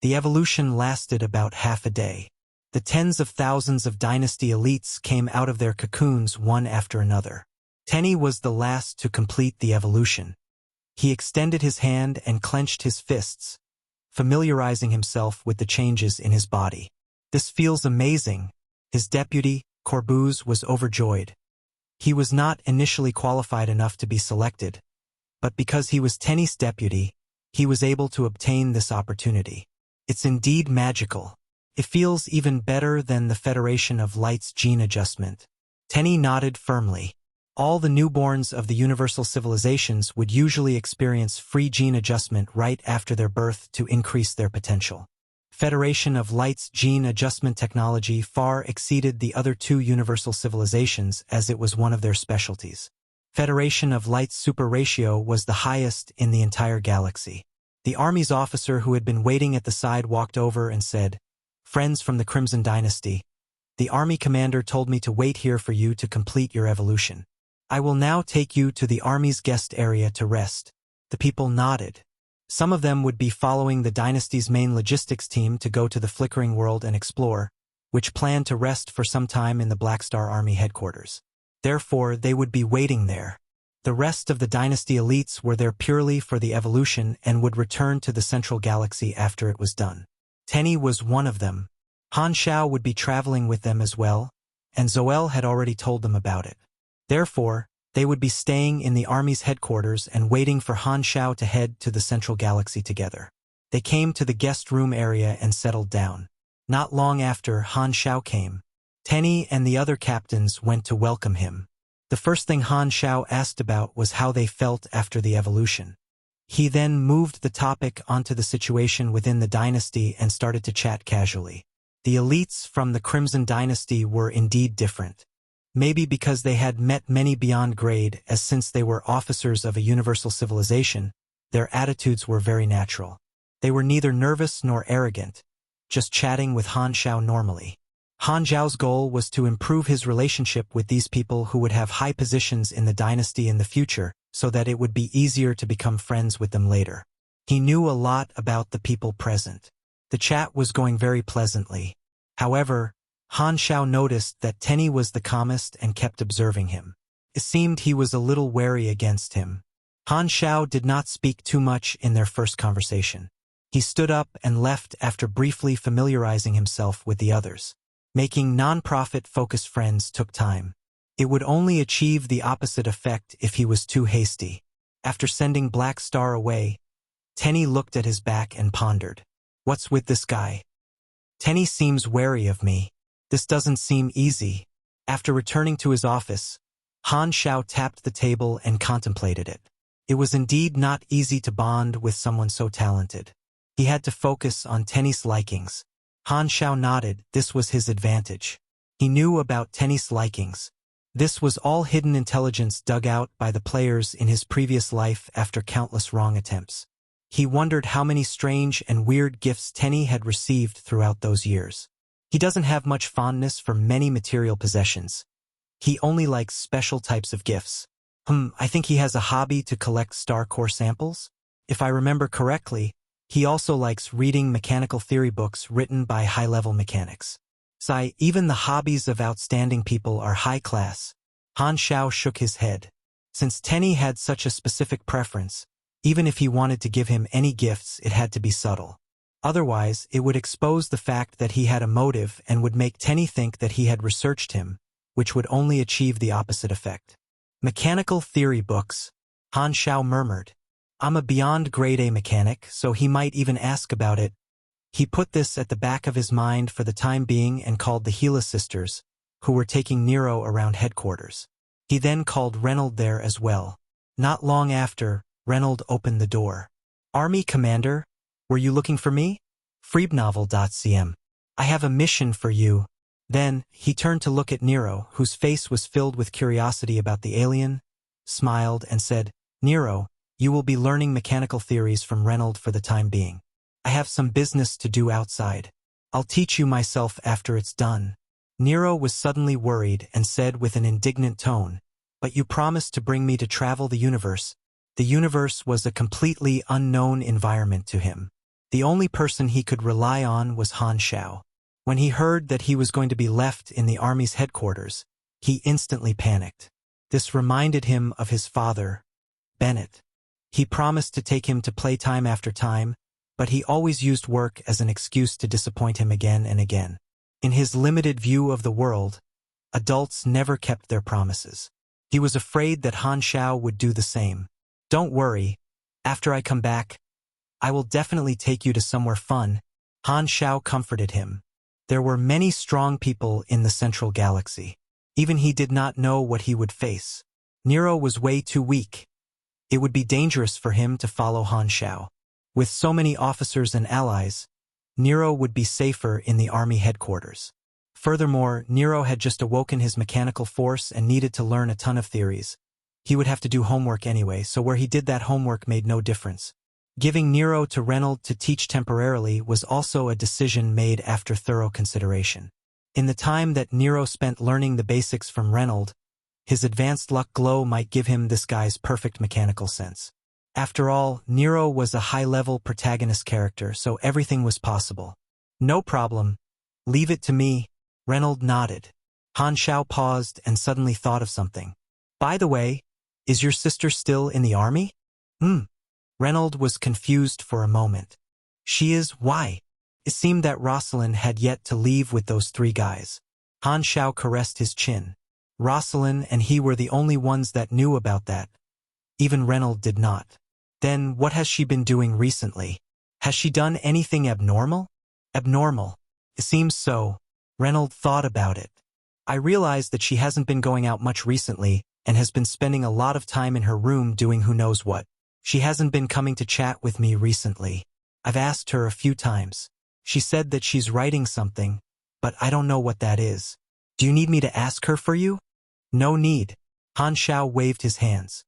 A: The evolution lasted about half a day. The tens of thousands of dynasty elites came out of their cocoons one after another. Tenny was the last to complete the evolution. He extended his hand and clenched his fists, familiarizing himself with the changes in his body. "This feels amazing." His deputy, Corbouz, was overjoyed. He was not initially qualified enough to be selected, but because he was Tenny's deputy, he was able to obtain this opportunity. "It's indeed magical. It feels even better than the Federation of Light's gene adjustment. Tenny nodded firmly. All the newborns of the universal civilizations would usually experience free gene adjustment right after their birth to increase their potential. Federation of Light's gene adjustment technology far exceeded the other two universal civilizations as it was one of their specialties. Federation of Light's super ratio was the highest in the entire galaxy. The army's officer who had been waiting at the side walked over and said, "Friends from the Crimson Dynasty, the army commander told me to wait here for you to complete your evolution. I will now take you to the army's guest area to rest." The people nodded. Some of them would be following the dynasty's main logistics team to go to the flickering world and explore, which planned to rest for some time in the Black Star Army headquarters. Therefore, they would be waiting there. The rest of the dynasty elites were there purely for the evolution and would return to the central galaxy after it was done. Tenny was one of them. Han Xiao would be traveling with them as well, and Zoel had already told them about it. Therefore, they would be staying in the army's headquarters and waiting for Han Xiao to head to the central galaxy together. They came to the guest room area and settled down. Not long after Han Xiao came, Tenny and the other captains went to welcome him. The first thing Han Xiao asked about was how they felt after the evolution. He then moved the topic onto the situation within the dynasty and started to chat casually. The elites from the Crimson Dynasty were indeed different. Maybe because they had met many beyond grade, as since they were officers of a universal civilization, their attitudes were very natural. They were neither nervous nor arrogant, just chatting with Han Xiao normally. Han Xiao's goal was to improve his relationship with these people who would have high positions in the dynasty in the future, so that it would be easier to become friends with them later. He knew a lot about the people present. The chat was going very pleasantly. However, Han Xiao noticed that Tenny was the calmest and kept observing him. It seemed he was a little wary against him. Han Xiao did not speak too much in their first conversation. He stood up and left after briefly familiarizing himself with the others. Making non-profit focused friends took time. It would only achieve the opposite effect if he was too hasty. After sending Black Star away, Tenny looked at his back and pondered. "What's with this guy? Tenny seems wary of me. This doesn't seem easy." After returning to his office, Han Xiao tapped the table and contemplated it. It was indeed not easy to bond with someone so talented. He had to focus on Tenny's likings. Han Xiao nodded. This was his advantage. He knew about Tenny's likings. This was all hidden intelligence dug out by the players in his previous life after countless wrong attempts. He wondered how many strange and weird gifts Tenny had received throughout those years. He doesn't have much fondness for many material possessions. He only likes special types of gifts. I think he has a hobby to collect star core samples. If I remember correctly, he also likes reading mechanical theory books written by high-level mechanics. Even the hobbies of outstanding people are high class. Han Xiao shook his head. Since Tenny had such a specific preference, even if he wanted to give him any gifts, it had to be subtle. Otherwise, it would expose the fact that he had a motive and would make Tenny think that he had researched him, which would only achieve the opposite effect. Mechanical theory books, Han Xiao murmured. I'm a beyond grade A mechanic, so he might even ask about it. He put this at the back of his mind for the time being and called the Gila sisters, who were taking Nero around headquarters. He then called Reynold there as well. Not long after, Reynold opened the door. "Army Commander, were you looking for me?" Freebnovel.cm. "I have a mission for you." Then, he turned to look at Nero, whose face was filled with curiosity about the alien, smiled, and said, "Nero, you will be learning mechanical theories from Reynold for the time being. I have some business to do outside. I'll teach you myself after it's done." Nero was suddenly worried and said with an indignant tone, "But you promised to bring me to travel the universe." The universe was a completely unknown environment to him. The only person he could rely on was Han Xiao. When he heard that he was going to be left in the army's headquarters, he instantly panicked. This reminded him of his father, Bennett. He promised to take him to playtime after time, but he always used work as an excuse to disappoint him again and again. In his limited view of the world, adults never kept their promises. He was afraid that Han Xiao would do the same. "Don't worry, after I come back, I will definitely take you to somewhere fun," Han Xiao comforted him. There were many strong people in the central galaxy. Even he did not know what he would face. Nero was way too weak. It would be dangerous for him to follow Han Xiao. With so many officers and allies, Nero would be safer in the army headquarters. Furthermore, Nero had just awoken his mechanical force and needed to learn a ton of theories. He would have to do homework anyway, so where he did that homework made no difference. Giving Nero to Reynold to teach temporarily was also a decision made after thorough consideration. In the time that Nero spent learning the basics from Reynold, his advanced luck glow might give him this guy's perfect mechanical sense. After all, Nero was a high-level protagonist character, so everything was possible. No problem. Leave it to me. Reynold nodded. Han Xiao paused and suddenly thought of something. By the way, is your sister still in the army? Reynold was confused for a moment. She is? Why? It seemed that Rosalind had yet to leave with those three guys. Han Xiao caressed his chin. Rosalind and he were the only ones that knew about that. Even Reynold did not. Then what has she been doing recently? Has she done anything abnormal? Abnormal. It seems so. Reynold thought about it. I realized that she hasn't been going out much recently and has been spending a lot of time in her room doing who knows what. She hasn't been coming to chat with me recently. I've asked her a few times. She said that she's writing something, but I don't know what that is. Do you need me to ask her for you? No need. Han Xiao waved his hands.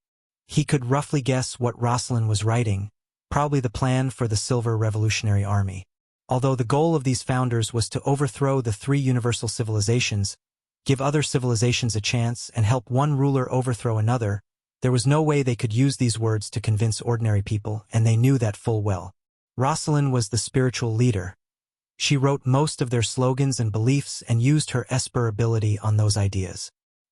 A: He could roughly guess what Rosalind was writing, probably the plan for the Silver Revolutionary Army. Although the goal of these founders was to overthrow the three universal civilizations, give other civilizations a chance, and help one ruler overthrow another, there was no way they could use these words to convince ordinary people, and they knew that full well. Rosalind was the spiritual leader. She wrote most of their slogans and beliefs and used her Esper ability on those ideas.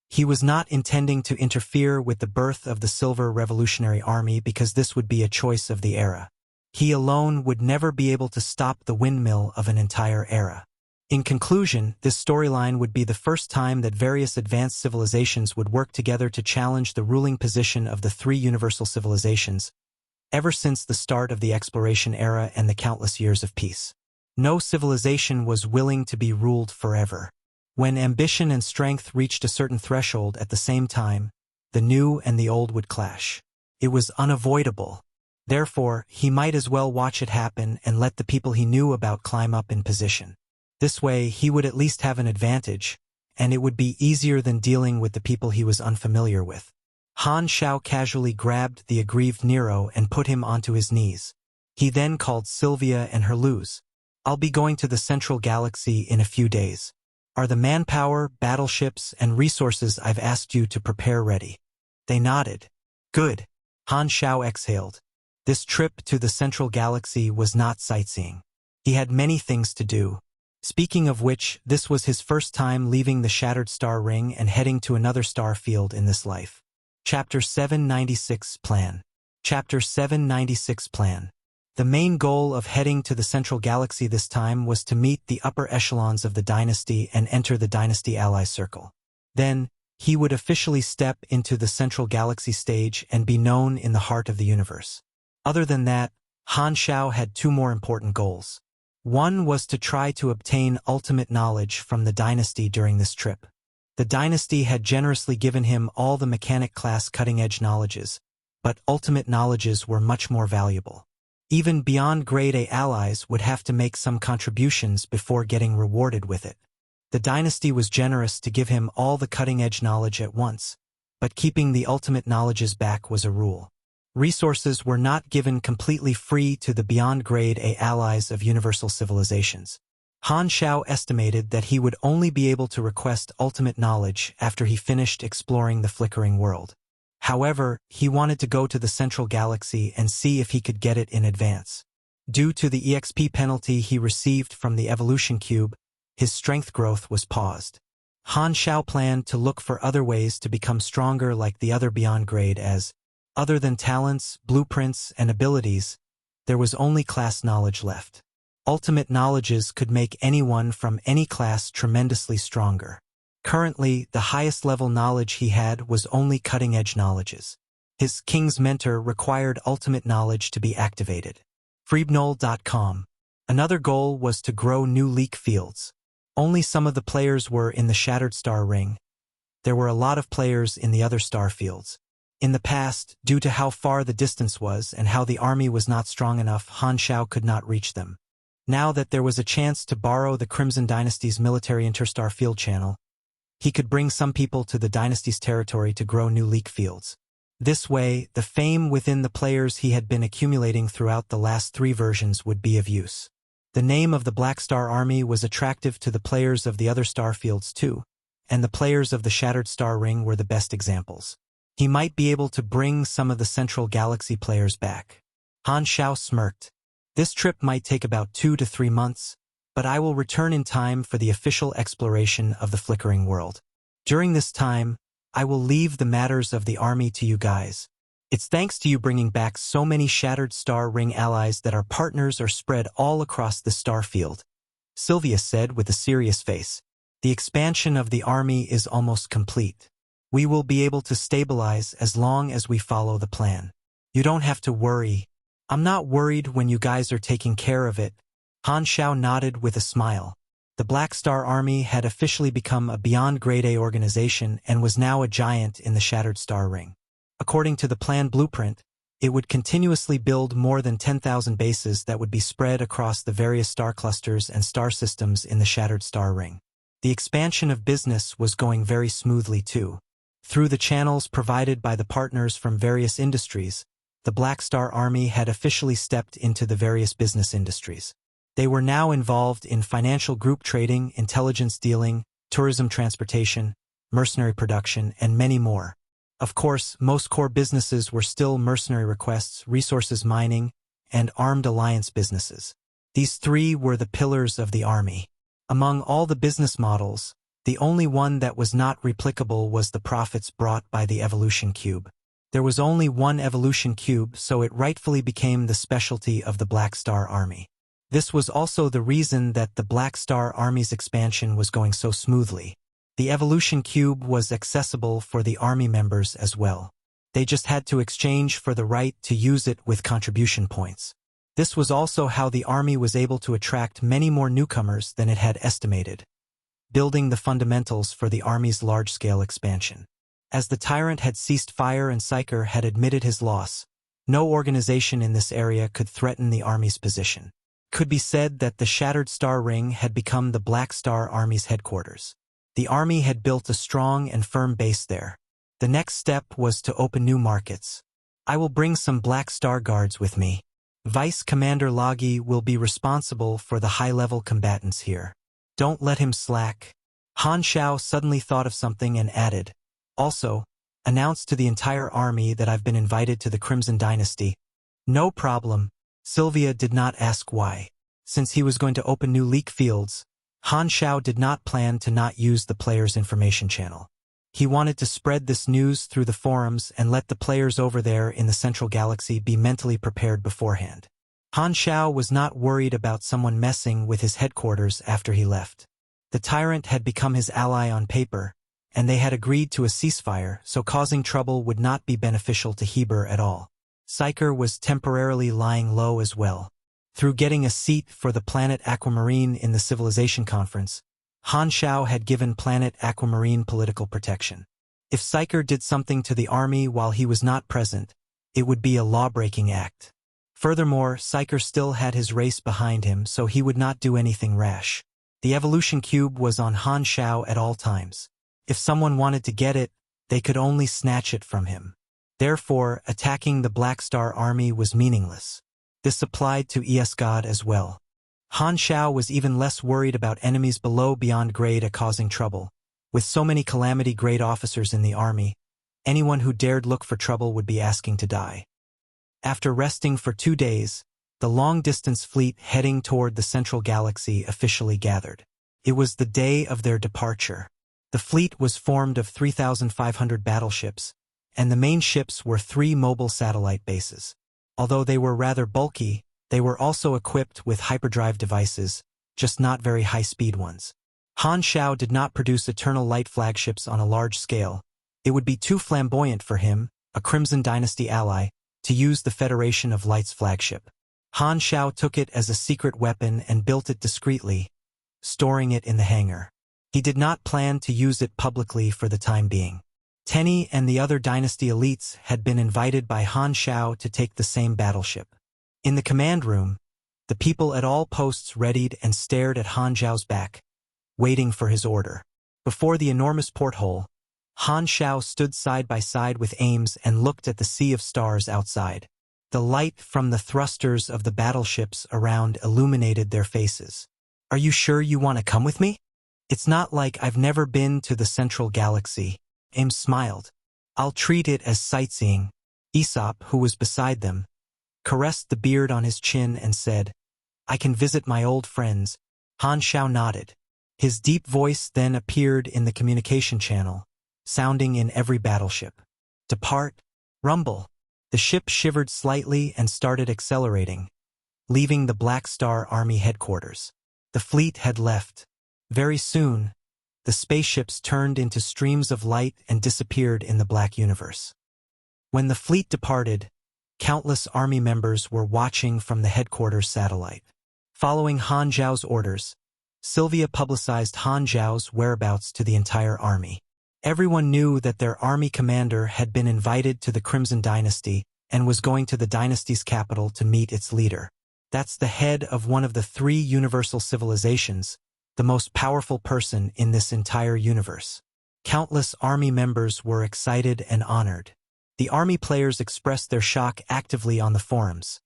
A: He was not intending to interfere with the birth of the Silver Revolutionary Army because this would be a choice of the era. He alone would never be able to stop the windmill of an entire era. In conclusion, this storyline would be the first time that various advanced civilizations would work together to challenge the ruling position of the three universal civilizations, ever since the start of the exploration era and the countless years of peace. No civilization was willing to be ruled forever. When ambition and strength reached a certain threshold at the same time, the new and the old would clash. It was unavoidable. Therefore, he might as well watch it happen and let the people he knew about climb up in position. This way, he would at least have an advantage, and it would be easier than dealing with the people he was unfamiliar with. Han Xiao casually grabbed the aggrieved Nero and put him onto his knees. He then called Sylvia and her Luz. I'll be going to the Central Galaxy in a few days. Are the manpower, battleships, and resources I've asked you to prepare ready? They nodded. Good. Han Xiao exhaled. This trip to the Central Galaxy was not sightseeing. He had many things to do. Speaking of which, this was his first time leaving the Shattered Star Ring and heading to another star field in this life. Chapter 796 Plan. Chapter 796 Plan. The main goal of heading to the Central Galaxy this time was to meet the upper echelons of the dynasty and enter the dynasty ally circle. Then, he would officially step into the Central Galaxy stage and be known in the heart of the universe. Other than that, Han Xiao had two more important goals. One was to try to obtain ultimate knowledge from the dynasty during this trip. The dynasty had generously given him all the mechanic class cutting-edge knowledges, but ultimate knowledges were much more valuable. Even beyond grade A allies would have to make some contributions before getting rewarded with it. The dynasty was generous to give him all the cutting-edge knowledge at once, but keeping the ultimate knowledges back was a rule. Resources were not given completely free to the beyond grade A allies of universal civilizations. Han Xiao estimated that he would only be able to request ultimate knowledge after he finished exploring the flickering world. However, he wanted to go to the Central Galaxy and see if he could get it in advance. Due to the EXP penalty he received from the Evolution Cube, his strength growth was paused. Han Xiao planned to look for other ways to become stronger like the other beyond grade as, other than talents, blueprints, and abilities, there was only class knowledge left. Ultimate knowledges could make anyone from any class tremendously stronger. Currently, the highest level knowledge he had was only cutting-edge knowledges. His King's Mentor required ultimate knowledge to be activated. Freebnol.com. Another goal was to grow new leak fields. Only some of the players were in the Shattered Star Ring, there were a lot of players in the other star fields. In the past, due to how far the distance was and how the army was not strong enough, Han Xiao could not reach them. Now that there was a chance to borrow the Crimson Dynasty's military interstar field channel, he could bring some people to the dynasty's territory to grow new leak fields. This way, the fame within the players he had been accumulating throughout the last 3 versions would be of use. The name of the Black Star Army was attractive to the players of the other star fields too, and the players of the Shattered Star Ring were the best examples. He might be able to bring some of the Central Galaxy players back. Han Xiao smirked. This trip might take about 2 to 3 months, but I will return in time for the official exploration of the flickering world. During this time, I will leave the matters of the army to you guys. It's thanks to you bringing back so many Shattered Star Ring allies that our partners are spread all across the star field, Sylvia said with a serious face. The expansion of the army is almost complete. We will be able to stabilize as long as we follow the plan. You don't have to worry. I'm not worried when you guys are taking care of it. Han Xiao nodded with a smile. The Black Star Army had officially become a beyond Grade A organization and was now a giant in the Shattered Star Ring. According to the plan blueprint, it would continuously build more than 10,000 bases that would be spread across the various star clusters and star systems in the Shattered Star Ring. The expansion of business was going very smoothly too. Through the channels provided by the partners from various industries, the Black Star Army had officially stepped into the various business industries. They were now involved in financial group trading, intelligence dealing, tourism transportation, mercenary production, and many more. Of course, most core businesses were still mercenary requests, resources mining, and armed alliance businesses. These 3 were the pillars of the army. Among all the business models, the only one that was not replicable was the profits brought by the evolution cube. There was only one evolution cube, so it rightfully became the specialty of the Black Star Army. This was also the reason that the Black Star Army's expansion was going so smoothly. The evolution cube was accessible for the army members as well. They just had to exchange for the right to use it with contribution points. This was also how the army was able to attract many more newcomers than it had estimated, building the fundamentals for the army's large-scale expansion. As the tyrant had ceased fire and Psyker had admitted his loss, no organization in this area could threaten the army's position. It could be said that the Shattered Star Ring had become the Black Star Army's headquarters. The army had built a strong and firm base there. The next step was to open new markets. I will bring some Black Star Guards with me. Vice Commander Loggy will be responsible for the high-level combatants here. Don't let him slack. Han Xiao suddenly thought of something and added, also, announce to the entire army that I've been invited to the Crimson Dynasty. No problem. Sylvia did not ask why. Since he was going to open new leak fields, Han Xiao did not plan to not use the players' information channel. He wanted to spread this news through the forums and let the players over there in the Central Galaxy be mentally prepared beforehand. Han Xiao was not worried about someone messing with his headquarters after he left. The tyrant had become his ally on paper, and they had agreed to a ceasefire, so causing trouble would not be beneficial to Heber at all. Psyker was temporarily lying low as well. Through getting a seat for the planet Aquamarine in the Civilization Conference, Han Xiao had given planet Aquamarine political protection. If Psyker did something to the army while he was not present, it would be a law-breaking act. Furthermore, Psyker still had his race behind him, so he would not do anything rash. The evolution cube was on Han Xiao at all times. If someone wanted to get it, they could only snatch it from him. Therefore, attacking the Black Star Army was meaningless. This applied to ES-God as well. Han Xiao was even less worried about enemies below beyond grade A causing trouble. With so many calamity grade officers in the army, anyone who dared look for trouble would be asking to die. After resting for 2 days, the long-distance fleet heading toward the Central Galaxy officially gathered. It was the day of their departure. The fleet was formed of 3,500 battleships, and the main ships were 3 mobile satellite bases. Although they were rather bulky, they were also equipped with hyperdrive devices, just not very high-speed ones. Han Xiao did not produce Eternal Light flagships on a large scale. It would be too flamboyant for him, a Crimson Dynasty ally, to use the Federation of Light's flagship. Han Xiao took it as a secret weapon and built it discreetly, storing it in the hangar. He did not plan to use it publicly for the time being. Tenny and the other dynasty elites had been invited by Han Xiao to take the same battleship. In the command room, the people at all posts readied and stared at Han Xiao's back, waiting for his order. Before the enormous porthole, Han Xiao stood side by side with Ames and looked at the sea of stars outside. The light from the thrusters of the battleships around illuminated their faces. "Are you sure you want to come with me? It's not like I've never been to the central galaxy." Ames smiled. "I'll treat it as sightseeing." Aesop, who was beside them, caressed the beard on his chin and said, "I can visit my old friends." Han Xiao nodded. His deep voice then appeared in the communication channel, sounding in every battleship. "Depart." Rumble. The ship shivered slightly and started accelerating, leaving the Black Star Army headquarters. The fleet had left. Very soon, the spaceships turned into streams of light and disappeared in the black universe. When the fleet departed, countless army members were watching from the headquarters satellite. Following Han Xiao's orders, Sylvia publicized Han Xiao's whereabouts to the entire army. Everyone knew that their army commander had been invited to the Crimson Dynasty and was going to the dynasty's capital to meet its leader. That's the head of one of the 3 universal civilizations, the most powerful person in this entire universe. Countless army members were excited and honored. The army players expressed their shock actively on the forums.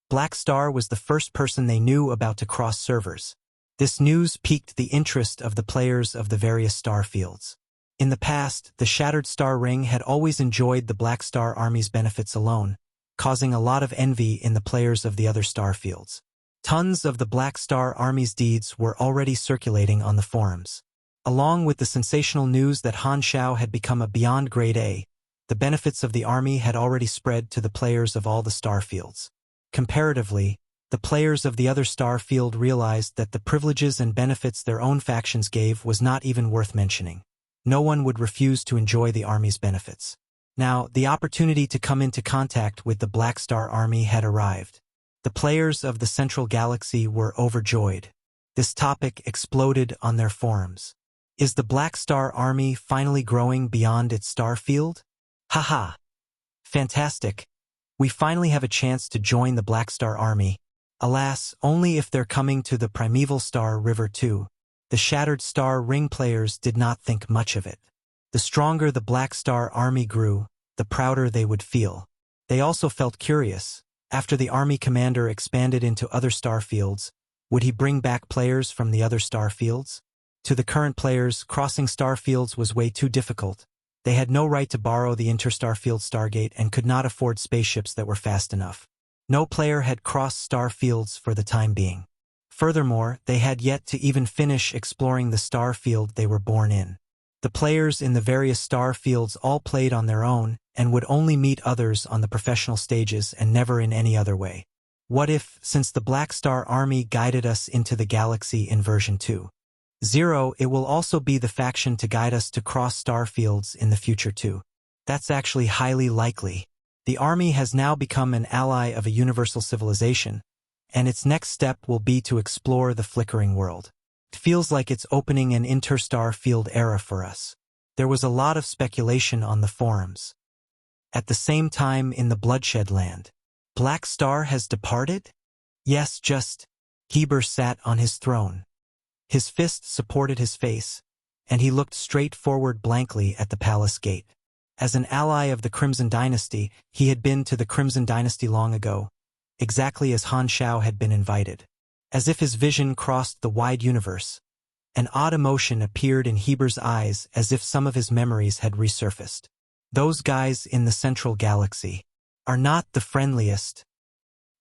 A: Black Star was the first person they knew about to cross servers. This news piqued the interest of the players of the various star fields. In the past, the Shattered Star Ring had always enjoyed the Black Star Army's benefits alone, causing a lot of envy in the players of the other star fields. Tons of the Black Star Army's deeds were already circulating on the forums. Along with the sensational news that Han Xiao had become a Beyond Grade A, the benefits of the army had already spread to the players of all the star fields. Comparatively, the players of the other star field realized that the privileges and benefits their own factions gave was not even worth mentioning. No one would refuse to enjoy the army's benefits. Now, the opportunity to come into contact with the Black Star Army had arrived. The players of the Central Galaxy were overjoyed. This topic exploded on their forums. Is the Black Star Army finally growing beyond its star field? Haha! Fantastic! We finally have a chance to join the Black Star Army. Alas, only if they're coming to the Primeval Star River too. The Shattered Star Ring players did not think much of it. The stronger the Black Star Army grew, the prouder they would feel. They also felt curious. After the army commander expanded into other star fields, would he bring back players from the other star fields? To the current players, crossing star fields was way too difficult. They had no right to borrow the Interstar Field Stargate and could not afford spaceships that were fast enough. No player had crossed star fields for the time being. Furthermore, they had yet to even finish exploring the star field they were born in. The players in the various star fields all played on their own and would only meet others on the professional stages and never in any other way. What if, since the Black Star Army guided us into the galaxy in version 2.0, it will also be the faction to guide us to cross star fields in the future too? That's actually highly likely. The army has now become an ally of a universal civilization, and its next step will be to explore the flickering world. It feels like it's opening an interstar field era for us. There was a lot of speculation on the forums. At the same time in the Bloodshed Land, Black Star has departed? Yes, just. Heber sat on his throne. His fist supported his face, and he looked straight forward blankly at the palace gate. As an ally of the Crimson Dynasty, he had been to the Crimson Dynasty long ago, exactly as Han Xiao had been invited. As if his vision crossed the wide universe, an odd emotion appeared in Heber's eyes as if some of his memories had resurfaced. Those guys in the Central Galaxy are not the friendliest.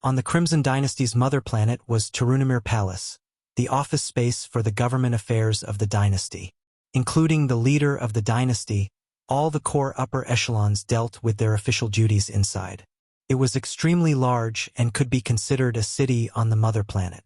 A: On the Crimson Dynasty's mother planet was Turunimir Palace, the office space for the government affairs of the dynasty. Including the leader of the dynasty, all the core upper echelons dealt with their official duties inside. It was extremely large and could be considered a city on the mother planet.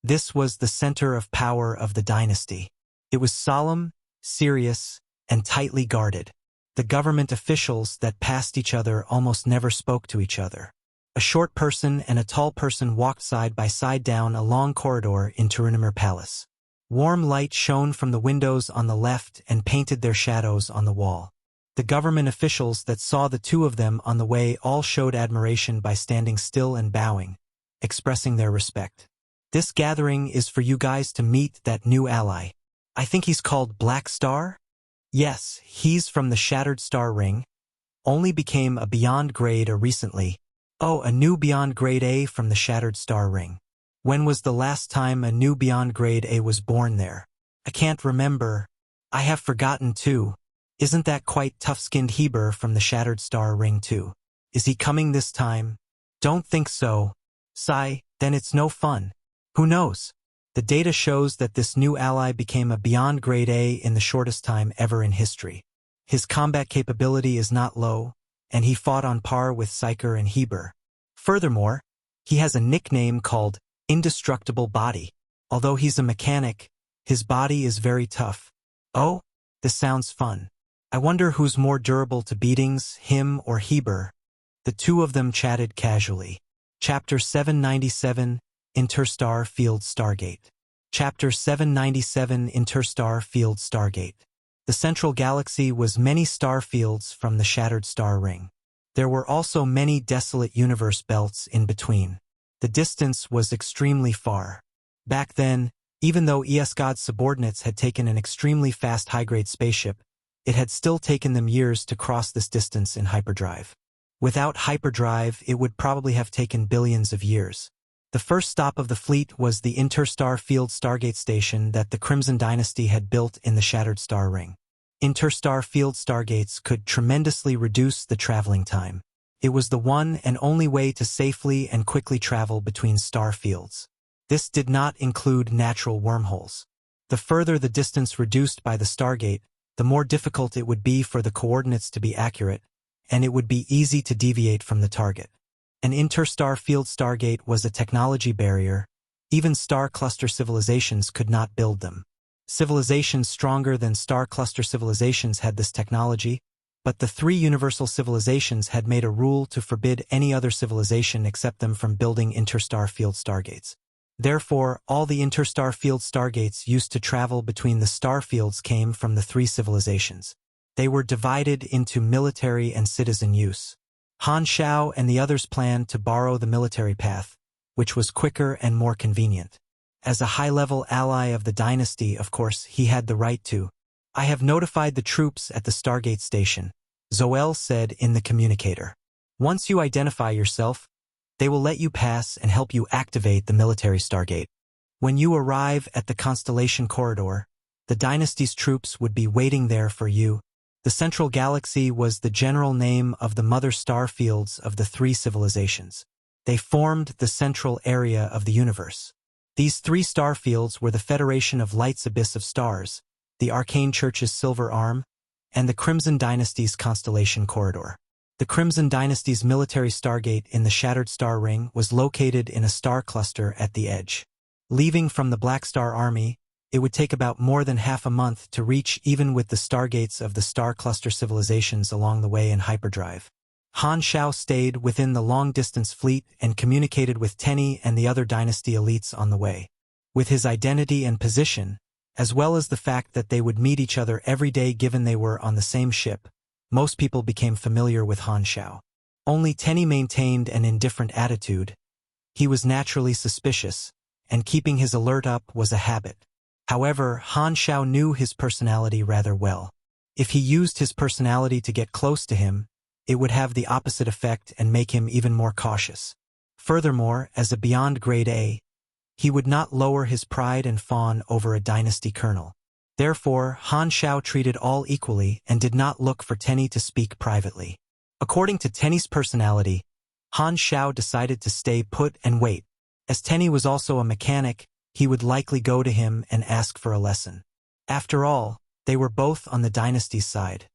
A: This was the center of power of the dynasty. It was solemn, serious, and tightly guarded. The government officials that passed each other almost never spoke to each other. A short person and a tall person walked side by side down a long corridor in Turunimir Palace. Warm light shone from the windows on the left and painted their shadows on the wall. The government officials that saw the two of them on the way all showed admiration by standing still and bowing, expressing their respect. This gathering is for you guys to meet that new ally. I think he's called Black Star? Yes, he's from the Shattered Star Ring. Only became a Beyond Grade A recently. Oh, a new Beyond Grade A from the Shattered Star Ring. When was the last time a new Beyond Grade A was born there? I can't remember. I have forgotten too. Isn't that quite tough-skinned Heber from the Shattered Star Ring too? Is he coming this time? Don't think so. Sigh, then it's no fun. Who knows? The data shows that this new ally became a Beyond Grade A in the shortest time ever in history. His combat capability is not low, and he fought on par with Psyker and Heber. Furthermore, he has a nickname called Indestructible Body. Although he's a mechanic, his body is very tough. Oh, this sounds fun. I wonder who's more durable to beatings, him or Heber. The two of them chatted casually. Chapter 797, Interstar Field Stargate. Chapter 797, Interstar Field Stargate. The central galaxy was many star fields from the Shattered Star Ring. There were also many desolate universe belts in between. The distance was extremely far. Back then, even though ES-God's subordinates had taken an extremely fast high-grade spaceship, it had still taken them years to cross this distance in hyperdrive. Without hyperdrive, it would probably have taken billions of years. The first stop of the fleet was the Interstar Field Stargate station that the Crimson Dynasty had built in the Shattered Star Ring. Interstar Field Stargates could tremendously reduce the traveling time. It was the one and only way to safely and quickly travel between star fields. This did not include natural wormholes. The further the distance reduced by the Stargate, the more difficult it would be for the coordinates to be accurate, and it would be easy to deviate from the target. An interstar field Stargate was a technology barrier. Even star cluster civilizations could not build them. Civilizations stronger than star cluster civilizations had this technology, but the three universal civilizations had made a rule to forbid any other civilization except them from building interstar field Stargates. Therefore, all the interstar field Stargates used to travel between the star fields came from the three civilizations. They were divided into military and citizen use. Han Xiao and the others planned to borrow the military path, which was quicker and more convenient. As a high-level ally of the dynasty, of course, he had the right to. I have notified the troops at the Stargate station, Zoel said in the communicator. Once you identify yourself, they will let you pass and help you activate the military Stargate. When you arrive at the Constellation Corridor, the dynasty's troops would be waiting there for you. The Central Galaxy was the general name of the mother star fields of the three civilizations. They formed the central area of the universe. These three star fields were the Federation of Light's Abyss of Stars, the Arcane Church's Silver Arm, and the Crimson Dynasty's Constellation Corridor. The Crimson Dynasty's military Stargate in the Shattered Star Ring was located in a star cluster at the edge. Leaving from the Black Star Army, it would take about more than half a month to reach even with the Stargates of the star cluster civilizations along the way in hyperdrive. Han Xiao stayed within the long-distance fleet and communicated with Tenny and the other dynasty elites on the way. With his identity and position, as well as the fact that they would meet each other every day given they were on the same ship, most people became familiar with Han Xiao. Only Tenny maintained an indifferent attitude. He was naturally suspicious, and keeping his alert up was a habit. However, Han Xiao knew his personality rather well. If he used his personality to get close to him, it would have the opposite effect and make him even more cautious. Furthermore, as a Beyond Grade A, he would not lower his pride and fawn over a dynasty colonel. Therefore, Han Xiao treated all equally and did not look for Tenny to speak privately. According to Tenny's personality, Han Xiao decided to stay put and wait. As Tenny was also a mechanic, he would likely go to him and ask for a lesson. After all, they were both on the dynasty's side.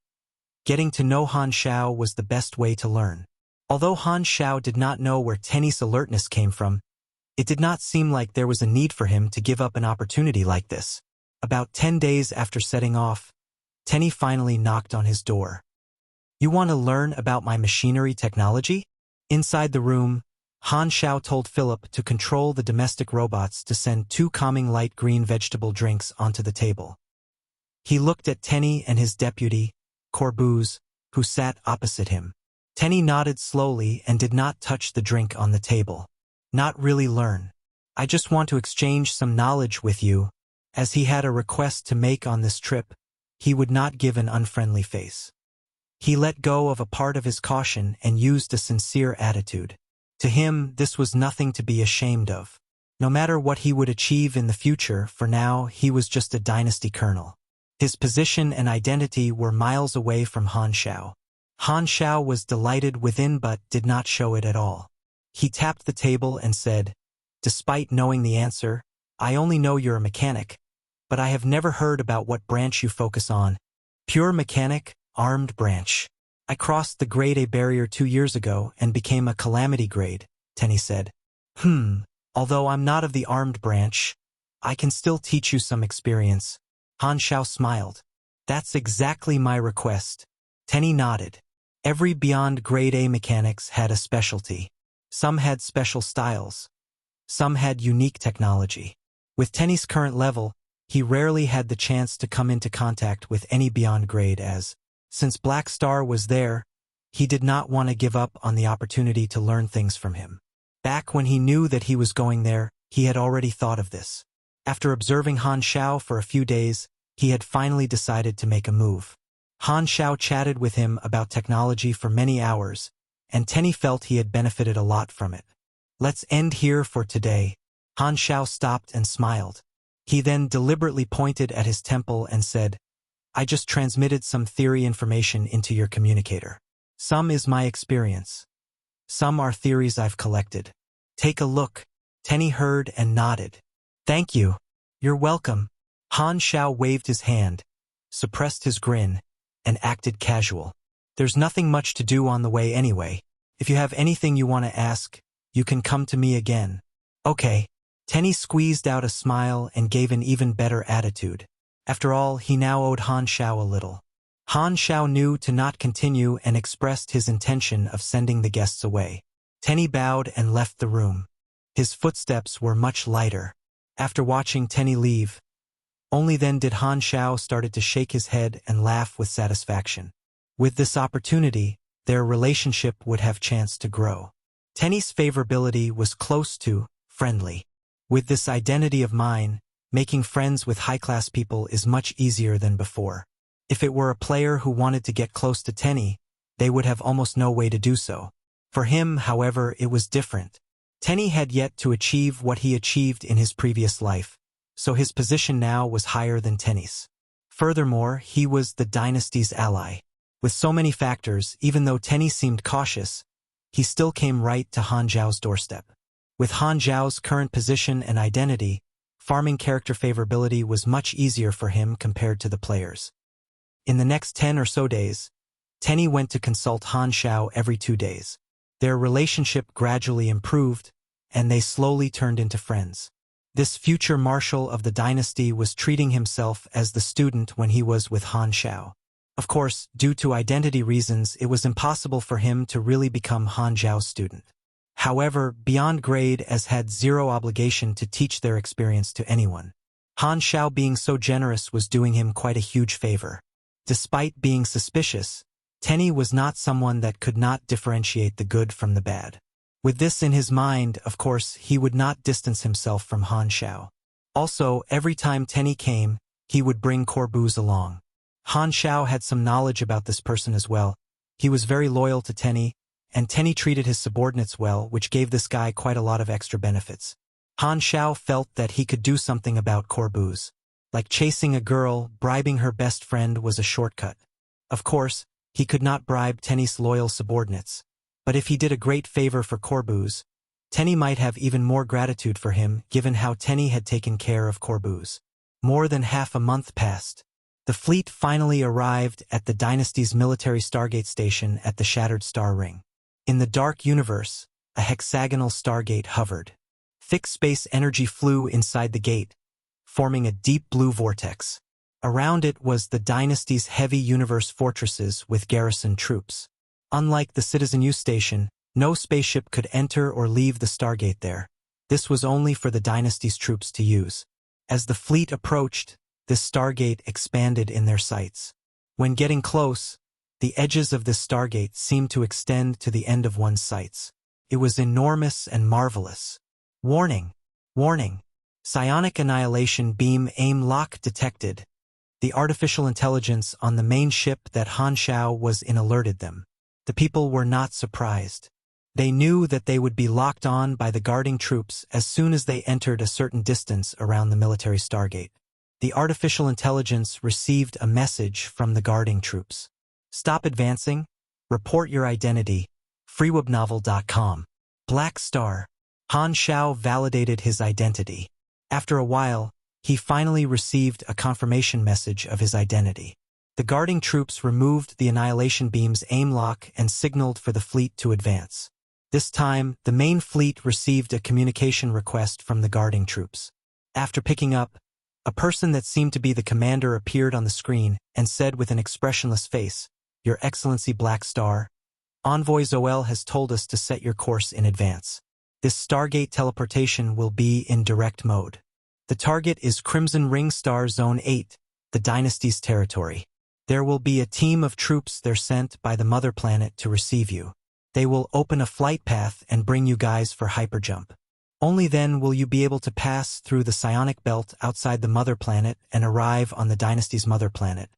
A: Getting to know Han Xiao was the best way to learn. Although Han Xiao did not know where Tenny's alertness came from, it did not seem like there was a need for him to give up an opportunity like this. About 10 days after setting off, Tenny finally knocked on his door. "You want to learn about my machinery technology?" Inside the room, Han Xiao told Philip to control the domestic robots to send 2 calming light green vegetable drinks onto the table. He looked at Tenny and his deputy, Corbouz, who sat opposite him. Tenny nodded slowly and did not touch the drink on the table. Not really learn. I just want to exchange some knowledge with you. As he had a request to make on this trip, he would not give an unfriendly face. He let go of a part of his caution and used a sincere attitude. To him, this was nothing to be ashamed of. No matter what he would achieve in the future, for now, he was just a dynasty colonel. His position and identity were miles away from Han Xiao. Han Xiao was delighted within but did not show it at all. He tapped the table and said, "Despite knowing the answer, I only know you're a mechanic, but I have never heard about what branch you focus on." "Pure mechanic, armed branch. I crossed the grade A barrier 2 years ago and became a calamity grade," Tenny said. Although I'm not of the armed branch, I can still teach you some experience." Han Xiao smiled. "That's exactly my request." Tenny nodded. Every beyond grade A mechanics had a specialty. Some had special styles. Some had unique technology. With Tenny's current level, he rarely had the chance to come into contact with any beyond grade since Black Star was there, he did not want to give up on the opportunity to learn things from him. Back when he knew that he was going there, he had already thought of this. After observing Han Xiao for a few days, he had finally decided to make a move. Han Xiao chatted with him about technology for many hours, and Tenny felt he had benefited a lot from it. "Let's end here for today." Han Xiao stopped and smiled. He then deliberately pointed at his temple and said, "I just transmitted some theory information into your communicator. Some is my experience. Some are theories I've collected. Take a look." Tenny heard and nodded. "Thank you. You're welcome." Han Xiao waved his hand, suppressed his grin, and acted casual. "There's nothing much to do on the way anyway. If you have anything you want to ask, you can come to me again." "Okay." Tenny squeezed out a smile and gave an even better attitude. After all, he now owed Han Xiao a little. Han Xiao knew to not continue and expressed his intention of sending the guests away. Tenny bowed and left the room. His footsteps were much lighter. After watching Tenny leave, only then did Han Xiao started to shake his head and laugh with satisfaction. With this opportunity, their relationship would have chance to grow. Tenny's favorability was close to friendly. With this identity of mine, making friends with high-class people is much easier than before. If it were a player who wanted to get close to Tenny, they would have almost no way to do so. For him, however, it was different. Tenny had yet to achieve what he achieved in his previous life, so his position now was higher than Tenny's. Furthermore, he was the dynasty's ally. With so many factors, even though Tenny seemed cautious, he still came right to Han Xiao's doorstep. With Han Xiao's current position and identity, farming character favorability was much easier for him compared to the players. In the next 10 or so days, Tenny went to consult Han Xiao every 2 days. Their relationship gradually improved, and they slowly turned into friends. This future marshal of the dynasty was treating himself as the student when he was with Han Xiao. Of course, due to identity reasons, it was impossible for him to really become Han Xiao's student. However, Beyond Grade as had zero obligation to teach their experience to anyone. Han Xiao being so generous was doing him quite a huge favor. Despite being suspicious, Tenny was not someone that could not differentiate the good from the bad. With this in his mind, of course, he would not distance himself from Han Xiao. Also, every time Tenny came, he would bring Corbouz along. Han Xiao had some knowledge about this person as well. He was very loyal to Tenny, and Tenny treated his subordinates well, which gave this guy quite a lot of extra benefits. Han Xiao felt that he could do something about Corbouz. Like chasing a girl, bribing her best friend was a shortcut. Of course, he could not bribe Tenny's loyal subordinates, but if he did a great favor for Corbouz, Tenny might have even more gratitude for him given how Tenny had taken care of Corbouz. More than half a month passed. The fleet finally arrived at the dynasty's military Stargate station at the Shattered Star Ring. In the dark universe, a hexagonal stargate hovered. Thick space energy flew inside the gate, forming a deep blue vortex. Around it was the dynasty's heavy universe fortresses with garrison troops. Unlike the Citizen U station, No spaceship could enter or leave the Stargate there. This was only for the Dynasty's troops to use. As the fleet approached, this Stargate expanded in their sights. When getting close, the edges of this Stargate seemed to extend to the end of one's sights. It was enormous and marvelous. Warning! Warning! Psionic annihilation beam aim lock detected. The artificial intelligence on the main ship that Han Xiao was in alerted them. The people were not surprised. They knew that they would be locked on by the guarding troops as soon as they entered a certain distance around the military Stargate. The artificial intelligence received a message from the guarding troops. Stop advancing. Report your identity. freewebnovel.com. Black Star. Han Xiao validated his identity. After a while, he finally received a confirmation message of his identity. The guarding troops removed the annihilation beam's aim lock and signaled for the fleet to advance. This time, the main fleet received a communication request from the guarding troops. After picking up, a person that seemed to be the commander appeared on the screen and said with an expressionless face, "Your Excellency Black Star, Envoy Zoel has told us to set your course in advance. This Stargate teleportation will be in direct mode. The target is Crimson Ring Star Zone 8, the Dynasty's territory. There will be a team of troops there sent by the mother planet to receive you. They will open a flight path and bring you guys for hyperjump. Only then will you be able to pass through the psionic belt outside the mother planet and arrive on the Dynasty's mother planet."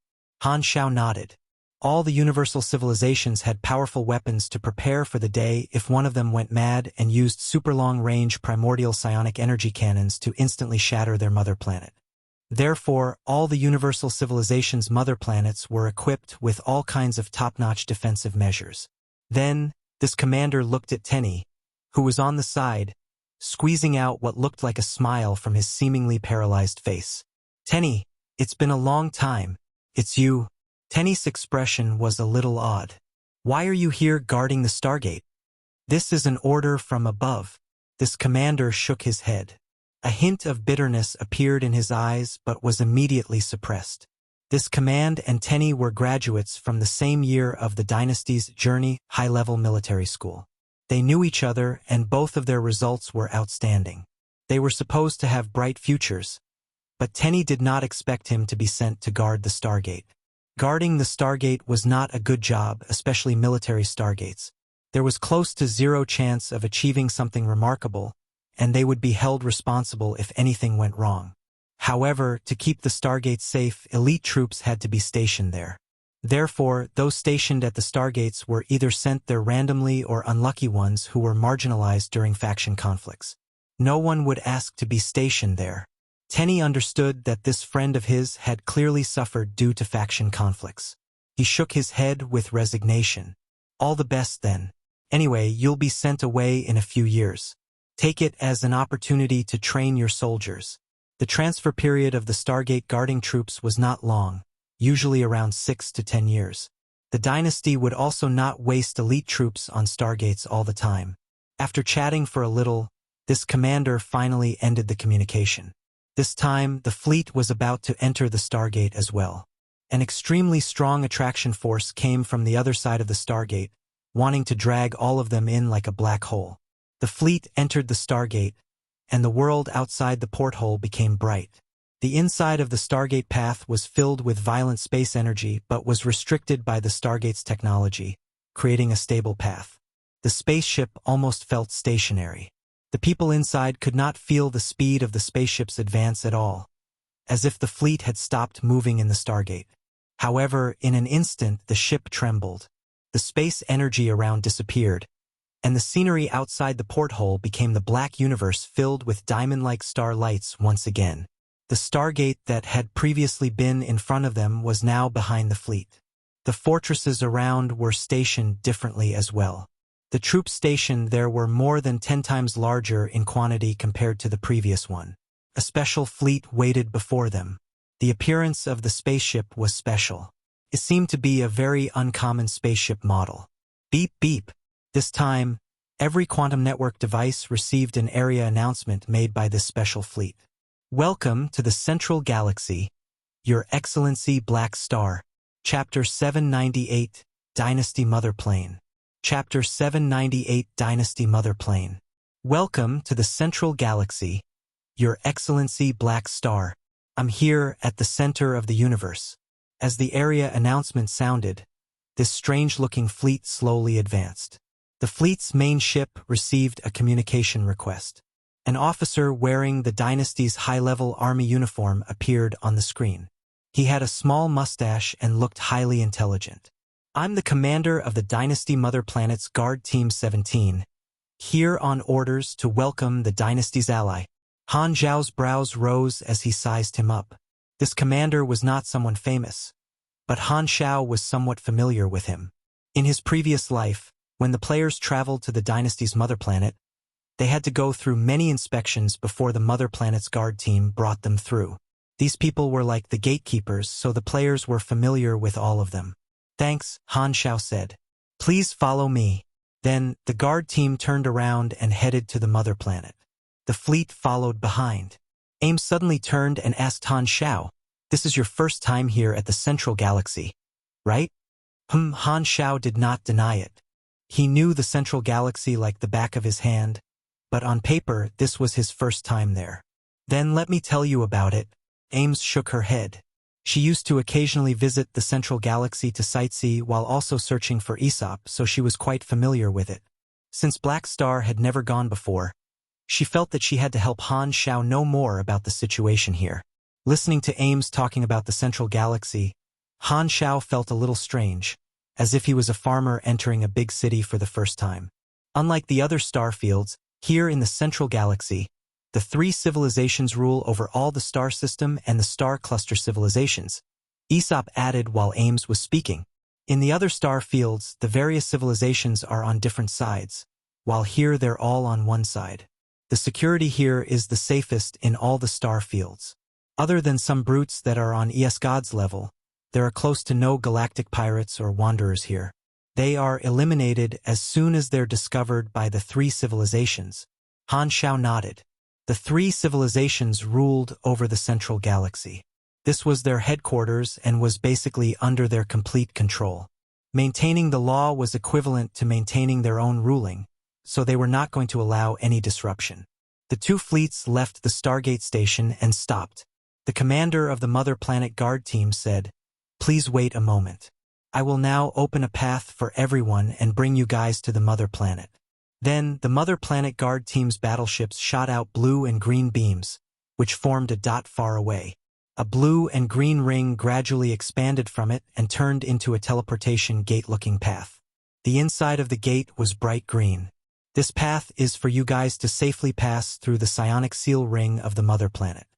A: Han Xiao nodded. All the universal civilizations had powerful weapons to prepare for the day if one of them went mad and used super long-range primordial psionic energy cannons to instantly shatter their mother planet. Therefore, all the universal civilizations' mother planets were equipped with all kinds of top-notch defensive measures. Then, this commander looked at Tenny, who was on the side, squeezing out what looked like a smile from his seemingly paralyzed face. "Tenny, it's been a long time. It's you." Tenny's expression was a little odd. "Why are you here guarding the Stargate?" "This is an order from above." This commander shook his head. A hint of bitterness appeared in his eyes but was immediately suppressed. This command and Tenny were graduates from the same year of the Dynasty's Journey high-level military school. They knew each other and both of their results were outstanding. They were supposed to have bright futures, but Tenny did not expect him to be sent to guard the Stargate. Guarding the Stargate was not a good job, especially military Stargates. There was close to zero chance of achieving something remarkable, and they would be held responsible if anything went wrong. However, to keep the Stargate safe, elite troops had to be stationed there. Therefore, those stationed at the Stargates were either sent there randomly or unlucky ones who were marginalized during faction conflicts. No one would ask to be stationed there. Tenny understood that this friend of his had clearly suffered due to faction conflicts. He shook his head with resignation. "All the best then. Anyway, you'll be sent away in a few years. Take it as an opportunity to train your soldiers." The transfer period of the Stargate guarding troops was not long, usually around 6 to 10 years. The Dynasty would also not waste elite troops on Stargates all the time. After chatting for a little, this commander finally ended the communication. This time, the fleet was about to enter the Stargate as well. An extremely strong attraction force came from the other side of the Stargate, wanting to drag all of them in like a black hole. The fleet entered the Stargate, and the world outside the porthole became bright. The inside of the Stargate path was filled with violent space energy but was restricted by the Stargate's technology, creating a stable path. The spaceship almost felt stationary. The people inside could not feel the speed of the spaceship's advance at all, as if the fleet had stopped moving in the Stargate. However, in an instant the ship trembled. The space energy around disappeared, and the scenery outside the porthole became the black universe filled with diamond-like star lights once again. The Stargate that had previously been in front of them was now behind the fleet. The fortresses around were stationed differently as well. The troops stationed there were more than 10 times larger in quantity compared to the previous one. A special fleet waited before them. The appearance of the spaceship was special. It seemed to be a very uncommon spaceship model. Beep beep. This time, every quantum network device received an area announcement made by this special fleet. "Welcome to the Central Galaxy, Your Excellency Black Star." Chapter 798, Dynasty Mother Plane. Chapter 798 Dynasty Mother Plane. Welcome to the Central Galaxy, Your Excellency Black Star. I'm here at the center of the universe. As the area announcement sounded, this strange-looking fleet slowly advanced. The fleet's main ship received a communication request. An officer wearing the dynasty's high-level army uniform appeared on the screen. He had a small mustache and looked highly intelligent. I'm the commander of the Dynasty Mother Planet's Guard Team 17, here on orders to welcome the dynasty's ally. Han Xiao's brows rose as he sized him up. This commander was not someone famous, but Han Xiao was somewhat familiar with him. In his previous life, when the players traveled to the dynasty's mother planet, they had to go through many inspections before the mother planet's guard team brought them through. These people were like the gatekeepers, so the players were familiar with all of them. Thanks, Han Xiao said. Please follow me. Then, the guard team turned around and headed to the mother planet. The fleet followed behind. Ames suddenly turned and asked Han Xiao, "This is your first time here at the Central Galaxy, right?" Han Xiao did not deny it. He knew the Central Galaxy like the back of his hand, but on paper, this was his first time there. Then let me tell you about it. Ames shook her head. She used to occasionally visit the Central Galaxy to sightsee while also searching for Aesop, so she was quite familiar with it. Since Black Star had never gone before, she felt that she had to help Han Xiao know more about the situation here. Listening to Ames talking about the Central Galaxy, Han Xiao felt a little strange, as if he was a farmer entering a big city for the first time. Unlike the other star fields, here in the Central Galaxy, the three civilizations rule over all the star system and the star cluster civilizations, Aesop added while Ames was speaking. In the other star fields, the various civilizations are on different sides, while here they're all on one side. The security here is the safest in all the star fields. Other than some brutes that are on God's level, there are close to no galactic pirates or wanderers here. They are eliminated as soon as they're discovered by the three civilizations. Han Xiao nodded. The three civilizations ruled over the Central Galaxy. This was their headquarters and was basically under their complete control. Maintaining the law was equivalent to maintaining their own ruling, so they were not going to allow any disruption. The two fleets left the Stargate station and stopped. The commander of the Mother Planet Guard Team said, "Please wait a moment. I will now open a path for everyone and bring you guys to the Mother Planet." Then, the Mother Planet Guard Team's battleships shot out blue and green beams, which formed a dot far away. A blue and green ring gradually expanded from it and turned into a teleportation gate-looking path. The inside of the gate was bright green. This path is for you guys to safely pass through the psionic seal ring of the Mother Planet.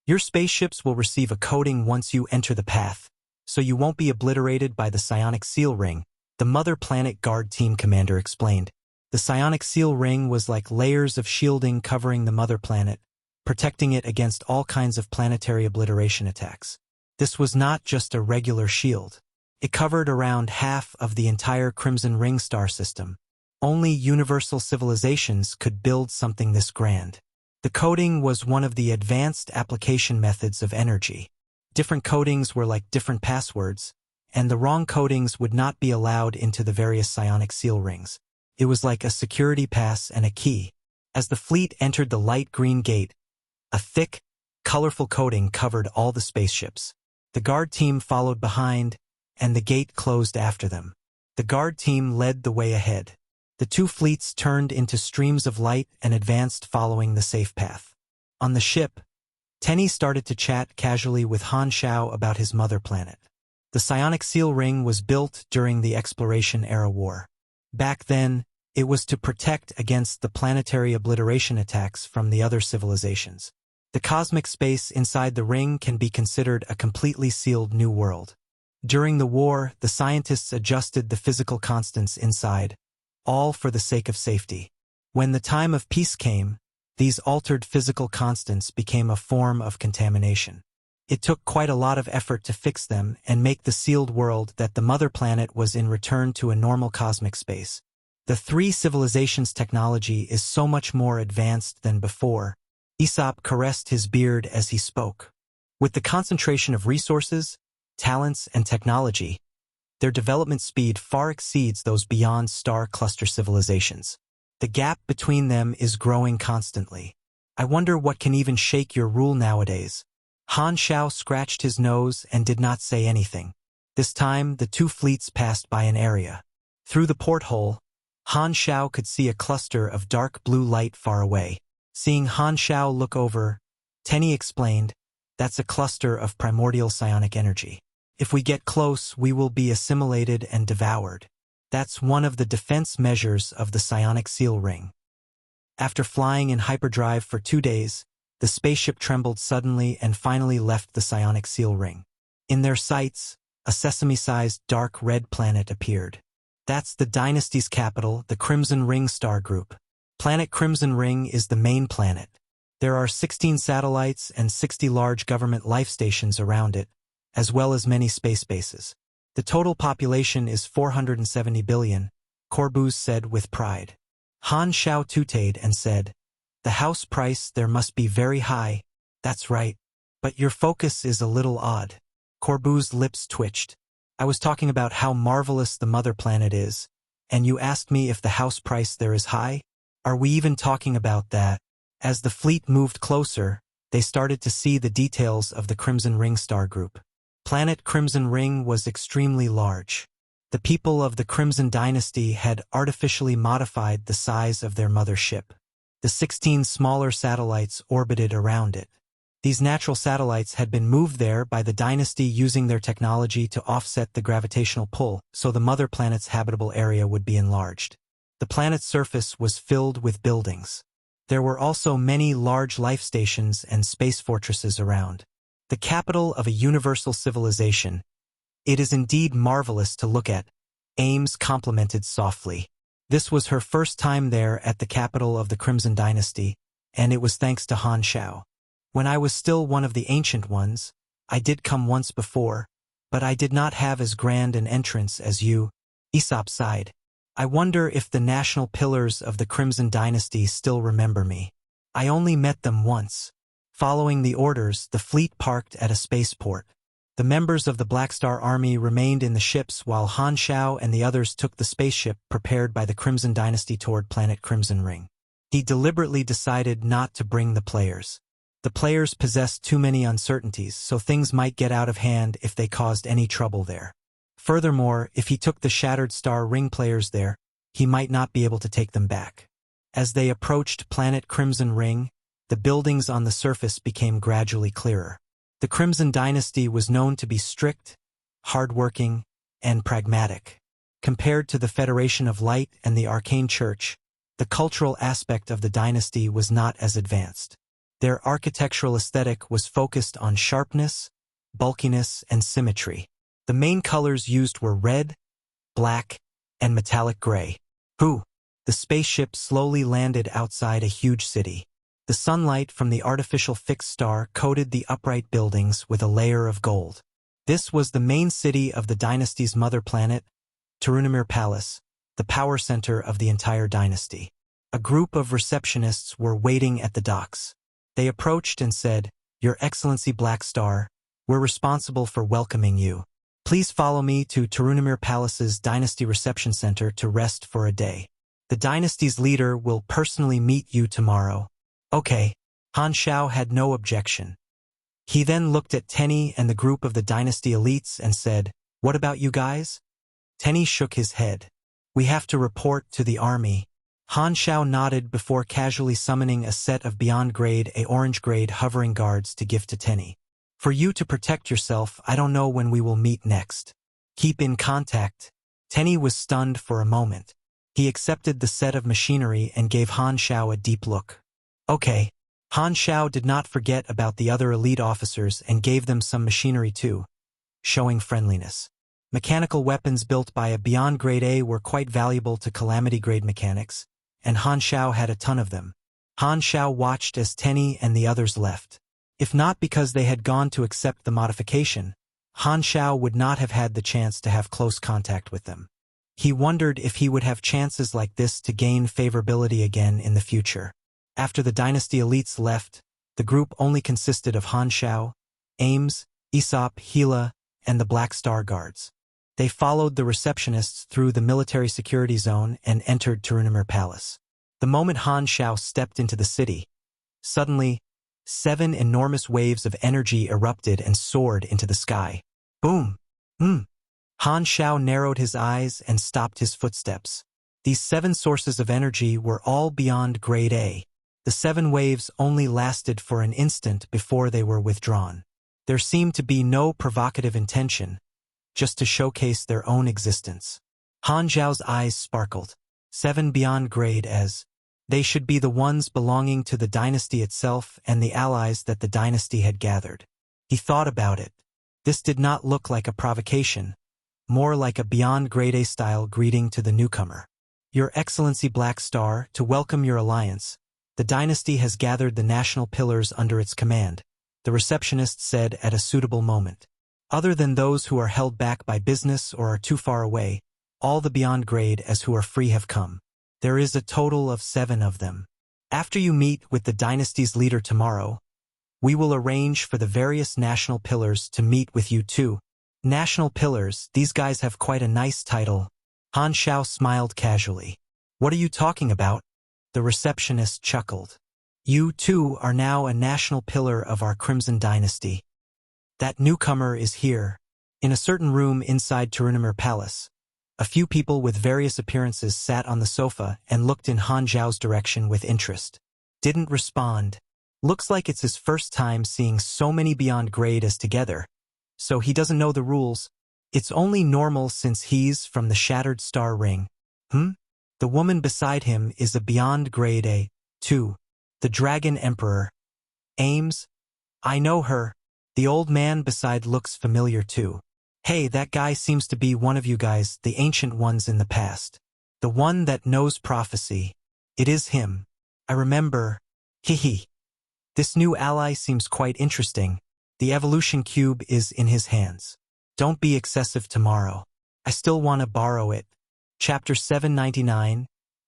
A: Your spaceships will receive a coating once you enter the path, so you won't be obliterated by the psionic seal ring, the Mother Planet Guard Team commander explained. The psionic seal ring was like layers of shielding covering the mother planet, protecting it against all kinds of planetary obliteration attacks. This was not just a regular shield. It covered around half of the entire Crimson Ring star system. Only universal civilizations could build something this grand. The coating was one of the advanced application methods of energy. Different coatings were like different passwords, and the wrong coatings would not be allowed into the various psionic seal rings. It was like a security pass and a key. As the fleet entered the light green gate, a thick, colorful coating covered all the spaceships. The guard team followed behind, and the gate closed after them. The guard team led the way ahead. The two fleets turned into streams of light and advanced following the safe path. On the ship, Tenny started to chat casually with Han Xiao about his mother planet. The psionic seal ring was built during the Exploration-era war. Back then, it was to protect against the planetary obliteration attacks from the other civilizations. The cosmic space inside the ring can be considered a completely sealed new world. During the war, the scientists adjusted the physical constants inside, all for the sake of safety. When the time of peace came, these altered physical constants became a form of contamination. It took quite a lot of effort to fix them and make the sealed world that the mother planet was in return to a normal cosmic space. The three civilizations' technology is so much more advanced than before. Aesop caressed his beard as he spoke. With the concentration of resources, talents, and technology, Their development speed far exceeds those beyond star cluster civilizations. The gap between them is growing constantly. I wonder what can even shake your rule nowadays. Han Xiao scratched his nose and did not say anything. This time, the two fleets passed by an area. Through the porthole, Han Xiao could see a cluster of dark blue light far away. Seeing Han Xiao look over, Tenny explained, "That's a cluster of primordial psionic energy. If we get close, we will be assimilated and devoured. That's one of the defense measures of the psionic seal ring." After flying in hyperdrive for 2 days, the spaceship trembled suddenly and finally left the psionic seal ring. In their sights, a sesame-sized dark red planet appeared. That's the dynasty's capital, the Crimson Ring star group. Planet Crimson Ring is the main planet. There are 16 satellites and 60 large government life stations around it, as well as many space bases. The total population is 470 billion, Corvus said with pride. Han Xiao tooted and said, "The house price there must be very high." "That's right. But your focus is a little odd." Corvus' lips twitched. "I was talking about how marvelous the mother planet is, and you asked me if the house price there is high? Are we even talking about that?" As the fleet moved closer, they started to see the details of the Crimson Ring star group. Planet Crimson Ring was extremely large. The people of the Crimson Dynasty had artificially modified the size of their mother ship. The 16 smaller satellites orbited around it. These natural satellites had been moved there by the dynasty using their technology to offset the gravitational pull, so the mother planet's habitable area would be enlarged. The planet's surface was filled with buildings. There were also many large life stations and space fortresses around. The capital of a universal civilization. It is indeed marvelous to look at, Ames complimented softly. This was her first time there at the capital of the Crimson Dynasty, and it was thanks to Han Xiao. "When I was still one of the ancient ones, I did come once before, but I did not have as grand an entrance as you." Aesop sighed. "I wonder if the national pillars of the Crimson Dynasty still remember me. I only met them once." Following the orders, the fleet parked at a spaceport. The members of the Black Star Army remained in the ships while Han Xiao and the others took the spaceship prepared by the Crimson Dynasty toward planet Crimson Ring. He deliberately decided not to bring the players. The players possessed too many uncertainties, so things might get out of hand if they caused any trouble there. Furthermore, if he took the Shattered Star Ring players there, he might not be able to take them back. As they approached planet Crimson Ring, the buildings on the surface became gradually clearer. The Crimson Dynasty was known to be strict, hardworking, and pragmatic. Compared to the Federation of Light and the Arcane Church, the cultural aspect of the dynasty was not as advanced. Their architectural aesthetic was focused on sharpness, bulkiness, and symmetry. The main colors used were red, black, and metallic gray. The spaceship slowly landed outside a huge city. The sunlight from the artificial fixed star coated the upright buildings with a layer of gold. This was the main city of the dynasty's mother planet, Turunimir Palace, the power center of the entire dynasty. A group of receptionists were waiting at the docks. They approached and said, "Your Excellency Black Star, we're responsible for welcoming you. Please follow me to Turunimir Palace's Dynasty Reception Center to rest for a day. The dynasty's leader will personally meet you tomorrow." "Okay." Han Xiao had no objection. He then looked at Tenny and the group of the dynasty elites and said, "What about you guys?" Tenny shook his head. "We have to report to the army." Han Xiao nodded before casually summoning a set of Beyond Grade A Orange Grade hovering guards to give to Tenny. "For you to protect yourself, I don't know when we will meet next. Keep in contact." Tenny was stunned for a moment. He accepted the set of machinery and gave Han Xiao a deep look. "Okay." Han Xiao did not forget about the other elite officers and gave them some machinery too, showing friendliness. Mechanical weapons built by a Beyond Grade A were quite valuable to Calamity Grade mechanics, and Han Xiao had a ton of them. Han Xiao watched as Tenny and the others left. If not because they had gone to accept the modification, Han Xiao would not have had the chance to have close contact with them. He wondered if he would have chances like this to gain favorability again in the future. After the dynasty elites left, the group only consisted of Han Xiao, Ames, Aesop, Gila, and the Black Star Guards. They followed the receptionists through the military security zone and entered Turunimir Palace. The moment Han Xiao stepped into the city, suddenly, 7 enormous waves of energy erupted and soared into the sky. Boom! Han Xiao narrowed his eyes and stopped his footsteps. These 7 sources of energy were all beyond grade A. The 7 waves only lasted for an instant before they were withdrawn. There seemed to be no provocative intention, just to showcase their own existence. Han Xiao's eyes sparkled. 7 beyond grade as they should be the ones belonging to the dynasty itself and the allies that the dynasty had gathered. He thought about it. This did not look like a provocation, more like a beyond grade A style greeting to the newcomer. Your Excellency Black Star, to welcome your alliance, the dynasty has gathered the national pillars under its command, the receptionist said at a suitable moment. Other than those who are held back by business or are too far away, all the beyond grade as who are free have come. There is a total of 7 of them. After you meet with the dynasty's leader tomorrow, we will arrange for the various national pillars to meet with you too. National pillars, these guys have quite a nice title. Han Xiao smiled casually. What are you talking about? The receptionist chuckled. You too are now a national pillar of our Crimson Dynasty. That newcomer is here. In a certain room inside Turunimir Palace, a few people with various appearances sat on the sofa and looked in Han Xiao's direction with interest. Didn't respond. Looks like it's his first time seeing so many beyond grade as together, so he doesn't know the rules. It's only normal since he's from the Shattered Star Ring. The woman beside him is a beyond grade A, too. The Dragon Emperor. Ames? I know her. The old man beside looks familiar too. Hey, that guy seems to be one of you guys, the ancient ones in the past. The one that knows prophecy. It is him. I remember. Hehe. This new ally seems quite interesting. The evolution cube is in his hands. Don't be excessive tomorrow. I still want to borrow it. Chapter 799,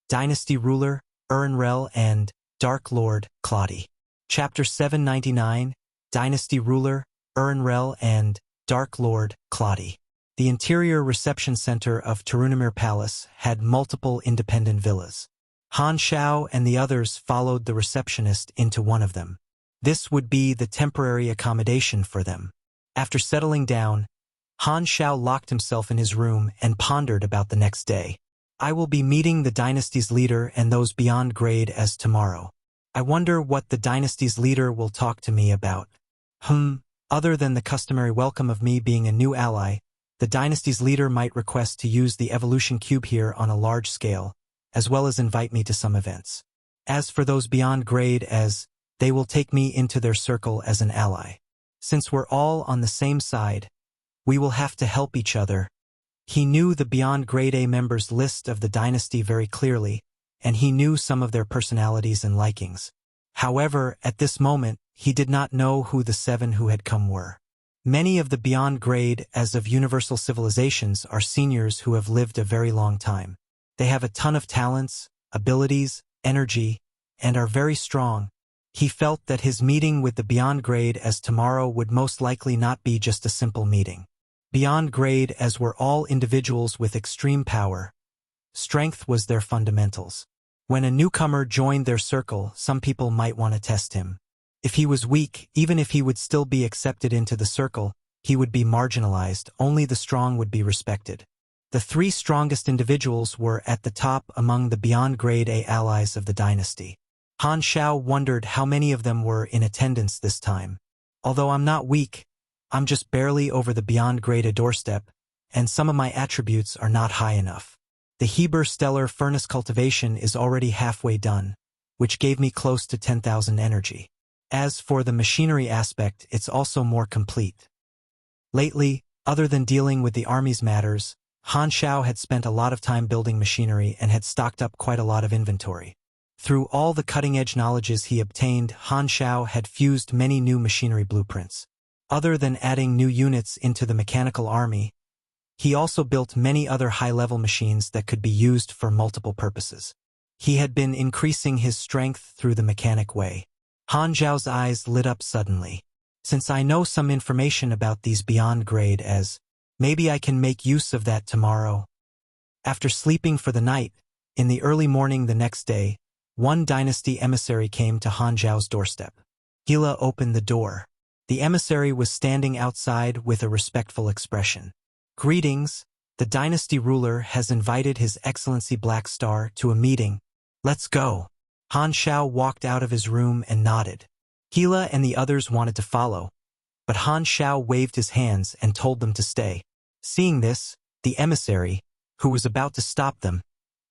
A: Dynasty Ruler, Unravel and Dark Lord, Claudia. Chapter 799, Dynasty Ruler, Unravel and Dark Lord, Claudia. The interior reception center of Turunimir Palace had multiple independent villas. Han Xiao and the others followed the receptionist into one of them. This would be the temporary accommodation for them. After settling down, Han Xiao locked himself in his room and pondered about the next day. I will be meeting the dynasty's leader and those beyond grade as tomorrow. I wonder what the dynasty's leader will talk to me about. Other than the customary welcome of me being a new ally, the dynasty's leader might request to use the evolution cube here on a large scale, as well as invite me to some events. As for those beyond grade as, they will take me into their circle as an ally. Since we're all on the same side, we will have to help each other. He knew the beyond grade A members' list of the dynasty very clearly, and he knew some of their personalities and likings. However, at this moment, he did not know who the 7 who had come were. Many of the beyond grade as of universal civilizations are seniors who have lived a very long time. They have a ton of talents, abilities, energy, and are very strong. He felt that his meeting with the beyond grade as tomorrow would most likely not be just a simple meeting. Beyond grade as were all individuals with extreme power. Strength was their fundamentals. When a newcomer joined their circle, some people might want to test him. If he was weak, even if he would still be accepted into the circle, he would be marginalized, only the strong would be respected. The 3 strongest individuals were at the top among the beyond grade A allies of the dynasty. Han Xiao wondered how many of them were in attendance this time. Although I'm not weak, I'm just barely over the beyond grade A doorstep, and some of my attributes are not high enough. The Heber Stellar Furnace Cultivation is already halfway done, which gave me close to 10,000 energy. As for the machinery aspect, it's also more complete. Lately, other than dealing with the army's matters, Han Xiao had spent a lot of time building machinery and had stocked up quite a lot of inventory. Through all the cutting-edge knowledges he obtained, Han Xiao had fused many new machinery blueprints. Other than adding new units into the mechanical army, he also built many other high-level machines that could be used for multiple purposes. He had been increasing his strength through the mechanic way. Han Xiao's eyes lit up suddenly. Since I know some information about these beyond grade as, Maybe I can make use of that tomorrow. After sleeping for the night, in the early morning the next day, one dynasty emissary came to Han Xiao's doorstep. Gila opened the door. The emissary was standing outside with a respectful expression. Greetings, the dynasty ruler has invited His Excellency Black Star to a meeting. Let's go. Han Xiao walked out of his room and nodded. Gila and the others wanted to follow, but Han Xiao waved his hands and told them to stay. Seeing this, the emissary, who was about to stop them,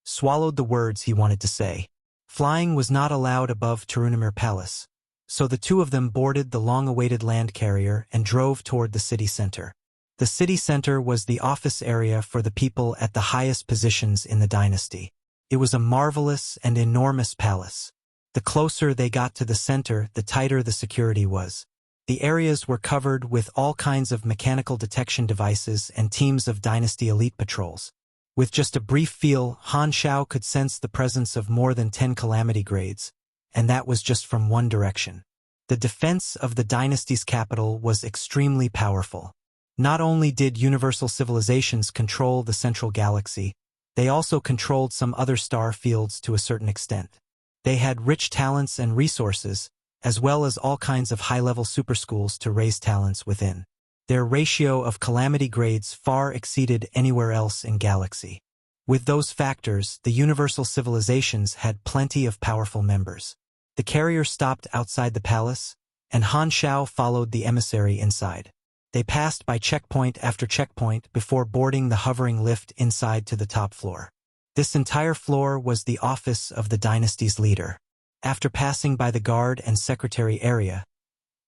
A: swallowed the words he wanted to say. Flying was not allowed above Turunamir Palace, so the two of them boarded the long-awaited land carrier and drove toward the city center. The city center was the office area for the people at the highest positions in the dynasty. It was a marvelous and enormous palace. The closer they got to the center, the tighter the security was. The areas were covered with all kinds of mechanical detection devices and teams of dynasty elite patrols. With just a brief feel, Han Xiao could sense the presence of more than 10 calamity grades, and that was just from one direction. The defense of the dynasty's capital was extremely powerful. Not only did universal civilizations control the central galaxy, they also controlled some other star fields to a certain extent. They had rich talents and resources, as well as all kinds of high-level superschools to raise talents within. Their ratio of calamity grades far exceeded anywhere else in galaxy. With those factors, the universal civilizations had plenty of powerful members. The carrier stopped outside the palace, and Han Xiao followed the emissary inside. They passed by checkpoint after checkpoint before boarding the hovering lift inside to the top floor. This entire floor was the office of the dynasty's leader. After passing by the guard and secretary area,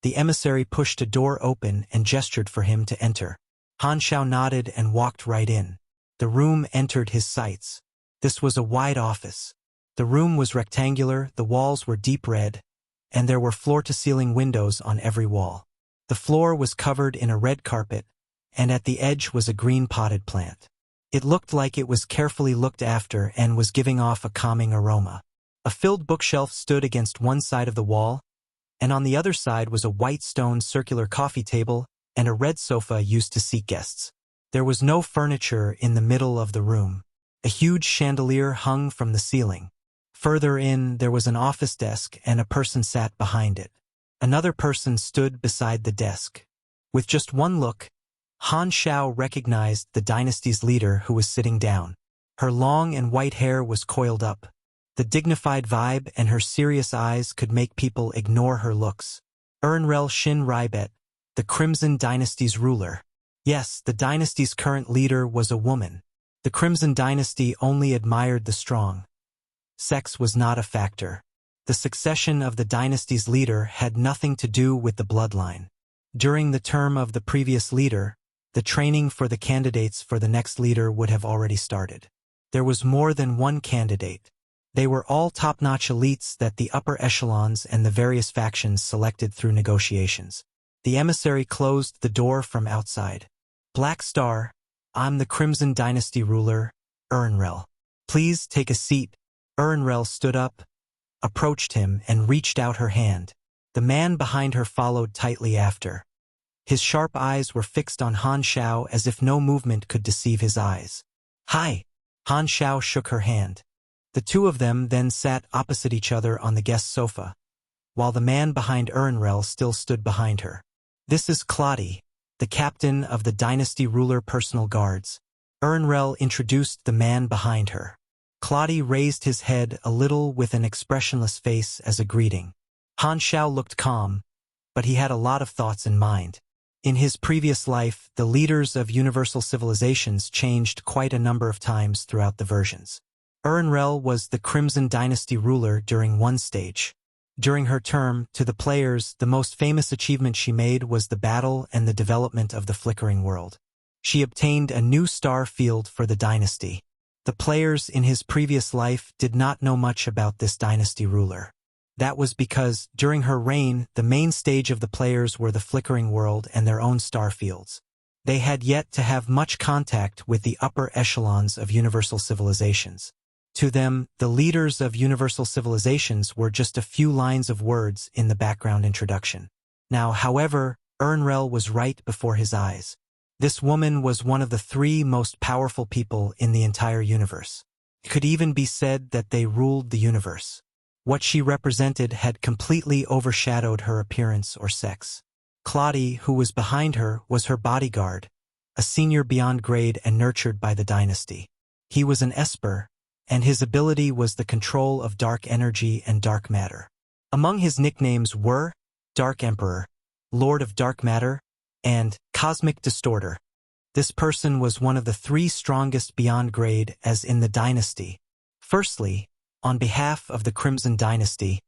A: the emissary pushed a door open and gestured for him to enter. Han Xiao nodded and walked right in. The room entered his sights. This was a wide office. The room was rectangular, the walls were deep red, and there were floor-to-ceiling windows on every wall. The floor was covered in a red carpet, and at the edge was a green potted plant. It looked like it was carefully looked after and was giving off a calming aroma. A filled bookshelf stood against one side of the wall, and on the other side was a white stone circular coffee table and a red sofa used to seat guests. There was no furniture in the middle of the room. A huge chandelier hung from the ceiling. Further in, there was an office desk and a person sat behind it. Another person stood beside the desk. With just one look, Han Xiao recognized the dynasty's leader who was sitting down. Her long and white hair was coiled up. The dignified vibe and her serious eyes could make people ignore her looks. Unravel Shin Ribet, the Crimson Dynasty's ruler. Yes, the dynasty's current leader was a woman. The Crimson Dynasty only admired the strong. Sex was not a factor. The succession of the dynasty's leader had nothing to do with the bloodline. During the term of the previous leader, the training for the candidates for the next leader would have already started. There was more than one candidate. They were all top-notch elites that the upper echelons and the various factions selected through negotiations. The emissary closed the door from outside. Black Star, I'm the Crimson Dynasty ruler, Unravel. Please take a seat. Unravel stood up, approached him, and reached out her hand. The man behind her followed tightly after. His sharp eyes were fixed on Han Xiao as if no movement could deceive his eyes. Hi! Han Xiao shook her hand. The two of them then sat opposite each other on the guest sofa, while the man behind Unravel still stood behind her. This is Claude, the captain of the dynasty ruler personal guards. Unravel introduced the man behind her. Claude raised his head a little with an expressionless face as a greeting. Han Xiao looked calm, but he had a lot of thoughts in mind. In his previous life, the leaders of universal civilizations changed quite a number of times throughout the versions. Unravel was the Crimson Dynasty ruler during one stage. During her term, to the players, the most famous achievement she made was the battle and the development of the flickering world. She obtained a new star field for the dynasty. The players in his previous life did not know much about this dynasty ruler. That was because, during her reign, the main stage of the players were the flickering world and their own star fields. They had yet to have much contact with the upper echelons of universal civilizations. To them, the leaders of universal civilizations were just a few lines of words in the background introduction. Now, however, Unravel was right before his eyes. This woman was one of the 3 most powerful people in the entire universe. It could even be said that they ruled the universe. What she represented had completely overshadowed her appearance or sex. Claudie, who was behind her, was her bodyguard, a senior beyond grade and nurtured by the dynasty. He was an Esper, and his ability was the control of dark energy and dark matter. Among his nicknames were Dark Emperor, Lord of Dark Matter, and Cosmic Distorter. This person was one of the 3 strongest beyond grade as in the dynasty. Firstly, on behalf of the Crimson Dynasty,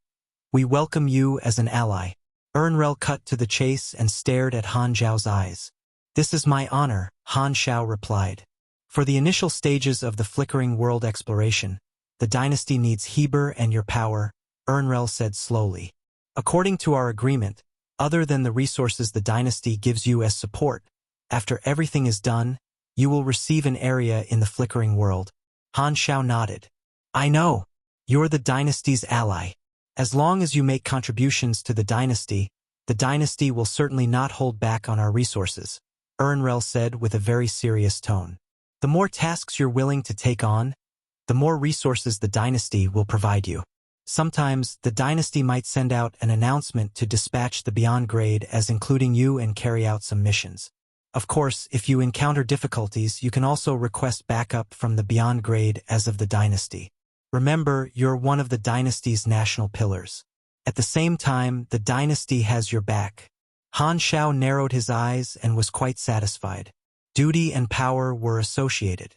A: we welcome you as an ally. Unravel cut to the chase and stared at Han Xiao's eyes. This is my honor, Han Xiao replied. For the initial stages of the flickering world exploration, the dynasty needs Heber and your power, Unravel said slowly. According to our agreement, other than the resources the dynasty gives you as support, after everything is done, you will receive an area in the flickering world. Han Xiao nodded. I know. You're the dynasty's ally. As long as you make contributions to the dynasty will certainly not hold back on our resources, Unravel said with a very serious tone. The more tasks you're willing to take on, the more resources the dynasty will provide you. Sometimes, the dynasty might send out an announcement to dispatch the beyond grade as including you and carry out some missions. Of course, if you encounter difficulties, you can also request backup from the beyond grade as of the dynasty. Remember, you're one of the dynasty's national pillars. At the same time, the dynasty has your back. Han Xiao narrowed his eyes and was quite satisfied. Duty and power were associated.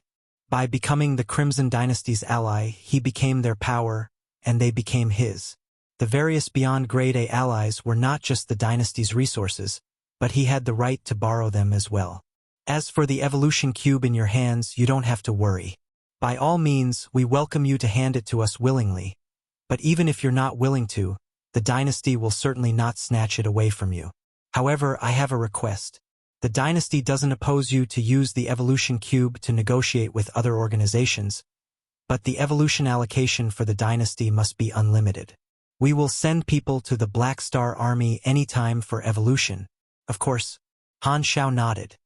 A: By becoming the Crimson Dynasty's ally, he became their power, and they became his. The various beyond grade A allies were not just the dynasty's resources, but he had the right to borrow them as well. As for the evolution cube in your hands, you don't have to worry. By all means, we welcome you to hand it to us willingly. But even if you're not willing to, the dynasty will certainly not snatch it away from you. However, I have a request. The dynasty doesn't oppose you to use the evolution cube to negotiate with other organizations, but the evolution allocation for the dynasty must be unlimited. We will send people to the Black Star Army anytime for evolution. Of course, Han Xiao nodded.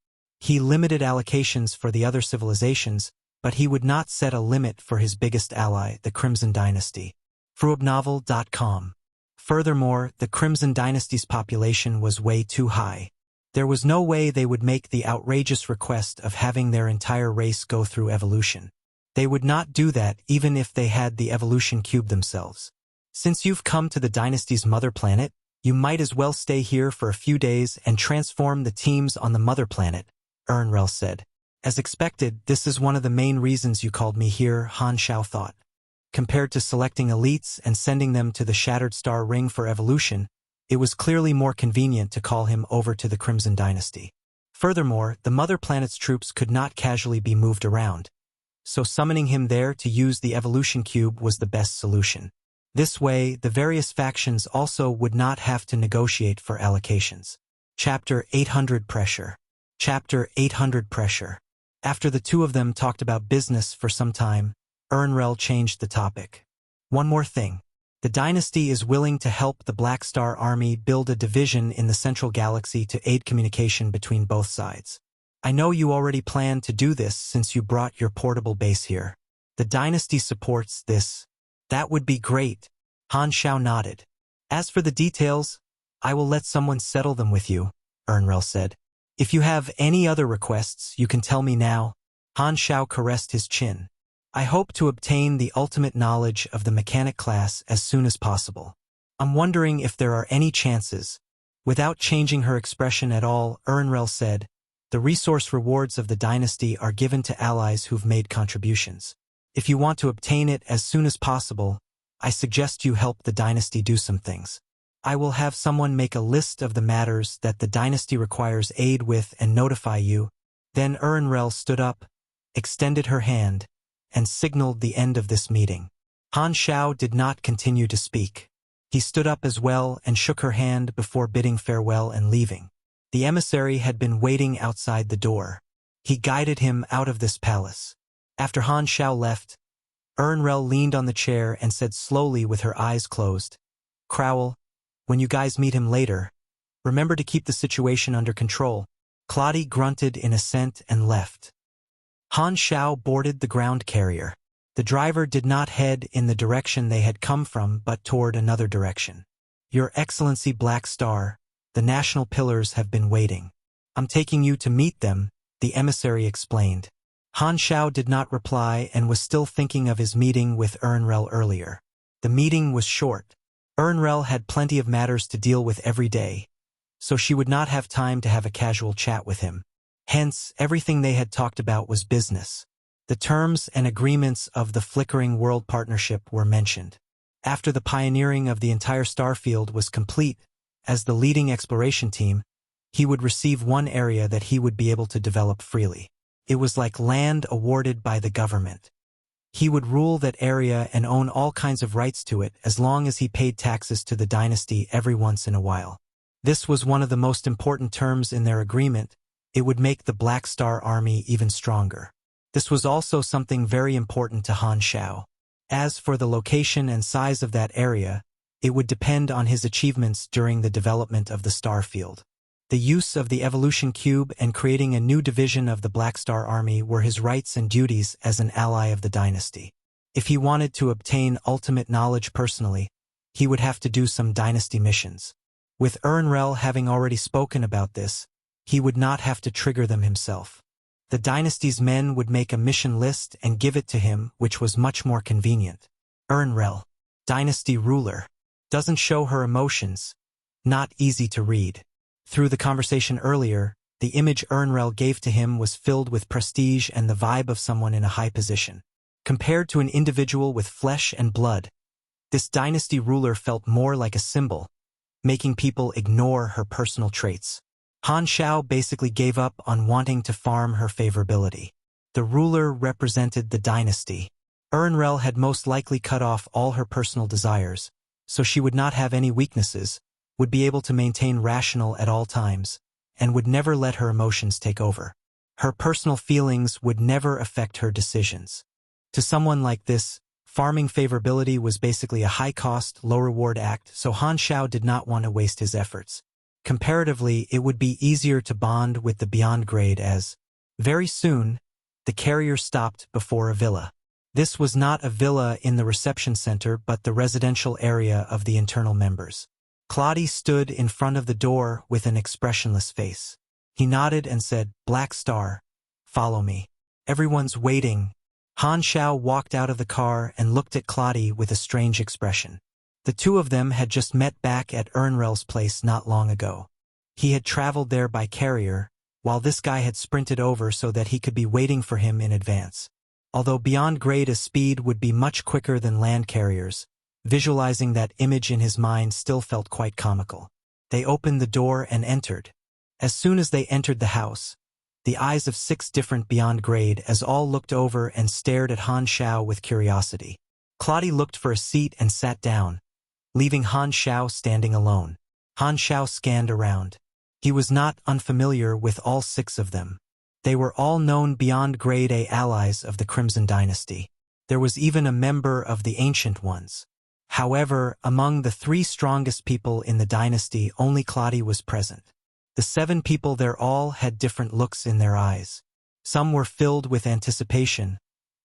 A: He limited allocations for the other civilizations, but he would not set a limit for his biggest ally, the Crimson Dynasty. Formidable.com. Furthermore, the Crimson Dynasty's population was way too high. There was no way they would make the outrageous request of having their entire race go through evolution. They would not do that even if they had the evolution cube themselves. Since you've come to the dynasty's mother planet, you might as well stay here for a few days and transform the teams on the mother planet, Unravel said. As expected, this is one of the main reasons you called me here, Han Xiao thought. Compared to selecting elites and sending them to the Shattered Star Ring for evolution, it was clearly more convenient to call him over to the Crimson Dynasty. Furthermore, the mother planet's troops could not casually be moved around, so summoning him there to use the evolution cube was the best solution. This way, the various factions also would not have to negotiate for allocations. Chapter 800 Pressure. Chapter 800 Pressure. After the two of them talked about business for some time, Unravel changed the topic. One more thing. The dynasty is willing to help the Black Star Army build a division in the central galaxy to aid communication between both sides. I know you already planned to do this since you brought your portable base here. The dynasty supports this. That would be great. Han Xiao nodded. As for the details, I will let someone settle them with you, Unravel said. If you have any other requests, you can tell me now. Han Xiao caressed his chin. I hope to obtain the ultimate knowledge of the mechanic class as soon as possible. I'm wondering if there are any chances. Without changing her expression at all, Unravel said, the resource rewards of the dynasty are given to allies who've made contributions. If you want to obtain it as soon as possible, I suggest you help the dynasty do some things. I will have someone make a list of the matters that the dynasty requires aid with and notify you. Then Unravel stood up, extended her hand, and signaled the end of this meeting. Han Xiao did not continue to speak. He stood up as well and shook her hand before bidding farewell and leaving. The emissary had been waiting outside the door. He guided him out of this palace. After Han Xiao left, Unravel leaned on the chair and said slowly with her eyes closed, Crowell, when you guys meet him later, remember to keep the situation under control. Claudia grunted in assent and left. Han Xiao boarded the ground carrier. The driver did not head in the direction they had come from but toward another direction. Your Excellency Black Star, the national pillars have been waiting. I'm taking you to meet them, the emissary explained. Han Xiao did not reply and was still thinking of his meeting with Unravel earlier. The meeting was short. Unravel had plenty of matters to deal with every day, so she would not have time to have a casual chat with him. Hence, everything they had talked about was business. The terms and agreements of the Flickering World Partnership were mentioned. After the pioneering of the entire starfield was complete, as the leading exploration team, he would receive one area that he would be able to develop freely. It was like land awarded by the government. He would rule that area and own all kinds of rights to it as long as he paid taxes to the dynasty every once in a while. This was one of the most important terms in their agreement. It would make the Black Star Army even stronger. This was also something very important to Han Xiao. As for the location and size of that area, it would depend on his achievements during the development of the starfield. The use of the evolution cube and creating a new division of the Black Star Army were his rights and duties as an ally of the dynasty. If he wanted to obtain ultimate knowledge personally, he would have to do some dynasty missions. With Unravel having already spoken about this, he would not have to trigger them himself. The dynasty's men would make a mission list and give it to him, which was much more convenient. Unravel, dynasty ruler, doesn't show her emotions. Not easy to read. Through the conversation earlier, the image Unravel gave to him was filled with prestige and the vibe of someone in a high position. Compared to an individual with flesh and blood, this dynasty ruler felt more like a symbol, making people ignore her personal traits. Han Xiao basically gave up on wanting to farm her favorability. The ruler represented the dynasty. Unravel had most likely cut off all her personal desires, so she would not have any weaknesses, would be able to maintain rational at all times, and would never let her emotions take over. Her personal feelings would never affect her decisions. To someone like this, farming favorability was basically a high-cost, low-reward act, so Han Xiao did not want to waste his efforts. Comparatively, it would be easier to bond with the Beyond Grade as, very soon, the carrier stopped before a villa. This was not a villa in the reception center but the residential area of the internal members. Claudia stood in front of the door with an expressionless face. He nodded and said, "Black Star, follow me. Everyone's waiting." Han Xiao walked out of the car and looked at Claudia with a strange expression. The two of them had just met back at Unravel's place not long ago. He had traveled there by carrier, while this guy had sprinted over so that he could be waiting for him in advance. Although Beyond Grade speed would be much quicker than land carriers, visualizing that image in his mind still felt quite comical. They opened the door and entered. As soon as they entered the house, the eyes of 6 different Beyond Grade as all looked over and stared at Han Xiao with curiosity. Claudia looked for a seat and sat down, leaving Han Xiao standing alone. Han Xiao scanned around. He was not unfamiliar with all 6 of them. They were all known Beyond Grade A allies of the Crimson Dynasty. There was even a member of the Ancient Ones. However, among the 3 strongest people in the dynasty, only Claudia was present. The 7 people there all had different looks in their eyes. Some were filled with anticipation,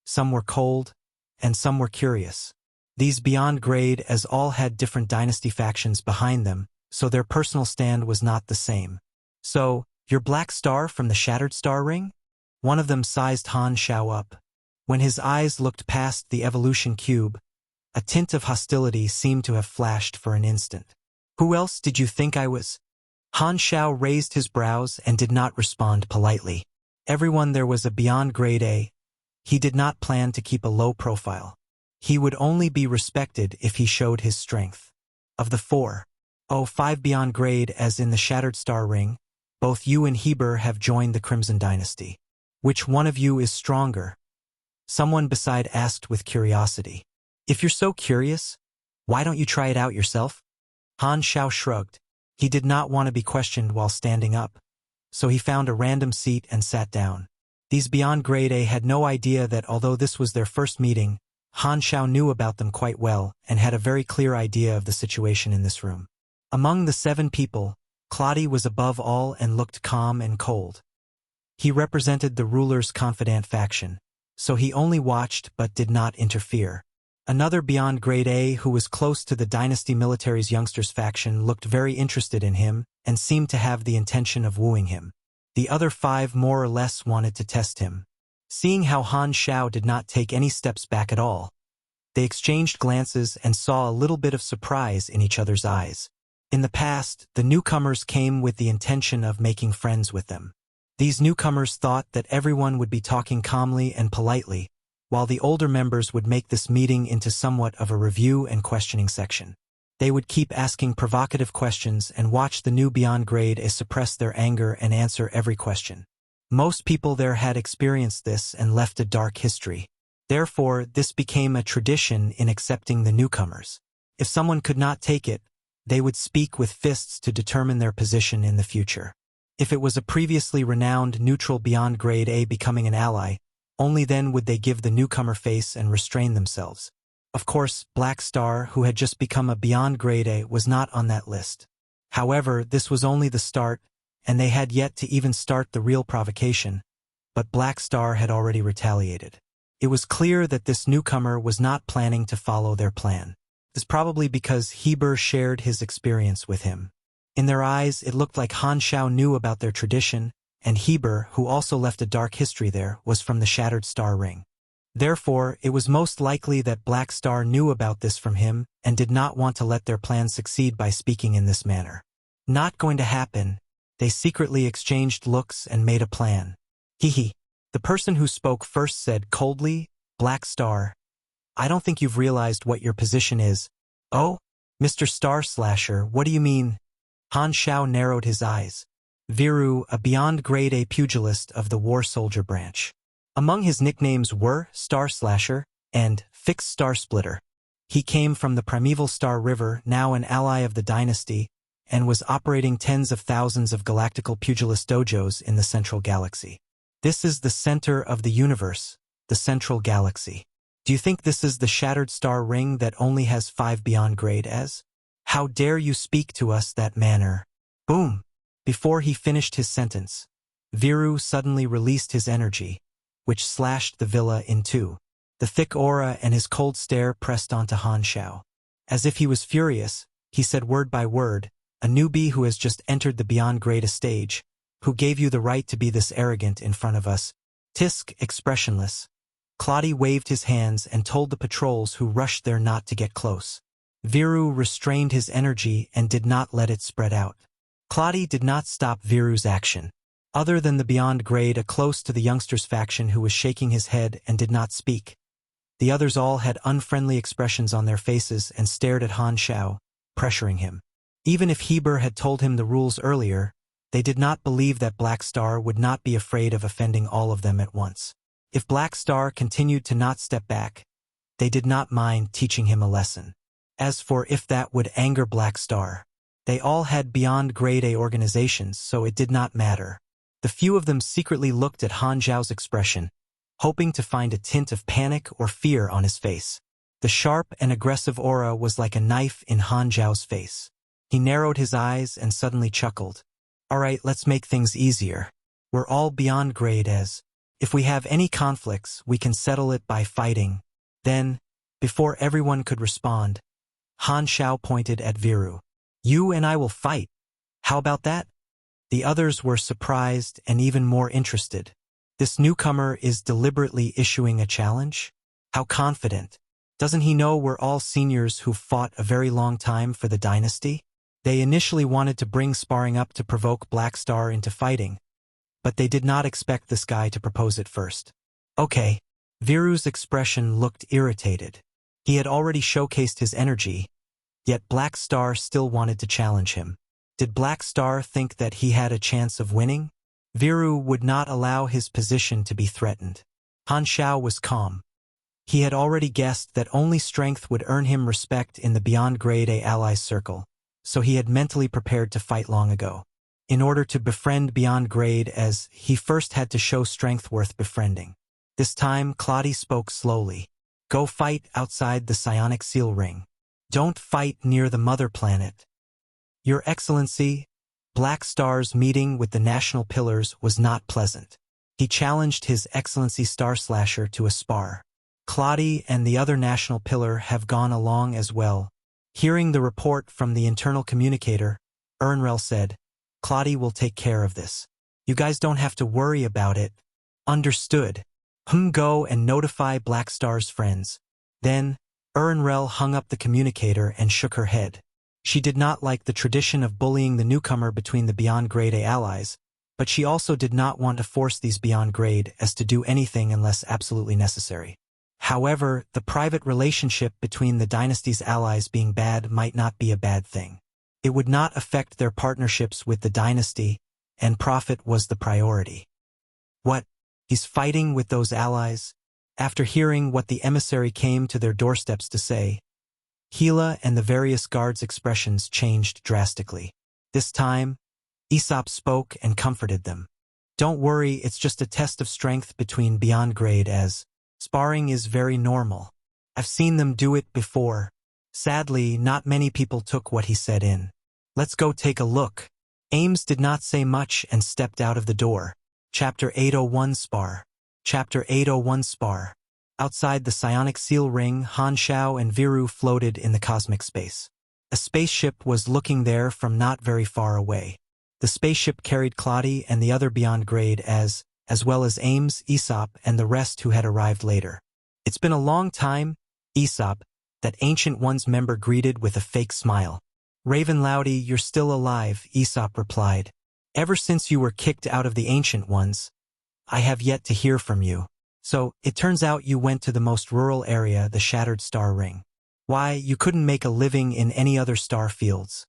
A: some were cold, and some were curious. These Beyond Grade as all had different dynasty factions behind them, so their personal stand was not the same. "So, you're Black Star from the Shattered Star Ring?" One of them sized Han Xiao up. When his eyes looked past the evolution cube, a tint of hostility seemed to have flashed for an instant. "Who else did you think I was?" Han Xiao raised his brows and did not respond politely. Everyone there was a Beyond Grade A. He did not plan to keep a low profile. He would only be respected if he showed his strength. Of the 5 Beyond Grade as in the Shattered Star Ring, both you and Heber have joined the Crimson Dynasty. Which one of you is stronger? Someone beside asked with curiosity. "If you're so curious, why don't you try it out yourself?" Han Xiao shrugged. He did not want to be questioned while standing up, so he found a random seat and sat down. These Beyond Grade A had no idea that although this was their first meeting, Han Xiao knew about them quite well and had a very clear idea of the situation in this room. Among the 7 people, Claude was above all and looked calm and cold. He represented the ruler's confidant faction, so he only watched but did not interfere. Another beyond grade A who was close to the Dynasty military's youngsters faction looked very interested in him and seemed to have the intention of wooing him. The other 5 more or less wanted to test him. Seeing how Han Xiao did not take any steps back at all, they exchanged glances and saw a little bit of surprise in each other's eyes. In the past, the newcomers came with the intention of making friends with them. These newcomers thought that everyone would be talking calmly and politely, while the older members would make this meeting into somewhat of a review and questioning section. They would keep asking provocative questions and watch the new beyond grade A suppress their anger and answer every question. Most people there had experienced this and left a dark history. Therefore, this became a tradition in accepting the newcomers. If someone could not take it, they would speak with fists to determine their position in the future. If it was a previously renowned neutral beyond grade A becoming an ally, only then would they give the newcomer face and restrain themselves. Of course, Black Star, who had just become a beyond grade A, was not on that list. However, this was only the start, and they had yet to even start the real provocation, but Black Star had already retaliated. It was clear that this newcomer was not planning to follow their plan. This probably because Heber shared his experience with him. In their eyes, it looked like Han Xiao knew about their tradition, and Heber, who also left a dark history there, was from the Shattered Star Ring. Therefore, it was most likely that Black Star knew about this from him and did not want to let their plan succeed by speaking in this manner. Not going to happen. They secretly exchanged looks and made a plan. Hee. The person who spoke first said coldly, Black Star, I don't think you've realized what your position is. Oh? Mr. Star Slasher, what do you mean? Han Xiao narrowed his eyes. Viru, a beyond grade A pugilist of the War Soldier branch. Among his nicknames were Star Slasher and Fixed Star Splitter. He came from the primeval Star River, now an ally of the Dynasty, and was operating tens of thousands of galactical pugilist dojos in the Central Galaxy. This is the center of the universe, the Central Galaxy. Do you think this is the Shattered Star Ring that only has 5 beyond grade As? How dare you speak to us that manner? Boom! Before he finished his sentence, Viru suddenly released his energy, which slashed the villa in 2. The thick aura and his cold stare pressed onto Han Xiao. As if he was furious, he said word by word, a newbie who has just entered the beyond grade stage, who gave you the right to be this arrogant in front of us? Tisk, expressionless. Claude waved his hands and told the patrols who rushed there not to get close. Viru restrained his energy and did not let it spread out. Claude did not stop Viru's action. Other than the beyond grade A close to the youngsters faction who was shaking his head and did not speak, the others all had unfriendly expressions on their faces and stared at Han Xiao, pressuring him. Even if Heber had told him the rules earlier, they did not believe that Black Star would not be afraid of offending all of them at once. If Black Star continued to not step back, they did not mind teaching him a lesson. As for if that would anger Black Star, they all had beyond grade A organizations, so it did not matter. The few of them secretly looked at Han Xiao's expression, hoping to find a tint of panic or fear on his face. The sharp and aggressive aura was like a knife in Han Xiao's face. He narrowed his eyes and suddenly chuckled. All right, let's make things easier. We're all beyond grade As. If we have any conflicts, we can settle it by fighting. Then, before everyone could respond, Han Xiao pointed at Viru. You and I will fight. How about that? The others were surprised and even more interested. This newcomer is deliberately issuing a challenge? How confident. Doesn't he know we're all seniors who fought a very long time for the Dynasty? They initially wanted to bring sparring up to provoke Black Star into fighting, but they did not expect this guy to propose it first. Okay. Viru's expression looked irritated. He had already showcased his energy, yet Black Star still wanted to challenge him. Did Black Star think that he had a chance of winning? Viru would not allow his position to be threatened. Han Xiao was calm. He had already guessed that only strength would earn him respect in the beyond grade A allies circle, so he had mentally prepared to fight long ago. In order to befriend beyond grade As, he first had to show strength worth befriending. This time, Claude spoke slowly. Go fight outside the psionic seal ring. Don't fight near the mother planet. Your Excellency, Black Star's meeting with the national pillars was not pleasant. He challenged His Excellency Star Slasher to a spar. Claudie and the other national pillar have gone along as well. Hearing the report from the internal communicator, Unravel said, Claudie will take care of this. You guys don't have to worry about it. Understood. Go and notify Black Star's friends. Then, Unravel hung up the communicator and shook her head. She did not like the tradition of bullying the newcomer between the Beyond Grade A allies, but she also did not want to force these Beyond Grade as to do anything unless absolutely necessary. However, the private relationship between the dynasty's allies being bad might not be a bad thing. It would not affect their partnerships with the dynasty, and profit was the priority. What? He's fighting with those allies? After hearing what the emissary came to their doorsteps to say, Gila and the various guards' expressions changed drastically. This time, Aesop spoke and comforted them. Don't worry, it's just a test of strength between Beyond Grade as sparring is very normal. I've seen them do it before. Sadly, not many people took what he said in. Let's go take a look. Ames did not say much and stepped out of the door. Chapter 801 Spar. Chapter 801 Spar. Outside the psionic seal ring, Han Xiao and Viru floated in the cosmic space. A spaceship was looking there from not very far away. The spaceship carried Claudie and the other Beyond Grade as well as Ames, Aesop, and the rest who had arrived later. It's been a long time, Aesop, that Ancient One's member greeted with a fake smile. Raven Loudy, you're still alive, Aesop replied. Ever since you were kicked out of the Ancient Ones, I have yet to hear from you. So, it turns out you went to the most rural area, the Shattered Star Ring. Why, you couldn't make a living in any other star fields.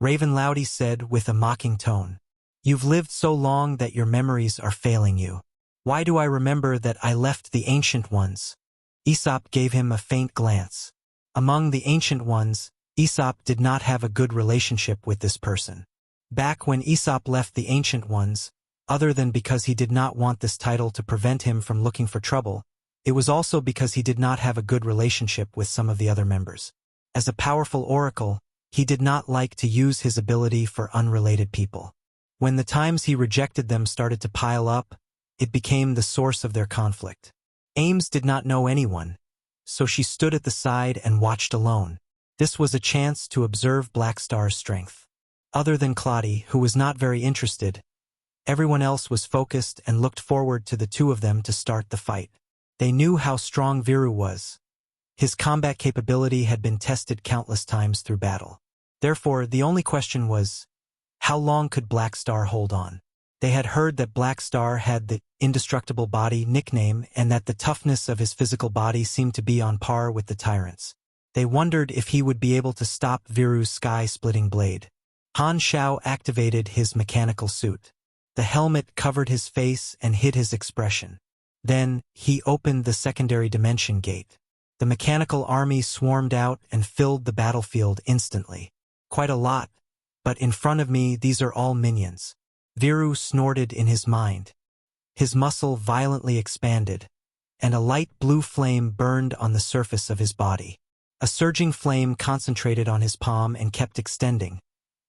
A: Raven Loudy said with a mocking tone. You've lived so long that your memories are failing you. Why do I remember that I left the Ancient Ones? Aesop gave him a faint glance. Among the Ancient Ones, Aesop did not have a good relationship with this person. Back when Aesop left the Ancient Ones, other than because he did not want this title to prevent him from looking for trouble, it was also because he did not have a good relationship with some of the other members. As a powerful oracle, he did not like to use his ability for unrelated people. When the times he rejected them started to pile up, it became the source of their conflict. Ames did not know anyone, so she stood at the side and watched alone. This was a chance to observe Black Star's strength. Other than Claudie, who was not very interested, everyone else was focused and looked forward to the two of them to start the fight. They knew how strong Viru was. His combat capability had been tested countless times through battle. Therefore, the only question was, how long could Black Star hold on? They had heard that Black Star had the indestructible body nickname and that the toughness of his physical body seemed to be on par with the tyrant's. They wondered if he would be able to stop Viru's sky-splitting blade. Han Xiao activated his mechanical suit. The helmet covered his face and hid his expression. Then, he opened the secondary dimension gate. The mechanical army swarmed out and filled the battlefield instantly. Quite a lot, but in front of me these are all minions. Viru snorted in his mind. His muscle violently expanded, and a light blue flame burned on the surface of his body. A surging flame concentrated on his palm and kept extending,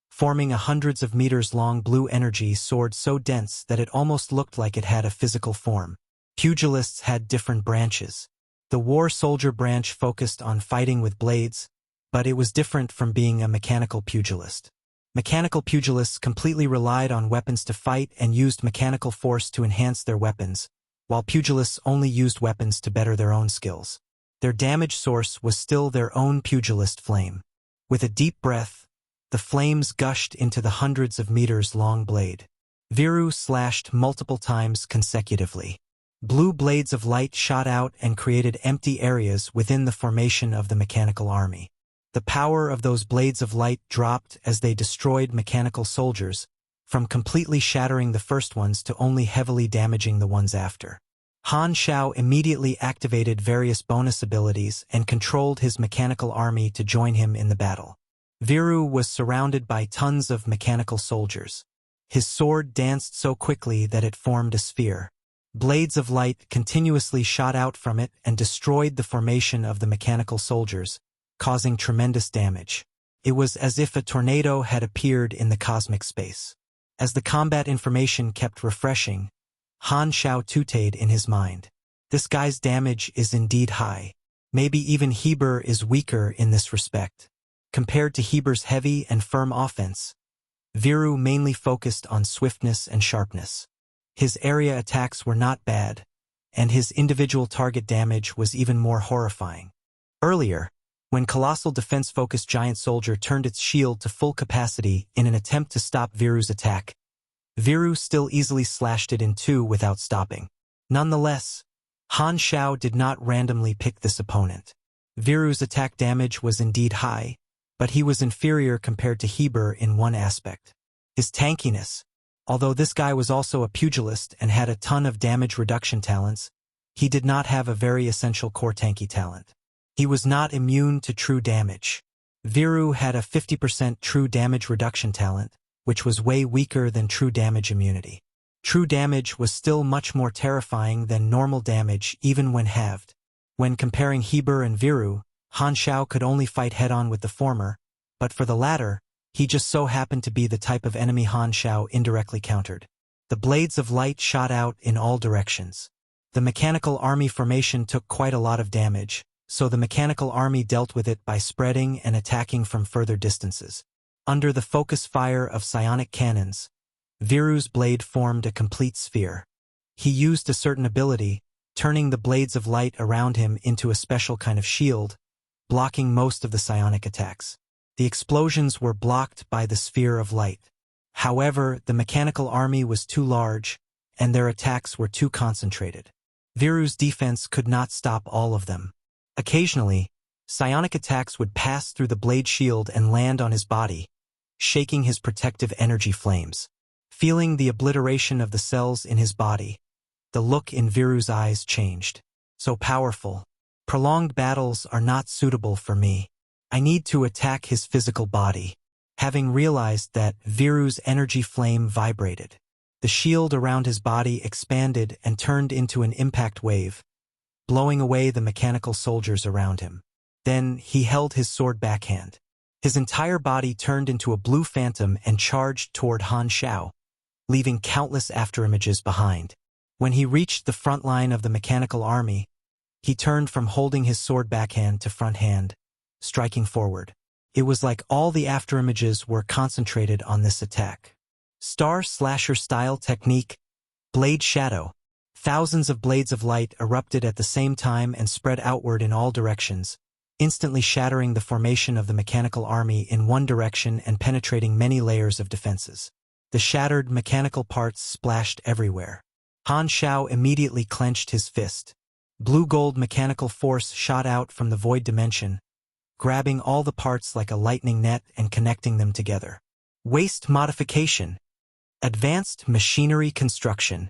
A: forming a hundreds of meters long blue energy sword so dense that it almost looked like it had a physical form. Pugilists had different branches. The war soldier branch focused on fighting with blades, but it was different from being a mechanical pugilist. Mechanical pugilists completely relied on weapons to fight and used mechanical force to enhance their weapons, while pugilists only used weapons to better their own skills. Their damage source was still their own pugilist flame. With a deep breath, the flames gushed into the hundreds of meters long blade. Viru slashed multiple times consecutively. Blue blades of light shot out and created empty areas within the formation of the mechanical army. The power of those blades of light dropped as they destroyed mechanical soldiers, from completely shattering the first ones to only heavily damaging the ones after. Han Xiao immediately activated various bonus abilities and controlled his mechanical army to join him in the battle. Viru was surrounded by tons of mechanical soldiers. His sword danced so quickly that it formed a sphere. Blades of light continuously shot out from it and destroyed the formation of the mechanical soldiers, causing tremendous damage. It was as if a tornado had appeared in the cosmic space. As the combat information kept refreshing, Han Xiao tooted in his mind. This guy's damage is indeed high. Maybe even Heber is weaker in this respect. Compared to Heber's heavy and firm offense, Viru mainly focused on swiftness and sharpness. His area attacks were not bad, and his individual target damage was even more horrifying. Earlier, when Colossal defense-focused Giant Soldier turned its shield to full capacity in an attempt to stop Viru's attack, Viru still easily slashed it in two without stopping. Nonetheless, Han Xiao did not randomly pick this opponent. Viru's attack damage was indeed high, but he was inferior compared to Heber in one aspect. His tankiness. Although this guy was also a pugilist and had a ton of damage reduction talents, he did not have a very essential core tanky talent. He was not immune to true damage. Viru had a 50% true damage reduction talent, which was way weaker than true damage immunity. True damage was still much more terrifying than normal damage even when halved. When comparing Heber and Viru, Han Xiao could only fight head-on with the former, but for the latter, he just so happened to be the type of enemy Han Xiao indirectly countered. The blades of light shot out in all directions. The mechanical army formation took quite a lot of damage, so the mechanical army dealt with it by spreading and attacking from further distances. Under the focus fire of psionic cannons, Viru's blade formed a complete sphere. He used a certain ability, turning the blades of light around him into a special kind of shield, blocking most of the psionic attacks. The explosions were blocked by the sphere of light. However, the mechanical army was too large, and their attacks were too concentrated. Viru's defense could not stop all of them. Occasionally, psionic attacks would pass through the blade shield and land on his body, shaking his protective energy flames. Feeling the obliteration of the cells in his body, the look in Viru's eyes changed. So powerful. Prolonged battles are not suitable for me. I need to attack his physical body. Having realized that, Viru's energy flame vibrated. The shield around his body expanded and turned into an impact wave, blowing away the mechanical soldiers around him. Then he held his sword backhand. His entire body turned into a blue phantom and charged toward Han Xiao, leaving countless afterimages behind. When he reached the front line of the mechanical army, he turned from holding his sword backhand to front hand, striking forward. It was like all the afterimages were concentrated on this attack. Star Slasher style technique, Blade Shadow. Thousands of blades of light erupted at the same time and spread outward in all directions, instantly shattering the formation of the mechanical army in one direction and penetrating many layers of defenses. The shattered mechanical parts splashed everywhere. Han Xiao immediately clenched his fist. Blue-gold mechanical force shot out from the void dimension, grabbing all the parts like a lightning net and connecting them together. Waste modification. Advanced machinery construction.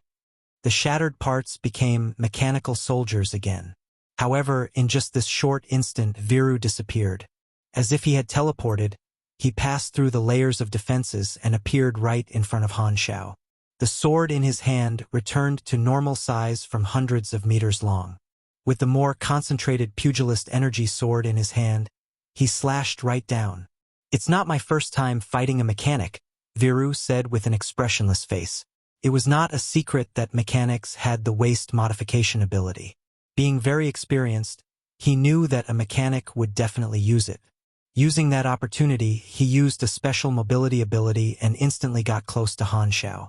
A: The shattered parts became mechanical soldiers again. However, in just this short instant, Viru disappeared. As if he had teleported, he passed through the layers of defenses and appeared right in front of Han Xiao. The sword in his hand returned to normal size from hundreds of meters long. With the more concentrated pugilist energy sword in his hand, he slashed right down. "It's not my first time fighting a mechanic," Viru said with an expressionless face. It was not a secret that mechanics had the waste modification ability. Being very experienced, he knew that a mechanic would definitely use it. Using that opportunity, he used a special mobility ability and instantly got close to Han Xiao.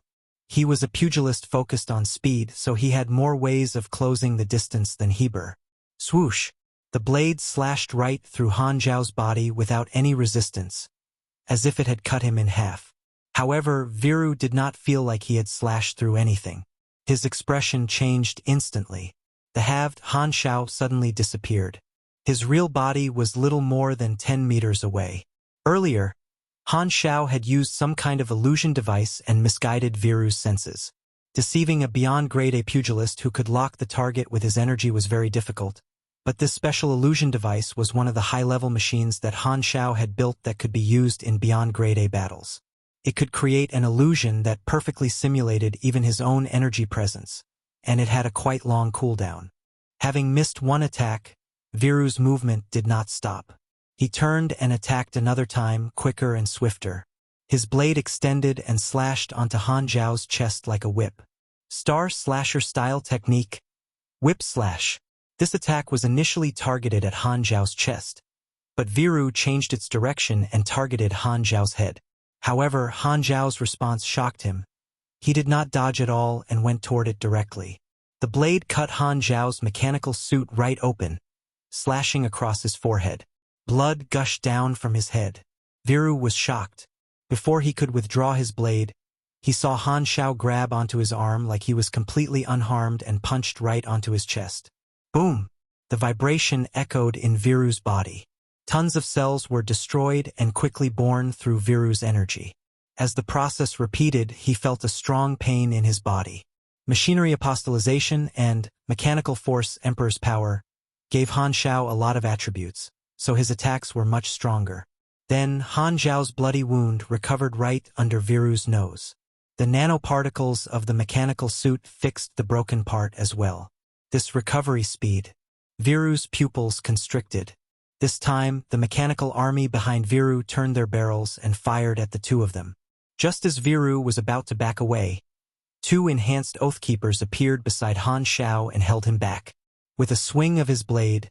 A: He was a pugilist focused on speed, so he had more ways of closing the distance than Heber. Swoosh! The blade slashed right through Han Xiao's body without any resistance, as if it had cut him in half. However, Viru did not feel like he had slashed through anything. His expression changed instantly. The halved Han Xiao suddenly disappeared. His real body was little more than 10 meters away. Earlier, Han Xiao had used some kind of illusion device and misguided Viru's senses. Deceiving a beyond grade A pugilist who could lock the target with his energy was very difficult, but this special illusion device was one of the high-level machines that Han Xiao had built that could be used in beyond grade A battles. It could create an illusion that perfectly simulated even his own energy presence, and it had a quite long cooldown. Having missed one attack, Viru's movement did not stop. He turned and attacked another time, quicker and swifter. His blade extended and slashed onto Han Xiao's chest like a whip. Star Slasher style technique. Whip Slash. This attack was initially targeted at Han Xiao's chest, but Viru changed its direction and targeted Han Xiao's head. However, Han Xiao's response shocked him. He did not dodge at all and went toward it directly. The blade cut Han Xiao's mechanical suit right open, slashing across his forehead. Blood gushed down from his head. Viru was shocked. Before he could withdraw his blade, he saw Han Xiao grab onto his arm like he was completely unharmed and punched right onto his chest. Boom! The vibration echoed in Viru's body. Tons of cells were destroyed and quickly born through Viru's energy. As the process repeated, he felt a strong pain in his body. Machinery apostolization and mechanical force Emperor's power gave Han Xiao a lot of attributes, so his attacks were much stronger. Then Han Xiao's bloody wound recovered right under Viru's nose. The nanoparticles of the mechanical suit fixed the broken part as well. This recovery speed. Viru's pupils constricted. This time, the mechanical army behind Viru turned their barrels and fired at the two of them. Just as Viru was about to back away, two enhanced Oathkeepers appeared beside Han Xiao and held him back. With a swing of his blade,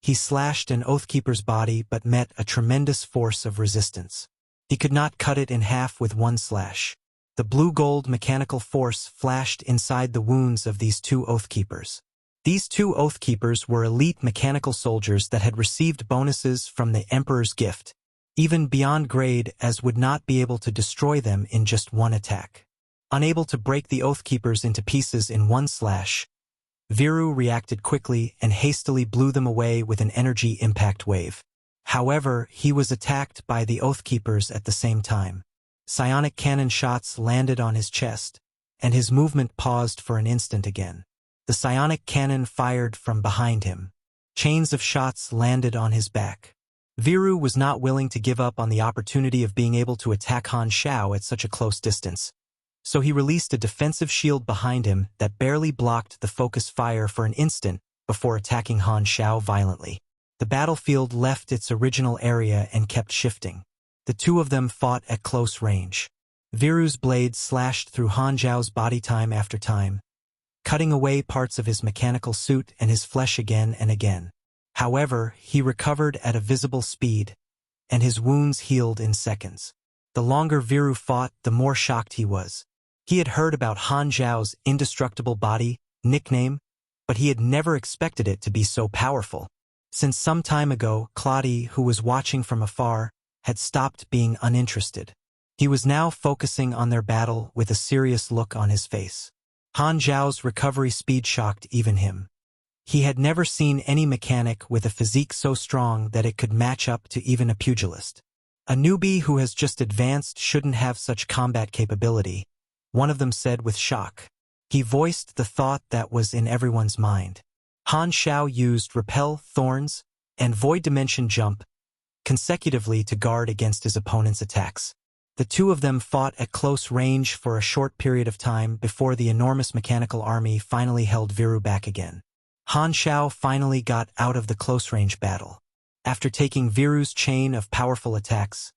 A: he slashed an Oathkeeper's body but met a tremendous force of resistance. He could not cut it in half with one slash. The blue-gold mechanical force flashed inside the wounds of these two Oathkeepers. These two Oathkeepers were elite mechanical soldiers that had received bonuses from the Emperor's gift, even beyond grade, as would not be able to destroy them in just one attack. Unable to break the Oathkeepers into pieces in one slash, Viru reacted quickly and hastily blew them away with an energy impact wave. However, he was attacked by the Oathkeepers at the same time. Psionic cannon shots landed on his chest, and his movement paused for an instant again. The psionic cannon fired from behind him. Chains of shots landed on his back. Viru was not willing to give up on the opportunity of being able to attack Han Xiao at such a close distance, so he released a defensive shield behind him that barely blocked the focus fire for an instant before attacking Han Xiao violently. The battlefield left its original area and kept shifting. The two of them fought at close range. Viru's blade slashed through Han Xiao's body time after time, cutting away parts of his mechanical suit and his flesh again and again. However, he recovered at a visible speed, and his wounds healed in seconds. The longer Viru fought, the more shocked he was. He had heard about Han Xiao's indestructible body nickname, but he had never expected it to be so powerful. Since some time ago, Claudia, who was watching from afar, had stopped being uninterested. He was now focusing on their battle with a serious look on his face. Han Xiao's recovery speed shocked even him. He had never seen any mechanic with a physique so strong that it could match up to even a pugilist. A newbie who has just advanced shouldn't have such combat capability, one of them said with shock. He voiced the thought that was in everyone's mind. Han Xiao used Repel, Thorns, and Void Dimension Jump consecutively to guard against his opponent's attacks. The two of them fought at close range for a short period of time before the enormous mechanical army finally held Viru back again. Han Xiao finally got out of the close-range battle. After taking Viru's chain of powerful attacks,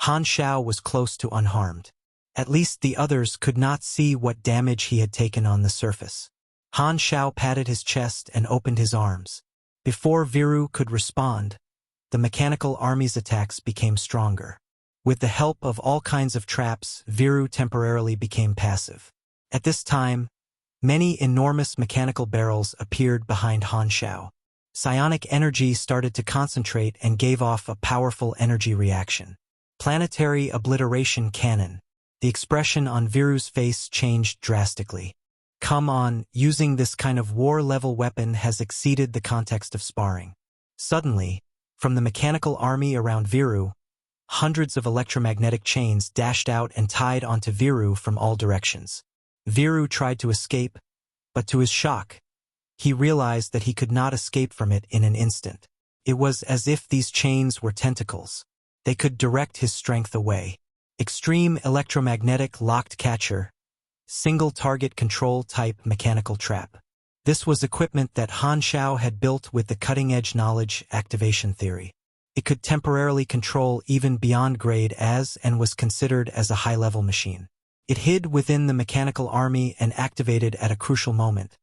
A: Han Xiao was close to unharmed. At least the others could not see what damage he had taken on the surface. Han Xiao patted his chest and opened his arms. Before Viru could respond, the mechanical army's attacks became stronger. With the help of all kinds of traps, Viru temporarily became passive. At this time, many enormous mechanical barrels appeared behind Han Xiao. Psionic energy started to concentrate and gave off a powerful energy reaction. Planetary Obliteration Cannon. The expression on Viru's face changed drastically. Come on, using this kind of war-level weapon has exceeded the context of sparring. Suddenly, from the mechanical army around Viru, hundreds of electromagnetic chains dashed out and tied onto Viru from all directions. Viru tried to escape, but to his shock, he realized that he could not escape from it in an instant. It was as if these chains were tentacles. They could direct his strength away. Extreme Electromagnetic Locked Catcher, Single Target Control Type Mechanical Trap. This was equipment that Han Xiao had built with the cutting-edge knowledge activation theory. It could temporarily control even beyond grade as and was considered as a high-level machine. It hid within the mechanical army and activated at a crucial moment,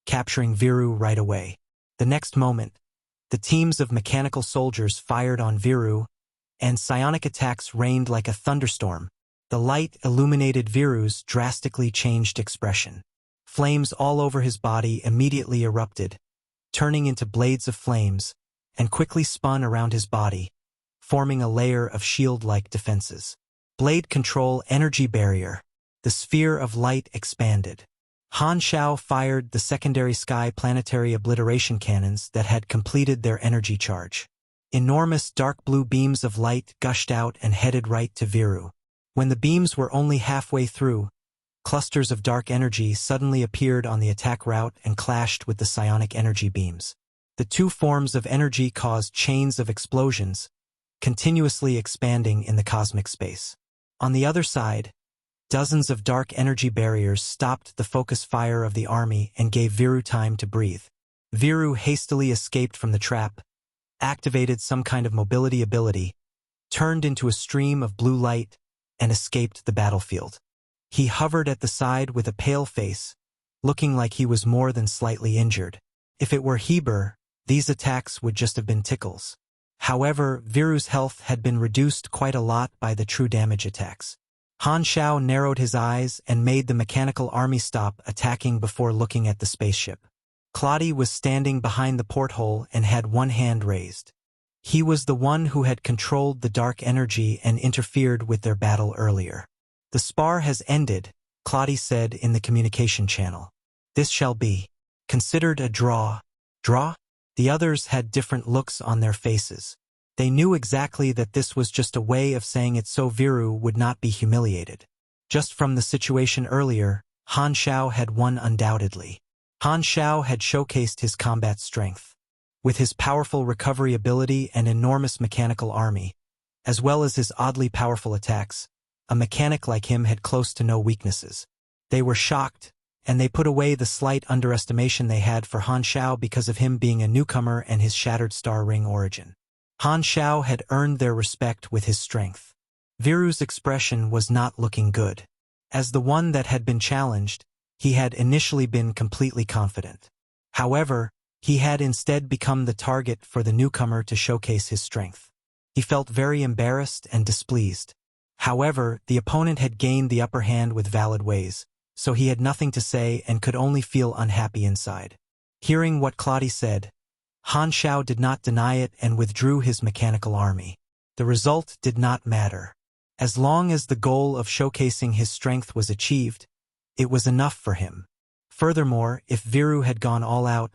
A: capturing Viru right away. The next moment, the teams of mechanical soldiers fired on Viru, and psionic attacks rained like a thunderstorm. The light illuminated Viru's drastically changed expression. Flames all over his body immediately erupted, turning into blades of flames, and quickly spun around his body, forming a layer of shield-like defenses. Blade control energy barrier. The sphere of light expanded. Han Xiao fired the secondary sky planetary obliteration cannons that had completed their energy charge. Enormous dark blue beams of light gushed out and headed right to Viru. When the beams were only halfway through, clusters of dark energy suddenly appeared on the attack route and clashed with the psionic energy beams. The two forms of energy caused chains of explosions, continuously expanding in the cosmic space. On the other side, dozens of dark energy barriers stopped the focus fire of the army and gave Viru time to breathe. Viru hastily escaped from the trap, activated some kind of mobility ability, turned into a stream of blue light, and escaped the battlefield. He hovered at the side with a pale face, looking like he was more than slightly injured. If it were Heber, these attacks would just have been tickles. However, Viru's health had been reduced quite a lot by the true damage attacks. Han Xiao narrowed his eyes and made the mechanical army stop attacking before looking at the spaceship. Claudia was standing behind the porthole and had one hand raised. He was the one who had controlled the dark energy and interfered with their battle earlier. "The spar has ended," Claudia said in the communication channel. "This shall be considered a draw." Draw? The others had different looks on their faces. They knew exactly that this was just a way of saying it so Viru would not be humiliated. Just from the situation earlier, Han Xiao had won undoubtedly. Han Xiao had showcased his combat strength. With his powerful recovery ability and enormous mechanical army, as well as his oddly powerful attacks, a mechanic like him had close to no weaknesses. They were shocked, and they put away the slight underestimation they had for Han Xiao because of him being a newcomer and his shattered star ring origin. Han Xiao had earned their respect with his strength. Viru's expression was not looking good. As the one that had been challenged, he had initially been completely confident. However, he had instead become the target for the newcomer to showcase his strength. He felt very embarrassed and displeased. However, the opponent had gained the upper hand with valid ways, so he had nothing to say and could only feel unhappy inside. Hearing what Claudia said, Han Xiao did not deny it and withdrew his mechanical army. The result did not matter. As long as the goal of showcasing his strength was achieved, it was enough for him. Furthermore, if Viru had gone all out,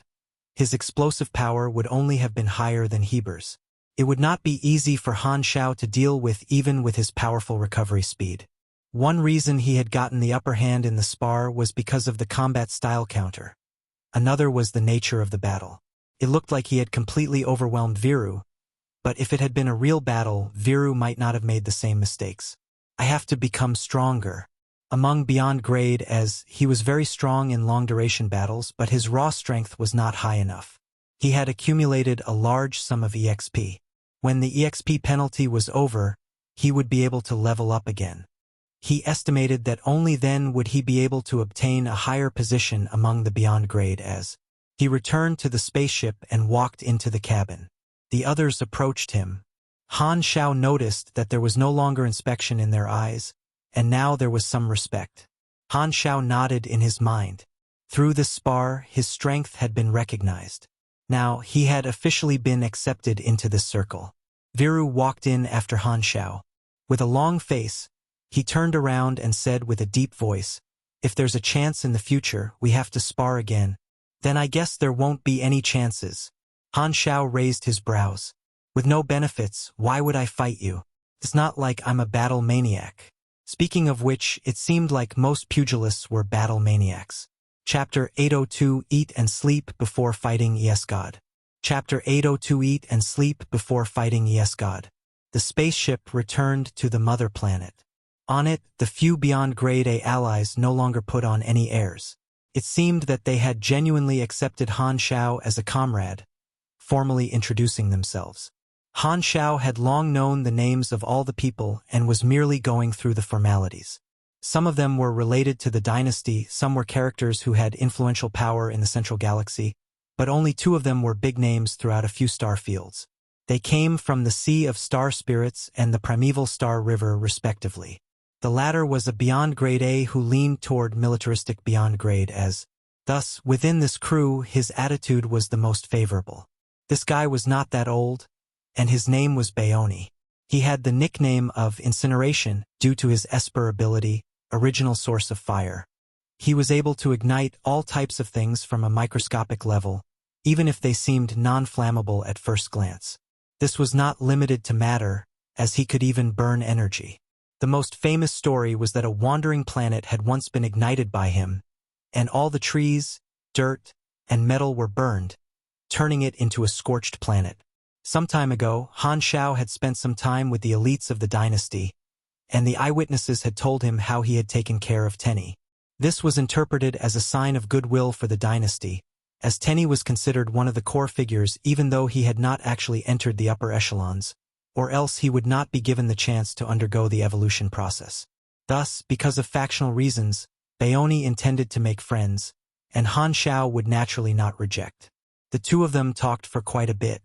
A: his explosive power would only have been higher than Heber's. It would not be easy for Han Xiao to deal with even with his powerful recovery speed. One reason he had gotten the upper hand in the spar was because of the combat style counter. Another was the nature of the battle. It looked like he had completely overwhelmed Viru, but if it had been a real battle, Viru might not have made the same mistakes. "I have to become stronger." Among beyond grade, as he was very strong in long-duration battles, but his raw strength was not high enough. He had accumulated a large sum of EXP. When the EXP penalty was over, he would be able to level up again. He estimated that only then would he be able to obtain a higher position among the beyond grade as he returned to the spaceship and walked into the cabin. The others approached him. Han Xiao noticed that there was no longer inspection in their eyes, and now there was some respect. Han Xiao nodded in his mind. Through the spar, his strength had been recognized. Now, he had officially been accepted into this circle. Viru walked in after Han Xiao. With a long face, he turned around and said with a deep voice, "If there's a chance in the future we have to spar again, then I guess there won't be any chances." Han Xiao raised his brows. "With no benefits, why would I fight you? It's not like I'm a battle maniac." Speaking of which, it seemed like most pugilists were battle maniacs. Chapter 802 Eat and Sleep Before Fighting Yes God. Chapter 802 Eat and Sleep Before Fighting Yes God. The spaceship returned to the mother planet. On it, the few beyond grade A allies no longer put on any airs. It seemed that they had genuinely accepted Han Xiao as a comrade, formally introducing themselves. Han Xiao had long known the names of all the people and was merely going through the formalities. Some of them were related to the dynasty, some were characters who had influential power in the central galaxy, but only 2 of them were big names throughout a few star fields. They came from the Sea of Star Spirits and the Primeval Star River, respectively. The latter was a Beyond Grade A who leaned toward militaristic Beyond Grade as. Thus, within this crew, his attitude was the most favorable. This guy was not that old, and his name was Baoni. He had the nickname of Incineration due to his Esper ability, original source of fire. He was able to ignite all types of things from a microscopic level, even if they seemed non-flammable at first glance. This was not limited to matter, as he could even burn energy. The most famous story was that a wandering planet had once been ignited by him, and all the trees, dirt, and metal were burned, turning it into a scorched planet. Some time ago, Han Xiao had spent some time with the elites of the dynasty, and the eyewitnesses had told him how he had taken care of Tenny. This was interpreted as a sign of goodwill for the dynasty, as Tenny was considered one of the core figures even though he had not actually entered the upper echelons, or else he would not be given the chance to undergo the evolution process. Thus, because of factional reasons, Baoni intended to make friends, and Han Xiao would naturally not reject. The 2 of them talked for quite a bit.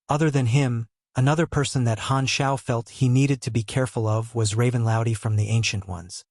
A: Other than him, another person that Han Xiao felt he needed to be careful of was Raven Laudy from the Ancient Ones.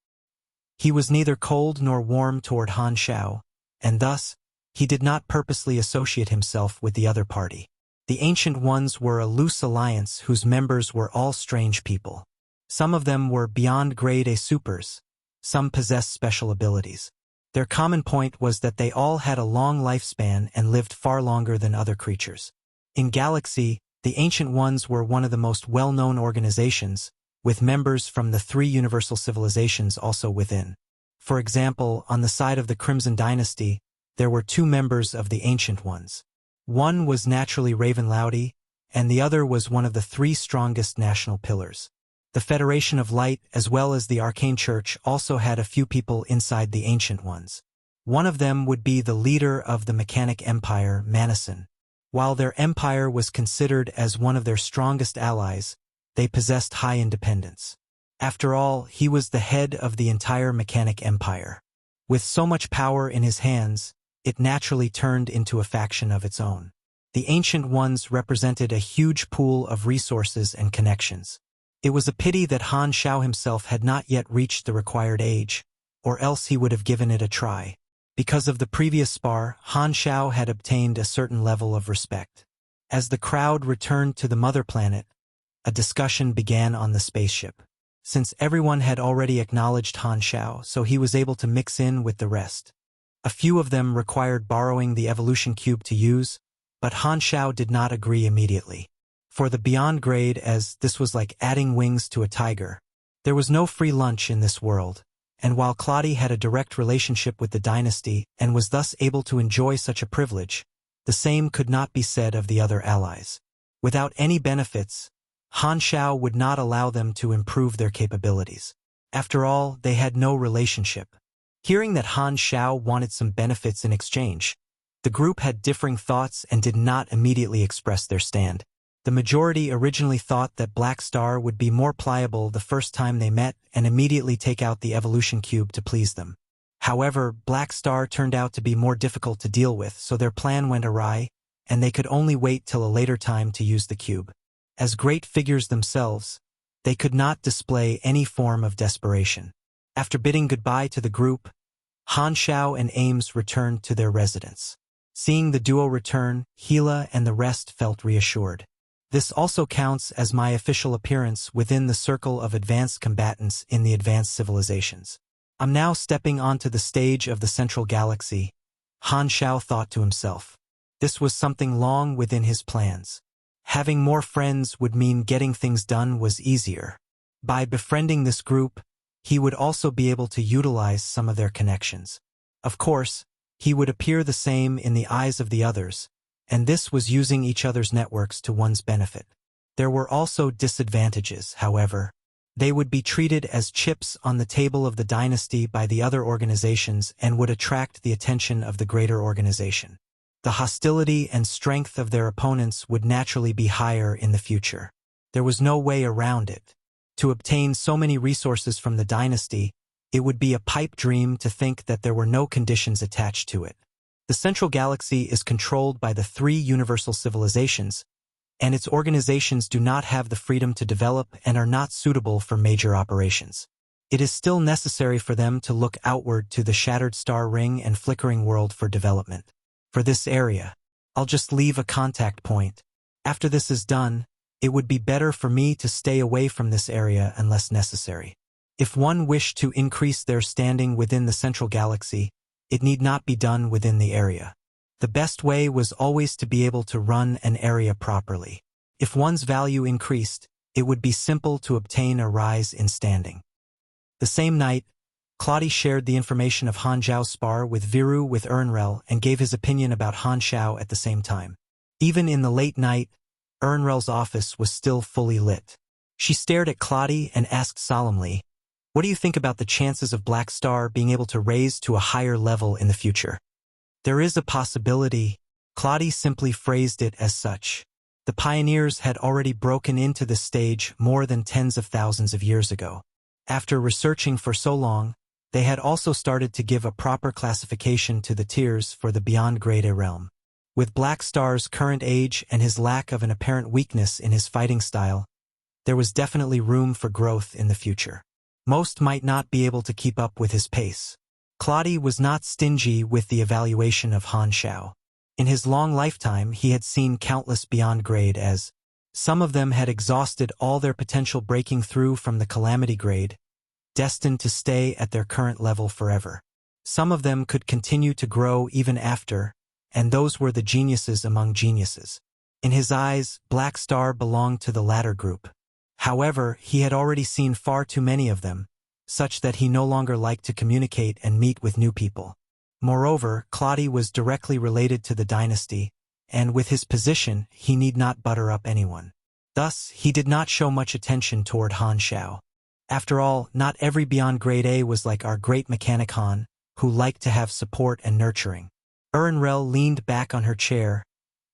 A: He was neither cold nor warm toward Han Xiao, and thus, he did not purposely associate himself with the other party. The Ancient Ones were a loose alliance whose members were all strange people. Some of them were Beyond Grade A supers, some possessed special abilities. Their common point was that they all had a long lifespan and lived far longer than other creatures. In Galaxy, the Ancient Ones were one of the most well-known organizations, with members from the 3 universal civilizations also within. For example, on the side of the Crimson Dynasty, there were 2 members of the Ancient Ones. One was naturally Raven Laudy, and the other was one of the 3 strongest national pillars. The Federation of Light as well as the Arcane Church also had a few people inside the Ancient Ones. One of them would be the leader of the Mechanic Empire, Manison. While their empire was considered as one of their strongest allies, they possessed high independence. After all, he was the head of the entire Mechanic Empire. With so much power in his hands, it naturally turned into a faction of its own. The Ancient Ones represented a huge pool of resources and connections. It was a pity that Han Xiao himself had not yet reached the required age, or else he would have given it a try. Because of the previous spar, Han Xiao had obtained a certain level of respect. As the crowd returned to the mother planet, a discussion began on the spaceship. Since everyone had already acknowledged Han Xiao, so he was able to mix in with the rest. A few of them required borrowing the evolution cube to use, but Han Xiao did not agree immediately. For the Beyond Grade, as this was like adding wings to a tiger. There was no free lunch in this world, and while Claudia had a direct relationship with the dynasty and was thus able to enjoy such a privilege, the same could not be said of the other allies. Without any benefits, Han Xiao would not allow them to improve their capabilities. After all, they had no relationship. Hearing that Han Xiao wanted some benefits in exchange, the group had differing thoughts and did not immediately express their stand. The majority originally thought that Black Star would be more pliable the first time they met and immediately take out the evolution cube to please them. However, Black Star turned out to be more difficult to deal with, so their plan went awry, and they could only wait till a later time to use the cube. As great figures themselves, they could not display any form of desperation. After bidding goodbye to the group, Han Xiao and Ames returned to their residence. Seeing the duo return, Gila and the rest felt reassured. This also counts as my official appearance within the circle of advanced combatants in the advanced civilizations. I'm now stepping onto the stage of the central galaxy, Han Xiao thought to himself. This was something long within his plans. Having more friends would mean getting things done was easier. By befriending this group, he would also be able to utilize some of their connections. Of course, he would appear the same in the eyes of the others, and this was using each other's networks to one's benefit. There were also disadvantages, however. They would be treated as chips on the table of the dynasty by the other organizations and would attract the attention of the greater organization. The hostility and strength of their opponents would naturally be higher in the future. There was no way around it. To obtain so many resources from the dynasty, it would be a pipe dream to think that there were no conditions attached to it. The Central Galaxy is controlled by the 3 universal civilizations, and its organizations do not have the freedom to develop and are not suitable for major operations. It is still necessary for them to look outward to the Shattered Star Ring and Flickering World for development. For this area, I'll just leave a contact point. After this is done, it would be better for me to stay away from this area unless necessary. If one wished to increase their standing within the Central Galaxy, it need not be done within the area. The best way was always to be able to run an area properly. If one's value increased, it would be simple to obtain a rise in standing. The same night, Claudia shared the information of Han Xiao's spar with Viru with Urnrel and gave his opinion about Han Xiao at the same time. Even in the late night, Urnrel's office was still fully lit. She stared at Claudia and asked solemnly, "What do you think about the chances of Black Star being able to raise to a higher level in the future?" "There is a possibility." Claudia simply phrased it as such. The pioneers had already broken into this stage more than tens of thousands of years ago. After researching for so long, they had also started to give a proper classification to the tiers for the Beyond Grade A realm. With Black Star's current age and his lack of an apparent weakness in his fighting style, there was definitely room for growth in the future. Most might not be able to keep up with his pace. Claudia was not stingy with the evaluation of Han Xiao. In his long lifetime, he had seen countless Beyond Grade as some of them had exhausted all their potential breaking through from the Calamity Grade, destined to stay at their current level forever. Some of them could continue to grow even after, and those were the geniuses among geniuses. In his eyes, Black Star belonged to the latter group. However, he had already seen far too many of them, such that he no longer liked to communicate and meet with new people. Moreover, Claudia was directly related to the dynasty, and with his position, he need not butter up anyone. Thus, he did not show much attention toward Han Xiao. After all, not every Beyond Grade A was like our great mechanic Han, who liked to have support and nurturing. Urnrel leaned back on her chair,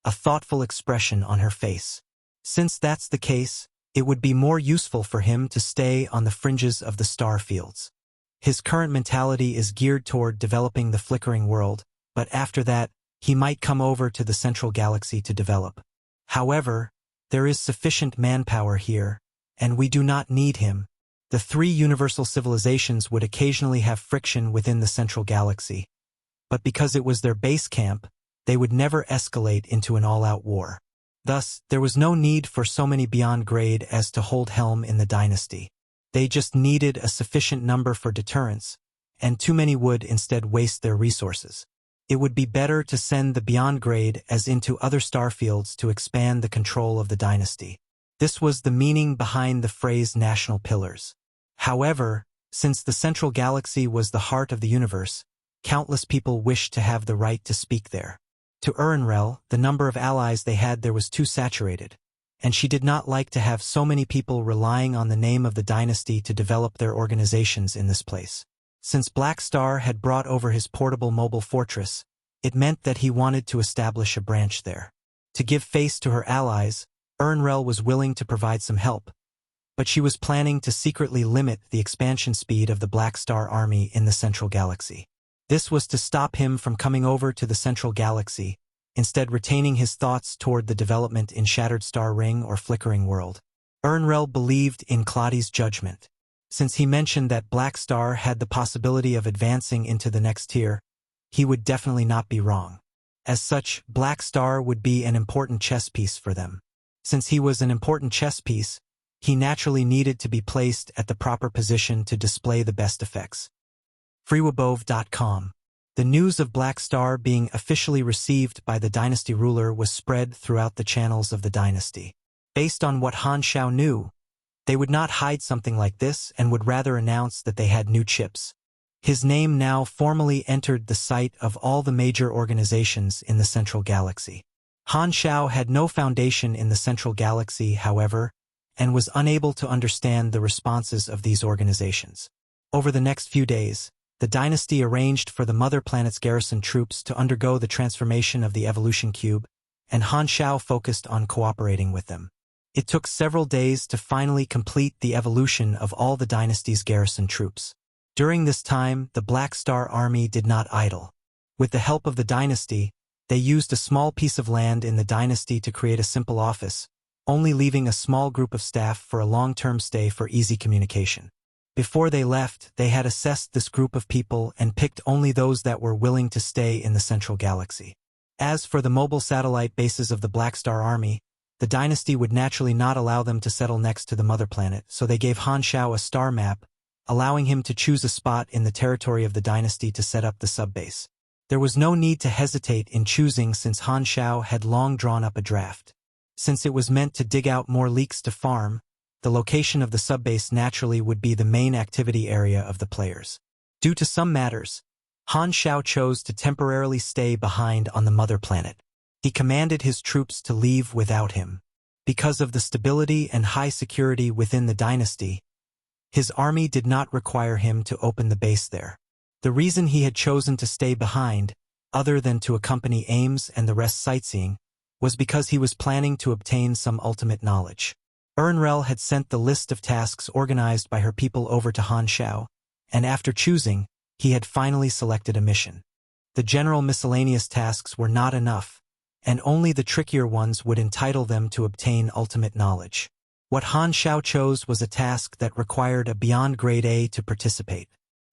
A: a thoughtful expression on her face. Since that's the case, it would be more useful for him to stay on the fringes of the star fields. His current mentality is geared toward developing the Flickering World, but after that, he might come over to the Central Galaxy to develop. However, there is sufficient manpower here, and we do not need him. The 3 universal civilizations would occasionally have friction within the Central Galaxy, but because it was their base camp, they would never escalate into an all-out war. Thus, there was no need for so many Beyond Grade as to hold helm in the dynasty. They just needed a sufficient number for deterrence, and too many would instead waste their resources. It would be better to send the Beyond Grade as into other starfields to expand the control of the dynasty. This was the meaning behind the phrase national pillars. However, since the Central Galaxy was the heart of the universe, countless people wished to have the right to speak there. To Urnrel, the number of allies they had there was too saturated, and she did not like to have so many people relying on the name of the dynasty to develop their organizations in this place. Since Black Star had brought over his portable mobile fortress, it meant that he wanted to establish a branch there. To give face to her allies, Urnrel was willing to provide some help, but she was planning to secretly limit the expansion speed of the Black Star army in the Central Galaxy. This was to stop him from coming over to the Central Galaxy, instead retaining his thoughts toward the development in Shattered Star Ring or Flickering World. Urnrel believed in Claudia's judgment. Since he mentioned that Black Star had the possibility of advancing into the next tier, he would definitely not be wrong. As such, Black Star would be an important chess piece for them. Since he was an important chess piece, he naturally needed to be placed at the proper position to display the best effects. Freewabove.com. The news of Black Star being officially received by the dynasty ruler was spread throughout the channels of the dynasty. Based on what Han Xiao knew, they would not hide something like this and would rather announce that they had new chips. His name now formally entered the sight of all the major organizations in the Central Galaxy. Han Xiao had no foundation in the Central Galaxy, however, and was unable to understand the responses of these organizations. Over the next few days, the dynasty arranged for the mother planet's garrison troops to undergo the transformation of the evolution cube, and Han Xiao focused on cooperating with them. It took several days to finally complete the evolution of all the dynasty's garrison troops. During this time, the Black Star Army did not idle. With the help of the dynasty, they used a small piece of land in the dynasty to create a simple office, only leaving a small group of staff for a long-term stay for easy communication. Before they left, they had assessed this group of people and picked only those that were willing to stay in the central galaxy. As for the mobile satellite bases of the Black Star Army, the dynasty would naturally not allow them to settle next to the mother planet, so they gave Han Xiao a star map, allowing him to choose a spot in the territory of the dynasty to set up the subbase. There was no need to hesitate in choosing since Han Xiao had long drawn up a draft. Since it was meant to dig out more leaks to farm, the location of the subbase naturally would be the main activity area of the players. Due to some matters, Han Xiao chose to temporarily stay behind on the mother planet. He commanded his troops to leave without him. Because of the stability and high security within the dynasty, his army did not require him to open the base there. The reason he had chosen to stay behind, other than to accompany Ames and the rest sightseeing, was because he was planning to obtain some ultimate knowledge. Unravel had sent the list of tasks organized by her people over to Han Xiao, and after choosing, he had finally selected a mission. The general miscellaneous tasks were not enough, and only the trickier ones would entitle them to obtain ultimate knowledge. What Han Xiao chose was a task that required a beyond grade A to participate.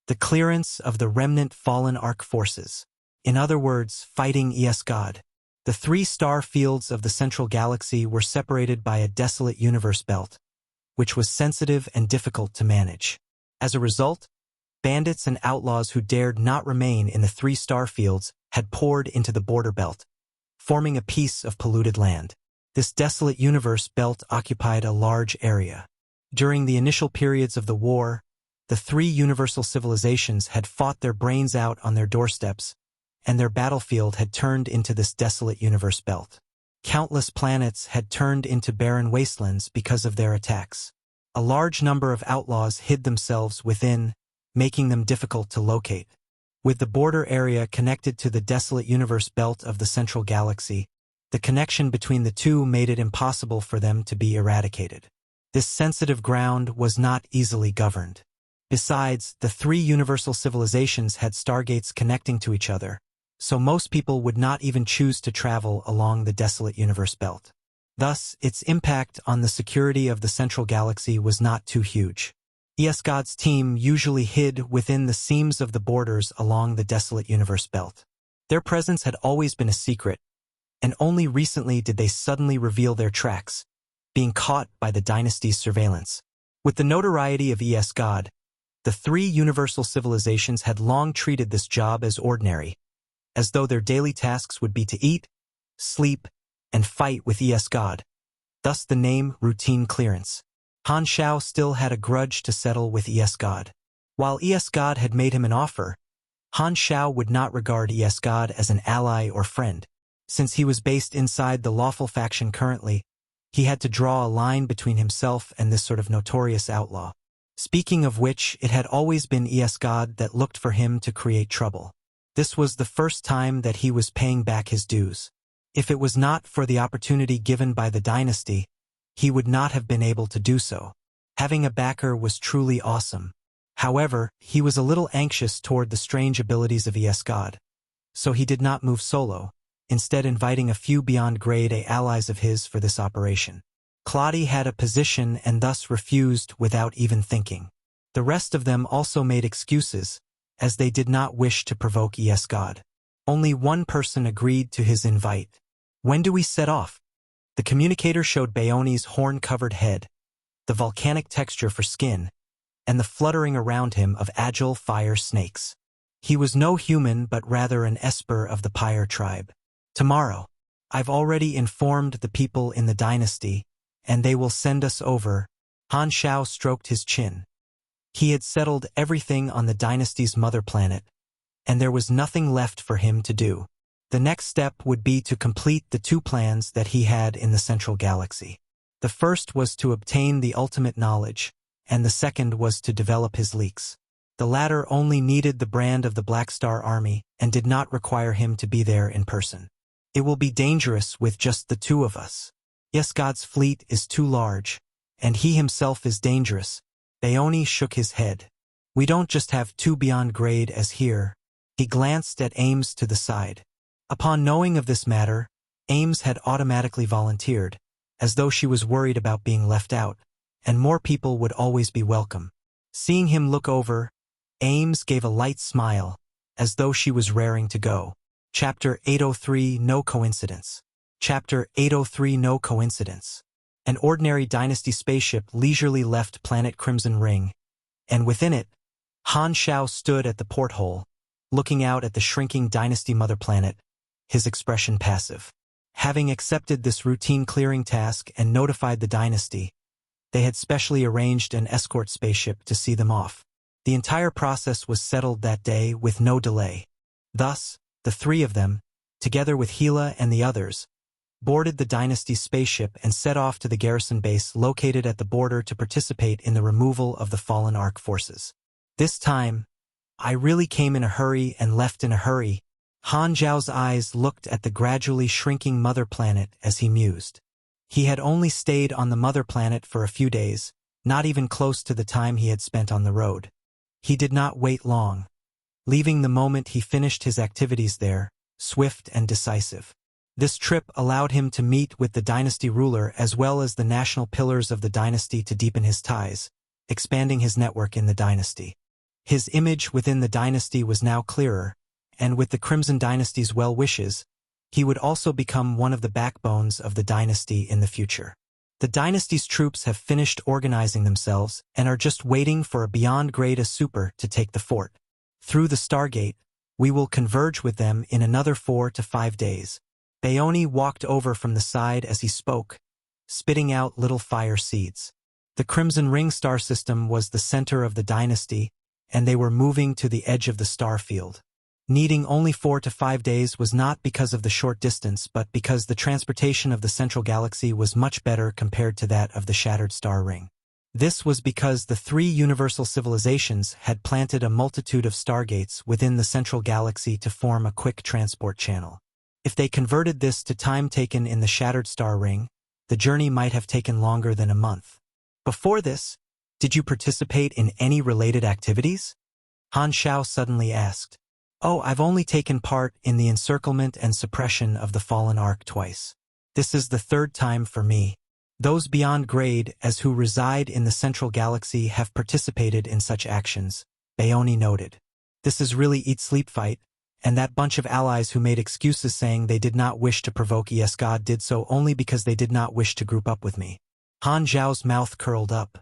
A: The clearance of the remnant fallen Arc forces. In other words, fighting ES God. The 3 star fields of the central galaxy were separated by a desolate universe belt, which was sensitive and difficult to manage. As a result, bandits and outlaws who dared not remain in the 3 star fields had poured into the border belt, forming a piece of polluted land. This desolate universe belt occupied a large area. During the initial periods of the war, the 3 universal civilizations had fought their brains out on their doorsteps, and their battlefield had turned into this desolate universe belt. Countless planets had turned into barren wastelands because of their attacks. A large number of outlaws hid themselves within, making them difficult to locate. With the border area connected to the desolate universe belt of the central galaxy, the connection between the two made it impossible for them to be eradicated. This sensitive ground was not easily governed. Besides, the 3 universal civilizations had stargates connecting to each other, so most people would not even choose to travel along the desolate universe belt. Thus, its impact on the security of the central galaxy was not too huge. ES God's team usually hid within the seams of the borders along the desolate universe belt. Their presence had always been a secret, and only recently did they suddenly reveal their tracks, being caught by the dynasty's surveillance. With the notoriety of ES God, the 3 universal civilizations had long treated this job as ordinary, as though their daily tasks would be to eat, sleep, and fight with ES God. Thus the name routine clearance. Han Xiao still had a grudge to settle with ES God. While ES God had made him an offer, Han Xiao would not regard ES God as an ally or friend. Since he was based inside the lawful faction currently, he had to draw a line between himself and this sort of notorious outlaw. Speaking of which, it had always been ES God that looked for him to create trouble. This was the first time that he was paying back his dues. If it was not for the opportunity given by the dynasty, he would not have been able to do so. Having a backer was truly awesome. However, he was a little anxious toward the strange abilities of ES God, so he did not move solo, instead inviting a few beyond grade A allies of his for this operation. Claudia had a position and thus refused without even thinking. The rest of them also made excuses, as they did not wish to provoke ES God. Only one person agreed to his invite. "When do we set off?" The communicator showed Bayone's horn-covered head, the volcanic texture for skin, and the fluttering around him of agile fire snakes. He was no human but rather an esper of the Pyre tribe. "Tomorrow. I've already informed the people in the dynasty, and they will send us over." Han Xiao stroked his chin. He had settled everything on the dynasty's mother planet, and there was nothing left for him to do. The next step would be to complete the 2 plans that he had in the central galaxy. The first was to obtain the ultimate knowledge, and the second was to develop his leaks. The latter only needed the brand of the Black Star Army and did not require him to be there in person. It will be dangerous with just the two of us. Yes, God's fleet is too large, and he himself is dangerous. Baoni shook his head. We don't just have two beyond grade as here. He glanced at Ames to the side. Upon knowing of this matter, Ames had automatically volunteered, as though she was worried about being left out, and more people would always be welcome. Seeing him look over, Ames gave a light smile, as though she was raring to go. Chapter 803 No Coincidence. Chapter 803 No Coincidence. An ordinary Dynasty spaceship leisurely left planet Crimson Ring, and within it, Han Xiao stood at the porthole, looking out at the shrinking Dynasty mother planet, his expression passive. Having accepted this routine clearing task and notified the Dynasty, they had specially arranged an escort spaceship to see them off. The entire process was settled that day with no delay. Thus, the three of them, together with Gila and the others, boarded the Dynasty's spaceship and set off to the garrison base located at the border to participate in the removal of the fallen Ark forces. This time, I really came in a hurry and left in a hurry. Han Xiao's eyes looked at the gradually shrinking mother planet as he mused. He had only stayed on the mother planet for a few days, not even close to the time he had spent on the road. He did not wait long, leaving the moment he finished his activities there, swift and decisive. This trip allowed him to meet with the Dynasty ruler as well as the national pillars of the Dynasty to deepen his ties, expanding his network in the Dynasty. His image within the Dynasty was now clearer, and with the Crimson Dynasty's well wishes, he would also become one of the backbones of the Dynasty in the future. The Dynasty's troops have finished organizing themselves and are just waiting for a beyond grade super to take the fort. Through the Stargate, we will converge with them in another 4 to 5 days. Baoni walked over from the side as he spoke, spitting out little fire seeds. The Crimson Ring star system was the center of the Dynasty, and they were moving to the edge of the star field. Needing only 4 to 5 days was not because of the short distance but because the transportation of the central galaxy was much better compared to that of the shattered star ring. This was because the three universal civilizations had planted a multitude of stargates within the central galaxy to form a quick transport channel. If they converted this to time taken in the shattered star ring, the journey might have taken longer than a month. Before this, did you participate in any related activities? Han Xiao suddenly asked. Oh, I've only taken part in the encirclement and suppression of the fallen Ark twice. This is the third time for me. Those beyond grade as who reside in the central galaxy have participated in such actions, Baoni noted. This is really eat sleep fight, and that bunch of allies who made excuses saying they did not wish to provoke God did so only because they did not wish to group up with me. Han Xiao's mouth curled up.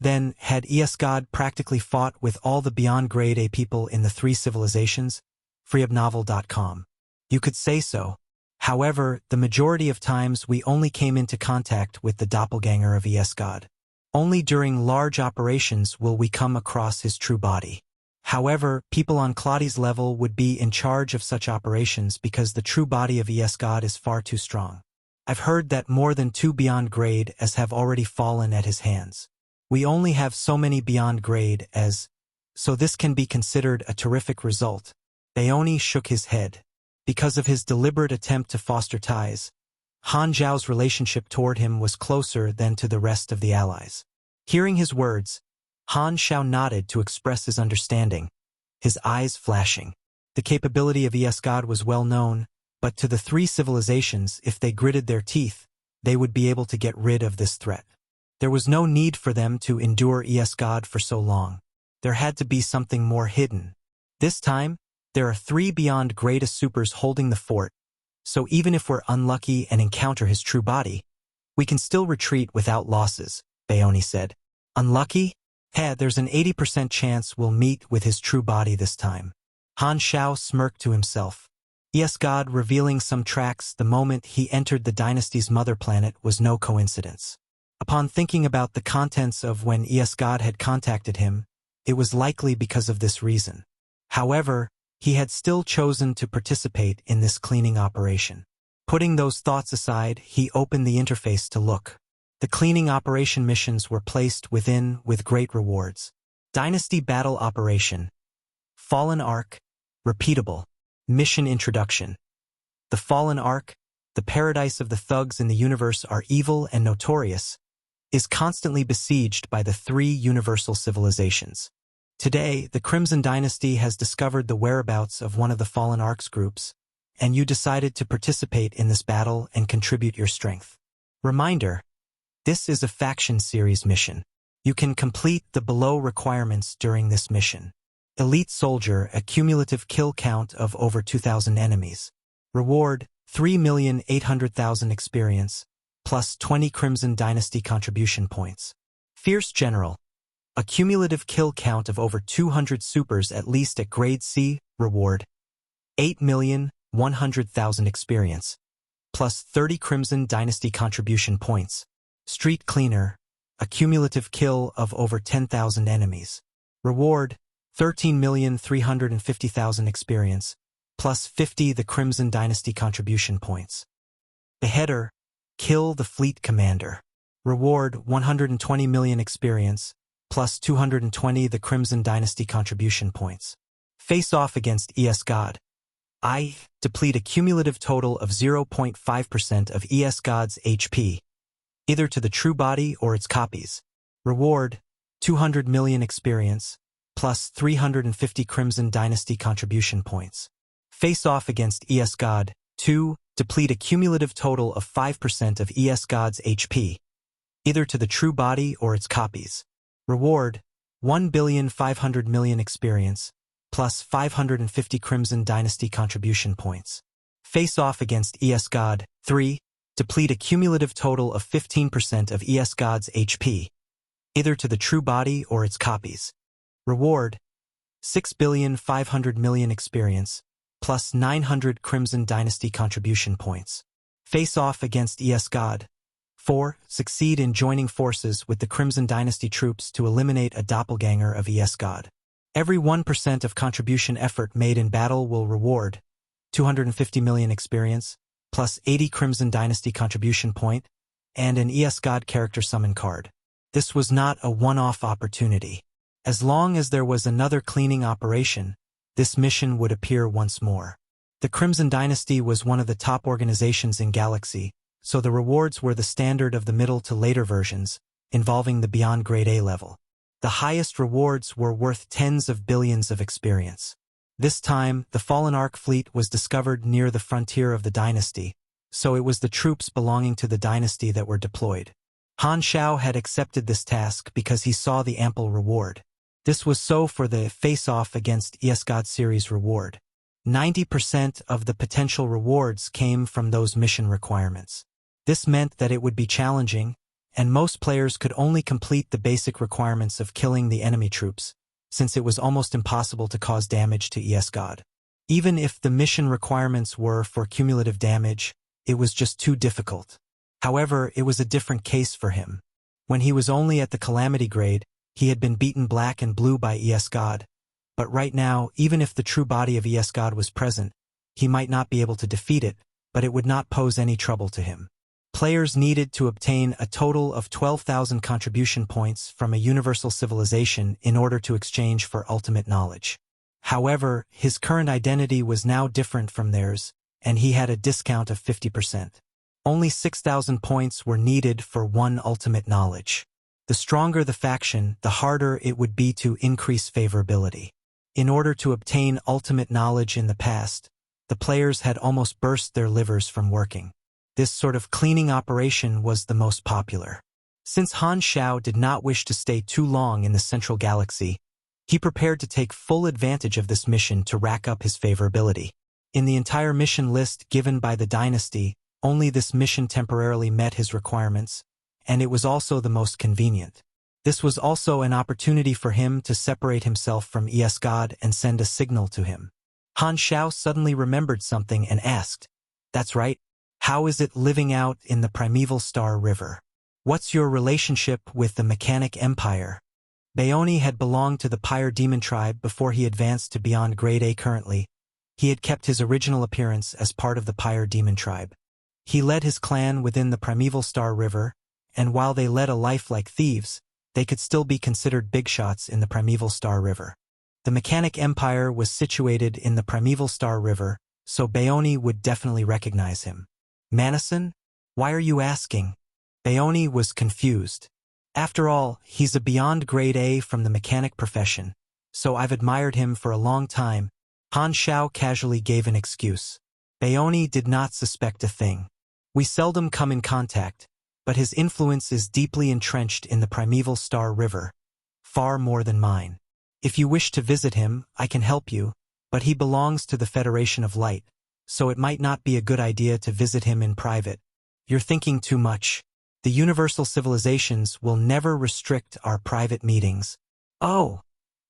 A: Then, had God practically fought with all the beyond grade A people in the three civilizations? freeupnovel.com. You could say so. However, the majority of times we only came into contact with the doppelganger of God. Only during large operations will we come across his true body. However, people on Claudi's level would be in charge of such operations because the true body of God is far too strong. I've heard that more than 2 beyond grade as have already fallen at his hands. We only have so many beyond grade as, so this can be considered a terrific result. Baoni shook his head. Because of his deliberate attempt to foster ties, Han Xiao's relationship toward him was closer than to the rest of the allies. Hearing his words, Han Xiao nodded to express his understanding, his eyes flashing. The capability of God was well known, but to the three civilizations, if they gritted their teeth, they would be able to get rid of this threat. There was no need for them to endure God for so long. There had to be something more hidden. This time, there are 3 beyond grade supers holding the fort, so even if we're unlucky and encounter his true body, we can still retreat without losses, Baoni said. Unlucky? There's an 80% chance we'll meet with his true body this time. Han Xiao smirked to himself. God revealing some tracks the moment he entered the Dynasty's mother planet was no coincidence. Upon thinking about the contents of when God had contacted him, it was likely because of this reason. However, he had still chosen to participate in this cleaning operation. Putting those thoughts aside, he opened the interface to look. The cleaning operation missions were placed within with great rewards. Dynasty Battle Operation. Fallen Ark. Repeatable. Mission Introduction. The Fallen Ark, the paradise of the thugs in the universe are evil and notorious, is constantly besieged by the three universal civilizations. Today, the Crimson Dynasty has discovered the whereabouts of one of the Fallen Ark's groups, and you decided to participate in this battle and contribute your strength. Reminder: this is a faction series mission. You can complete the below requirements during this mission. Elite Soldier, a cumulative kill count of over 2,000 enemies. Reward, 3,800,000 experience, plus 20 Crimson Dynasty contribution points. Fierce General, a cumulative kill count of over 200 supers at least at grade C. Reward, 8,100,000 experience, plus 30 Crimson Dynasty contribution points. Street Cleaner, a cumulative kill of over 10,000 enemies. Reward, 13,350,000 experience, plus 50 the Crimson Dynasty contribution points. Beheader, kill the Fleet Commander. Reward, 120 million experience, plus 220 the Crimson Dynasty contribution points. Face off against ES God. Deplete a cumulative total of 0.5% of ES God's HP, either to the true body or its copies. Reward, 200 million experience, plus 350 Crimson Dynasty contribution points. Face off against ES God. 2. Deplete a cumulative total of 5% of ES God's HP, either to the true body or its copies. Reward, 1,500,000,000 experience, plus 550 Crimson Dynasty contribution points. Face off against ES God. 3. Deplete a cumulative total of 15% of ES God's HP, either to the true body or its copies. Reward, 6,500,000,000 experience, plus 900 Crimson Dynasty contribution points. Face off against ES God. 4. Succeed in joining forces with the Crimson Dynasty troops to eliminate a doppelganger of ES God. Every 1% of contribution effort made in battle will reward 250 million experience, plus 80 Crimson Dynasty contribution point, and an ES God character summon card. This was not a one-off opportunity. As long as there was another cleaning operation, this mission would appear once more. The Crimson Dynasty was one of the top organizations in Galaxy, so the rewards were the standard of the middle to later versions, involving the beyond grade A level. The highest rewards were worth tens of billions of experience. This time, the Fallen Ark fleet was discovered near the frontier of the dynasty, so it was the troops belonging to the dynasty that were deployed. Han Xiao had accepted this task because he saw the ample reward. This was so for the face-off against ES God series reward. 90% of the potential rewards came from those mission requirements. This meant that it would be challenging, and most players could only complete the basic requirements of killing the enemy troops, since it was almost impossible to cause damage to ES God. Even if the mission requirements were for cumulative damage, it was just too difficult. However, it was a different case for him. When he was only at the Calamity grade, he had been beaten black and blue by ES God, but right now, even if the true body of ES God was present, he might not be able to defeat it, but it would not pose any trouble to him. Players needed to obtain a total of 12,000 contribution points from a universal civilization in order to exchange for ultimate knowledge. However, his current identity was now different from theirs, and he had a discount of 50%. Only 6,000 points were needed for one ultimate knowledge. The stronger the faction, the harder it would be to increase favorability. In order to obtain ultimate knowledge in the past, the players had almost burst their livers from working. This sort of cleaning operation was the most popular. Since Han Xiao did not wish to stay too long in the Central Galaxy, he prepared to take full advantage of this mission to rack up his favorability. In the entire mission list given by the Dynasty, only this mission temporarily met his requirements, and it was also the most convenient. This was also an opportunity for him to separate himself from ES God and send a signal to him. Han Xiao suddenly remembered something and asked, "That's right. How is it living out in the primeval Star River? What's your relationship with the Mechanic Empire?" Baoni had belonged to the Pyre Demon tribe before he advanced to beyond grade A currently. He had kept his original appearance as part of the Pyre Demon tribe. He led his clan within the primeval Star River, and while they led a life like thieves, they could still be considered big shots in the Primeval Star River. The Mechanic Empire was situated in the Primeval Star River, so Baoni would definitely recognize him. Manison? Why are you asking? Baoni was confused. After all, he's a beyond grade A from the mechanic profession, so I've admired him for a long time. Han Xiao casually gave an excuse. Baoni did not suspect a thing. We seldom come in contact, but his influence is deeply entrenched in the Primeval Star River, far more than mine. If you wish to visit him, I can help you, but he belongs to the Federation of Light, so it might not be a good idea to visit him in private. You're thinking too much. The universal civilizations will never restrict our private meetings. Oh,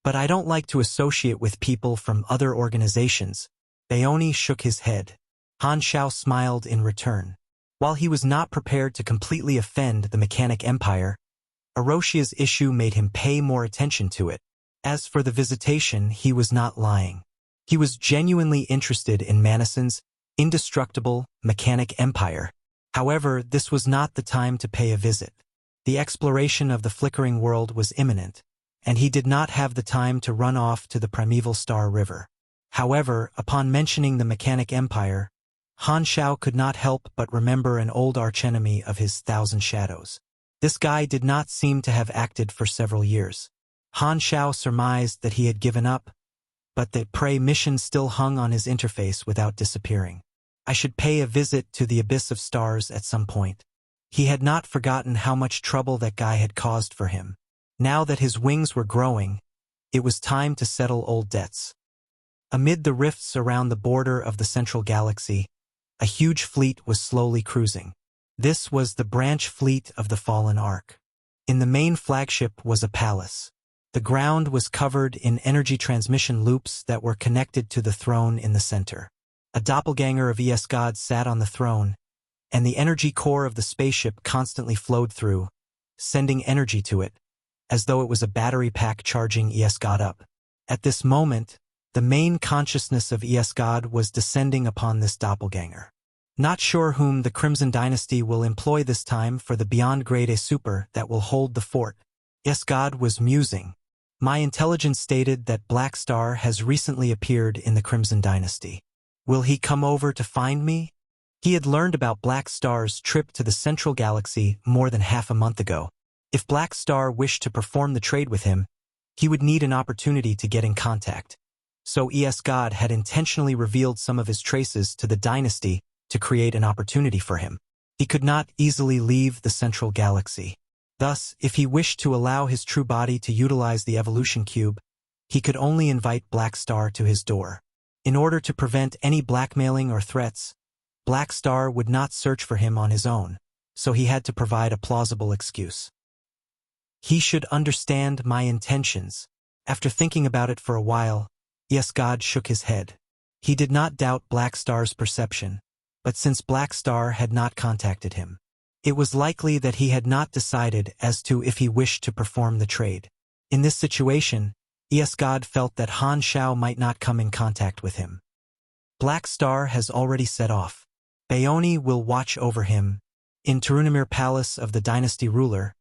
A: but I don't like to associate with people from other organizations. Baoni shook his head. Han Xiao smiled in return. While he was not prepared to completely offend the Mechanic Empire, Aroshia's issue made him pay more attention to it. As for the visitation, he was not lying. He was genuinely interested in Manison's indestructible Mechanic Empire. However, this was not the time to pay a visit. The exploration of the flickering world was imminent, and he did not have the time to run off to the Primeval Star River. However, upon mentioning the Mechanic Empire, Han Xiao could not help but remember an old archenemy of his Thousand Shadows. This guy did not seem to have acted for several years. Han Xiao surmised that he had given up, but the prey mission still hung on his interface without disappearing. I should pay a visit to the Abyss of Stars at some point. He had not forgotten how much trouble that guy had caused for him. Now that his wings were growing, it was time to settle old debts. Amid the rifts around the border of the central galaxy, a huge fleet was slowly cruising. This was the branch fleet of the Fallen Ark. In the main flagship was a palace. The ground was covered in energy transmission loops that were connected to the throne in the center. A doppelganger of God sat on the throne, and the energy core of the spaceship constantly flowed through, sending energy to it, as though it was a battery pack charging God up. At this moment, the main consciousness of God was descending upon this doppelganger. Not sure whom the Crimson Dynasty will employ this time for the beyond grade A super that will hold the fort. God was musing. My intelligence stated that Black Star has recently appeared in the Crimson Dynasty. Will he come over to find me? He had learned about Black Star's trip to the Central Galaxy more than half a month ago. If Black Star wished to perform the trade with him, he would need an opportunity to get in contact. So God had intentionally revealed some of his traces to the Dynasty to create an opportunity for him. He could not easily leave the Central Galaxy. Thus, if he wished to allow his true body to utilize the evolution cube, he could only invite Black Star to his door. In order to prevent any blackmailing or threats, Black Star would not search for him on his own, so he had to provide a plausible excuse. He should understand my intentions. After thinking about it for a while, God shook his head. He did not doubt Black Star's perception, but since Black Star had not contacted him, it was likely that he had not decided as to if he wished to perform the trade. In this situation, God felt that Han Xiao might not come in contact with him. Black Star has already set off. Baoni will watch over him. In Turunimir Palace of the Dynasty ruler,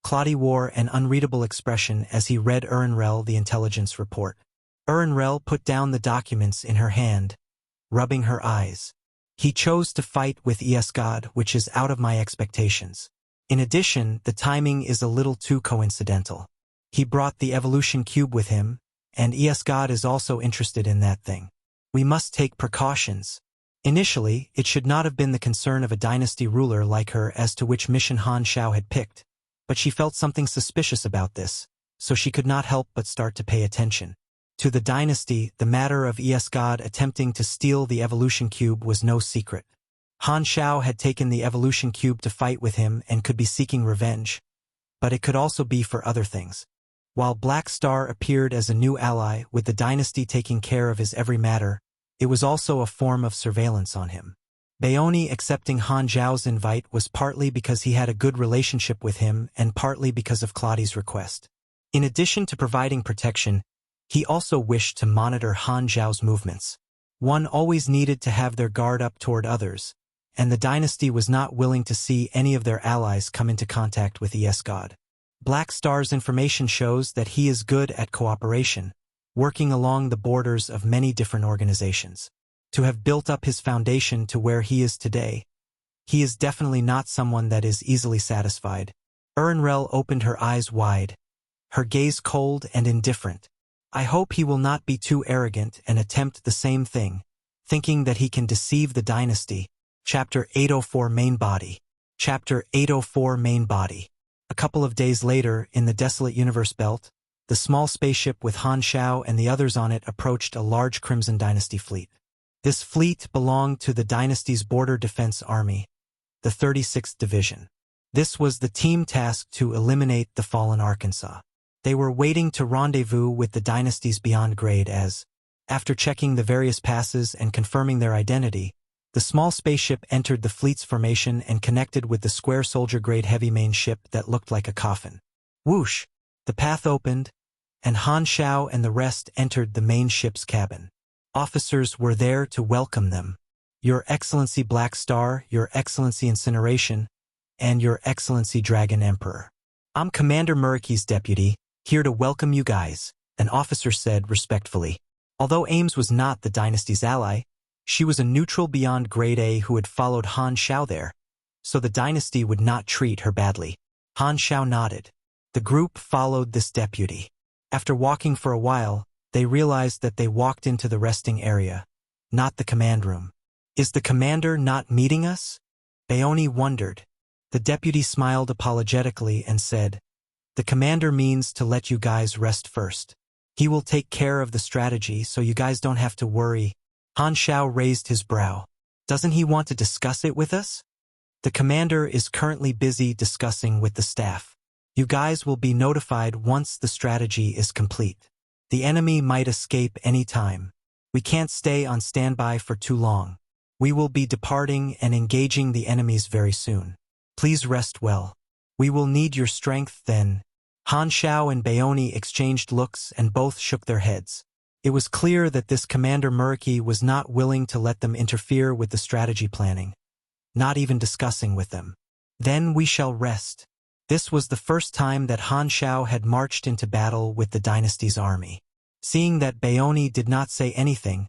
A: Claudia wore an unreadable expression as he read Urinrel the intelligence report. Urinrel put down the documents in her hand, rubbing her eyes. He chose to fight with God, which is out of my expectations. In addition, the timing is a little too coincidental. He brought the evolution cube with him, and God is also interested in that thing. We must take precautions. Initially, it should not have been the concern of a dynasty ruler like her as to which mission Han Xiao had picked, but she felt something suspicious about this, so she could not help but start to pay attention. To the dynasty, the matter of God attempting to steal the evolution cube was no secret. Han Xiao had taken the evolution cube to fight with him and could be seeking revenge, but it could also be for other things. While Black Star appeared as a new ally with the dynasty taking care of his every matter, it was also a form of surveillance on him. Baoni accepting Han Xiao's invite was partly because he had a good relationship with him and partly because of Claudia's request. In addition to providing protection, he also wished to monitor Han Xiao's movements. One always needed to have their guard up toward others, and the dynasty was not willing to see any of their allies come into contact with God. Black Star's information shows that he is good at cooperation, working along the borders of many different organizations. To have built up his foundation to where he is today, he is definitely not someone that is easily satisfied. Unravel opened her eyes wide, her gaze cold and indifferent. I hope he will not be too arrogant and attempt the same thing, thinking that he can deceive the dynasty. Chapter 804 Main Body. Chapter 804 Main Body. A couple of days later, in the desolate universe belt, the small spaceship with Han Xiao and the others on it approached a large Crimson Dynasty fleet. This fleet belonged to the dynasty's border defense army, the 36th Division. This was the team tasked to eliminate the fallen Arkansas. They were waiting to rendezvous with the dynasty's beyond grade as, after checking the various passes and confirming their identity, the small spaceship entered the fleet's formation and connected with the square soldier-grade heavy main ship that looked like a coffin. Whoosh! The path opened, and Han Xiao and the rest entered the main ship's cabin. Officers were there to welcome them. Your Excellency Black Star, Your Excellency Incineration, and Your Excellency Dragon Emperor. I'm Commander Muraki's deputy, here to welcome you guys, an officer said respectfully. Although Ames was not the dynasty's ally, she was a neutral beyond grade A who had followed Han Xiao there, so the dynasty would not treat her badly. Han Xiao nodded. The group followed this deputy. After walking for a while, they realized that they walked into the resting area, not the command room. Is the commander not meeting us? Baoni wondered. The deputy smiled apologetically and said, the commander means to let you guys rest first. He will take care of the strategy so you guys don't have to worry. Han Xiao raised his brow. Doesn't he want to discuss it with us? The commander is currently busy discussing with the staff. You guys will be notified once the strategy is complete. The enemy might escape any time. We can't stay on standby for too long. We will be departing and engaging the enemies very soon. Please rest well. We will need your strength then. Han Xiao and Baoni exchanged looks and both shook their heads. It was clear that this Commander Muraki was not willing to let them interfere with the strategy planning, not even discussing with them. Then we shall rest. This was the first time that Han Xiao had marched into battle with the dynasty's army. Seeing that Baoni did not say anything,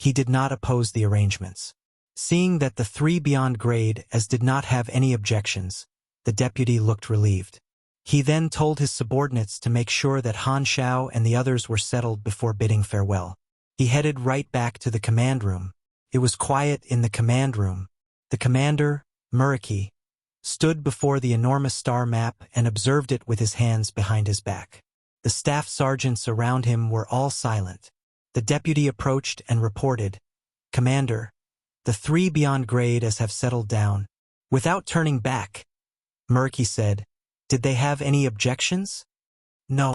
A: he did not oppose the arrangements. Seeing that the three beyond grade as did not have any objections, the deputy looked relieved. He then told his subordinates to make sure that Han Xiao and the others were settled before bidding farewell. He headed right back to the command room. It was quiet in the command room. The commander, Muraki, stood before the enormous star map and observed it with his hands behind his back. The staff sergeants around him were all silent. The deputy approached and reported, Commander, the three beyond grade as have settled down. Without turning back, Muraki said, did they have any objections? No.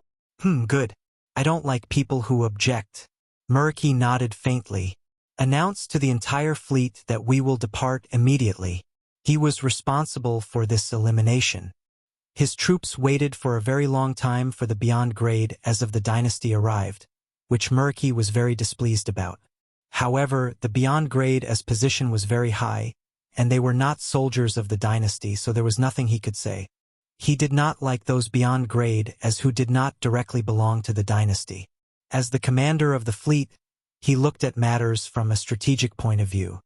A: Good. I don't like people who object. Muraki nodded faintly. Announce to the entire fleet that we will depart immediately. He was responsible for this elimination. His troops waited for a very long time for the beyond grade as of the dynasty arrived, which Muraki was very displeased about. However, the beyond grade as position was very high, and they were not soldiers of the dynasty, so there was nothing he could say. He did not like those beyond grade as who did not directly belong to the dynasty. As the commander of the fleet, he looked at matters from a strategic point of view.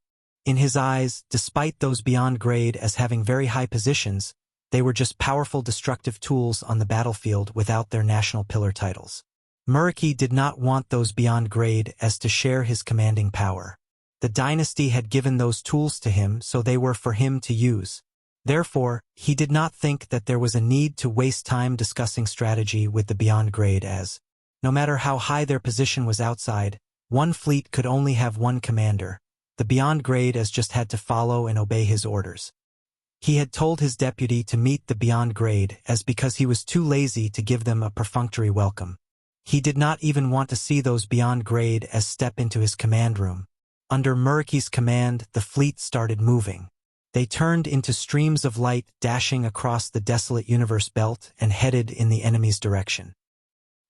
A: In his eyes, despite those beyond grade as having very high positions, they were just powerful destructive tools on the battlefield without their national pillar titles. Muraki did not want those beyond grade as to share his commanding power. The dynasty had given those tools to him, so they were for him to use. Therefore, he did not think that there was a need to waste time discussing strategy with the beyond grade as, no matter how high their position was outside, one fleet could only have one commander. The beyond grade as just had to follow and obey his orders. He had told his deputy to meet the beyond grade as because he was too lazy to give them a perfunctory welcome. He did not even want to see those beyond grade as step into his command room. Under Muraki's command, the fleet started moving. They turned into streams of light dashing across the desolate universe belt and headed in the enemy's direction.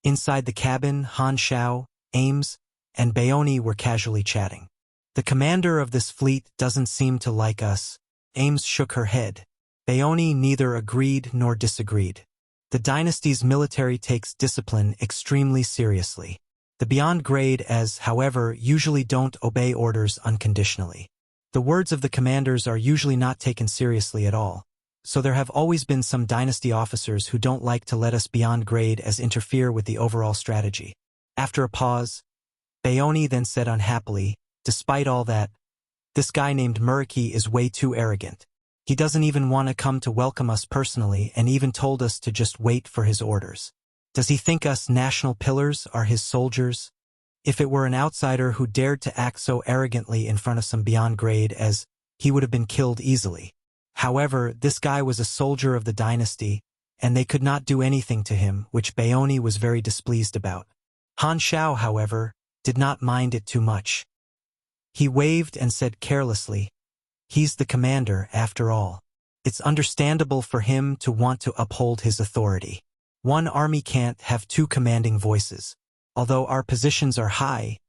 A: Inside the cabin, Han Xiao, Ames, and Baoni were casually chatting. The commander of this fleet doesn't seem to like us. Ames shook her head. Baoni neither agreed nor disagreed. The dynasty's military takes discipline extremely seriously. The beyond grade as, however, usually don't obey orders unconditionally. The words of the commanders are usually not taken seriously at all, so there have always been some dynasty officers who don't like to let us beyond grade as interfere with the overall strategy. After a pause, Bayoni then said unhappily, "Despite all that, this guy named Muriki is way too arrogant. He doesn't even want to come to welcome us personally and even told us to just wait for his orders. Does he think us national pillars are his soldiers? If it were an outsider who dared to act so arrogantly in front of some beyond grade as, he would have been killed easily. However, this guy was a soldier of the dynasty, and they could not do anything to him, which Bayoni was very displeased about. Han Xiao, however, did not mind it too much. He waved and said carelessly, "He's the commander, after all. It's understandable for him to want to uphold his authority. One army can't have two commanding voices. Although our positions are high,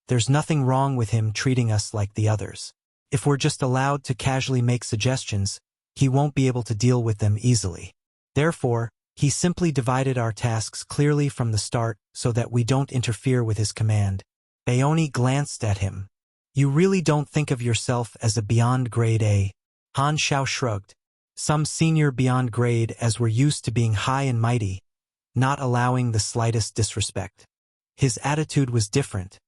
A: there's nothing wrong with him treating us like the others. If we're just allowed to casually make suggestions, he won't be able to deal with them easily. Therefore, he simply divided our tasks clearly from the start so that we don't interfere with his command." Bayoni glanced at him. "You really don't think of yourself as a beyond grade A?" Han Xiao shrugged. Some senior beyond grade as were used to being high and mighty, not allowing the slightest disrespect. His attitude was different.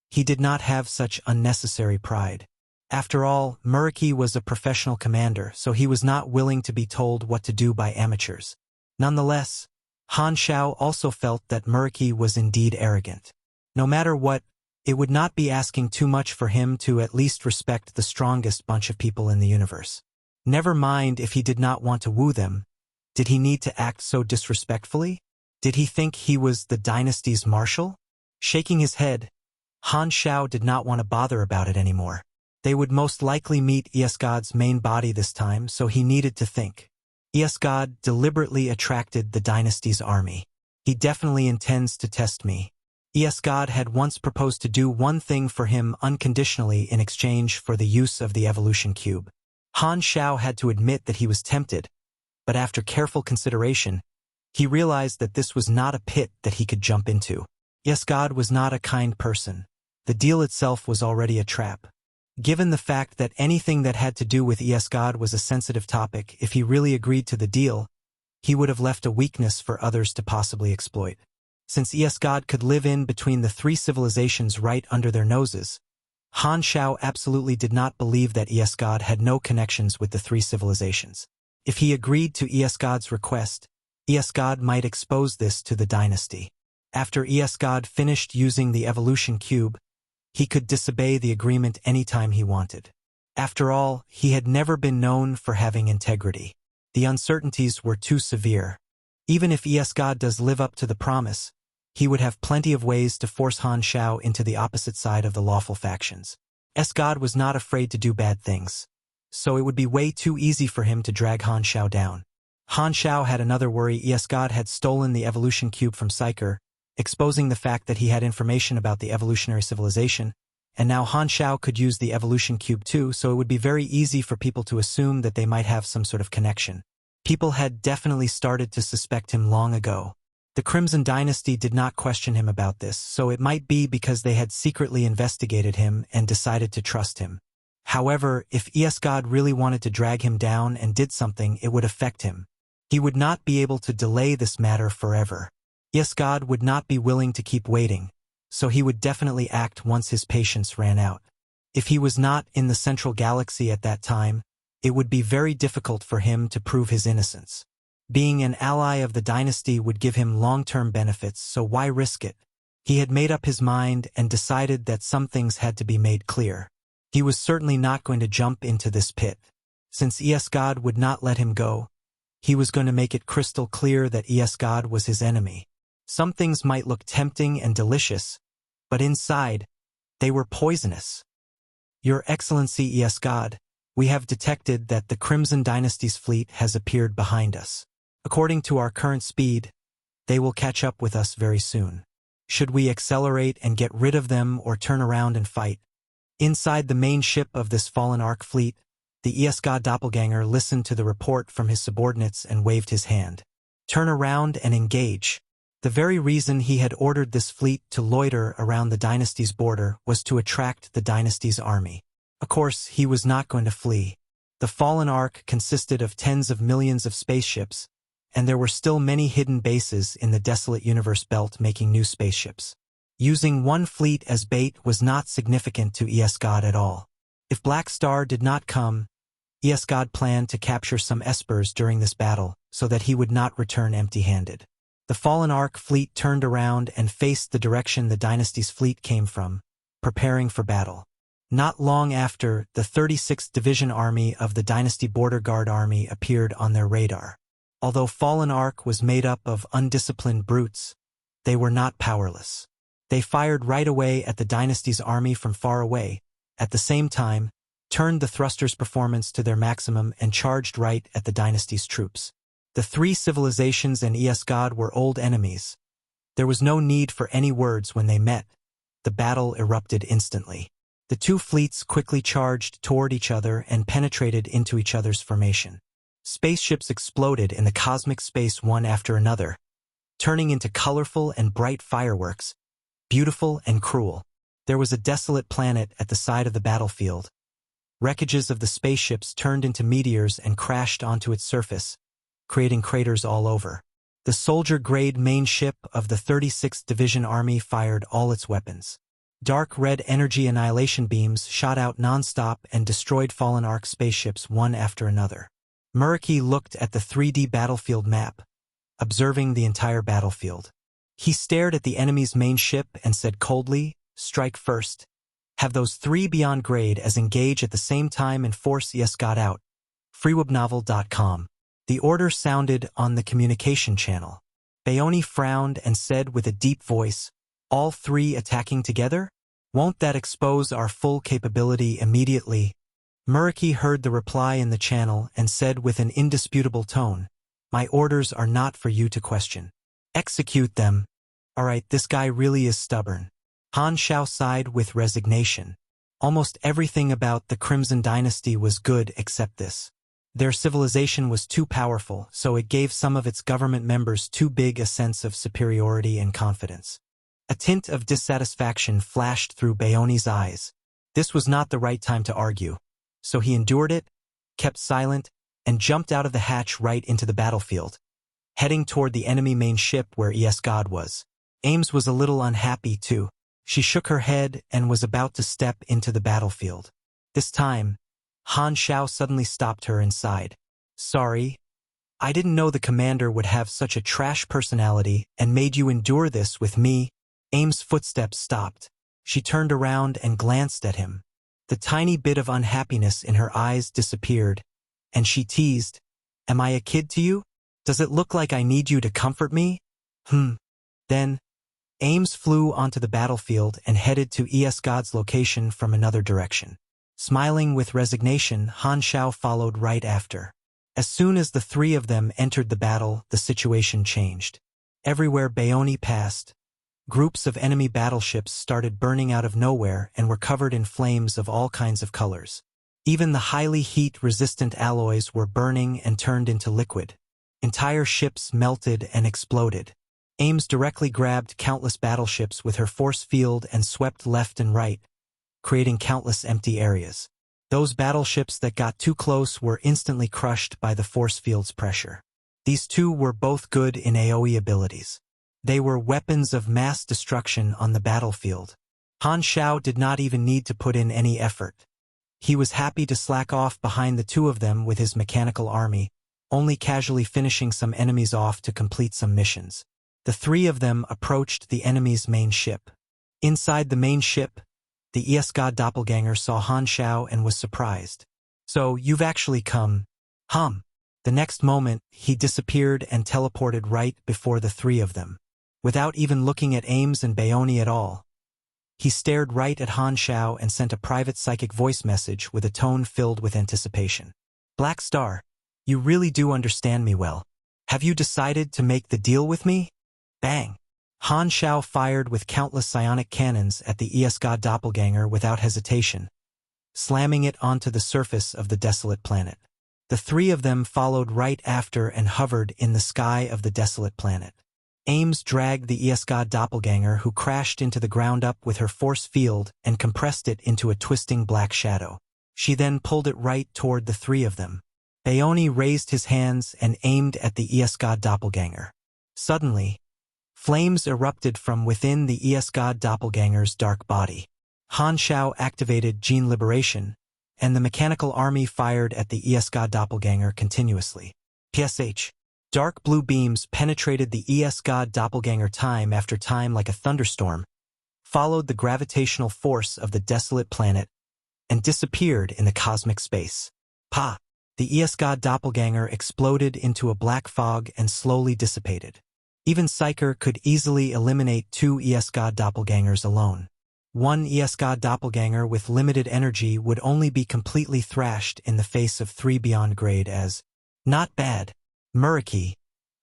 A: He did not have such unnecessary pride. After all, Muriki was a professional commander, so he was not willing to be told what to do by amateurs. Nonetheless, Han Xiao also felt that Muriki was indeed arrogant. No matter what, it would not be asking too much for him to at least respect the strongest bunch of people in the universe. Never mind if he did not want to woo them. Did he need to act so disrespectfully? Did he think he was the dynasty's marshal? Shaking his head, Han Xiao did not want to bother about it anymore. They would most likely meet Esgod's main body this time, so he needed to think. Esgod deliberately attracted the dynasty's army. He definitely intends to test me. Esgod had once proposed to do one thing for him unconditionally in exchange for the use of the evolution cube. Han Xiao had to admit that he was tempted, but after careful consideration, he realized that this was not a pit that he could jump into. Esgod was not a kind person. The deal itself was already a trap. Given the fact that anything that had to do with Esgod was a sensitive topic, if he really agreed to the deal, he would have left a weakness for others to possibly exploit. Since Esgod could live in between the three civilizations right under their noses, Han Xiao absolutely did not believe that Esgod had no connections with the three civilizations. If he agreed to Esgod's request, Esgod might expose this to the dynasty. After Esgod finished using the evolution cube, he could disobey the agreement anytime he wanted. After all, he had never been known for having integrity. The uncertainties were too severe. Even if Esgod does live up to the promise, he would have plenty of ways to force Han Xiao into the opposite side of the lawful factions. Esgod was not afraid to do bad things, so it would be way too easy for him to drag Han Xiao down. Han Xiao had another worry. Esgod had stolen the evolution cube from Psyker, exposing the fact that he had information about the evolutionary civilization, and now Han Xiao could use the evolution cube too, so it would be very easy for people to assume that they might have some sort of connection. People had definitely started to suspect him long ago. The Crimson Dynasty did not question him about this, so it might be because they had secretly investigated him and decided to trust him. However, if Esgod really wanted to drag him down and did something, it would affect him. He would not be able to delay this matter forever. Esgod would not be willing to keep waiting, so he would definitely act once his patience ran out. If he was not in the central galaxy at that time, it would be very difficult for him to prove his innocence. Being an ally of the dynasty would give him long-term benefits, so why risk it? He had made up his mind and decided that some things had to be made clear. He was certainly not going to jump into this pit. Since Esgod would not let him go, he was going to make it crystal clear that Esgod was his enemy. Some things might look tempting and delicious, but inside, they were poisonous. Your Excellency Esgod, we have detected that the Crimson Dynasty's fleet has appeared behind us. According to our current speed, they will catch up with us very soon. Should we accelerate and get rid of them or turn around and fight? Inside the main ship of this fallen Ark fleet, the Esgod doppelganger listened to the report from his subordinates and waved his hand. Turn around and engage. The very reason he had ordered this fleet to loiter around the dynasty's border was to attract the dynasty's army. Of course, he was not going to flee. The Fallen Ark consisted of tens of millions of spaceships, and there were still many hidden bases in the desolate universe belt making new spaceships. Using one fleet as bait was not significant to ES-God at all. If Black Star did not come, ES-God planned to capture some espers during this battle so that he would not return empty-handed. The Fallen Ark fleet turned around and faced the direction the dynasty's fleet came from, preparing for battle. Not long after, the 36th Division Army of the Dynasty Border Guard Army appeared on their radar. Although Fallen Ark was made up of undisciplined brutes, they were not powerless. They fired right away at the dynasty's army from far away, at the same time, turned the thrusters' performance to their maximum and charged right at the dynasty's troops. The three civilizations and ES-God were old enemies. There was no need for any words when they met. The battle erupted instantly. The two fleets quickly charged toward each other and penetrated into each other's formation. Spaceships exploded in the cosmic space one after another, turning into colorful and bright fireworks, beautiful and cruel. There was a desolate planet at the side of the battlefield. Wreckages of the spaceships turned into meteors and crashed onto its surface, creating craters all over. The soldier-grade main ship of the 36th Division Army fired all its weapons. Dark red energy annihilation beams shot out non-stop and destroyed Fallen Ark spaceships one after another. Muraki looked at the 3D battlefield map, observing the entire battlefield. He stared at the enemy's main ship and said coldly, "Strike first. Have those three beyond grade as engage at the same time and force ES-God out." freewebnovel.com. The order sounded on the communication channel. Bayoni frowned and said with a deep voice, "All three attacking together? Won't that expose our full capability immediately?" Muraki heard the reply in the channel and said with an indisputable tone, "My orders are not for you to question. Execute them." Alright, this guy really is stubborn. Han Xiao sighed with resignation. Almost everything about the Crimson Dynasty was good except this. Their civilization was too powerful, so it gave some of its government members too big a sense of superiority and confidence. A tint of dissatisfaction flashed through Bayoni's eyes. This was not the right time to argue. So he endured it, kept silent, and jumped out of the hatch right into the battlefield, heading toward the enemy main ship where ES-God was. Ames was a little unhappy too. She shook her head and was about to step into the battlefield. This time, Han Xiao suddenly stopped her and sighed. "Sorry. I didn't know the commander would have such a trash personality and made you endure this with me." Ames' footsteps stopped. She turned around and glanced at him. The tiny bit of unhappiness in her eyes disappeared, and she teased, "Am I a kid to you? Does it look like I need you to comfort me?" Then, Ames flew onto the battlefield and headed to ES-God's location from another direction. Smiling with resignation, Han Xiao followed right after. As soon as the three of them entered the battle, the situation changed. Everywhere Bayoni passed, groups of enemy battleships started burning out of nowhere and were covered in flames of all kinds of colors. Even the highly heat-resistant alloys were burning and turned into liquid. Entire ships melted and exploded. Ames directly grabbed countless battleships with her force field and swept left and right, creating countless empty areas. Those battleships that got too close were instantly crushed by the force field's pressure. These two were both good in AoE abilities. They were weapons of mass destruction on the battlefield. Han Xiao did not even need to put in any effort. He was happy to slack off behind the two of them with his mechanical army, only casually finishing some enemies off to complete some missions. The three of them approached the enemy's main ship. Inside the main ship, the ES-God doppelganger saw Han Xiao and was surprised. "So, you've actually come." The next moment, he disappeared and teleported right before the three of them. Without even looking at Ames and Bayoni at all, he stared right at Han Xiao and sent a private psychic voice message with a tone filled with anticipation. "Black Star, you really do understand me well. Have you decided to make the deal with me?" Bang! Han Xiao fired with countless psionic cannons at the ES-God doppelganger without hesitation, slamming it onto the surface of the desolate planet. The three of them followed right after and hovered in the sky of the desolate planet. Ames dragged the Iasgod doppelganger who crashed into the ground up with her force field and compressed it into a twisting black shadow. She then pulled it right toward the three of them. Baoni raised his hands and aimed at the Iasgod doppelganger. Suddenly, flames erupted from within the Iasgod doppelganger's dark body. Han Xiao activated gene liberation, and the mechanical army fired at the Iasgod doppelganger continuously. PSH. Dark blue beams penetrated the Iasgod doppelganger time after time like a thunderstorm, followed the gravitational force of the desolate planet, and disappeared in the cosmic space. Pa! The Iasgod doppelganger exploded into a black fog and slowly dissipated. Even Psyker could easily eliminate two Iasgod doppelgangers alone. One Iasgod doppelganger with limited energy would only be completely thrashed in the face of three beyond grade as, "Not bad." Muraki,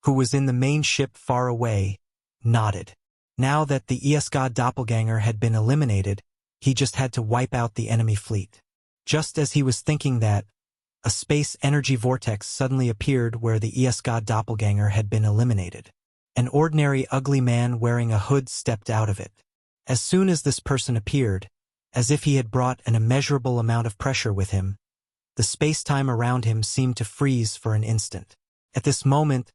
A: who was in the main ship far away, nodded. Now that the Iasgod doppelganger had been eliminated, he just had to wipe out the enemy fleet. Just as he was thinking that, a space energy vortex suddenly appeared where the Iasgod doppelganger had been eliminated. An ordinary ugly man wearing a hood stepped out of it. As soon as this person appeared, as if he had brought an immeasurable amount of pressure with him, the space-time around him seemed to freeze for an instant. At this moment,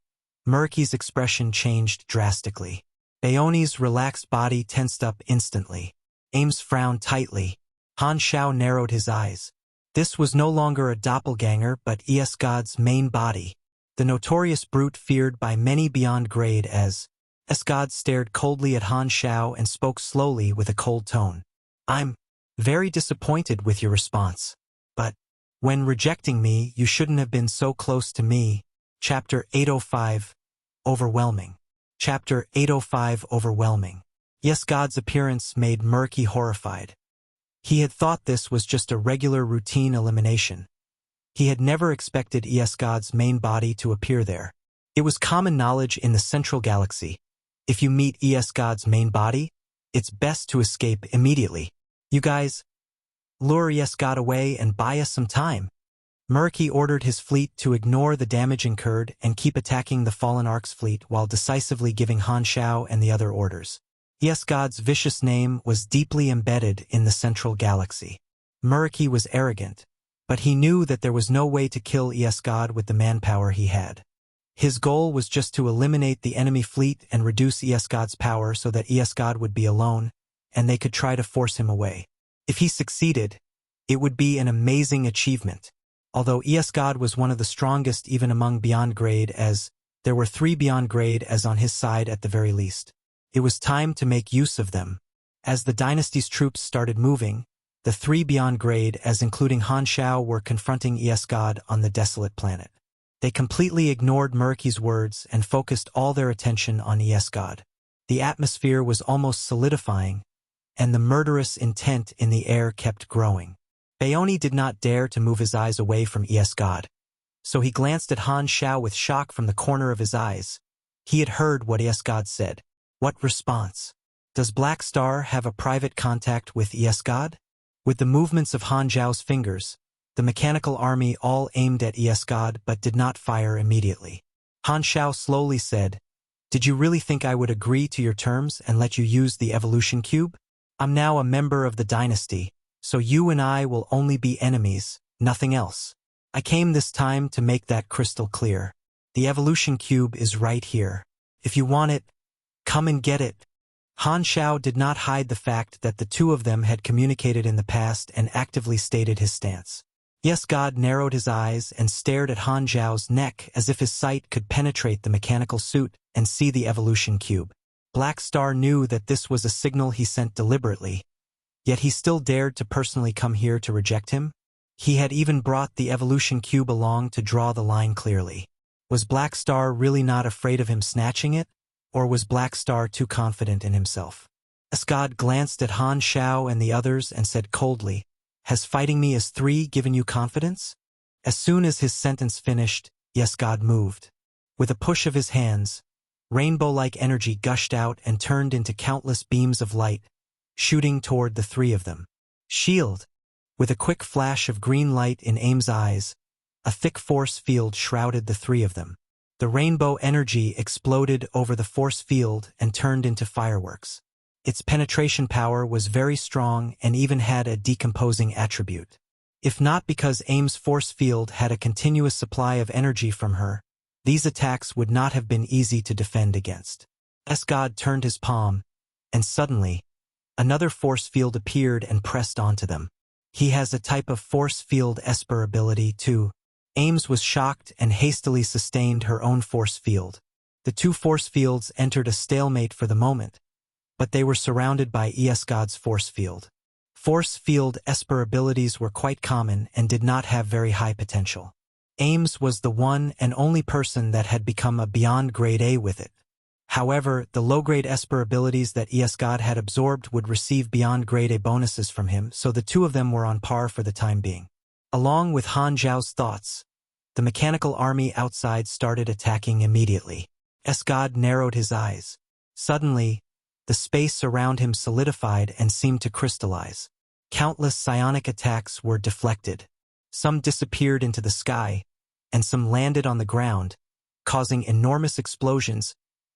A: Muraki's expression changed drastically. Baoni's relaxed body tensed up instantly. Ames frowned tightly. Han Xiao narrowed his eyes. This was no longer a doppelganger but Iasgod's main body, the notorious brute feared by many beyond grade as. Iasgod stared coldly at Han Xiao and spoke slowly with a cold tone. "I'm very disappointed with your response. But when rejecting me, you shouldn't have been so close to me." Chapter 805, Overwhelming. Chapter 805 Overwhelming. Iasgod's appearance made Muraki horrified. He had thought this was just a regular routine elimination. He had never expected Iasgod's main body to appear there. It was common knowledge in the central galaxy. If you meet Iasgod's main body, it's best to escape immediately. You guys, lure Iasgod away and buy us some time. Muraki ordered his fleet to ignore the damage incurred and keep attacking the Fallen Ark's fleet while decisively giving Han Xiao and the other orders. Iasgod's vicious name was deeply embedded in the central galaxy. Muraki was arrogant, but he knew that there was no way to kill Iasgod with the manpower he had. His goal was just to eliminate the enemy fleet and reduce Iasgod's power so that Iasgod would be alone, and they could try to force him away. If he succeeded, it would be an amazing achievement. Although Iasgod was one of the strongest even among beyond grade as there were three beyond grade as on his side at the very least. It was time to make use of them. As the dynasty's troops started moving, the three beyond grade as including Han Xiao were confronting Iasgod on the desolate planet. They completely ignored Muraki's words and focused all their attention on Iasgod. The atmosphere was almost solidifying, and the murderous intent in the air kept growing. Baoni did not dare to move his eyes away from Iasgod, so he glanced at Han Xiao with shock from the corner of his eyes. He had heard what Iasgod said. What response? Does Black Star have a private contact with Iasgod? With the movements of Han Xiao's fingers, the mechanical army all aimed at Iasgod but did not fire immediately. Han Xiao slowly said, "Did you really think I would agree to your terms and let you use the evolution cube? I'm now a member of the dynasty, so you and I will only be enemies, nothing else. I came this time to make that crystal clear. The evolution cube is right here. If you want it, come and get it." Han Xiao did not hide the fact that the two of them had communicated in the past and actively stated his stance. Iasgod narrowed his eyes and stared at Han Xiao's neck as if his sight could penetrate the mechanical suit and see the evolution cube. Black Star knew that this was a signal he sent deliberately, yet he still dared to personally come here to reject him. He had even brought the evolution cube along to draw the line clearly. Was Black Star really not afraid of him snatching it? Or was Black Star too confident in himself? Iasgod glanced at Han Xiao and the others and said coldly, "Has fighting me as three given you confidence?" As soon as his sentence finished, Iasgod moved. With a push of his hands, rainbow-like energy gushed out and turned into countless beams of light, shooting toward the three of them. "Shield!" With a quick flash of green light in Ames' eyes, A thick force field shrouded the three of them. The rainbow energy exploded over the force field and turned into fireworks. Its penetration power was very strong and even had a decomposing attribute. If not because AIM's force field had a continuous supply of energy from her, these attacks would not have been easy to defend against. S-God turned his palm, and suddenly, another force field appeared and pressed onto them. He has a type of force field Esper ability too. Ames was shocked and hastily sustained her own force field. The two force fields entered a stalemate for the moment, but they were surrounded by S-God's force field. Force field Esper abilities were quite common and did not have very high potential. Ames was the one and only person that had become a beyond grade A with it. However, the low-grade Esper abilities that S-God had absorbed would receive beyond grade A bonuses from him, so the two of them were on par for the time being. Along with Han Xiao's thoughts, the mechanical army outside started attacking immediately. S-God narrowed his eyes. Suddenly, the space around him solidified and seemed to crystallize. Countless psionic attacks were deflected. Some disappeared into the sky, and some landed on the ground, causing enormous explosions,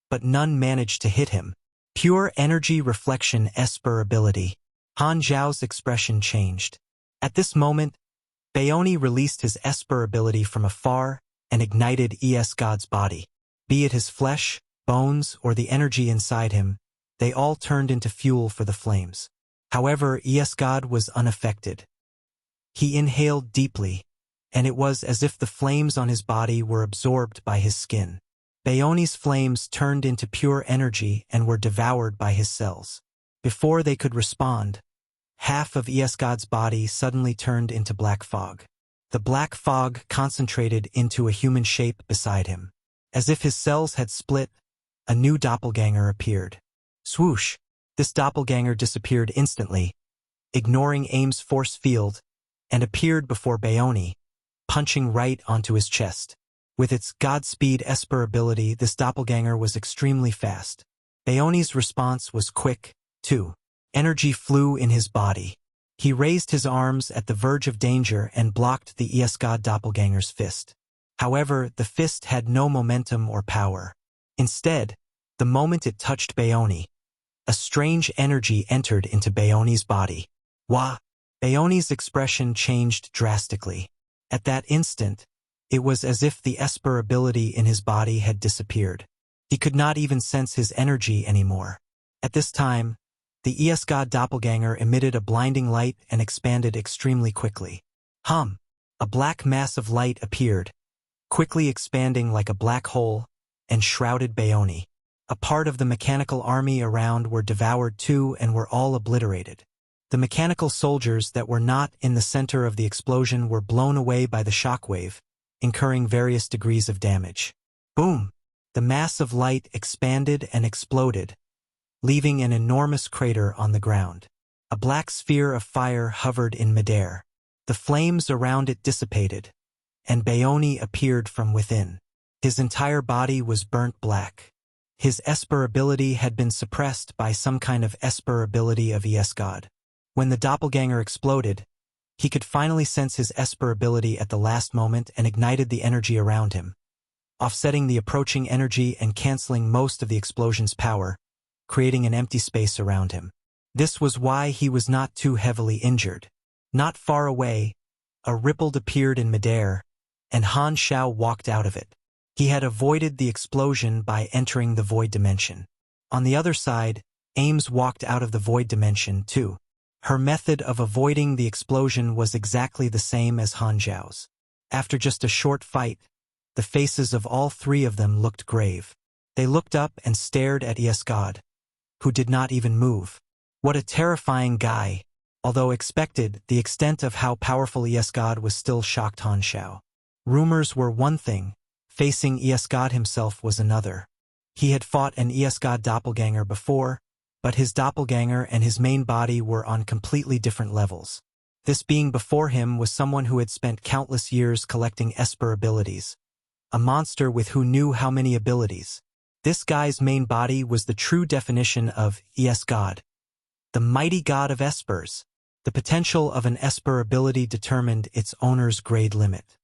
A: but none managed to hit him. Pure energy reflection Esper ability. Han Xiao's expression changed. At this moment, Baoni released his Esper ability from afar and ignited S-God's body. Be it his flesh, bones, or the energy inside him, they all turned into fuel for the flames. However, S-God was unaffected. He inhaled deeply, and it was as if the flames on his body were absorbed by his skin. Baoni's flames turned into pure energy and were devoured by his cells. Before they could respond, half of S-God's body suddenly turned into black fog. The black fog concentrated into a human shape beside him. As if his cells had split, a new doppelganger appeared. Swoosh! This doppelganger disappeared instantly, ignoring Aim's force field, and appeared before Baoni, punching right onto his chest. With its Godspeed Esper ability, this doppelganger was extremely fast. Baoni's response was quick, too. Energy flew in his body. He raised his arms at the verge of danger and blocked the S-God doppelganger's fist. However, the fist had no momentum or power. Instead, the moment it touched Baoni, a strange energy entered into Baoni's body. Wah! Baoni's expression changed drastically. At that instant, it was as if the Esper ability in his body had disappeared. He could not even sense his energy anymore. At this time, the S-God doppelganger emitted a blinding light and expanded extremely quickly. Hum! A black mass of light appeared, quickly expanding like a black hole, and shrouded Baoni. A part of the mechanical army around were devoured too and were all obliterated. The mechanical soldiers that were not in the center of the explosion were blown away by the shockwave, incurring various degrees of damage. Boom! The mass of light expanded and exploded, leaving an enormous crater on the ground. A black sphere of fire hovered in midair. The flames around it dissipated, and Baoni appeared from within. His entire body was burnt black. His Esper ability had been suppressed by some kind of Esper ability of S-God. When the doppelganger exploded, he could finally sense his Esper ability at the last moment and ignited the energy around him, offsetting the approaching energy and canceling most of the explosion's power, creating an empty space around him. This was why he was not too heavily injured. Not far away, a ripple appeared in midair, and Han Xiao walked out of it. He had avoided the explosion by entering the void dimension. On the other side, Ames walked out of the void dimension too. Her method of avoiding the explosion was exactly the same as Han Xiao's. After just a short fight, the faces of all three of them looked grave. They looked up and stared at S-God, who did not even move. What a terrifying guy! Although expected, the extent of how powerful S-God was still shocked Han Xiao. Rumors were one thing, facing S-God himself was another. He had fought an S-God doppelganger before, but his doppelganger and his main body were on completely different levels. This being before him was someone who had spent countless years collecting Esper abilities. A monster with who knew how many abilities. This guy's main body was the true definition of S-God, the mighty god of Espers. The potential of an Esper ability determined its owner's grade limit.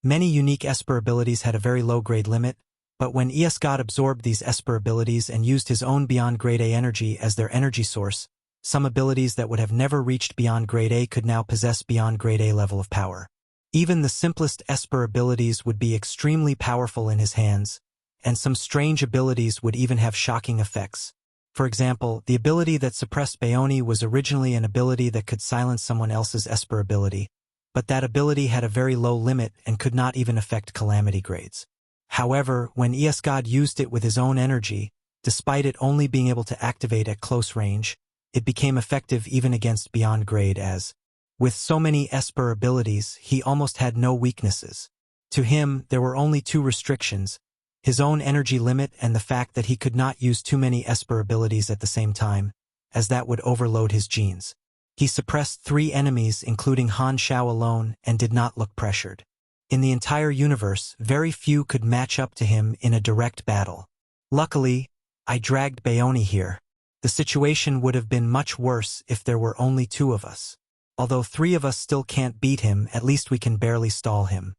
A: Many unique Esper abilities had a very low grade limit, but when ES-God absorbed these Esper abilities and used his own beyond grade A energy as their energy source, some abilities that would have never reached beyond grade A could now possess beyond grade A level of power. Even the simplest Esper abilities would be extremely powerful in his hands, and some strange abilities would even have shocking effects. For example, the ability that suppressed Baoni was originally an ability that could silence someone else's Esper ability, but that ability had a very low limit and could not even affect calamity grades. However, when ES-God used it with his own energy, despite it only being able to activate at close range, it became effective even against beyond grade as. With so many Esper abilities, he almost had no weaknesses. To him, there were only two restrictions, his own energy limit and the fact that he could not use too many Esper abilities at the same time, as that would overload his genes. He suppressed 3 enemies including Han Xiao alone and did not look pressured. In the entire universe, very few could match up to him in a direct battle. Luckily, I dragged Baoni here. The situation would have been much worse if there were only 2 of us. Although 3 of us still can't beat him, at least we can barely stall him.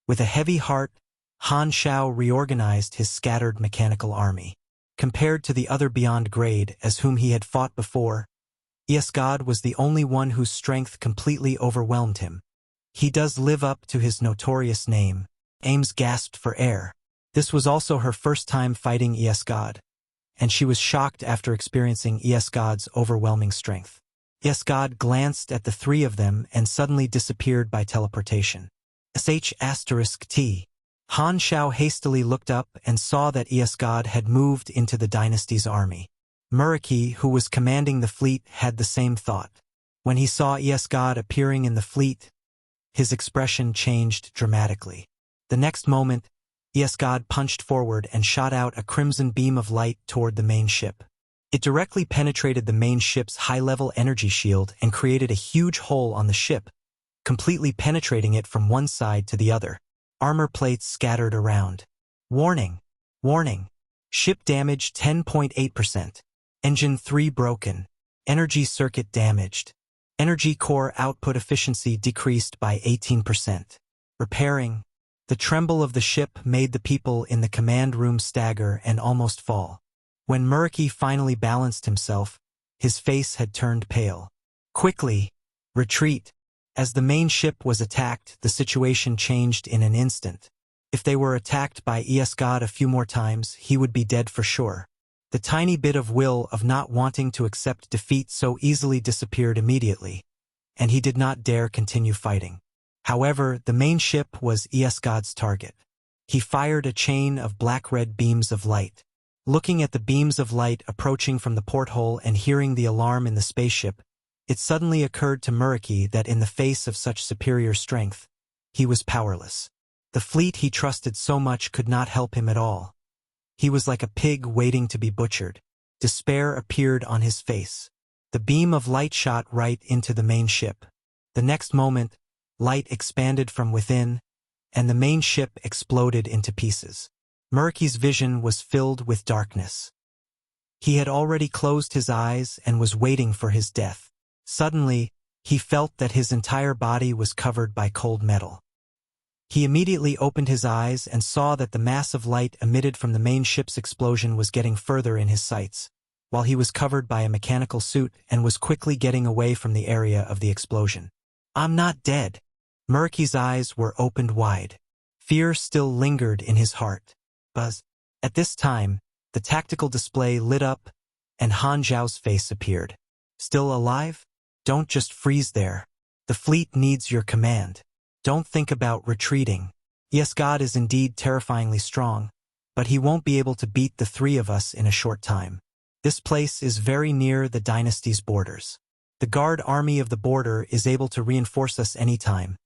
A: With a heavy heart, Han Xiao reorganized his scattered mechanical army. Compared to the other beyond grade as whom he had fought before, ES-God was the only one whose strength completely overwhelmed him. He does live up to his notorious name. Ames gasped for air. This was also her first time fighting ES-God, and she was shocked after experiencing ES-God's overwhelming strength. ES-God glanced at the 3 of them and suddenly disappeared by teleportation. *T. Han Xiao hastily looked up and saw that ES-God had moved into the dynasty's army. Muraki, who was commanding the fleet, had the same thought. When he saw ES-God appearing in the fleet, his expression changed dramatically. The next moment, ES-God punched forward and shot out a crimson beam of light toward the main ship. It directly penetrated the main ship's high-level energy shield and created a huge hole on the ship, completely penetrating it from one side to the other. Armor plates scattered around. Warning! Warning! Ship damage 10.8%. Engine 3 broken. Energy circuit damaged. Energy core output efficiency decreased by 18%. Repairing. The tremble of the ship made the people in the command room stagger and almost fall. When Muraki finally balanced himself, his face had turned pale. Quickly! Retreat! As the main ship was attacked, the situation changed in an instant. If they were attacked by ES-God a few more times, he would be dead for sure. The tiny bit of will of not wanting to accept defeat so easily disappeared immediately, and he did not dare continue fighting. However, the main ship was ES-God's target. He fired a chain of black-red beams of light. Looking at the beams of light approaching from the porthole and hearing the alarm in the spaceship, it suddenly occurred to Muraki that in the face of such superior strength, he was powerless. The fleet he trusted so much could not help him at all. He was like a pig waiting to be butchered. Despair appeared on his face. The beam of light shot right into the main ship. The next moment, light expanded from within, and the main ship exploded into pieces. Muraki's vision was filled with darkness. He had already closed his eyes and was waiting for his death. Suddenly, he felt that his entire body was covered by cold metal. He immediately opened his eyes and saw that the mass of light emitted from the main ship's explosion was getting further in his sights, while he was covered by a mechanical suit and was quickly getting away from the area of the explosion. "I'm not dead." Muraki's eyes were opened wide. Fear still lingered in his heart. Buzz. At this time, the tactical display lit up, and Han Xiao's face appeared. "Still alive? Don't just freeze there. The fleet needs your command. Don't think about retreating. ES-God is indeed terrifyingly strong, but he won't be able to beat the 3 of us in a short time. This place is very near the dynasty's borders. The guard army of the border is able to reinforce us anytime,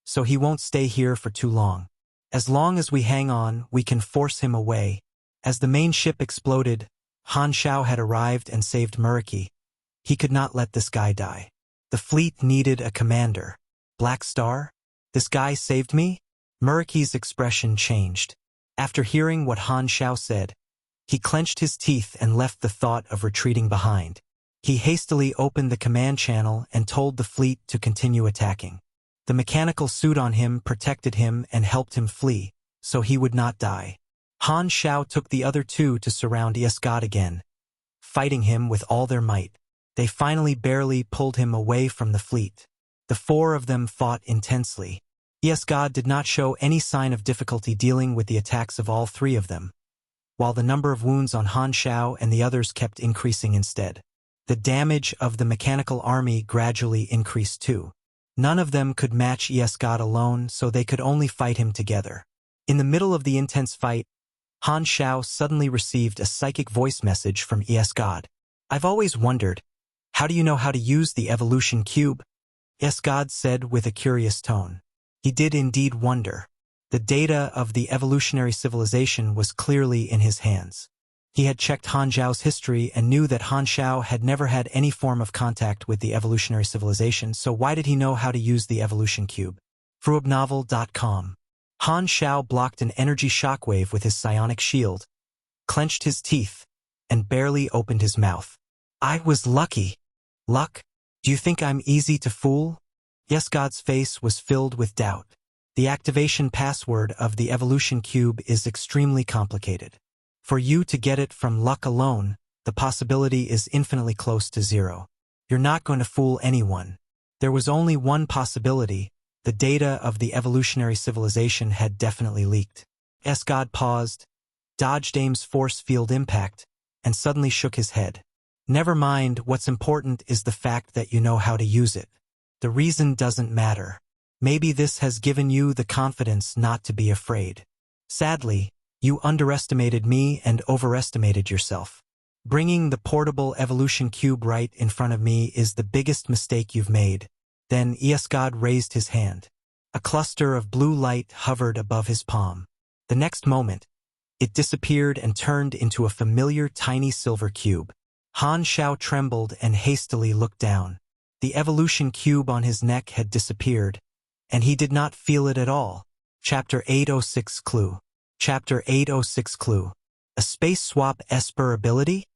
A: so he won't stay here for too long. As long as we hang on, we can force him away." As the main ship exploded, Han Xiao had arrived and saved Muraki. He could not let this guy die. The fleet needed a commander. Black Star? This guy saved me? Muraki's expression changed. After hearing what Han Xiao said, he clenched his teeth and left the thought of retreating behind. He hastily opened the command channel and told the fleet to continue attacking. The mechanical suit on him protected him and helped him flee, so he would not die. Han Xiao took the other two to surround God again, fighting him with all their might. They finally barely pulled him away from the fleet. The four of them fought intensely. God did not show any sign of difficulty dealing with the attacks of all three of them, while the number of wounds on Han Xiao and the others kept increasing instead. The damage of the mechanical army gradually increased too. None of them could match God alone, so they could only fight him together. In the middle of the intense fight, Han Xiao suddenly received a psychic voice message from God. "I've always wondered, how do you know how to use the evolution cube?" God said with a curious tone. He did indeed wonder. The data of the evolutionary civilization was clearly in his hands. He had checked Han Xiao's history and knew that Han Xiao had never had any form of contact with the evolutionary civilization, so why did he know how to use the evolution cube? Formidable.com. Han Xiao blocked an energy shockwave with his psionic shield, clenched his teeth, and barely opened his mouth. "I was lucky." "Luck? Do you think I'm easy to fool?" God's face was filled with doubt. The activation password of the evolution cube is extremely complicated. For you to get it from luck alone, the possibility is infinitely close to zero. You're not going to fool anyone. There was only one possibility: the data of the evolutionary civilization had definitely leaked. God paused, dodged Aim's force field impact, and suddenly shook his head. "Never mind, what's important is the fact that you know how to use it. The reason doesn't matter. Maybe this has given you the confidence not to be afraid. Sadly, you underestimated me and overestimated yourself. Bringing the portable evolution cube right in front of me is the biggest mistake you've made." Then God raised his hand. A cluster of blue light hovered above his palm. The next moment, it disappeared and turned into a familiar tiny silver cube. Han Xiao trembled and hastily looked down. The evolution cube on his neck had disappeared, and he did not feel it at all. Chapter 806 Clue. Chapter 806 Clue. A space swap Esper ability?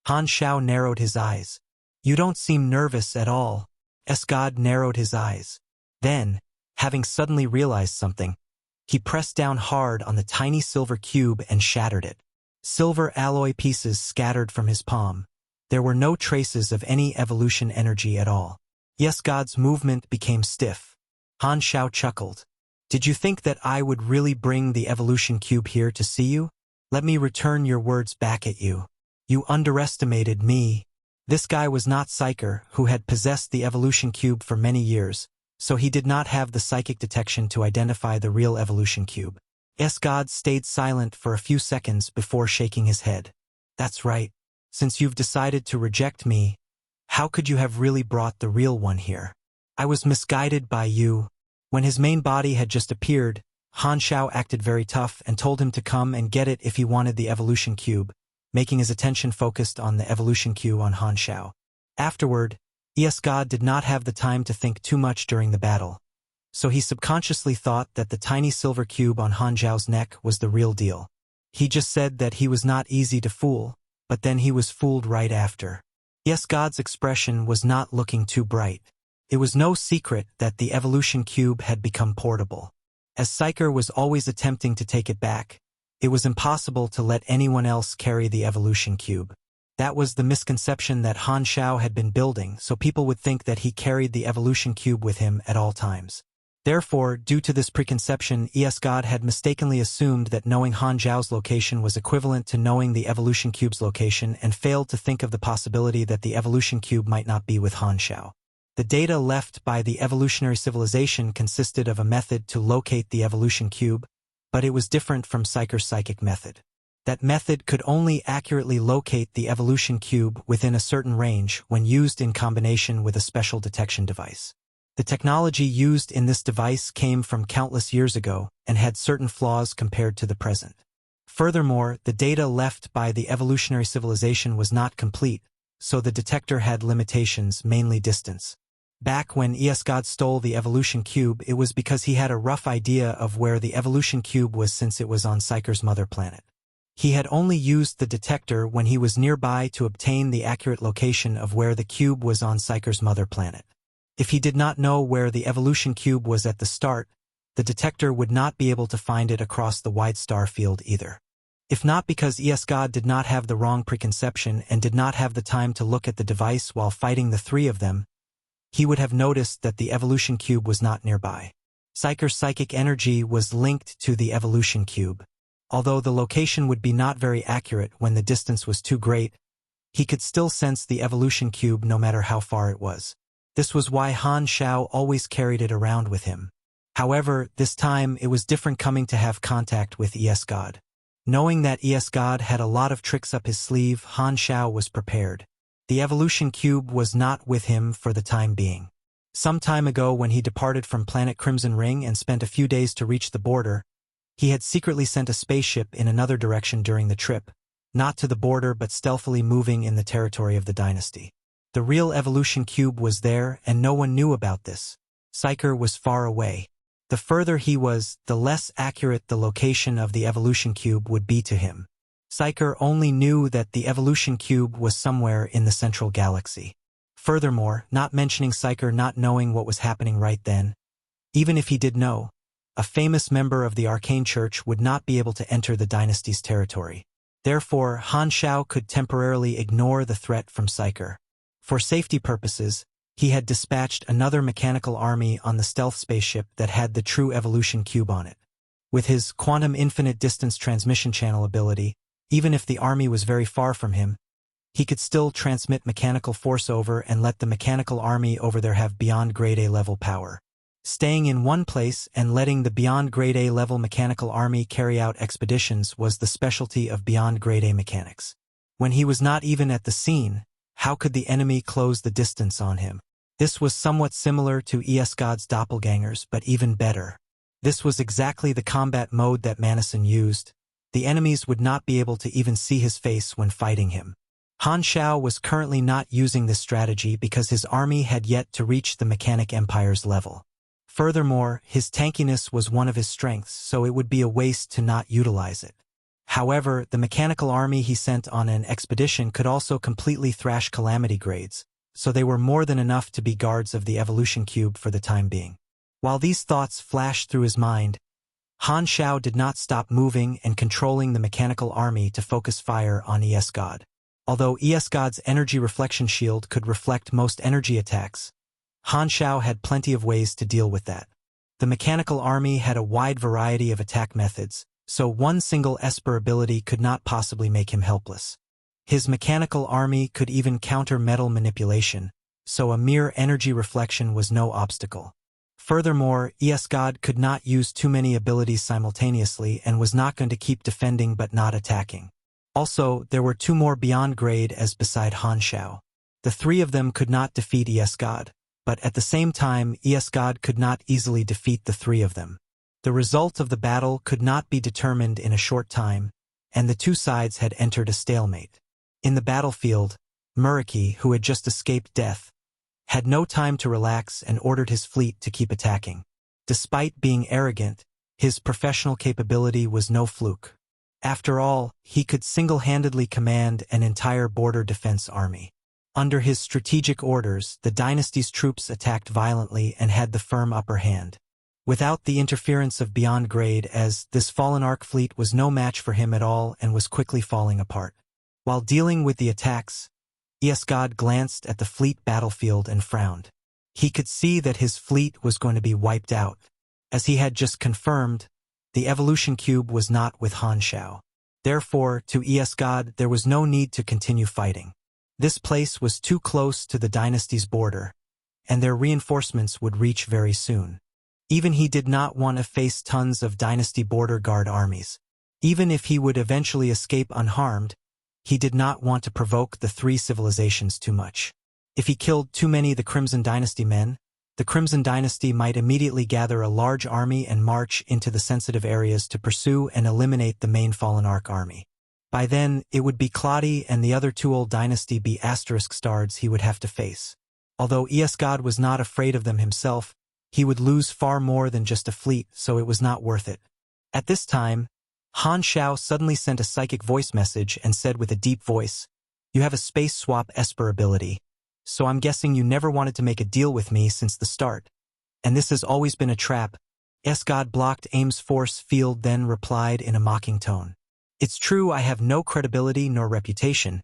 A: Han Xiao narrowed his eyes. "You don't seem nervous at all." God narrowed his eyes. Then, having suddenly realized something, he pressed down hard on the tiny silver cube and shattered it. Silver alloy pieces scattered from his palm. There were no traces of any evolution energy at all. God's movement became stiff. Han Xiao chuckled. "Did you think that I would really bring the evolution cube here to see you? Let me return your words back at you. You underestimated me." This guy was not Psyker, who had possessed the evolution cube for many years, so he did not have the psychic detection to identify the real evolution cube. God stayed silent for a few seconds before shaking his head. "That's right. Since you've decided to reject me, how could you have really brought the real one here? I was misguided by you." When his main body had just appeared, Han Xiao acted very tough and told him to come and get it if he wanted the evolution cube, making his attention focused on the evolution cube on Han Xiao. Afterward, God did not have the time to think too much during the battle, so he subconsciously thought that the tiny silver cube on Han Xiao's neck was the real deal. He just said that he was not easy to fool, but then he was fooled right after. God's expression was not looking too bright. It was no secret that the evolution cube had become portable. As Psyker was always attempting to take it back, it was impossible to let anyone else carry the evolution cube. That was the misconception that Han Xiao had been building, so people would think that he carried the evolution cube with him at all times. Therefore, due to this preconception, God had mistakenly assumed that knowing Han Xiao's location was equivalent to knowing the evolution cube's location and failed to think of the possibility that the evolution cube might not be with Han Xiao. The data left by the evolutionary civilization consisted of a method to locate the evolution cube, but it was different from Psyker's psychic method. That method could only accurately locate the evolution cube within a certain range when used in combination with a special detection device. The technology used in this device came from countless years ago and had certain flaws compared to the present. Furthermore, the data left by the evolutionary civilization was not complete, so the detector had limitations, mainly distance. Back when God stole the evolution cube, it was because he had a rough idea of where the evolution cube was since it was on Psyker's mother planet. He had only used the detector when he was nearby to obtain the accurate location of where the cube was on Psyker's mother planet. If he did not know where the evolution cube was at the start, the detector would not be able to find it across the wide star field either. If not because God did not have the wrong preconception and did not have the time to look at the device while fighting the three of them, he would have noticed that the evolution cube was not nearby. Psyker's psychic energy was linked to the evolution cube. Although the location would be not very accurate when the distance was too great, he could still sense the evolution cube no matter how far it was. This was why Han Xiao always carried it around with him. However, this time it was different coming to have contact with God. Knowing that God had a lot of tricks up his sleeve, Han Xiao was prepared. The evolution cube was not with him for the time being. Some time ago when he departed from planet Crimson Ring and spent a few days to reach the border, he had secretly sent a spaceship in another direction during the trip, not to the border but stealthily moving in the territory of the dynasty. The real evolution cube was there and no one knew about this. Psyker was far away. The further he was, the less accurate the location of the evolution cube would be to him. Psyker only knew that the evolution cube was somewhere in the central galaxy. Furthermore, not mentioning Psyker not knowing what was happening right then, even if he did know, a famous member of the Arcane Church would not be able to enter the dynasty's territory. Therefore, Han Xiao could temporarily ignore the threat from Psyker. For safety purposes, he had dispatched another mechanical army on the stealth spaceship that had the true evolution cube on it. With his quantum infinite distance transmission channel ability, even if the army was very far from him, he could still transmit mechanical force over and let the mechanical army over there have beyond grade A level power. Staying in one place and letting the beyond grade A level mechanical army carry out expeditions was the specialty of beyond grade A mechanics. When he was not even at the scene, how could the enemy close the distance on him? This was somewhat similar to God's doppelgangers, but even better. This was exactly the combat mode that Manison used. The enemies would not be able to even see his face when fighting him. Han Xiao was currently not using this strategy because his army had yet to reach the Mechanic Empire's level. Furthermore, his tankiness was one of his strengths, so it would be a waste to not utilize it. However, the mechanical army he sent on an expedition could also completely thrash calamity grades, so they were more than enough to be guards of the evolution cube for the time being. While these thoughts flashed through his mind, Han Xiao did not stop moving and controlling the mechanical army to focus fire on God. Although God's energy reflection shield could reflect most energy attacks, Han Xiao had plenty of ways to deal with that. The mechanical army had a wide variety of attack methods, so one single Esper ability could not possibly make him helpless. His mechanical army could even counter metal manipulation, so a mere energy reflection was no obstacle. Furthermore, God could not use too many abilities simultaneously and was not going to keep defending but not attacking. Also, there were two more beyond grade as beside Han Xiao. The three of them could not defeat God, but at the same time God could not easily defeat the three of them. The result of the battle could not be determined in a short time, and the two sides had entered a stalemate. In the battlefield, Muraki, who had just escaped death, had no time to relax and ordered his fleet to keep attacking. Despite being arrogant, his professional capability was no fluke. After all, he could single-handedly command an entire border defense army. Under his strategic orders, the dynasty's troops attacked violently and had the firm upper hand. Without the interference of Beyond Grade, as this fallen Ark fleet was no match for him at all and was quickly falling apart. While dealing with the attacks, God glanced at the fleet battlefield and frowned. He could see that his fleet was going to be wiped out. As he had just confirmed, the evolution cube was not with Han Xiao. Therefore, to God, there was no need to continue fighting. This place was too close to the dynasty's border, and their reinforcements would reach very soon. Even he did not want to face tons of dynasty border guard armies. Even if he would eventually escape unharmed, he did not want to provoke the three civilizations too much. If he killed too many of the Crimson Dynasty men, the Crimson Dynasty might immediately gather a large army and march into the sensitive areas to pursue and eliminate the main Fallen Ark army. By then, it would be Claudi and the other two old dynasty be asterisk stards he would have to face. Although God was not afraid of them himself, he would lose far more than just a fleet, so it was not worth it. At this time, Han Xiao suddenly sent a psychic voice message and said with a deep voice, "You have a space swap Esper ability. So I'm guessing you never wanted to make a deal with me since the start. And this has always been a trap. God blocked Aim's force field, then replied in a mocking tone. It's true I have no credibility nor reputation,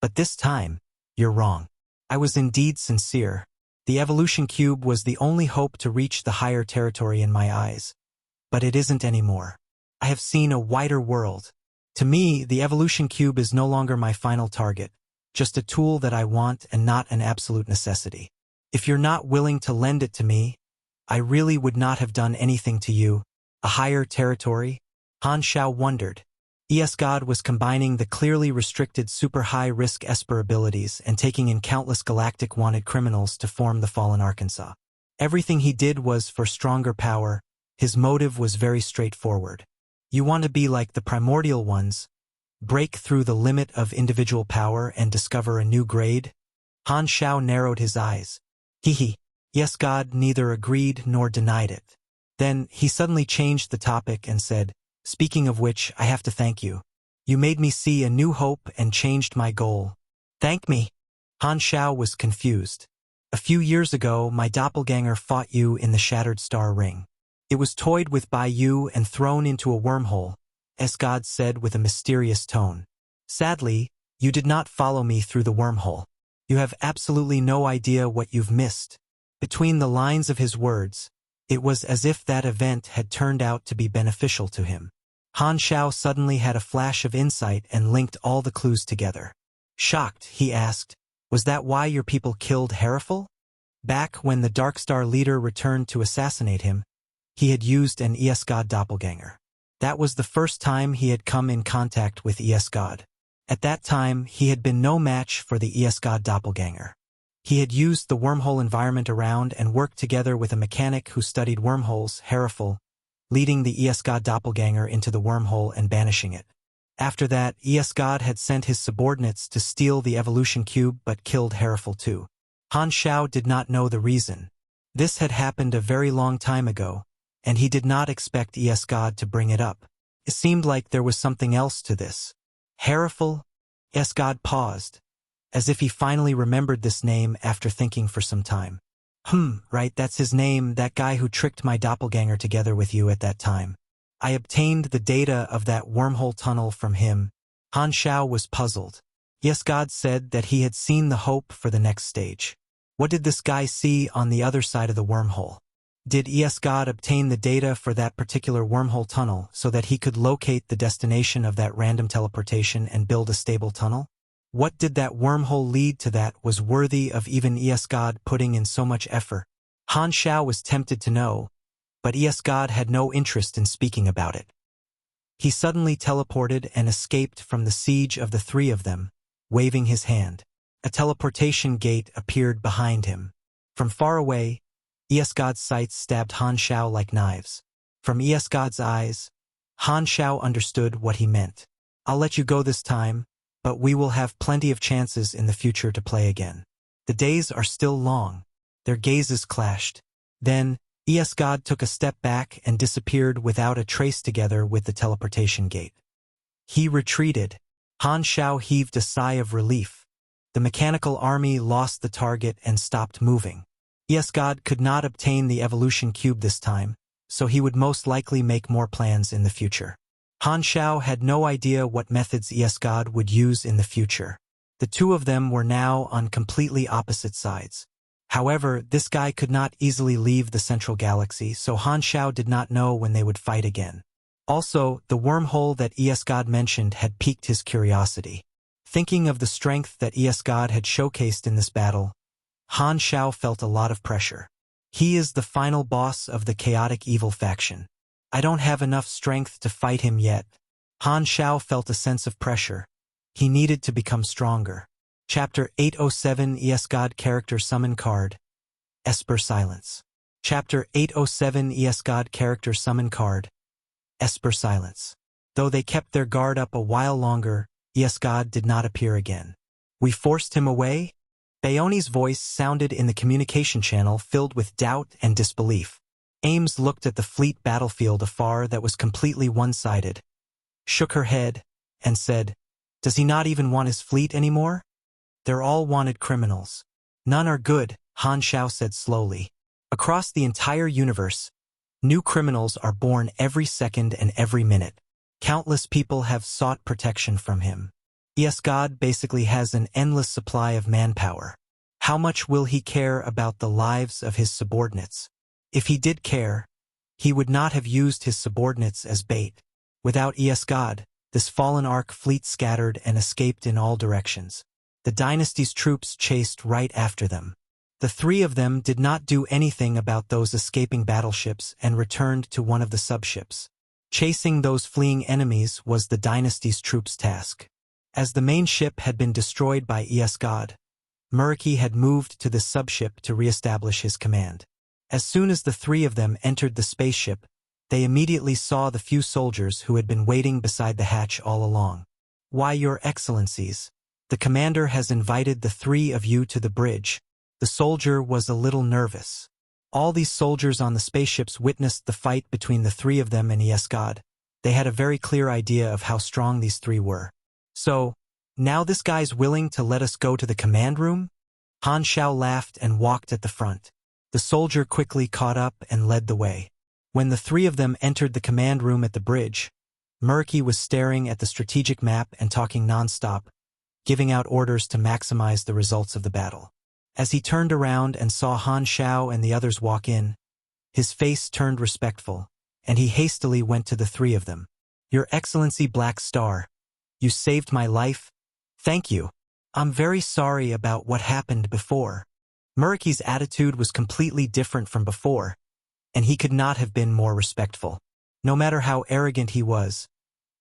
A: but this time, you're wrong. I was indeed sincere. The evolution cube was the only hope to reach the higher territory in my eyes. But it isn't anymore. I have seen a wider world. To me, the evolution cube is no longer my final target, just a tool that I want and not an absolute necessity. If you're not willing to lend it to me, I really would not have done anything to you. A higher territory? Han Xiao wondered. God was combining the clearly restricted super high-risk Esper abilities and taking in countless galactic wanted criminals to form the fallen Arkansas. Everything he did was for stronger power. His motive was very straightforward. You want to be like the primordial ones, break through the limit of individual power and discover a new grade? Han Xiao narrowed his eyes. Hee. God neither agreed nor denied it. Then he suddenly changed the topic and said, speaking of which, I have to thank you. You made me see a new hope and changed my goal. Thank me? Han Xiao was confused. A few years ago, my doppelganger fought you in the Shattered Star Ring. It was toyed with by you and thrown into a wormhole, God said with a mysterious tone. Sadly, you did not follow me through the wormhole. You have absolutely no idea what you've missed. Between the lines of his words, it was as if that event had turned out to be beneficial to him. Han Xiao suddenly had a flash of insight and linked all the clues together. Shocked, he asked, was that why your people killed Herifel? Back when the Darkstar leader returned to assassinate him, he had used an God doppelganger. That was the first time he had come in contact with God. At that time, he had been no match for the God doppelganger. He had used the wormhole environment around and worked together with a mechanic who studied wormholes, Herifel, leading the God doppelganger into the wormhole and banishing it. After that, God had sent his subordinates to steal the evolution cube but killed Herifel too. Han Xiao did not know the reason. This had happened a very long time ago, and he did not expect God to bring it up. It seemed like there was something else to this. Herifel? God paused, as if he finally remembered this name after thinking for some time. Right, that's his name, that guy who tricked my doppelganger together with you at that time. I obtained the data of that wormhole tunnel from him. Han Xiao was puzzled. God said that he had seen the hope for the next stage. What did this guy see on the other side of the wormhole? Did God obtain the data for that particular wormhole tunnel so that he could locate the destination of that random teleportation and build a stable tunnel? What did that wormhole lead to that was worthy of even God putting in so much effort? Han Xiao was tempted to know, but God had no interest in speaking about it. He suddenly teleported and escaped from the siege of the three of them, waving his hand. A teleportation gate appeared behind him. From far away, God's sights stabbed Han Xiao like knives. From God's eyes, Han Xiao understood what he meant. I'll let you go this time, but we will have plenty of chances in the future to play again. The days are still long. Their gazes clashed. Then, God took a step back and disappeared without a trace together with the teleportation gate. He retreated. Han Xiao heaved a sigh of relief. The mechanical army lost the target and stopped moving. God could not obtain the evolution cube this time, so he would most likely make more plans in the future. Han Xiao had no idea what methods God would use in the future. The two of them were now on completely opposite sides. However, this guy could not easily leave the central galaxy, so Han Xiao did not know when they would fight again. Also, the wormhole that God mentioned had piqued his curiosity. Thinking of the strength that God had showcased in this battle, Han Xiao felt a lot of pressure. He is the final boss of the chaotic evil faction. I don't have enough strength to fight him yet. Han Xiao felt a sense of pressure. He needed to become stronger. Chapter 807 God Character Summon Card. Esper Silence. Chapter 807 God Character Summon Card. Esper Silence. Though they kept their guard up a while longer, God did not appear again. We forced him away? Bayone's voice sounded in the communication channel filled with doubt and disbelief. Ames looked at the fleet battlefield afar that was completely one-sided, shook her head, and said, "Does he not even want his fleet anymore? They're all wanted criminals. None are good, Han Xiao said slowly. Across the entire universe, new criminals are born every second and every minute. Countless people have sought protection from him. Yes, God basically has an endless supply of manpower. How much will he care about the lives of his subordinates? If he did care, he would not have used his subordinates as bait. Without God, this fallen ark fleet scattered and escaped in all directions. The dynasty's troops chased right after them. The three of them did not do anything about those escaping battleships and returned to one of the subships. Chasing those fleeing enemies was the dynasty's troops' task. As the main ship had been destroyed by God, Murky had moved to the subship to reestablish his command. As soon as the three of them entered the spaceship, they immediately saw the few soldiers who had been waiting beside the hatch all along. Why, Your Excellencies, the commander has invited the three of you to the bridge. The soldier was a little nervous. All these soldiers on the spaceships witnessed the fight between the three of them and God. They had a very clear idea of how strong these three were. So, now this guy's willing to let us go to the command room? Han Xiao laughed and walked at the front. The soldier quickly caught up and led the way. When the three of them entered the command room at the bridge, Murky was staring at the strategic map and talking non-stop, giving out orders to maximize the results of the battle. As he turned around and saw Han Xiao and the others walk in, his face turned respectful, and he hastily went to the three of them. Your Excellency Black Star, you saved my life. Thank you. I'm very sorry about what happened before. Murky's attitude was completely different from before, and he could not have been more respectful. No matter how arrogant he was,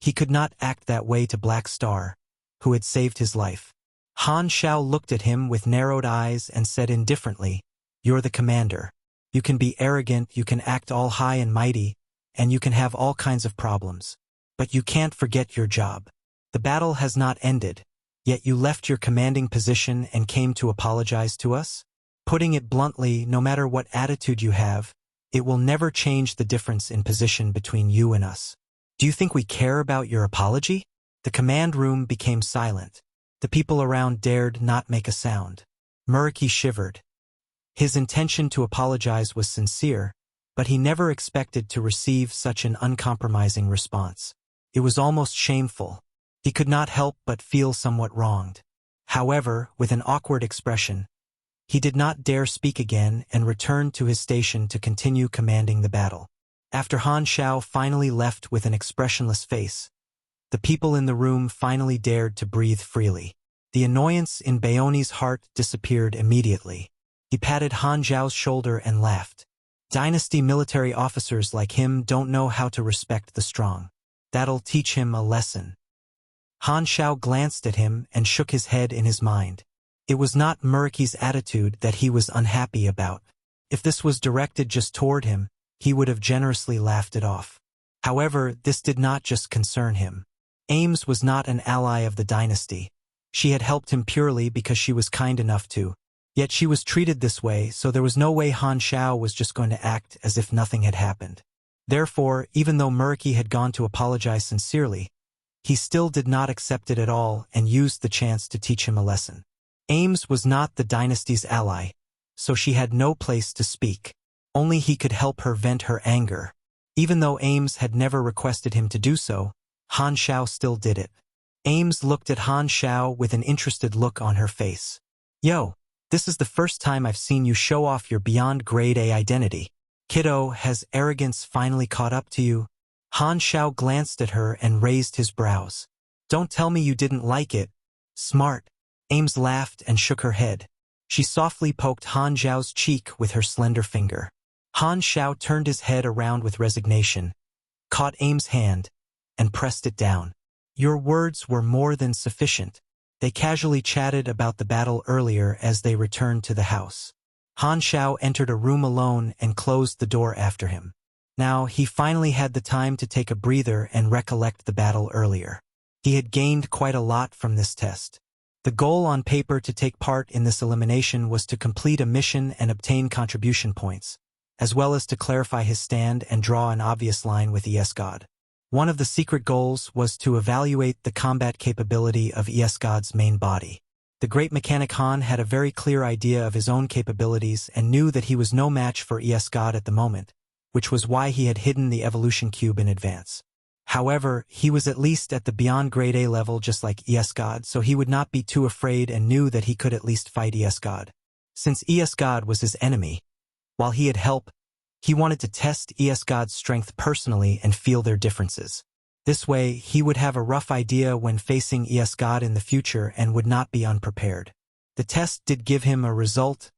A: he could not act that way to Black Star, who had saved his life. Han Xiao looked at him with narrowed eyes and said indifferently, You're the commander. You can be arrogant, you can act all high and mighty, and you can have all kinds of problems. But you can't forget your job. The battle has not ended, yet you left your commanding position and came to apologize to us? Putting it bluntly, no matter what attitude you have, it will never change the difference in position between you and us. Do you think we care about your apology? The command room became silent. The people around dared not make a sound. Murky shivered. His intention to apologize was sincere, but he never expected to receive such an uncompromising response. It was almost shameful. He could not help but feel somewhat wronged. However, with an awkward expression, he did not dare speak again and returned to his station to continue commanding the battle. After Han Xiao finally left with an expressionless face, the people in the room finally dared to breathe freely. The annoyance in Bayone's heart disappeared immediately. He patted Han Xiao's shoulder and laughed. Dynasty military officers like him don't know how to respect the strong. That'll teach him a lesson. Han Xiao glanced at him and shook his head in his mind. It was not Murky's attitude that he was unhappy about. If this was directed just toward him, he would have generously laughed it off. However, this did not just concern him. Ames was not an ally of the dynasty. She had helped him purely because she was kind enough to. Yet she was treated this way, so there was no way Han Xiao was just going to act as if nothing had happened. Therefore, even though Murky had gone to apologize sincerely, he still did not accept it at all and used the chance to teach him a lesson. Ames was not the dynasty's ally, so she had no place to speak. Only he could help her vent her anger. Even though Ames had never requested him to do so, Han Xiao still did it. Ames looked at Han Xiao with an interested look on her face. Yo, this is the first time I've seen you show off your beyond grade A identity. Kiddo, has arrogance finally caught up to you? Han Xiao glanced at her and raised his brows. Don't tell me you didn't like it. Smart. Ames laughed and shook her head. She softly poked Han Xiao's cheek with her slender finger. Han Xiao turned his head around with resignation, caught Ames' hand, and pressed it down. Your words were more than sufficient. They casually chatted about the battle earlier as they returned to the house. Han Xiao entered a room alone and closed the door after him. Now, he finally had the time to take a breather and recollect the battle earlier. He had gained quite a lot from this test. The goal on paper to take part in this elimination was to complete a mission and obtain contribution points, as well as to clarify his stand and draw an obvious line with God. One of the secret goals was to evaluate the combat capability of God's main body. The great mechanic Han had a very clear idea of his own capabilities and knew that he was no match for God at the moment, which was why he had hidden the evolution cube in advance. However, he was at least at the beyond grade A level just like God, so he would not be too afraid and knew that he could at least fight God. Since God was his enemy, while he had help, he wanted to test God's strength personally and feel their differences. This way, he would have a rough idea when facing God in the future and would not be unprepared. The test did give him a result.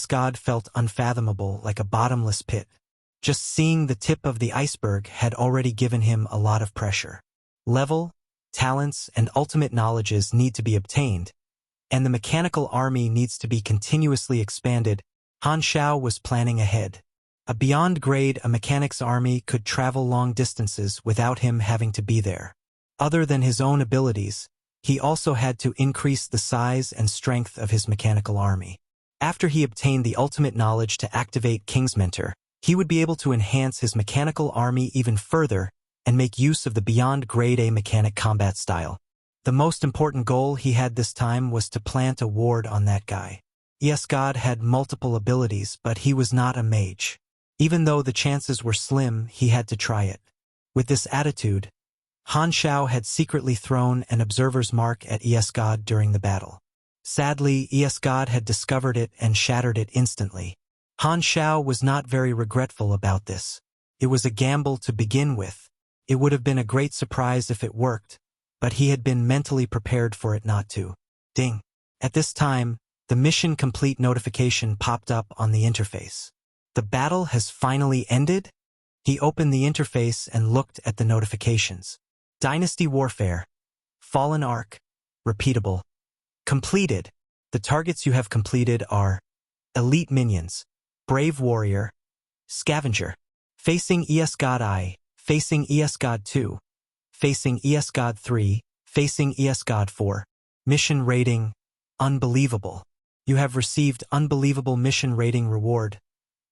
A: God felt unfathomable, like a bottomless pit. Just seeing the tip of the iceberg had already given him a lot of pressure. Level, talents, and ultimate knowledges need to be obtained, and the mechanical army needs to be continuously expanded. Han Xiao was planning ahead. A beyond grade, a mechanic's army could travel long distances without him having to be there. Other than his own abilities, he also had to increase the size and strength of his mechanical army. After he obtained the ultimate knowledge to activate King's Mentor, he would be able to enhance his mechanical army even further and make use of the beyond grade A mechanic combat style. The most important goal he had this time was to plant a ward on that guy. God had multiple abilities, but he was not a mage. Even though the chances were slim, he had to try it. With this attitude, Han Xiao had secretly thrown an observer's mark at God during the battle. Sadly, God had discovered it and shattered it instantly. Han Xiao was not very regretful about this. It was a gamble to begin with. It would have been a great surprise if it worked, but he had been mentally prepared for it not to. Ding! At this time, the mission complete notification popped up on the interface. The battle has finally ended? He opened the interface and looked at the notifications. Dynasty Warfare. Fallen Arc. Repeatable. Completed. The targets you have completed are Elite Minions, Brave Warrior, Scavenger, Facing God I, Facing God 2, Facing God 3, Facing God 4. Mission Rating, Unbelievable. You have received Unbelievable Mission Rating Reward.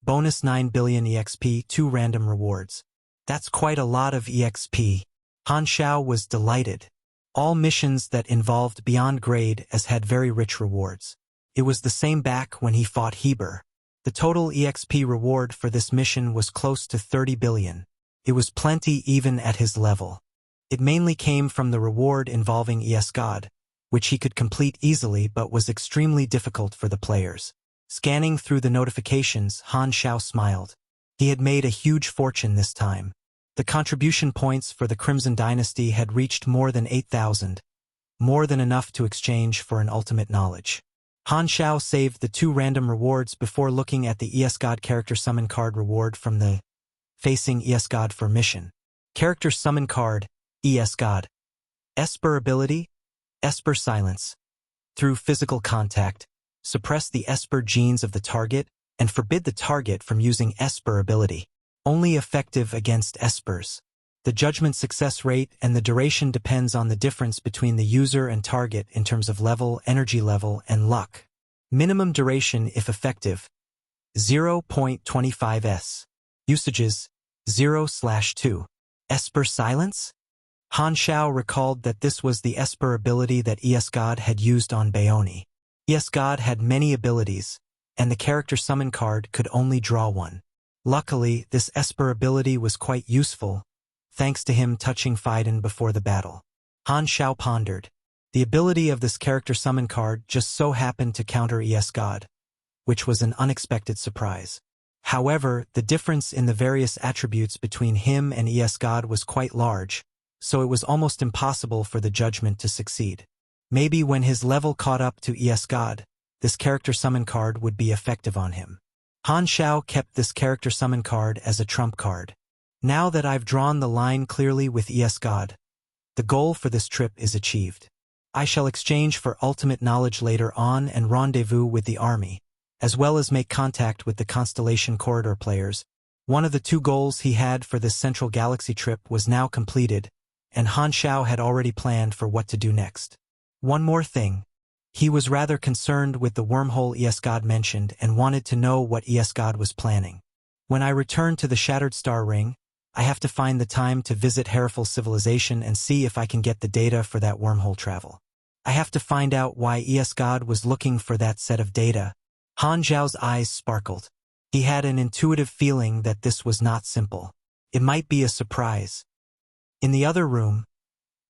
A: Bonus 9 billion EXP, 2 random rewards. That's quite a lot of EXP. Han Xiao was delighted. All missions that involved beyond grade as had very rich rewards. It was the same back when he fought Heber. The total EXP reward for this mission was close to 30 billion. It was plenty even at his level. It mainly came from the reward involving God, which he could complete easily but was extremely difficult for the players. Scanning through the notifications, Han Xiao smiled. He had made a huge fortune this time. The contribution points for the Crimson Dynasty had reached more than 8,000, more than enough to exchange for an ultimate knowledge. Han Xiao saved the 2 random rewards before looking at the God character summon card reward from the Facing God for mission. Character summon card, God. Esper ability, Esper silence. Through physical contact, suppress the Esper genes of the target, and forbid the target from using Esper ability. Only effective against Espers. The judgment success rate and the duration depends on the difference between the user and target in terms of level, energy level, and luck. Minimum duration if effective, 0.25 s. Usages, 0/2. Esper silence? Han Xiao recalled that this was the Esper ability that God had used on Baoni. God had many abilities, and the character summon card could only draw one. Luckily, this Esper ability was quite useful, thanks to him touching Phaidon before the battle. Han Xiao pondered. The ability of this character summon card just so happened to counter God, which was an unexpected surprise. However, the difference in the various attributes between him and God was quite large, so it was almost impossible for the judgment to succeed. Maybe when his level caught up to God, this character summon card would be effective on him. Han Xiao kept this character summon card as a trump card. Now that I've drawn the line clearly with God, the goal for this trip is achieved. I shall exchange for ultimate knowledge later on and rendezvous with the army, as well as make contact with the Constellation Corridor players. One of the 2 goals he had for this Central Galaxy trip was now completed, and Han Xiao had already planned for what to do next. One more thing. He was rather concerned with the wormhole God mentioned and wanted to know what God was planning. When I return to the Shattered Star Ring, I have to find the time to visit Hereful Civilization and see if I can get the data for that wormhole travel. I have to find out why God was looking for that set of data. Han Xiao's eyes sparkled. He had an intuitive feeling that this was not simple. It might be a surprise. In the other room,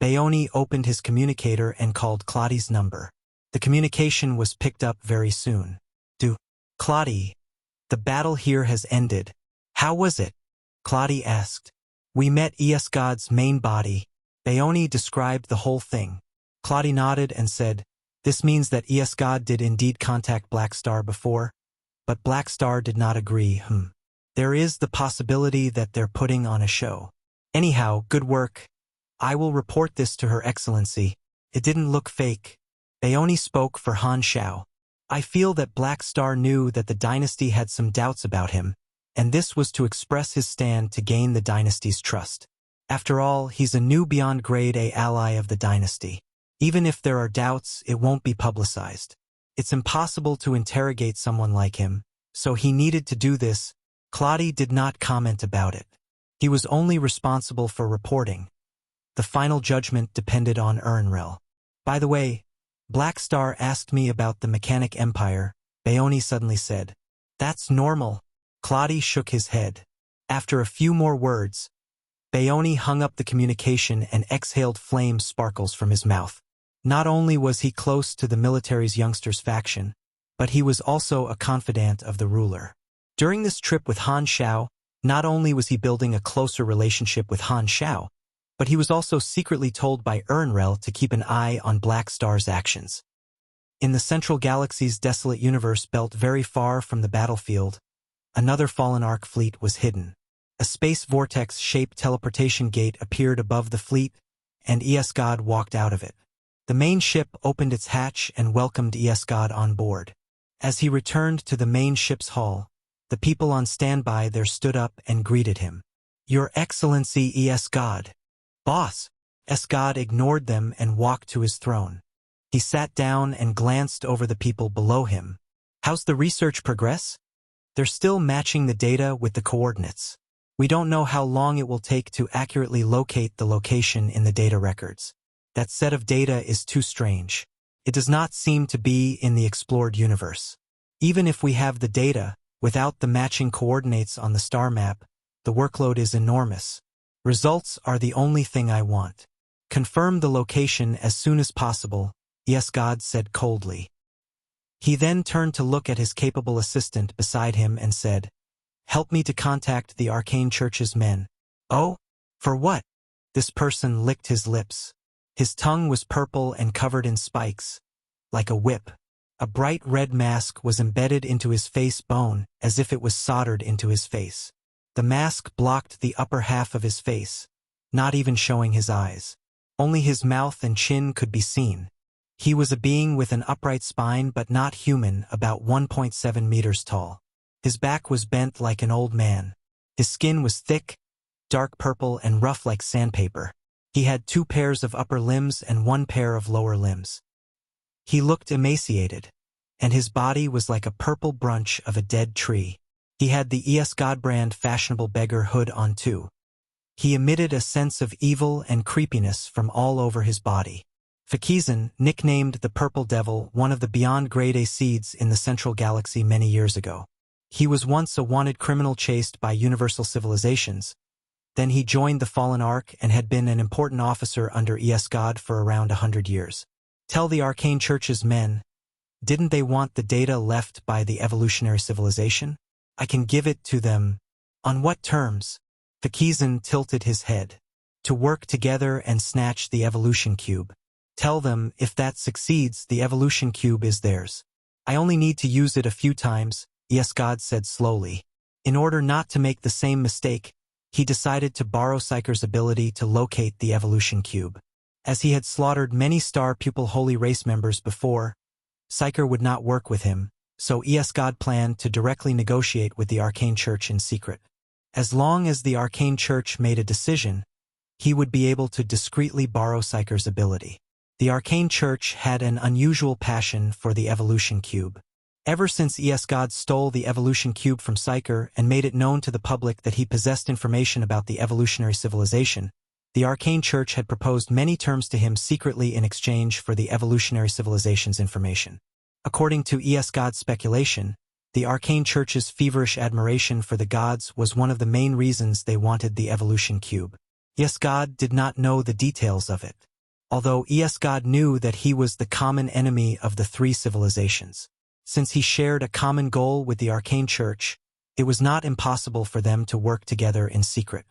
A: Bayoni opened his communicator and called Claudi's number. The communication was picked up very soon. Claudi, the battle here has ended. How was it? Claudi asked. We met God's main body. Bayoni described the whole thing. Claudi nodded and said, this means that God did indeed contact Black Star before, but Black Star did not agree. There is the possibility that they're putting on a show. Anyhow, good work. I will report this to Her Excellency. It didn't look fake. Bayoni spoke for Han Xiao. I feel that Black Star knew that the dynasty had some doubts about him, and this was to express his stand to gain the dynasty's trust. After all, he's a new beyond grade A ally of the dynasty. Even if there are doubts, it won't be publicized. It's impossible to interrogate someone like him, so he needed to do this. Claudi did not comment about it. He was only responsible for reporting. The final judgment depended on Unravel. By the way, Black Star asked me about the Mechanic Empire, Bayoni suddenly said. That's normal. Claudi shook his head. After a few more words, Bayoni hung up the communication and exhaled flame sparkles from his mouth. Not only was he close to the military's youngsters faction, but he was also a confidant of the ruler. During this trip with Han Xiao, not only was he building a closer relationship with Han Xiao, but he was also secretly told by Unravel to keep an eye on Black Star's actions. In the central galaxy's desolate universe built very far from the battlefield, another fallen Ark fleet was hidden. A space vortex-shaped teleportation gate appeared above the fleet, and God walked out of it. The main ship opened its hatch and welcomed God on board. As he returned to the main ship's hull, the people on standby there stood up and greeted him. Your Excellency God. Boss. God ignored them and walked to his throne. He sat down and glanced over the people below him. How's the research progress? They're still matching the data with the coordinates. We don't know how long it will take to accurately locate the location in the data records. That set of data is too strange. It does not seem to be in the explored universe. Even if we have the data, without the matching coordinates on the star map, the workload is enormous. Results are the only thing I want. Confirm the location as soon as possible, God said coldly. He then turned to look at his capable assistant beside him and said, help me to contact the Arcane Church's men. Oh? For what? This person licked his lips. His tongue was purple and covered in spikes, like a whip. A bright red mask was embedded into his face bone as if it was soldered into his face. The mask blocked the upper half of his face, not even showing his eyes. Only his mouth and chin could be seen. He was a being with an upright spine but not human, about 1.7 meters tall. His back was bent like an old man. His skin was thick, dark purple and rough like sandpaper. He had 2 pairs of upper limbs and 1 pair of lower limbs. He looked emaciated, and his body was like a purple branch of a dead tree. He had the God brand fashionable beggar hood on too. He emitted a sense of evil and creepiness from all over his body. Fakizan, nicknamed the Purple Devil, one of the beyond grade A seeds in the Central Galaxy many years ago. He was once a wanted criminal chased by universal civilizations. Then he joined the Fallen Ark and had been an important officer under God for around 100 years. Tell the Arcane Church's men, didn't they want the data left by the evolutionary civilization? I can give it to them. On what terms? Fakizan tilted his head. To work together and snatch the evolution cube. Tell them, if that succeeds, the evolution cube is theirs. I only need to use it a few times, God said slowly. In order not to make the same mistake, he decided to borrow Psyker's ability to locate the evolution cube. As he had slaughtered many Star Pupil Holy Race members before, Psyker would not work with him, so God planned to directly negotiate with the Arcane Church in secret. As long as the Arcane Church made a decision, he would be able to discreetly borrow Psyker's ability. The Arcane Church had an unusual passion for the evolution cube. Ever since God stole the evolution cube from Psyker and made it known to the public that he possessed information about the evolutionary civilization, The Arcane Church had proposed many terms to him secretly in exchange for the evolutionary civilization's information. According to ES-God's speculation, the Arcane Church's feverish admiration for the gods was one of the main reasons they wanted the evolution cube. ES-God did not know the details of it, although ES-God knew that he was the common enemy of the three civilizations. Since he shared a common goal with the Arcane Church, it was not impossible for them to work together in secret.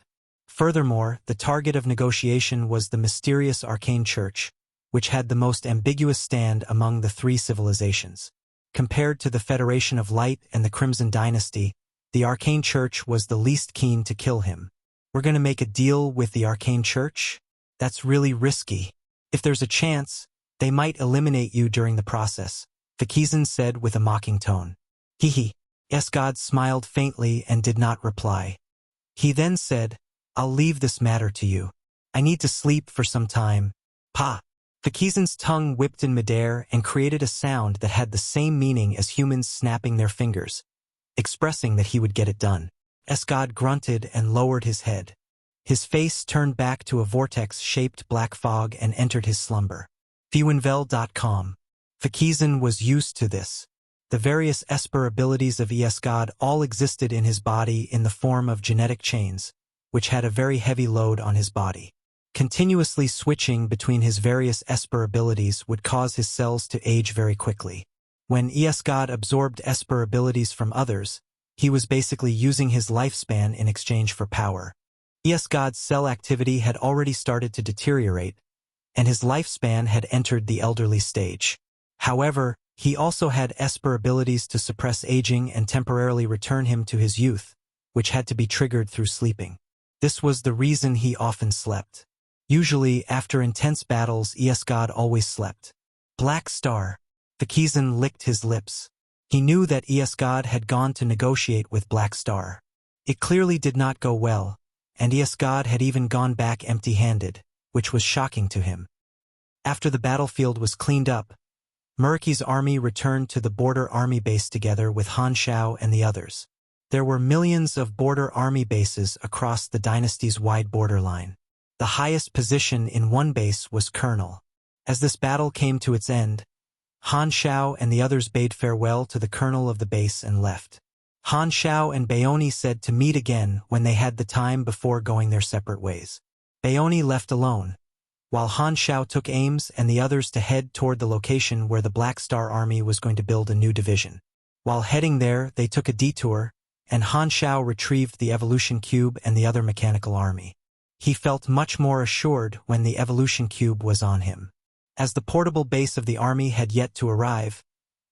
A: Furthermore, the target of negotiation was the mysterious Arcane Church, which had the most ambiguous stand among the three civilizations. Compared to the Federation of Light and the Crimson Dynasty, the Arcane Church was the least keen to kill him. "We're going to make a deal with the Arcane Church? That's really risky. If there's a chance, they might eliminate you during the process," Fakizan said with a mocking tone. Hee. ES-God smiled faintly and did not reply. He then said, "I'll leave this matter to you. I need to sleep for some time." Pa! Fakizan's tongue whipped in midair and created a sound that had the same meaning as humans snapping their fingers, expressing that he would get it done. ES-God grunted and lowered his head. His face turned back to a vortex-shaped black fog and entered his slumber. Fuenvel.com. Fakizan was used to this. The various Esper abilities of ES-God all existed in his body in the form of genetic chains, which had a very heavy load on his body. Continuously switching between his various Esper abilities would cause his cells to age very quickly. When ES-God absorbed Esper abilities from others, he was basically using his lifespan in exchange for power. ES-God's cell activity had already started to deteriorate, and his lifespan had entered the elderly stage. However, he also had Esper abilities to suppress aging and temporarily return him to his youth, which had to be triggered through sleeping. This was the reason he often slept. Usually, after intense battles, ES-God always slept. Black Star. Fakizan licked his lips. He knew that ES-God had gone to negotiate with Black Star. It clearly did not go well, and ES-God had even gone back empty-handed, which was shocking to him. After the battlefield was cleaned up, Muraki's army returned to the border army base together with Han Xiao and the others. There were millions of border army bases across the dynasty's wide borderline. The highest position in one base was Colonel. As this battle came to its end, Han Xiao and the others bade farewell to the colonel of the base and left. Han Xiao and Baoni said to meet again when they had the time before going their separate ways. Baoni left alone, while Han Xiao took Ames and the others to head toward the location where the Black Star Army was going to build a new division. While heading there, they took a detour, and Han Xiao retrieved the Evolution Cube and the other mechanical army. He felt much more assured when the Evolution Cube was on him. As the portable base of the army had yet to arrive,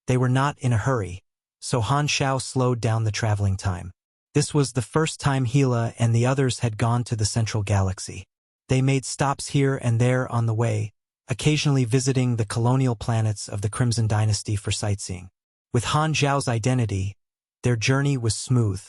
A: they were not in a hurry, so Han Xiao slowed down the traveling time. This was the first time Gila and the others had gone to the central galaxy. They made stops here and there on the way, occasionally visiting the colonial planets of the Crimson Dynasty for sightseeing. With Han Xiao's identity, their journey was smooth.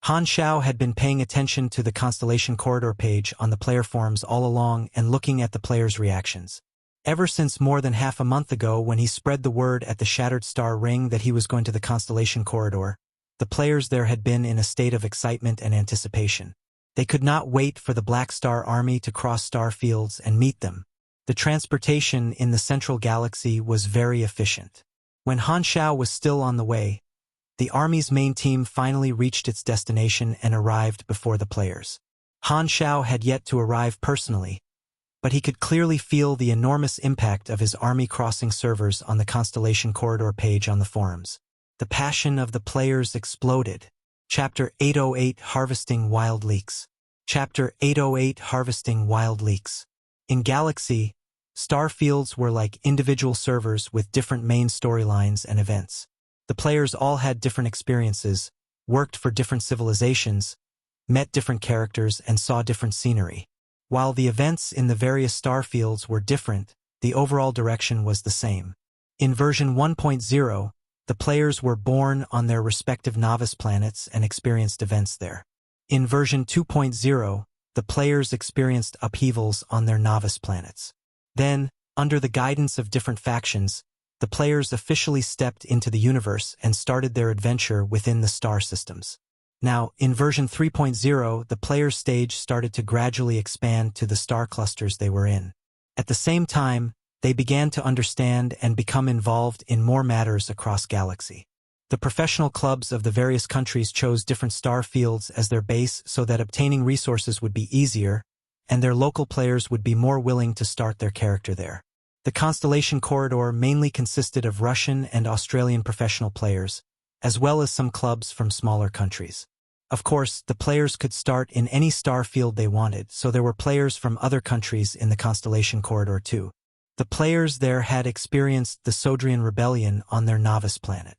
A: Han Xiao had been paying attention to the Constellation Corridor page on the player forums all along and looking at the players' reactions. Ever since more than half a month ago when he spread the word at the Shattered Star Ring that he was going to the Constellation Corridor, the players there had been in a state of excitement and anticipation. They could not wait for the Black Star Army to cross star fields and meet them. The transportation in the central galaxy was very efficient. When Han Xiao was still on the way, the Army's main team finally reached its destination and arrived before the players. Han Xiao had yet to arrive personally, but he could clearly feel the enormous impact of his army crossing servers on the Constellation Corridor page on the forums. The passion of the players exploded. Chapter 808 Harvesting Wild Leaks. Chapter 808 Harvesting Wild Leaks. In Galaxy, star fields were like individual servers with different main storylines and events. The players all had different experiences, worked for different civilizations, met different characters, and saw different scenery. While the events in the various star fields were different, the overall direction was the same. In version 1.0, the players were born on their respective novice planets and experienced events there. In version 2.0, the players experienced upheavals on their novice planets. Then, under the guidance of different factions, the players officially stepped into the universe and started their adventure within the star systems. Now, in version 3.0, the player's stage started to gradually expand to the star clusters they were in. At the same time, they began to understand and become involved in more matters across galaxy. The professional clubs of the various countries chose different star fields as their base so that obtaining resources would be easier, and their local players would be more willing to start their character there. The Constellation Corridor mainly consisted of Russian and Australian professional players, as well as some clubs from smaller countries. Of course, the players could start in any star field they wanted, so there were players from other countries in the Constellation Corridor too. The players there had experienced the Sodrian Rebellion on their novice planet.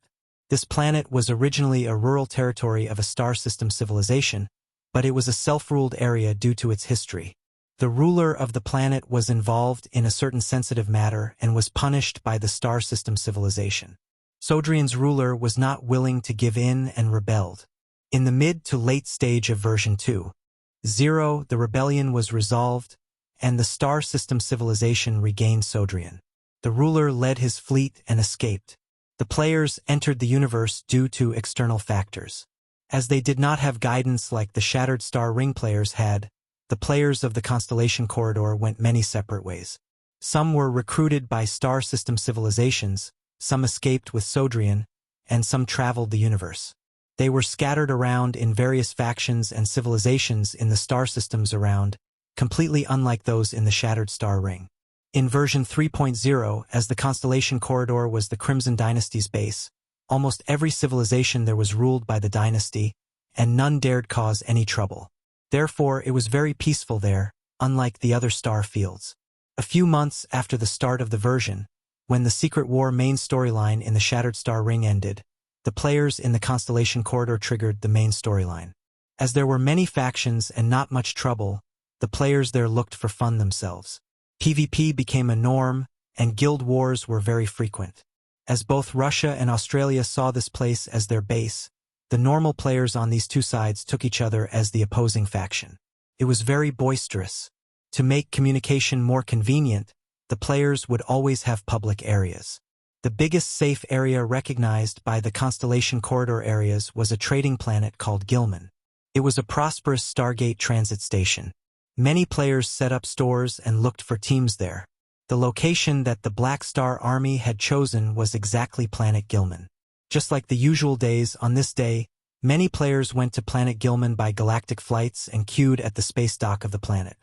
A: This planet was originally a rural territory of a star system civilization, but it was a self-ruled area due to its history. The ruler of the planet was involved in a certain sensitive matter and was punished by the star system civilization. Sodrian's ruler was not willing to give in and rebelled. In the mid to late stage of version 2.0, the rebellion was resolved, and the star system civilization regained Sodrian. The ruler led his fleet and escaped. The players entered the universe due to external factors. As they did not have guidance like the Shattered Star Ring players had, the players of the Constellation Corridor went many separate ways. Some were recruited by star system civilizations, some escaped with Sodrian, and some traveled the universe. They were scattered around in various factions and civilizations in the star systems around, completely unlike those in the Shattered Star Ring. In version 3.0, as the Constellation Corridor was the Crimson Dynasty's base, almost every civilization there was ruled by the dynasty, and none dared cause any trouble. Therefore, it was very peaceful there, unlike the other star fields. A few months after the start of the version, when the Secret War main storyline in the Shattered Star Ring ended, the players in the Constellation Corridor triggered the main storyline. As there were many factions and not much trouble, the players there looked for fun themselves. PvP became a norm, and guild wars were very frequent. As both Russia and Australia saw this place as their base, the normal players on these two sides took each other as the opposing faction. It was very boisterous. To make communication more convenient, the players would always have public areas. The biggest safe area recognized by the Constellation Corridor areas was a trading planet called Gilman. It was a prosperous Stargate transit station. Many players set up stores and looked for teams there. The location that the Black Star Army had chosen was exactly Planet Gilman. Just like the usual days, on this day, many players went to Planet Gilman by galactic flights and queued at the space dock of the planet.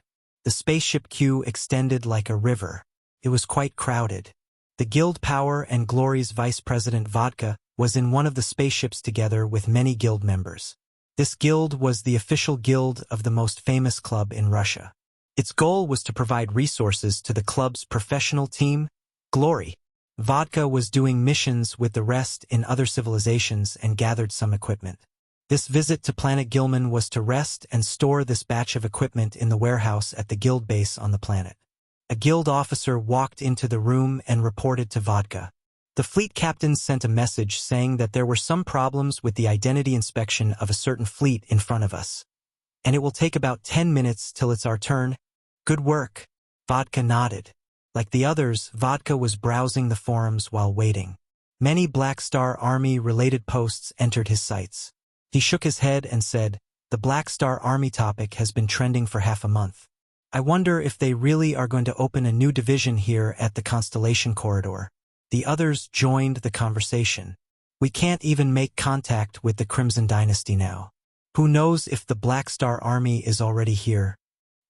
A: The spaceship queue extended like a river. It was quite crowded. The Guild Power and Glory's Vice President Vodka was in one of the spaceships together with many guild members. This guild was the official guild of the most famous club in Russia. Its goal was to provide resources to the club's professional team, Glory. Vodka was doing missions with the rest in other civilizations and gathered some equipment. This visit to Planet Gilman was to rest and store this batch of equipment in the warehouse at the guild base on the planet. A guild officer walked into the room and reported to Vodka. The fleet captain sent a message saying that there were some problems with the identity inspection of a certain fleet in front of us. And it will take about 10 minutes till it's our turn. Good work. Vodka nodded. Like the others, Vodka was browsing the forums while waiting. Many Black Star Army-related posts entered his sights. He shook his head and said, "The Black Star Army topic has been trending for half a month. I wonder if they really are going to open a new division here at the Constellation Corridor." The others joined the conversation. "We can't even make contact with the Crimson Dynasty now. Who knows if the Black Star Army is already here?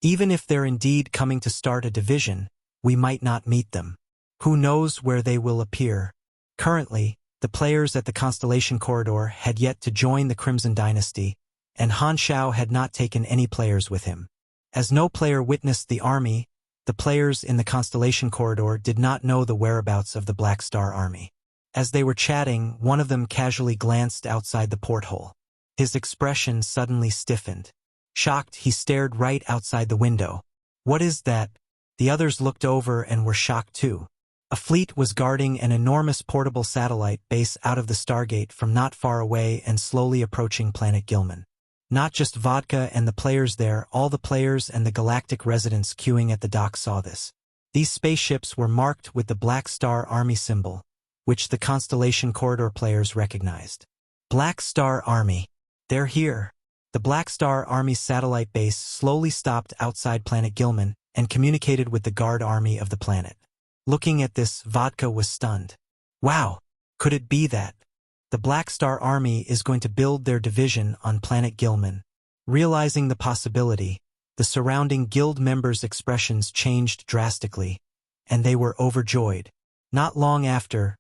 A: Even if they're indeed coming to start a division, we might not meet them. Who knows where they will appear?" Currently, the players at the Constellation Corridor had yet to join the Crimson Dynasty, and Han Xiao had not taken any players with him. As no player witnessed the army, the players in the Constellation Corridor did not know the whereabouts of the Black Star Army. As they were chatting, one of them casually glanced outside the porthole. His expression suddenly stiffened. Shocked, he stared right outside the window. "What is that?" The others looked over and were shocked too. A fleet was guarding an enormous portable satellite base out of the Stargate from not far away and slowly approaching Planet Gilman. Not just Vodka and the players there, all the players and the galactic residents queuing at the dock saw this. These spaceships were marked with the Black Star Army symbol, which the Constellation Corridor players recognized. Black Star Army. They're here. The Black Star Army's satellite base slowly stopped outside planet Gilman and communicated with the guard army of the planet. Looking at this, Vodka was stunned. Wow, could it be that the Black Star Army is going to build their division on planet Gilman? Realizing the possibility, the surrounding guild members' expressions changed drastically, and they were overjoyed. Not long after,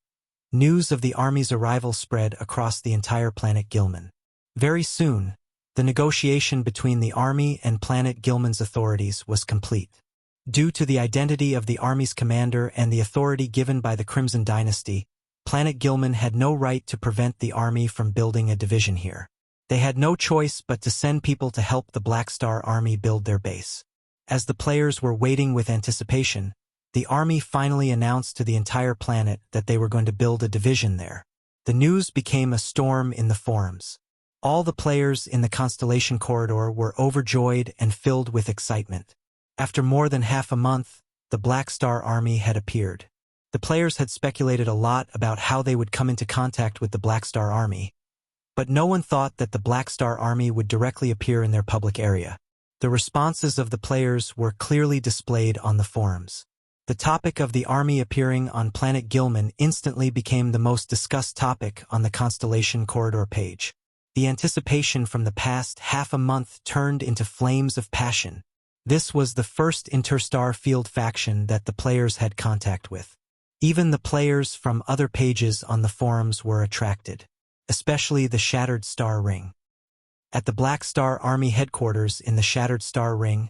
A: news of the army's arrival spread across the entire planet Gilman. Very soon, the negotiation between the army and planet Gilman's authorities was complete. Due to the identity of the army's commander and the authority given by the Crimson Dynasty, planet Gilman had no right to prevent the army from building a division here. They had no choice but to send people to help the Black Star Army build their base. As the players were waiting with anticipation, the army finally announced to the entire planet that they were going to build a division there. The news became a storm in the forums. All the players in the Constellation Corridor were overjoyed and filled with excitement. After more than half a month, the Black Star Army had appeared. The players had speculated a lot about how they would come into contact with the Black Star Army, but no one thought that the Black Star Army would directly appear in their public area. The responses of the players were clearly displayed on the forums. The topic of the army appearing on planet Gilman instantly became the most discussed topic on the Constellation Corridor page. The anticipation from the past half a month turned into flames of passion. This was the first interstar field faction that the players had contact with. Even the players from other pages on the forums were attracted, especially the Shattered Star Ring. At the Black Star Army headquarters in the Shattered Star Ring,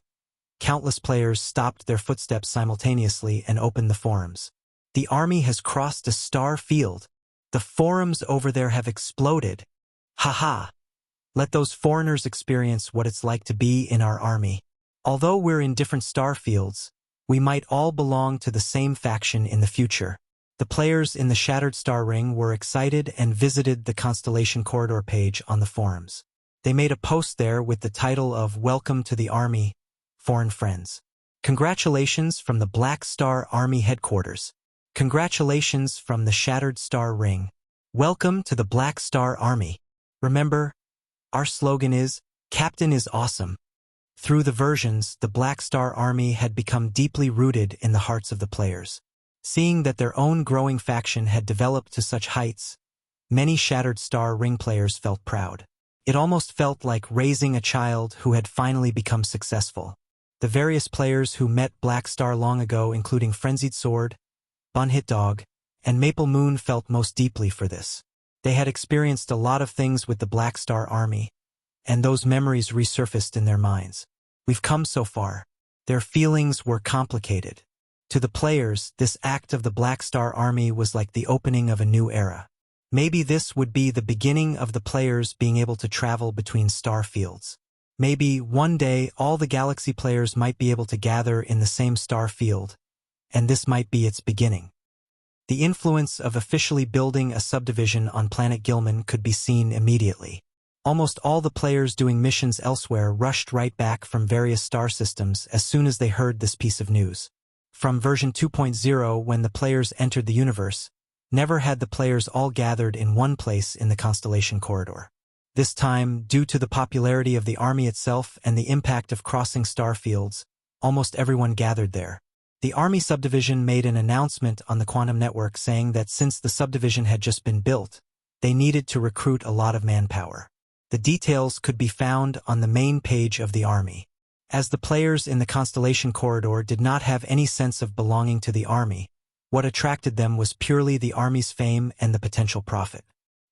A: countless players stopped their footsteps simultaneously and opened the forums. The army has crossed a star field. The forums over there have exploded. Haha. Let those foreigners experience what it's like to be in our army. Although we're in different star fields, we might all belong to the same faction in the future. The players in the Shattered Star Ring were excited and visited the Constellation Corridor page on the forums. They made a post there with the title of "Welcome to the Army, Foreign Friends. Congratulations from the Black Star Army headquarters. Congratulations from the Shattered Star Ring. Welcome to the Black Star Army. Remember, our slogan is, Captain is awesome." Through the versions, the Black Star Army had become deeply rooted in the hearts of the players. Seeing that their own growing faction had developed to such heights, many Shattered Star Ring players felt proud. It almost felt like raising a child who had finally become successful. The various players who met Black Star long ago, including Frenzied Sword, Bun Hit Dog, and Maple Moon, felt most deeply for this. They had experienced a lot of things with the Black Star Army, and those memories resurfaced in their minds. We've come so far. Their feelings were complicated. To the players, this act of the Black Star Army was like the opening of a new era. Maybe this would be the beginning of the players being able to travel between star fields. Maybe one day all the Galaxy players might be able to gather in the same star field, and this might be its beginning. The influence of officially building a subdivision on planet Gilman could be seen immediately. Almost all the players doing missions elsewhere rushed right back from various star systems as soon as they heard this piece of news. From version 2.0, when the players entered the universe, never had the players all gathered in one place in the Constellation Corridor. This time, due to the popularity of the army itself and the impact of crossing star fields, almost everyone gathered there. The army subdivision made an announcement on the Quantum Network saying that since the subdivision had just been built, they needed to recruit a lot of manpower. The details could be found on the main page of the army. As the players in the Constellation Corridor did not have any sense of belonging to the army, what attracted them was purely the army's fame and the potential profit.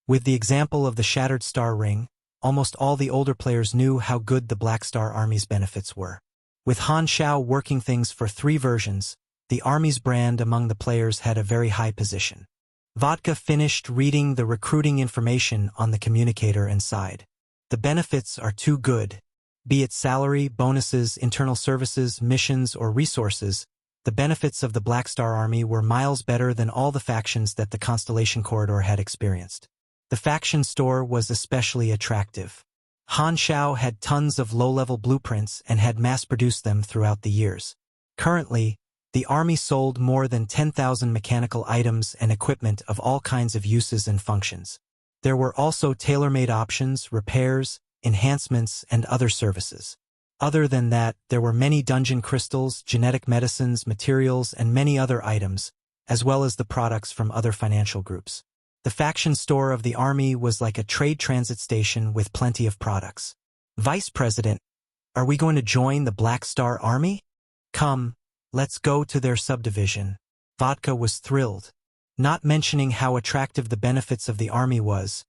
A: With the example of the Shattered Star Ring, almost all the older players knew how good the Black Star Army's benefits were. With Han Xiao working things for 3 versions, the army's brand among the players had a very high position. Vodka finished reading the recruiting information on the communicator and sighed. The benefits are too good. Be it salary, bonuses, internal services, missions, or resources, the benefits of the Black Star Army were miles better than all the factions that the Constellation Corridor had experienced. The faction store was especially attractive. Han Xiao had tons of low-level blueprints and had mass-produced them throughout the years. Currently, the army sold more than 10,000 mechanical items and equipment of all kinds of uses and functions. There were also tailor-made options, repairs, enhancements, and other services. Other than that, there were many dungeon crystals, genetic medicines, materials, and many other items, as well as the products from other financial groups. The faction store of the army was like a trade transit station with plenty of products. Vice President, are we going to join the Black Star Army? Come, let's go to their subdivision. Vodka was thrilled, not mentioning how attractive the benefits of the army was.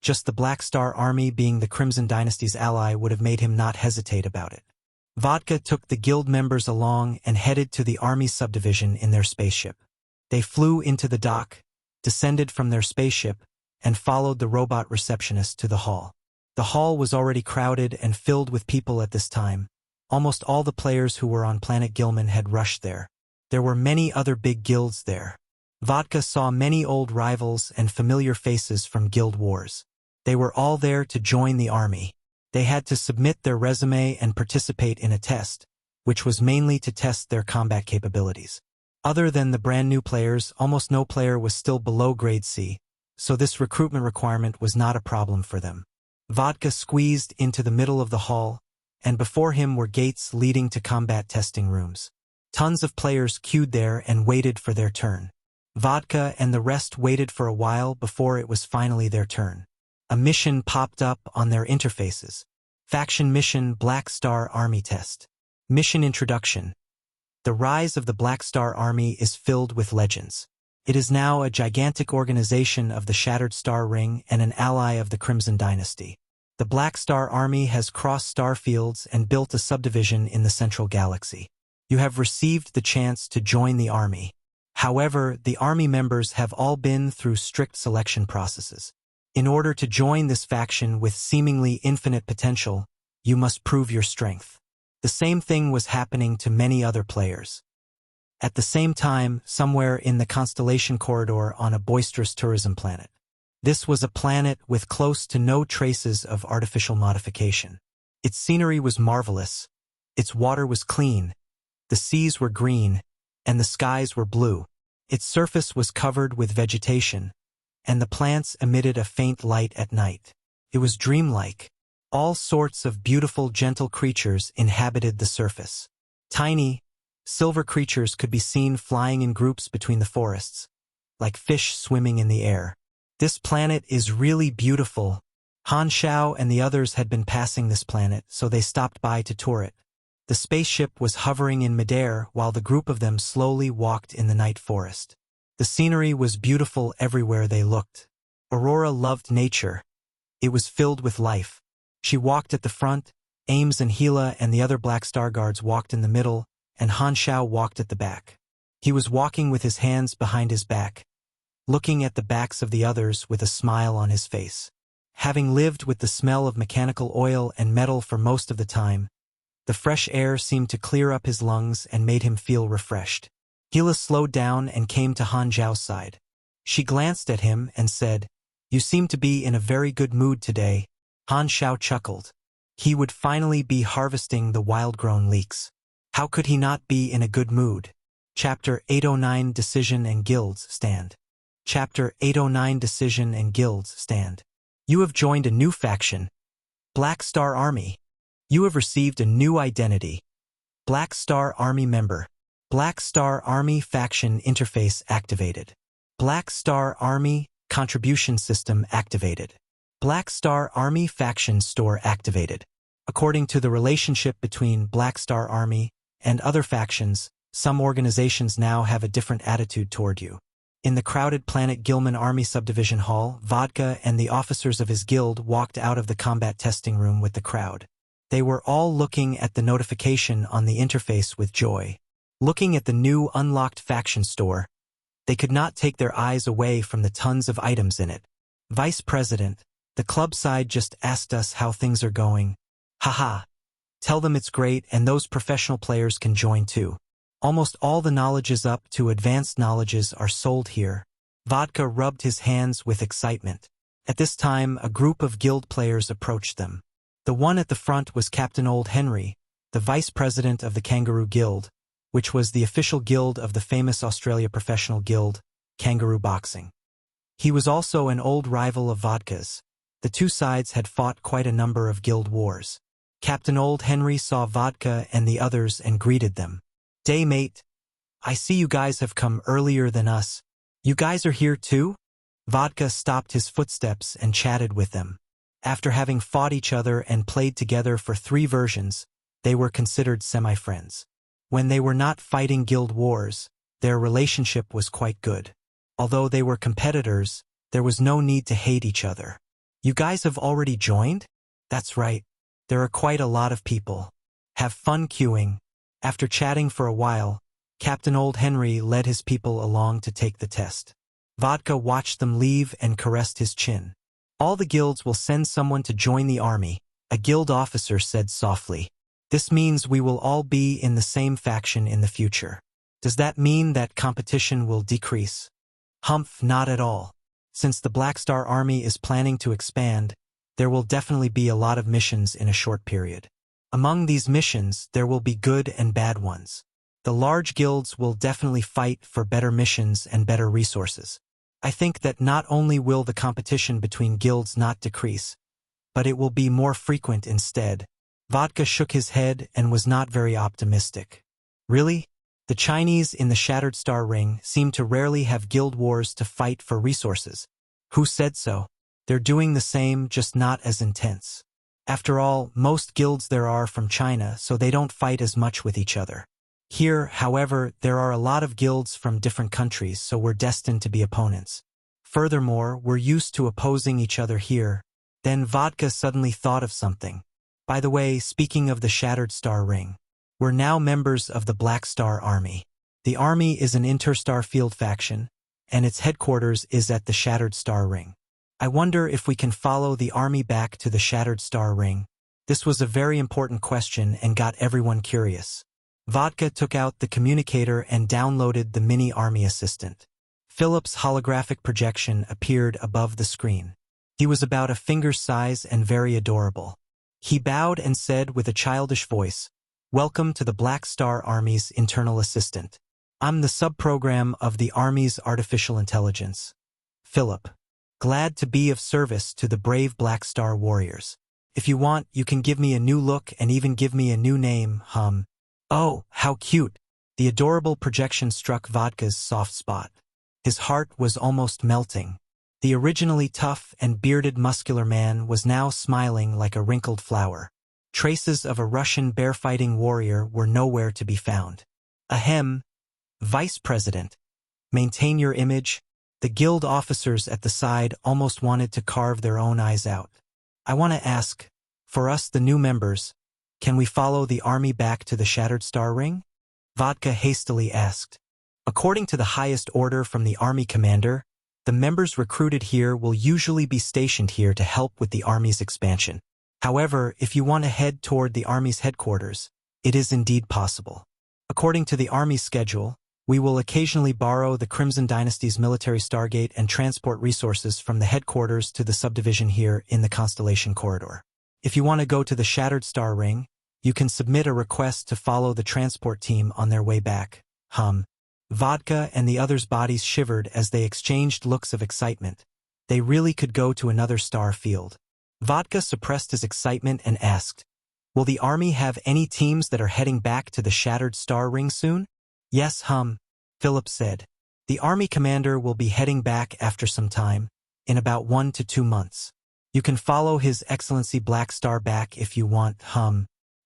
A: Just the Black Star Army being the Crimson Dynasty's ally would have made him not hesitate about it. Vodka took the guild members along and headed to the army subdivision in their spaceship. They flew into the dock, descended from their spaceship, and followed the robot receptionist to the hall. The hall was already crowded and filled with people at this time. Almost all the players who were on planet Gilman had rushed there. There were many other big guilds there. Vodka saw many old rivals and familiar faces from guild wars. They were all there to join the army. They had to submit their resume and participate in a test, which was mainly to test their combat capabilities. Other than the brand new players, almost no player was still below grade C, so this recruitment requirement was not a problem for them. Vodka squeezed into the middle of the hall, and before him were gates leading to combat testing rooms. Tons of players queued there and waited for their turn. Vodka and the rest waited for a while before it was finally their turn. A mission popped up on their interfaces. Faction Mission Black Star Army Test. Mission Introduction. The rise of the Black Star Army is filled with legends. It is now a gigantic organization of the Shattered Star Ring and an ally of the Crimson Dynasty. The Black Star Army has crossed star fields and built a subdivision in the central galaxy. You have received the chance to join the army. However, the army members have all been through strict selection processes. In order to join this faction with seemingly infinite potential, you must prove your strength. The same thing was happening to many other players. At the same time, somewhere in the Constellation Corridor on a boisterous tourism planet. This was a planet with close to no traces of artificial modification. Its scenery was marvelous. Its water was clean. The seas were green, and the skies were blue. Its surface was covered with vegetation, and the plants emitted a faint light at night. It was dreamlike. All sorts of beautiful, gentle creatures inhabited the surface. Tiny, silver creatures could be seen flying in groups between the forests, like fish swimming in the air. This planet is really beautiful. Han Xiao and the others had been passing this planet, so they stopped by to tour it. The spaceship was hovering in midair while the group of them slowly walked in the night forest. The scenery was beautiful everywhere they looked. Aurora loved nature. It was filled with life. She walked at the front, Ames and Gila and the other Black Star Guards walked in the middle, and Han Xiao walked at the back. He was walking with his hands behind his back, looking at the backs of the others with a smile on his face. Having lived with the smell of mechanical oil and metal for most of the time, the fresh air seemed to clear up his lungs and made him feel refreshed. Gila slowed down and came to Han Xiao's side. She glanced at him and said, "You seem to be in a very good mood today." Han Xiao chuckled. He would finally be harvesting the wild-grown leeks. How could he not be in a good mood? Chapter 809 Decision and Guilds Stand. Chapter 809 Decision and Guilds Stand. You have joined a new faction, Black Star Army. You have received a new identity, Black Star Army member. Black Star Army faction interface activated. Black Star Army contribution system activated. Black Star Army faction store activated. According to the relationship between Black Star Army and other factions, some organizations now have a different attitude toward you. In the crowded planet Gilman Army Subdivision Hall, Vodka and the officers of his guild walked out of the combat testing room with the crowd. They were all looking at the notification on the interface with joy. Looking at the new unlocked faction store, they could not take their eyes away from the tons of items in it. Vice President, the club side just asked us how things are going. Haha. Tell them it's great and those professional players can join too. Almost all the knowledges up to advanced knowledges are sold here. Vodka rubbed his hands with excitement. At this time, a group of guild players approached them. The one at the front was Captain Old Henry, the vice president of the Kangaroo Guild, which was the official guild of the famous Australia professional guild, Kangaroo Boxing. He was also an old rival of Vodka's. The two sides had fought quite a number of guild wars. Captain Old Henry saw Vodka and the others and greeted them. "Day mate, I see you guys have come earlier than us. You guys are here too?" Vodka stopped his footsteps and chatted with them. After having fought each other and played together for 3 versions, they were considered semi-friends. When they were not fighting guild wars, their relationship was quite good. Although they were competitors, there was no need to hate each other. "You guys have already joined?" "That's right. There are quite a lot of people. Have fun queuing." After chatting for a while, Captain Old Henry led his people along to take the test. Vodka watched them leave and caressed his chin. "All the guilds will send someone to join the army," a guild officer said softly. "This means we will all be in the same faction in the future." "Does that mean that competition will decrease?" "Humph, not at all. Since the Black Star Army is planning to expand, there will definitely be a lot of missions in a short period. Among these missions, there will be good and bad ones. The large guilds will definitely fight for better missions and better resources. I think that not only will the competition between guilds not decrease, but it will be more frequent instead." Vodka shook his head and was not very optimistic. "Really? The Chinese in the Shattered Star Ring seem to rarely have guild wars to fight for resources." "Who said so? They're doing the same, just not as intense. After all, most guilds there are from China, so they don't fight as much with each other. Here, however, there are a lot of guilds from different countries, so we're destined to be opponents. Furthermore, we're used to opposing each other here." Then Vodka suddenly thought of something. "By the way, speaking of the Shattered Star Ring, we're now members of the Black Star Army. The army is an interstar field faction, and its headquarters is at the Shattered Star Ring. I wonder if we can follow the army back to the Shattered Star Ring." This was a very important question and got everyone curious. Vodka took out the communicator and downloaded the mini army assistant. Philip's holographic projection appeared above the screen. He was about a finger's size and very adorable. He bowed and said with a childish voice, "Welcome to the Black Star Army's internal assistant. I'm the subprogram of the Army's artificial intelligence. Philip. Glad to be of service to the brave Black Star warriors. If you want, you can give me a new look and even give me a new name, Oh, how cute." The adorable projection struck Vodka's soft spot. His heart was almost melting. The originally tough and bearded muscular man was now smiling like a wrinkled flower. Traces of a Russian bear-fighting warrior were nowhere to be found. "Ahem. Vice President. Maintain your image." The guild officers at the side almost wanted to carve their own eyes out. "I want to ask, for us the new members, can we follow the army back to the Shattered Star Ring?" Vodka hastily asked. "According to the highest order from the army commander, the members recruited here will usually be stationed here to help with the army's expansion. However, if you want to head toward the army's headquarters, it is indeed possible. According to the army's schedule, we will occasionally borrow the Crimson Dynasty's military stargate and transport resources from the headquarters to the subdivision here in the Constellation Corridor. If you want to go to the Shattered Star Ring, you can submit a request to follow the transport team on their way back." Vodka and the others' bodies shivered as they exchanged looks of excitement. They really could go to another star field. Vodka suppressed his excitement and asked, "Will the army have any teams that are heading back to the Shattered Star Ring soon?" "Yes, Philip said. "The army commander will be heading back after some time, in about 1 to 2 months. You can follow His Excellency Black Star back if you want,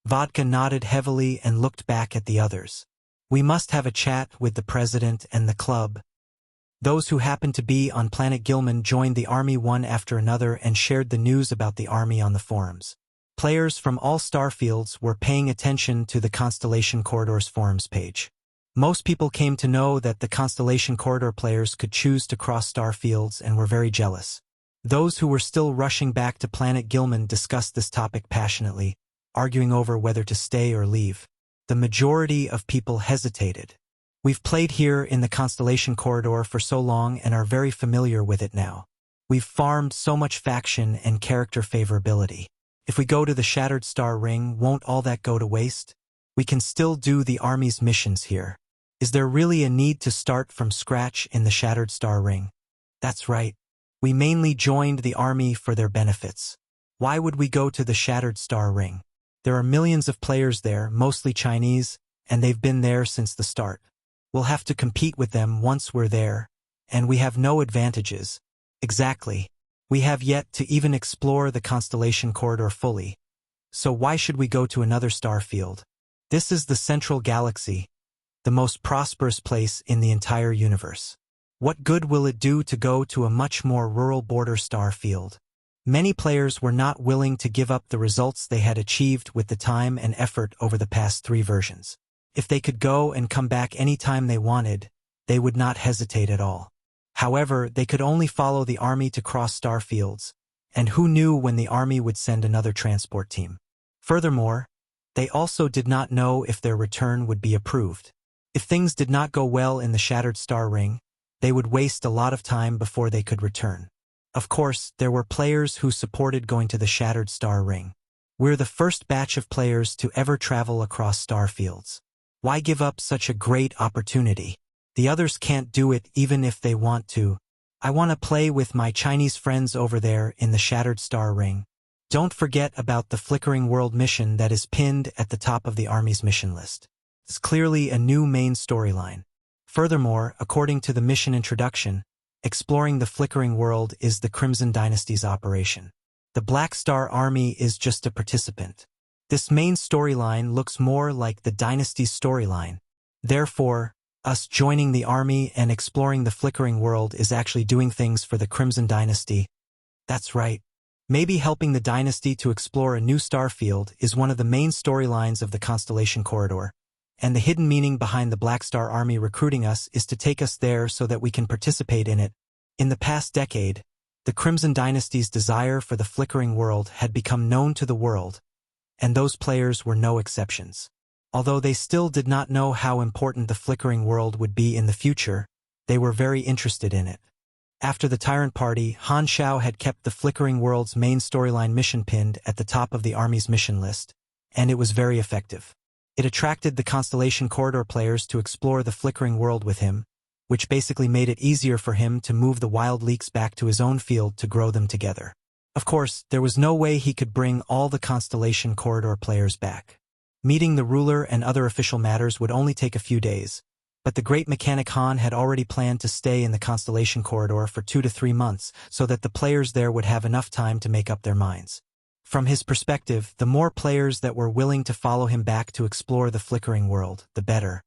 A: Vodka nodded heavily and looked back at the others. "We must have a chat with the president and the club." Those who happened to be on planet Gilman joined the army one after another and shared the news about the army on the forums. Players from all starfields were paying attention to the Constellation Corridor's forums page. Most people came to know that the Constellation Corridor players could choose to cross starfields and were very jealous. Those who were still rushing back to planet Gilman discussed this topic passionately, arguing over whether to stay or leave. The majority of people hesitated. "We've played here in the Constellation Corridor for so long and are very familiar with it now. We've farmed so much faction and character favorability. If we go to the Shattered Star Ring, won't all that go to waste? We can still do the army's missions here. Is there really a need to start from scratch in the Shattered Star Ring?" "That's right. We mainly joined the army for their benefits. Why would we go to the Shattered Star Ring? There are millions of players there, mostly Chinese, and they've been there since the start. We'll have to compete with them once we're there, and we have no advantages. Exactly. We have yet to even explore the constellation corridor fully. So why should we go to another star field? This is the central galaxy, the most prosperous place in the entire universe. What good will it do to go to a much more rural border star field? Many players were not willing to give up the results they had achieved with the time and effort over the past 3 versions. If they could go and come back anytime they wanted, they would not hesitate at all. However, they could only follow the army to cross star fields, and who knew when the army would send another transport team. Furthermore, they also did not know if their return would be approved. If things did not go well in the Shattered Star Ring, they would waste a lot of time before they could return. Of course, there were players who supported going to the Shattered Star Ring. We're the first batch of players to ever travel across star fields. Why give up such a great opportunity? The others can't do it even if they want to. I want to play with my Chinese friends over there in the Shattered Star Ring. Don't forget about the Flickering World mission that is pinned at the top of the Army's mission list. It's clearly a new main storyline. Furthermore, according to the mission introduction, exploring the Flickering World is the Crimson Dynasty's operation. The Black Star Army is just a participant. This main storyline looks more like the Dynasty's storyline. Therefore, us joining the army and exploring the Flickering World is actually doing things for the Crimson Dynasty. That's right. Maybe helping the Dynasty to explore a new star field is one of the main storylines of the Constellation Corridor, and the hidden meaning behind the Black Star Army recruiting us is to take us there so that we can participate in it. In the past decade, the Crimson Dynasty's desire for the Flickering World had become known to the world, and those players were no exceptions. Although they still did not know how important the Flickering World would be in the future, they were very interested in it. After the Tyrant Party, Han Xiao had kept the Flickering World's main storyline mission pinned at the top of the army's mission list, and it was very effective. It attracted the Constellation Corridor players to explore the Flickering World with him, which basically made it easier for him to move the wild leeks back to his own field to grow them together. Of course, there was no way he could bring all the Constellation Corridor players back. Meeting the ruler and other official matters would only take a few days, but the great mechanic Han had already planned to stay in the Constellation Corridor for 2 to 3 months so that the players there would have enough time to make up their minds. From his perspective, the more players that were willing to follow him back to explore the Flickering World, the better.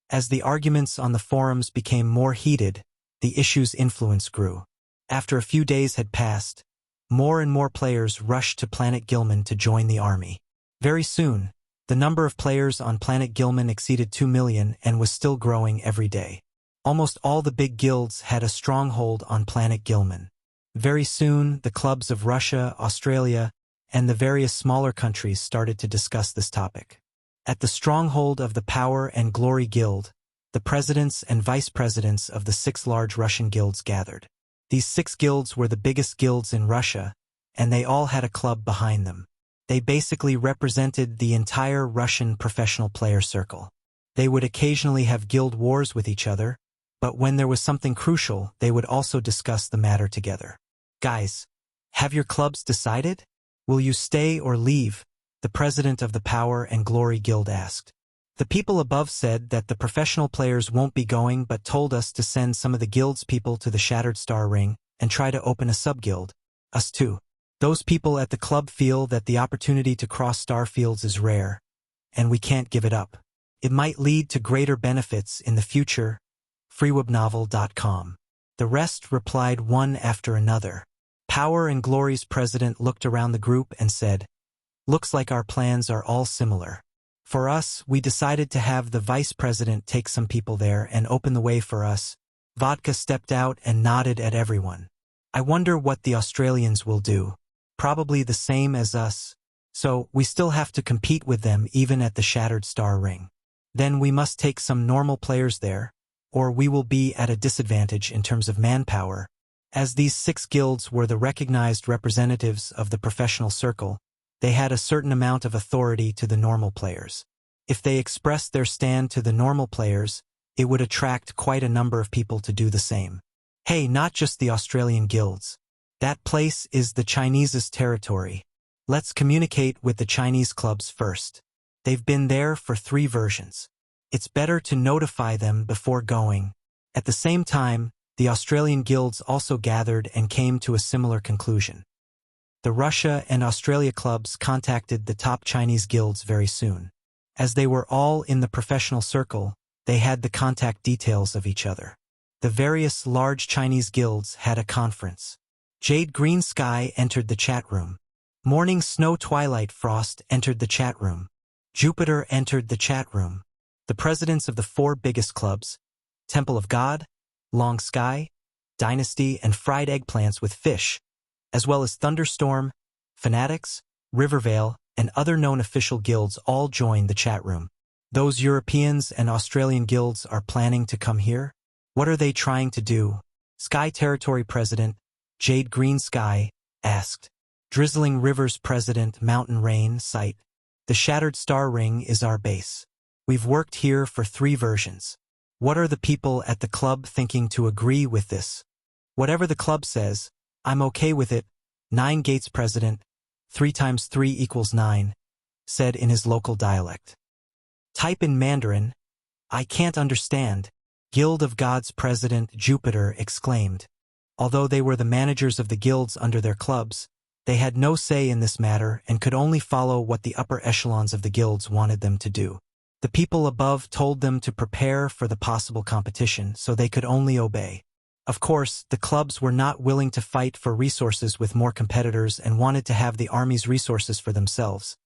A: As the arguments on the forums became more heated, the issue's influence grew. After a few days had passed, more and more players rushed to Planet Gilman to join the army. Very soon, the number of players on Planet Gilman exceeded 2 million and was still growing every day. Almost all the big guilds had a stronghold on Planet Gilman. Very soon, the clubs of Russia, Australia, and the various smaller countries started to discuss this topic. At the stronghold of the Power and Glory Guild, the presidents and vice presidents of the 6 large Russian guilds gathered. These 6 guilds were the biggest guilds in Russia, and they all had a club behind them. They basically represented the entire Russian professional player circle. They would occasionally have guild wars with each other, but when there was something crucial, they would also discuss the matter together. Guys, have your clubs decided? Will you stay or leave? The president of the Power and Glory Guild asked. The people above said that the professional players won't be going but told us to send some of the guild's people to the Shattered Star Ring and try to open a sub-guild. Us too. Those people at the club feel that the opportunity to cross star fields is rare, and we can't give it up. It might lead to greater benefits in the future. freewebnovel.com. The rest replied one after another. Power and Glory's president looked around the group and said, "Looks like our plans are all similar. For us, we decided to have the vice president take some people there and open the way for us." Vodka stepped out and nodded at everyone. "I wonder what the Australians will do. Probably the same as us. So, we still have to compete with them even at the Shattered Star Ring. Then we must take some normal players there, or we will be at a disadvantage in terms of manpower." As these 6 guilds were the recognized representatives of the professional circle, they had a certain amount of authority to the normal players. If they expressed their stand to the normal players, it would attract quite a number of people to do the same. Hey, not just the Australian guilds. That place is the Chinese's territory. Let's communicate with the Chinese clubs first. They've been there for 3 versions. It's better to notify them before going. At the same time, the Australian guilds also gathered and came to a similar conclusion. The Russia and Australia clubs contacted the top Chinese guilds very soon. As they were all in the professional circle, they had the contact details of each other. The various large Chinese guilds had a conference. Jade Green Sky entered the chat room. Morning Snow Twilight Frost entered the chat room. Jupiter entered the chat room. The presidents of the 4 biggest clubs, Temple of God, Long Sky, Dynasty, and Fried Eggplants with Fish, as well as Thunderstorm, Fanatics, Rivervale, and other known official guilds all joined the chat room. Those Europeans and Australian guilds are planning to come here? What are they trying to do? Sky Territory President, Jade Green Sky, asked. Drizzling Rivers President Mountain Rain Sight. The Shattered Star Ring is our base. We've worked here for 3 versions. What are the people at the club thinking to agree with this? Whatever the club says, I'm okay with it. 9 Gates President, 3 times 3 equals 9, said in his local dialect. Type in Mandarin. I can't understand. Guild of Gods President Jupiter exclaimed. Although they were the managers of the guilds under their clubs, they had no say in this matter and could only follow what the upper echelons of the guilds wanted them to do. The people above told them to prepare for the possible competition, so they could only obey. Of course, the clubs were not willing to fight for resources with more competitors and wanted to have the army's resources for themselves.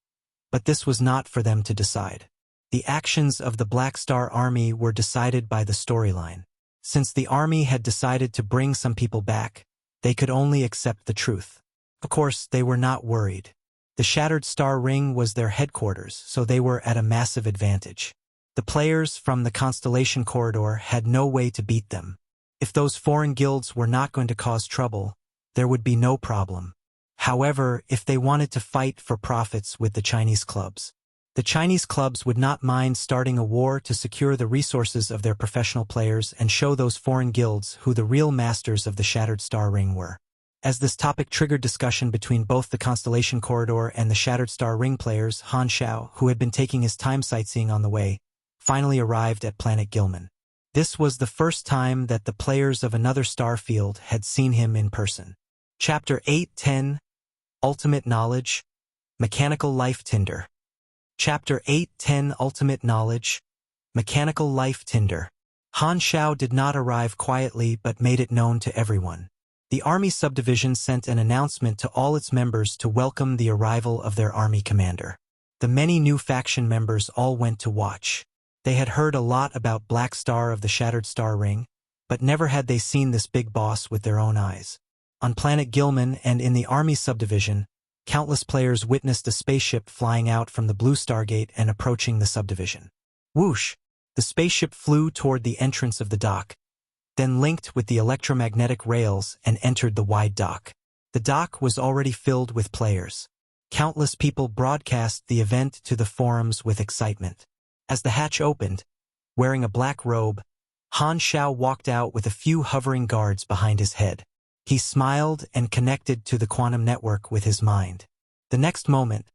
A: But this was not for them to decide. The actions of the Black Star Army were decided by the storyline. Since the army had decided to bring some people back, they could only accept the truth. Of course, they were not worried. The Shattered Star Ring was their headquarters, so they were at a massive advantage. The players from the Constellation Corridor had no way to beat them. If those foreign guilds were not going to cause trouble, there would be no problem. However, if they wanted to fight for profits with the Chinese clubs, the Chinese clubs would not mind starting a war to secure the resources of their professional players and show those foreign guilds who the real masters of the Shattered Star Ring were. As this topic triggered discussion between both the Constellation Corridor and the Shattered Star Ring players, Han Xiao, who had been taking his time sightseeing on the way, finally arrived at Planet Gilman. This was the first time that the players of another star field had seen him in person. Chapter 8:10 Ultimate Knowledge, Mechanical Life Tinder. Chapter 8:10 Ultimate Knowledge, Mechanical Life Tinder. Han Xiao did not arrive quietly but made it known to everyone. The army subdivision sent an announcement to all its members to welcome the arrival of their army commander. The many new faction members all went to watch. They had heard a lot about Black Star of the Shattered Star Ring, but never had they seen this big boss with their own eyes. On Planet Gilman and in the army subdivision, countless players witnessed a spaceship flying out from the Blue Stargate and approaching the subdivision. Whoosh! The spaceship flew toward the entrance of the dock, then linked with the electromagnetic rails and entered the wide dock. The dock was already filled with players. Countless people broadcast the event to the forums with excitement. As the hatch opened, wearing a black robe, Han Xiao walked out with a few hovering guards behind his head. He smiled and connected to the quantum network with his mind. The next moment,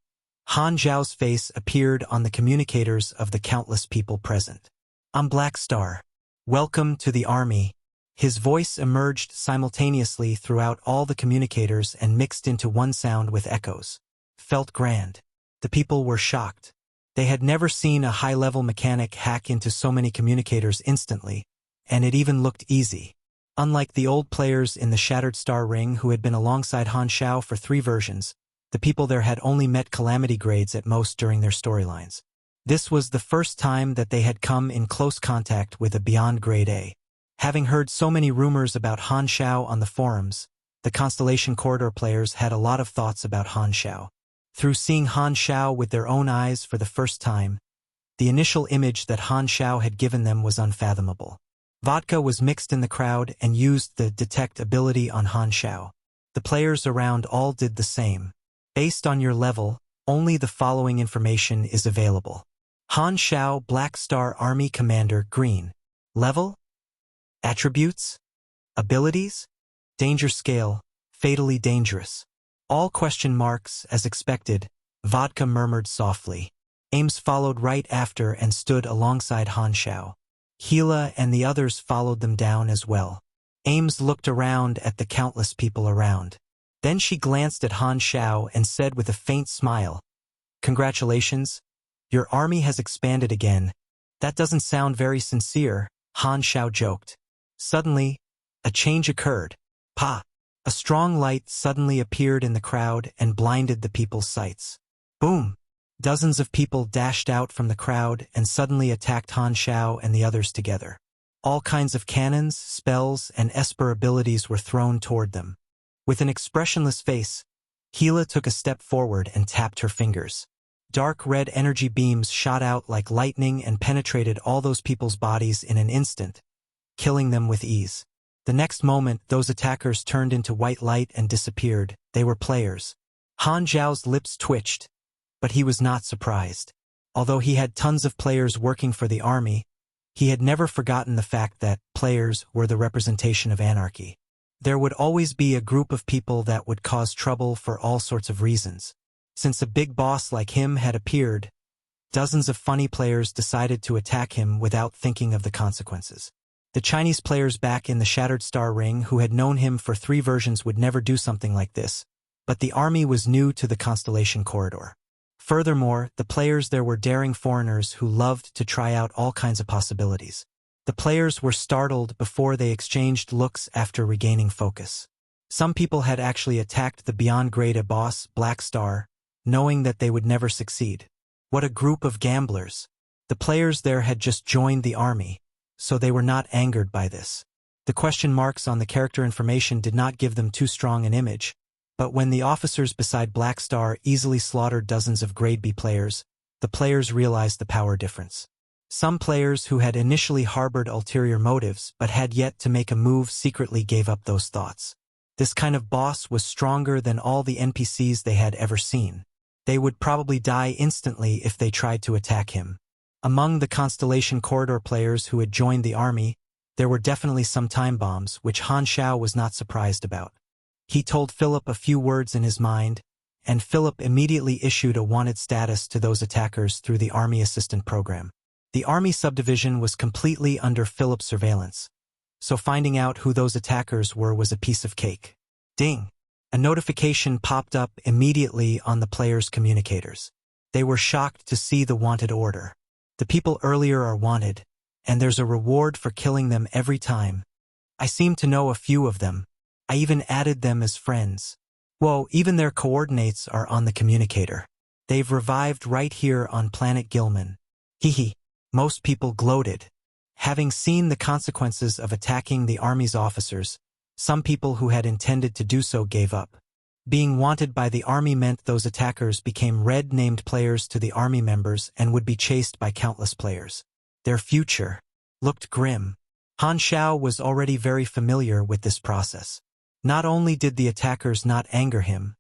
A: Han Xiao's face appeared on the communicators of the countless people present. I'm Black Star. Welcome to the army. His voice emerged simultaneously throughout all the communicators and mixed into one sound with echoes. Felt grand. The people were shocked. They had never seen a high-level mechanic hack into so many communicators instantly, and it even looked easy. Unlike the old players in the Shattered Star Ring who had been alongside Han Xiao for 3 versions, the people there had only met calamity grades at most during their storylines. This was the first time that they had come in close contact with a beyond grade A. Having heard so many rumors about Han Xiao on the forums, the Constellation Corridor players had a lot of thoughts about Han Xiao. Through seeing Han Xiao with their own eyes for the first time, the initial image that Han Xiao had given them was unfathomable. Vodka was mixed in the crowd and used the detect ability on Han Xiao. The players around all did the same. Based on your level, only the following information is available. Han Xiao, Black Star Army Commander, Green. Level? Attributes? Abilities? Danger scale, fatally dangerous. All question marks, as expected, Vodka murmured softly. Ames followed right after and stood alongside Han Xiao. Gila and the others followed them down as well. Ames looked around at the countless people around. Then she glanced at Han Xiao and said with a faint smile, "Congratulations. Your army has expanded again." "That doesn't sound very sincere," Han Xiao joked. Suddenly, a change occurred. Pa! A strong light suddenly appeared in the crowd and blinded the people's sights. Boom! Dozens of people dashed out from the crowd and suddenly attacked Han Xiao and the others together. All kinds of cannons, spells, and esper abilities were thrown toward them. With an expressionless face, Gila took a step forward and tapped her fingers. Dark red energy beams shot out like lightning and penetrated all those people's bodies in an instant, killing them with ease. The next moment, those attackers turned into white light and disappeared. They were players. Han Xiao's lips twitched, but he was not surprised. Although he had tons of players working for the army, he had never forgotten the fact that players were the representation of anarchy. There would always be a group of people that would cause trouble for all sorts of reasons. Since a big boss like him had appeared, dozens of funny players decided to attack him without thinking of the consequences. The Chinese players back in the Shattered Star Ring who had known him for 3 versions would never do something like this, but the army was new to the Constellation Corridor. Furthermore, the players there were daring foreigners who loved to try out all kinds of possibilities. The players were startled before they exchanged looks after regaining focus. Some people had actually attacked the Beyond Grade boss, Black Star, knowing that they would never succeed. What a group of gamblers! The players there had just joined the army, so they were not angered by this. The question marks on the character information did not give them too strong an image, but when the officers beside Black Star easily slaughtered dozens of Grade B players, the players realized the power difference. Some players who had initially harbored ulterior motives but had yet to make a move secretly gave up those thoughts. This kind of boss was stronger than all the NPCs they had ever seen. They would probably die instantly if they tried to attack him. Among the Constellation Corridor players who had joined the army, there were definitely some time bombs, which Han Xiao was not surprised about. He told Philip a few words in his mind, and Philip immediately issued a wanted status to those attackers through the Army Assistant Program. The Army subdivision was completely under Philip's surveillance, so finding out who those attackers were was a piece of cake. Ding! A notification popped up immediately on the players' communicators. They were shocked to see the wanted order. The people earlier are wanted, and there's a reward for killing them every time. I seem to know a few of them. I even added them as friends. Whoa, even their coordinates are on the communicator. They've revived right here on planet Gilman. Hehe. Most people gloated. Having seen the consequences of attacking the army's officers, some people who had intended to do so gave up. Being wanted by the army meant those attackers became red-named players to the army members and would be chased by countless players. Their future looked grim. Han Xiao was already very familiar with this process. Not only did the attackers not anger him,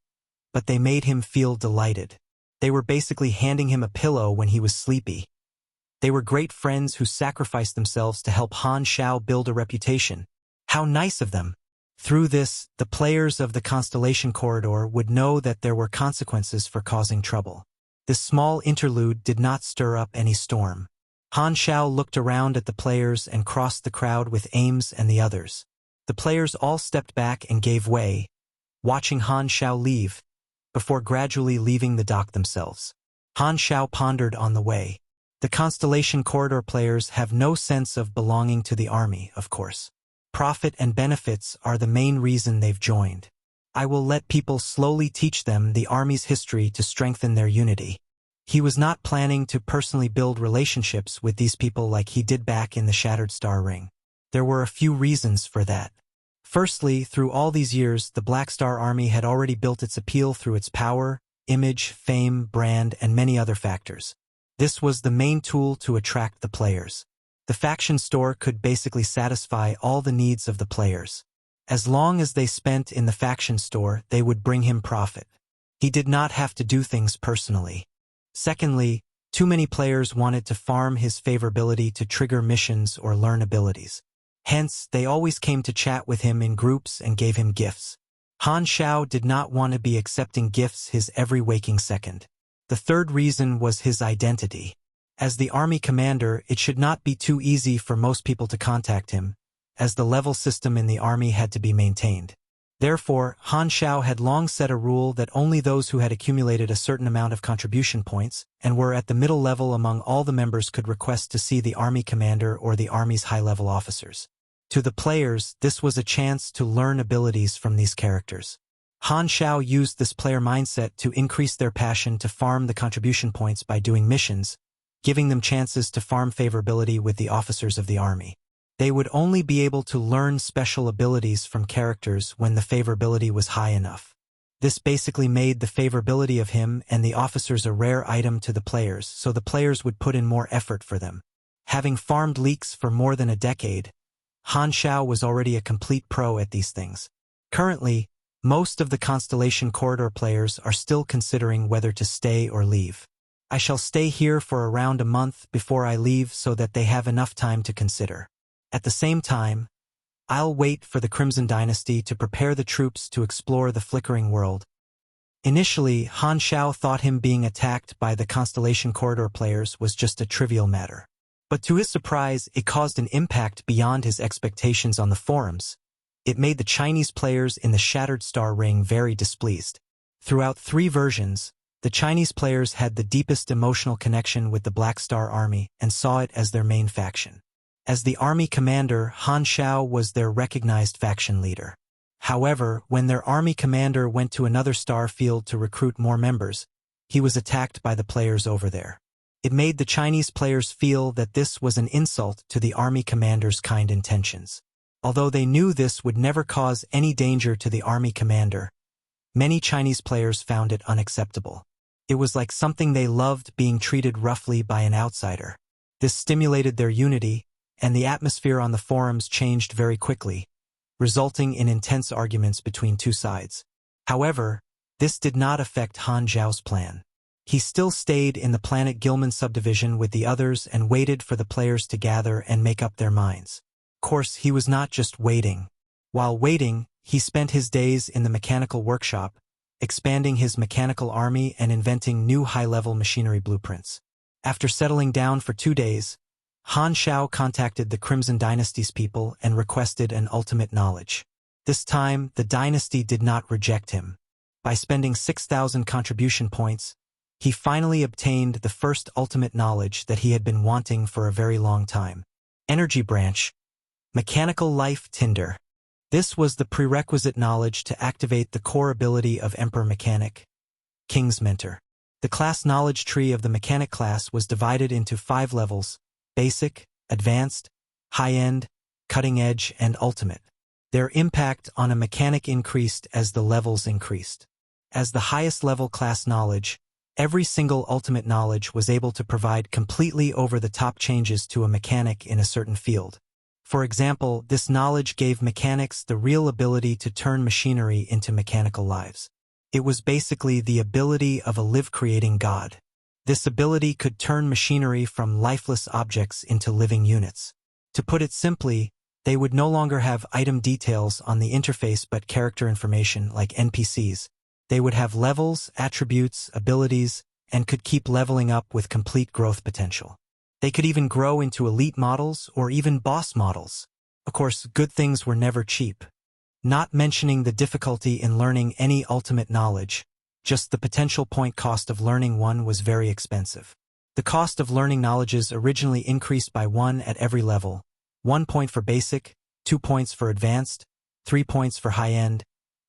A: but they made him feel delighted. They were basically handing him a pillow when he was sleepy. They were great friends who sacrificed themselves to help Han Xiao build a reputation. How nice of them! Through this, the players of the Constellation Corridor would know that there were consequences for causing trouble. This small interlude did not stir up any storm. Han Xiao looked around at the players and crossed the crowd with Ames and the others. The players all stepped back and gave way, watching Han Xiao leave, before gradually leaving the dock themselves. Han Xiao pondered on the way. The Constellation Corridor players have no sense of belonging to the army, of course. Profit and benefits are the main reason they've joined. I will let people slowly teach them the army's history to strengthen their unity. He was not planning to personally build relationships with these people like he did back in the Shattered Star Ring. There were a few reasons for that. Firstly, through all these years, the Black Star Army had already built its appeal through its power, image, fame, brand, and many other factors. This was the main tool to attract the players. The faction store could basically satisfy all the needs of the players. As long as they spent in the faction store, they would bring him profit. He did not have to do things personally. Secondly, too many players wanted to farm his favorability to trigger missions or learn abilities. Hence, they always came to chat with him in groups and gave him gifts. Han Xiao did not want to be accepting gifts his every waking second. The third reason was his identity. As the army commander, it should not be too easy for most people to contact him, as the level system in the army had to be maintained. Therefore, Han Xiao had long set a rule that only those who had accumulated a certain amount of contribution points and were at the middle level among all the members could request to see the army commander or the army's high-level officers. To the players, this was a chance to learn abilities from these characters. Han Xiao used this player mindset to increase their passion to farm the contribution points by doing missions, giving them chances to farm favorability with the officers of the army. They would only be able to learn special abilities from characters when the favorability was high enough. This basically made the favorability of him and the officers a rare item to the players, so the players would put in more effort for them. Having farmed leaks for more than a decade, Han Xiao was already a complete pro at these things. Currently, most of the Constellation Corridor players are still considering whether to stay or leave. I shall stay here for around a month before I leave so that they have enough time to consider. At the same time, I'll wait for the Crimson Dynasty to prepare the troops to explore the flickering world. Initially, Han Xiao thought him being attacked by the Constellation Corridor players was just a trivial matter. But to his surprise, it caused an impact beyond his expectations on the forums. It made the Chinese players in the Shattered Star Ring very displeased. Throughout 3 versions, the Chinese players had the deepest emotional connection with the Black Star Army and saw it as their main faction. As the army commander, Han Xiao was their recognized faction leader. However, when their army commander went to another star field to recruit more members, he was attacked by the players over there. It made the Chinese players feel that this was an insult to the army commander's kind intentions. Although they knew this would never cause any danger to the army commander, many Chinese players found it unacceptable. It was like something they loved being treated roughly by an outsider. This stimulated their unity, and the atmosphere on the forums changed very quickly, resulting in intense arguments between two sides. However, this did not affect Han Xiao's plan. He still stayed in the planet Gilman subdivision with the others and waited for the players to gather and make up their minds. Of course, he was not just waiting. While waiting, he spent his days in the mechanical workshop, expanding his mechanical army and inventing new high-level machinery blueprints. After settling down for 2 days, Han Xiao contacted the Crimson Dynasty's people and requested an ultimate knowledge. This time, the dynasty did not reject him. By spending 6,000 contribution points, he finally obtained the first ultimate knowledge that he had been wanting for a very long time. Energy Branch. Mechanical Life Tinder. This was the prerequisite knowledge to activate the core ability of Emperor Mechanic, King's Mentor. The class knowledge tree of the Mechanic class was divided into 5 levels: Basic, Advanced, High-End, Cutting Edge, and Ultimate. Their impact on a mechanic increased as the levels increased. As the highest level class knowledge, every single ultimate knowledge was able to provide completely over-the-top changes to a mechanic in a certain field. For example, this knowledge gave mechanics the real ability to turn machinery into mechanical lives. It was basically the ability of a live-creating god. This ability could turn machinery from lifeless objects into living units. To put it simply, they would no longer have item details on the interface but character information like NPCs. They would have levels, attributes, abilities, and could keep leveling up with complete growth potential. They could even grow into elite models or even boss models. Of course, good things were never cheap. Not mentioning the difficulty in learning any ultimate knowledge, just the potential point cost of learning one was very expensive. The cost of learning knowledges originally increased by 1 at every level: 1 point for basic, 2 points for advanced, 3 points for high-end,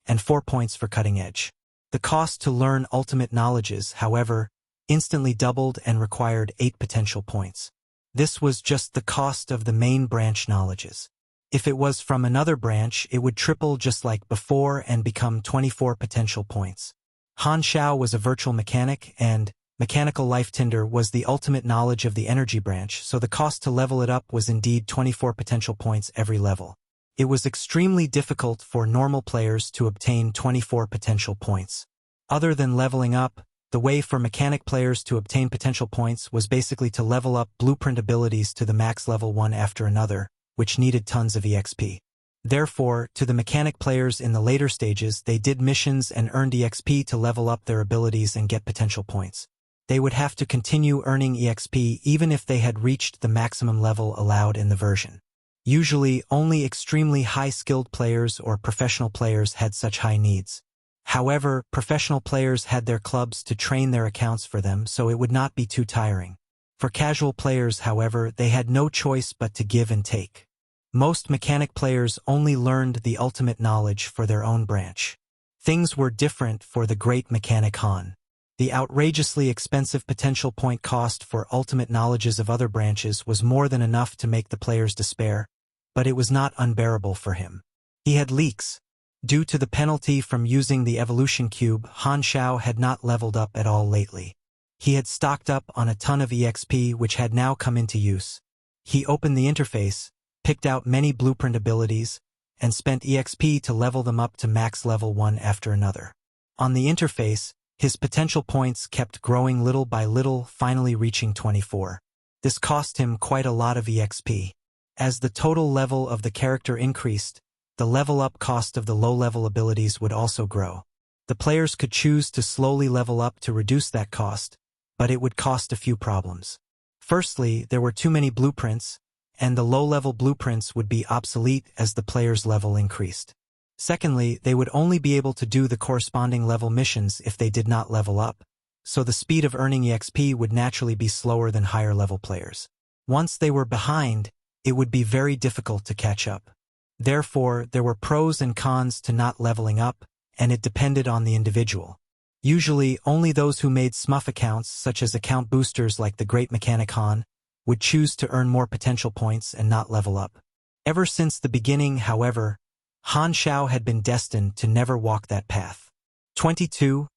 A: and 4 points for cutting edge. The cost to learn ultimate knowledges, however, instantly doubled and required 8 potential points. This was just the cost of the main branch knowledges. If it was from another branch, it would triple just like before and become 24 potential points. Han Xiao was a virtual mechanic, and Mechanical Life Tinder was the ultimate knowledge of the energy branch, so the cost to level it up was indeed 24 potential points every level. It was extremely difficult for normal players to obtain 24 potential points. Other than leveling up, the way for mechanic players to obtain potential points was basically to level up blueprint abilities to the max level one after another, which needed tons of EXP. Therefore, to the mechanic players in the later stages, they did missions and earned EXP to level up their abilities and get potential points. They would have to continue earning EXP even if they had reached the maximum level allowed in the version. Usually, only extremely high-skilled players or professional players had such high needs. However, professional players had their clubs to train their accounts for them, so it would not be too tiring. For casual players, however, they had no choice but to give and take. Most mechanic players only learned the ultimate knowledge for their own branch. Things were different for the great mechanic Han. The outrageously expensive potential point cost for ultimate knowledges of other branches was more than enough to make the players despair, but it was not unbearable for him. He had leaks. Due to the penalty from using the evolution cube, Han Xiao had not leveled up at all lately. He had stocked up on a ton of EXP which had now come into use. He opened the interface, picked out many blueprint abilities, and spent EXP to level them up to max level 1 after another. On the interface, his potential points kept growing little by little, finally reaching 24. This cost him quite a lot of EXP. As the total level of the character increased, the level-up cost of the low-level abilities would also grow. The players could choose to slowly level up to reduce that cost, but it would cost a few problems. Firstly, there were too many blueprints, and the low-level blueprints would be obsolete as the player's level increased. Secondly, they would only be able to do the corresponding level missions if they did not level up, so the speed of earning EXP would naturally be slower than higher-level players. Once they were behind, it would be very difficult to catch up. Therefore, there were pros and cons to not leveling up, and it depended on the individual. Usually, only those who made smurf accounts, such as account boosters like the Great Mechanic Han, would choose to earn more potential points and not level up. Ever since the beginning, however, Han Xiao had been destined to never walk that path. 22,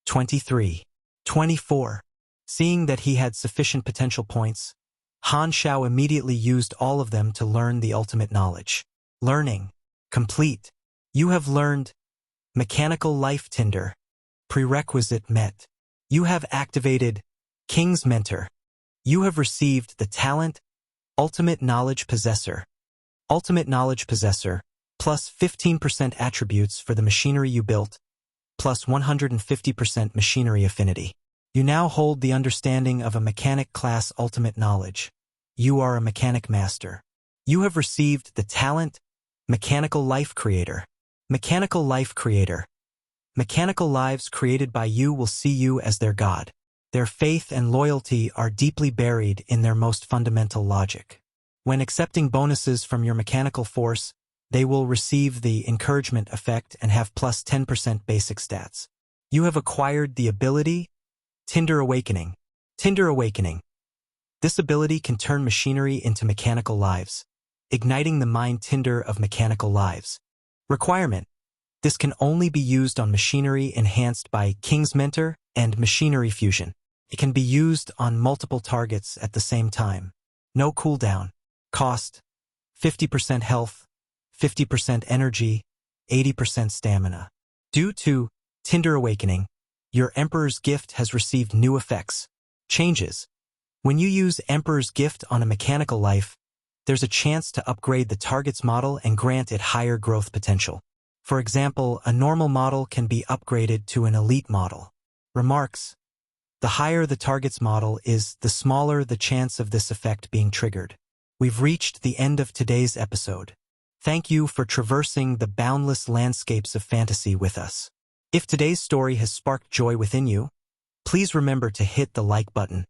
A: 23, 24. Seeing that he had sufficient potential points, Han Xiao immediately used all of them to learn the ultimate knowledge. Learning. Complete. You have learned Mechanical Life Tinder. Prerequisite met. You have activated King's Mentor. You have received the talent Ultimate Knowledge Possessor. Ultimate Knowledge Possessor, plus 15% attributes for the machinery you built, plus 150% machinery affinity. You now hold the understanding of a mechanic class ultimate knowledge. You are a mechanic master. You have received the talent Mechanical Life Creator. Mechanical Life Creator. Mechanical lives created by you will see you as their god. Their faith and loyalty are deeply buried in their most fundamental logic. When accepting bonuses from your mechanical force, they will receive the encouragement effect and have plus 10% basic stats. You have acquired the ability Tinder Awakening. Tinder Awakening. This ability can turn machinery into mechanical lives, igniting the mind tinder of mechanical lives. Requirement. This can only be used on machinery enhanced by King's Mentor and Machinery Fusion. It can be used on multiple targets at the same time. No cooldown. Cost. 50% health, 50% energy, 80% stamina. Due to Tinder Awakening, your Emperor's Gift has received new effects. Changes. When you use Emperor's Gift on a mechanical life, there's a chance to upgrade the target's model and grant it higher growth potential. For example, a normal model can be upgraded to an elite model. Remarks. The higher the target's model is, the smaller the chance of this effect being triggered. We've reached the end of today's episode. Thank you for traversing the boundless landscapes of fantasy with us. If today's story has sparked joy within you, please remember to hit the like button,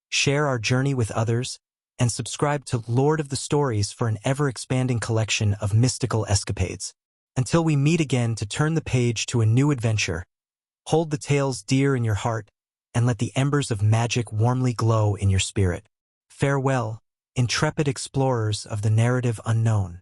A: share our journey with others, and subscribe to Lord of the Stories for an ever-expanding collection of mystical escapades. Until we meet again to turn the page to a new adventure, hold the tales dear in your heart and let the embers of magic warmly glow in your spirit. Farewell, intrepid explorers of the narrative unknown.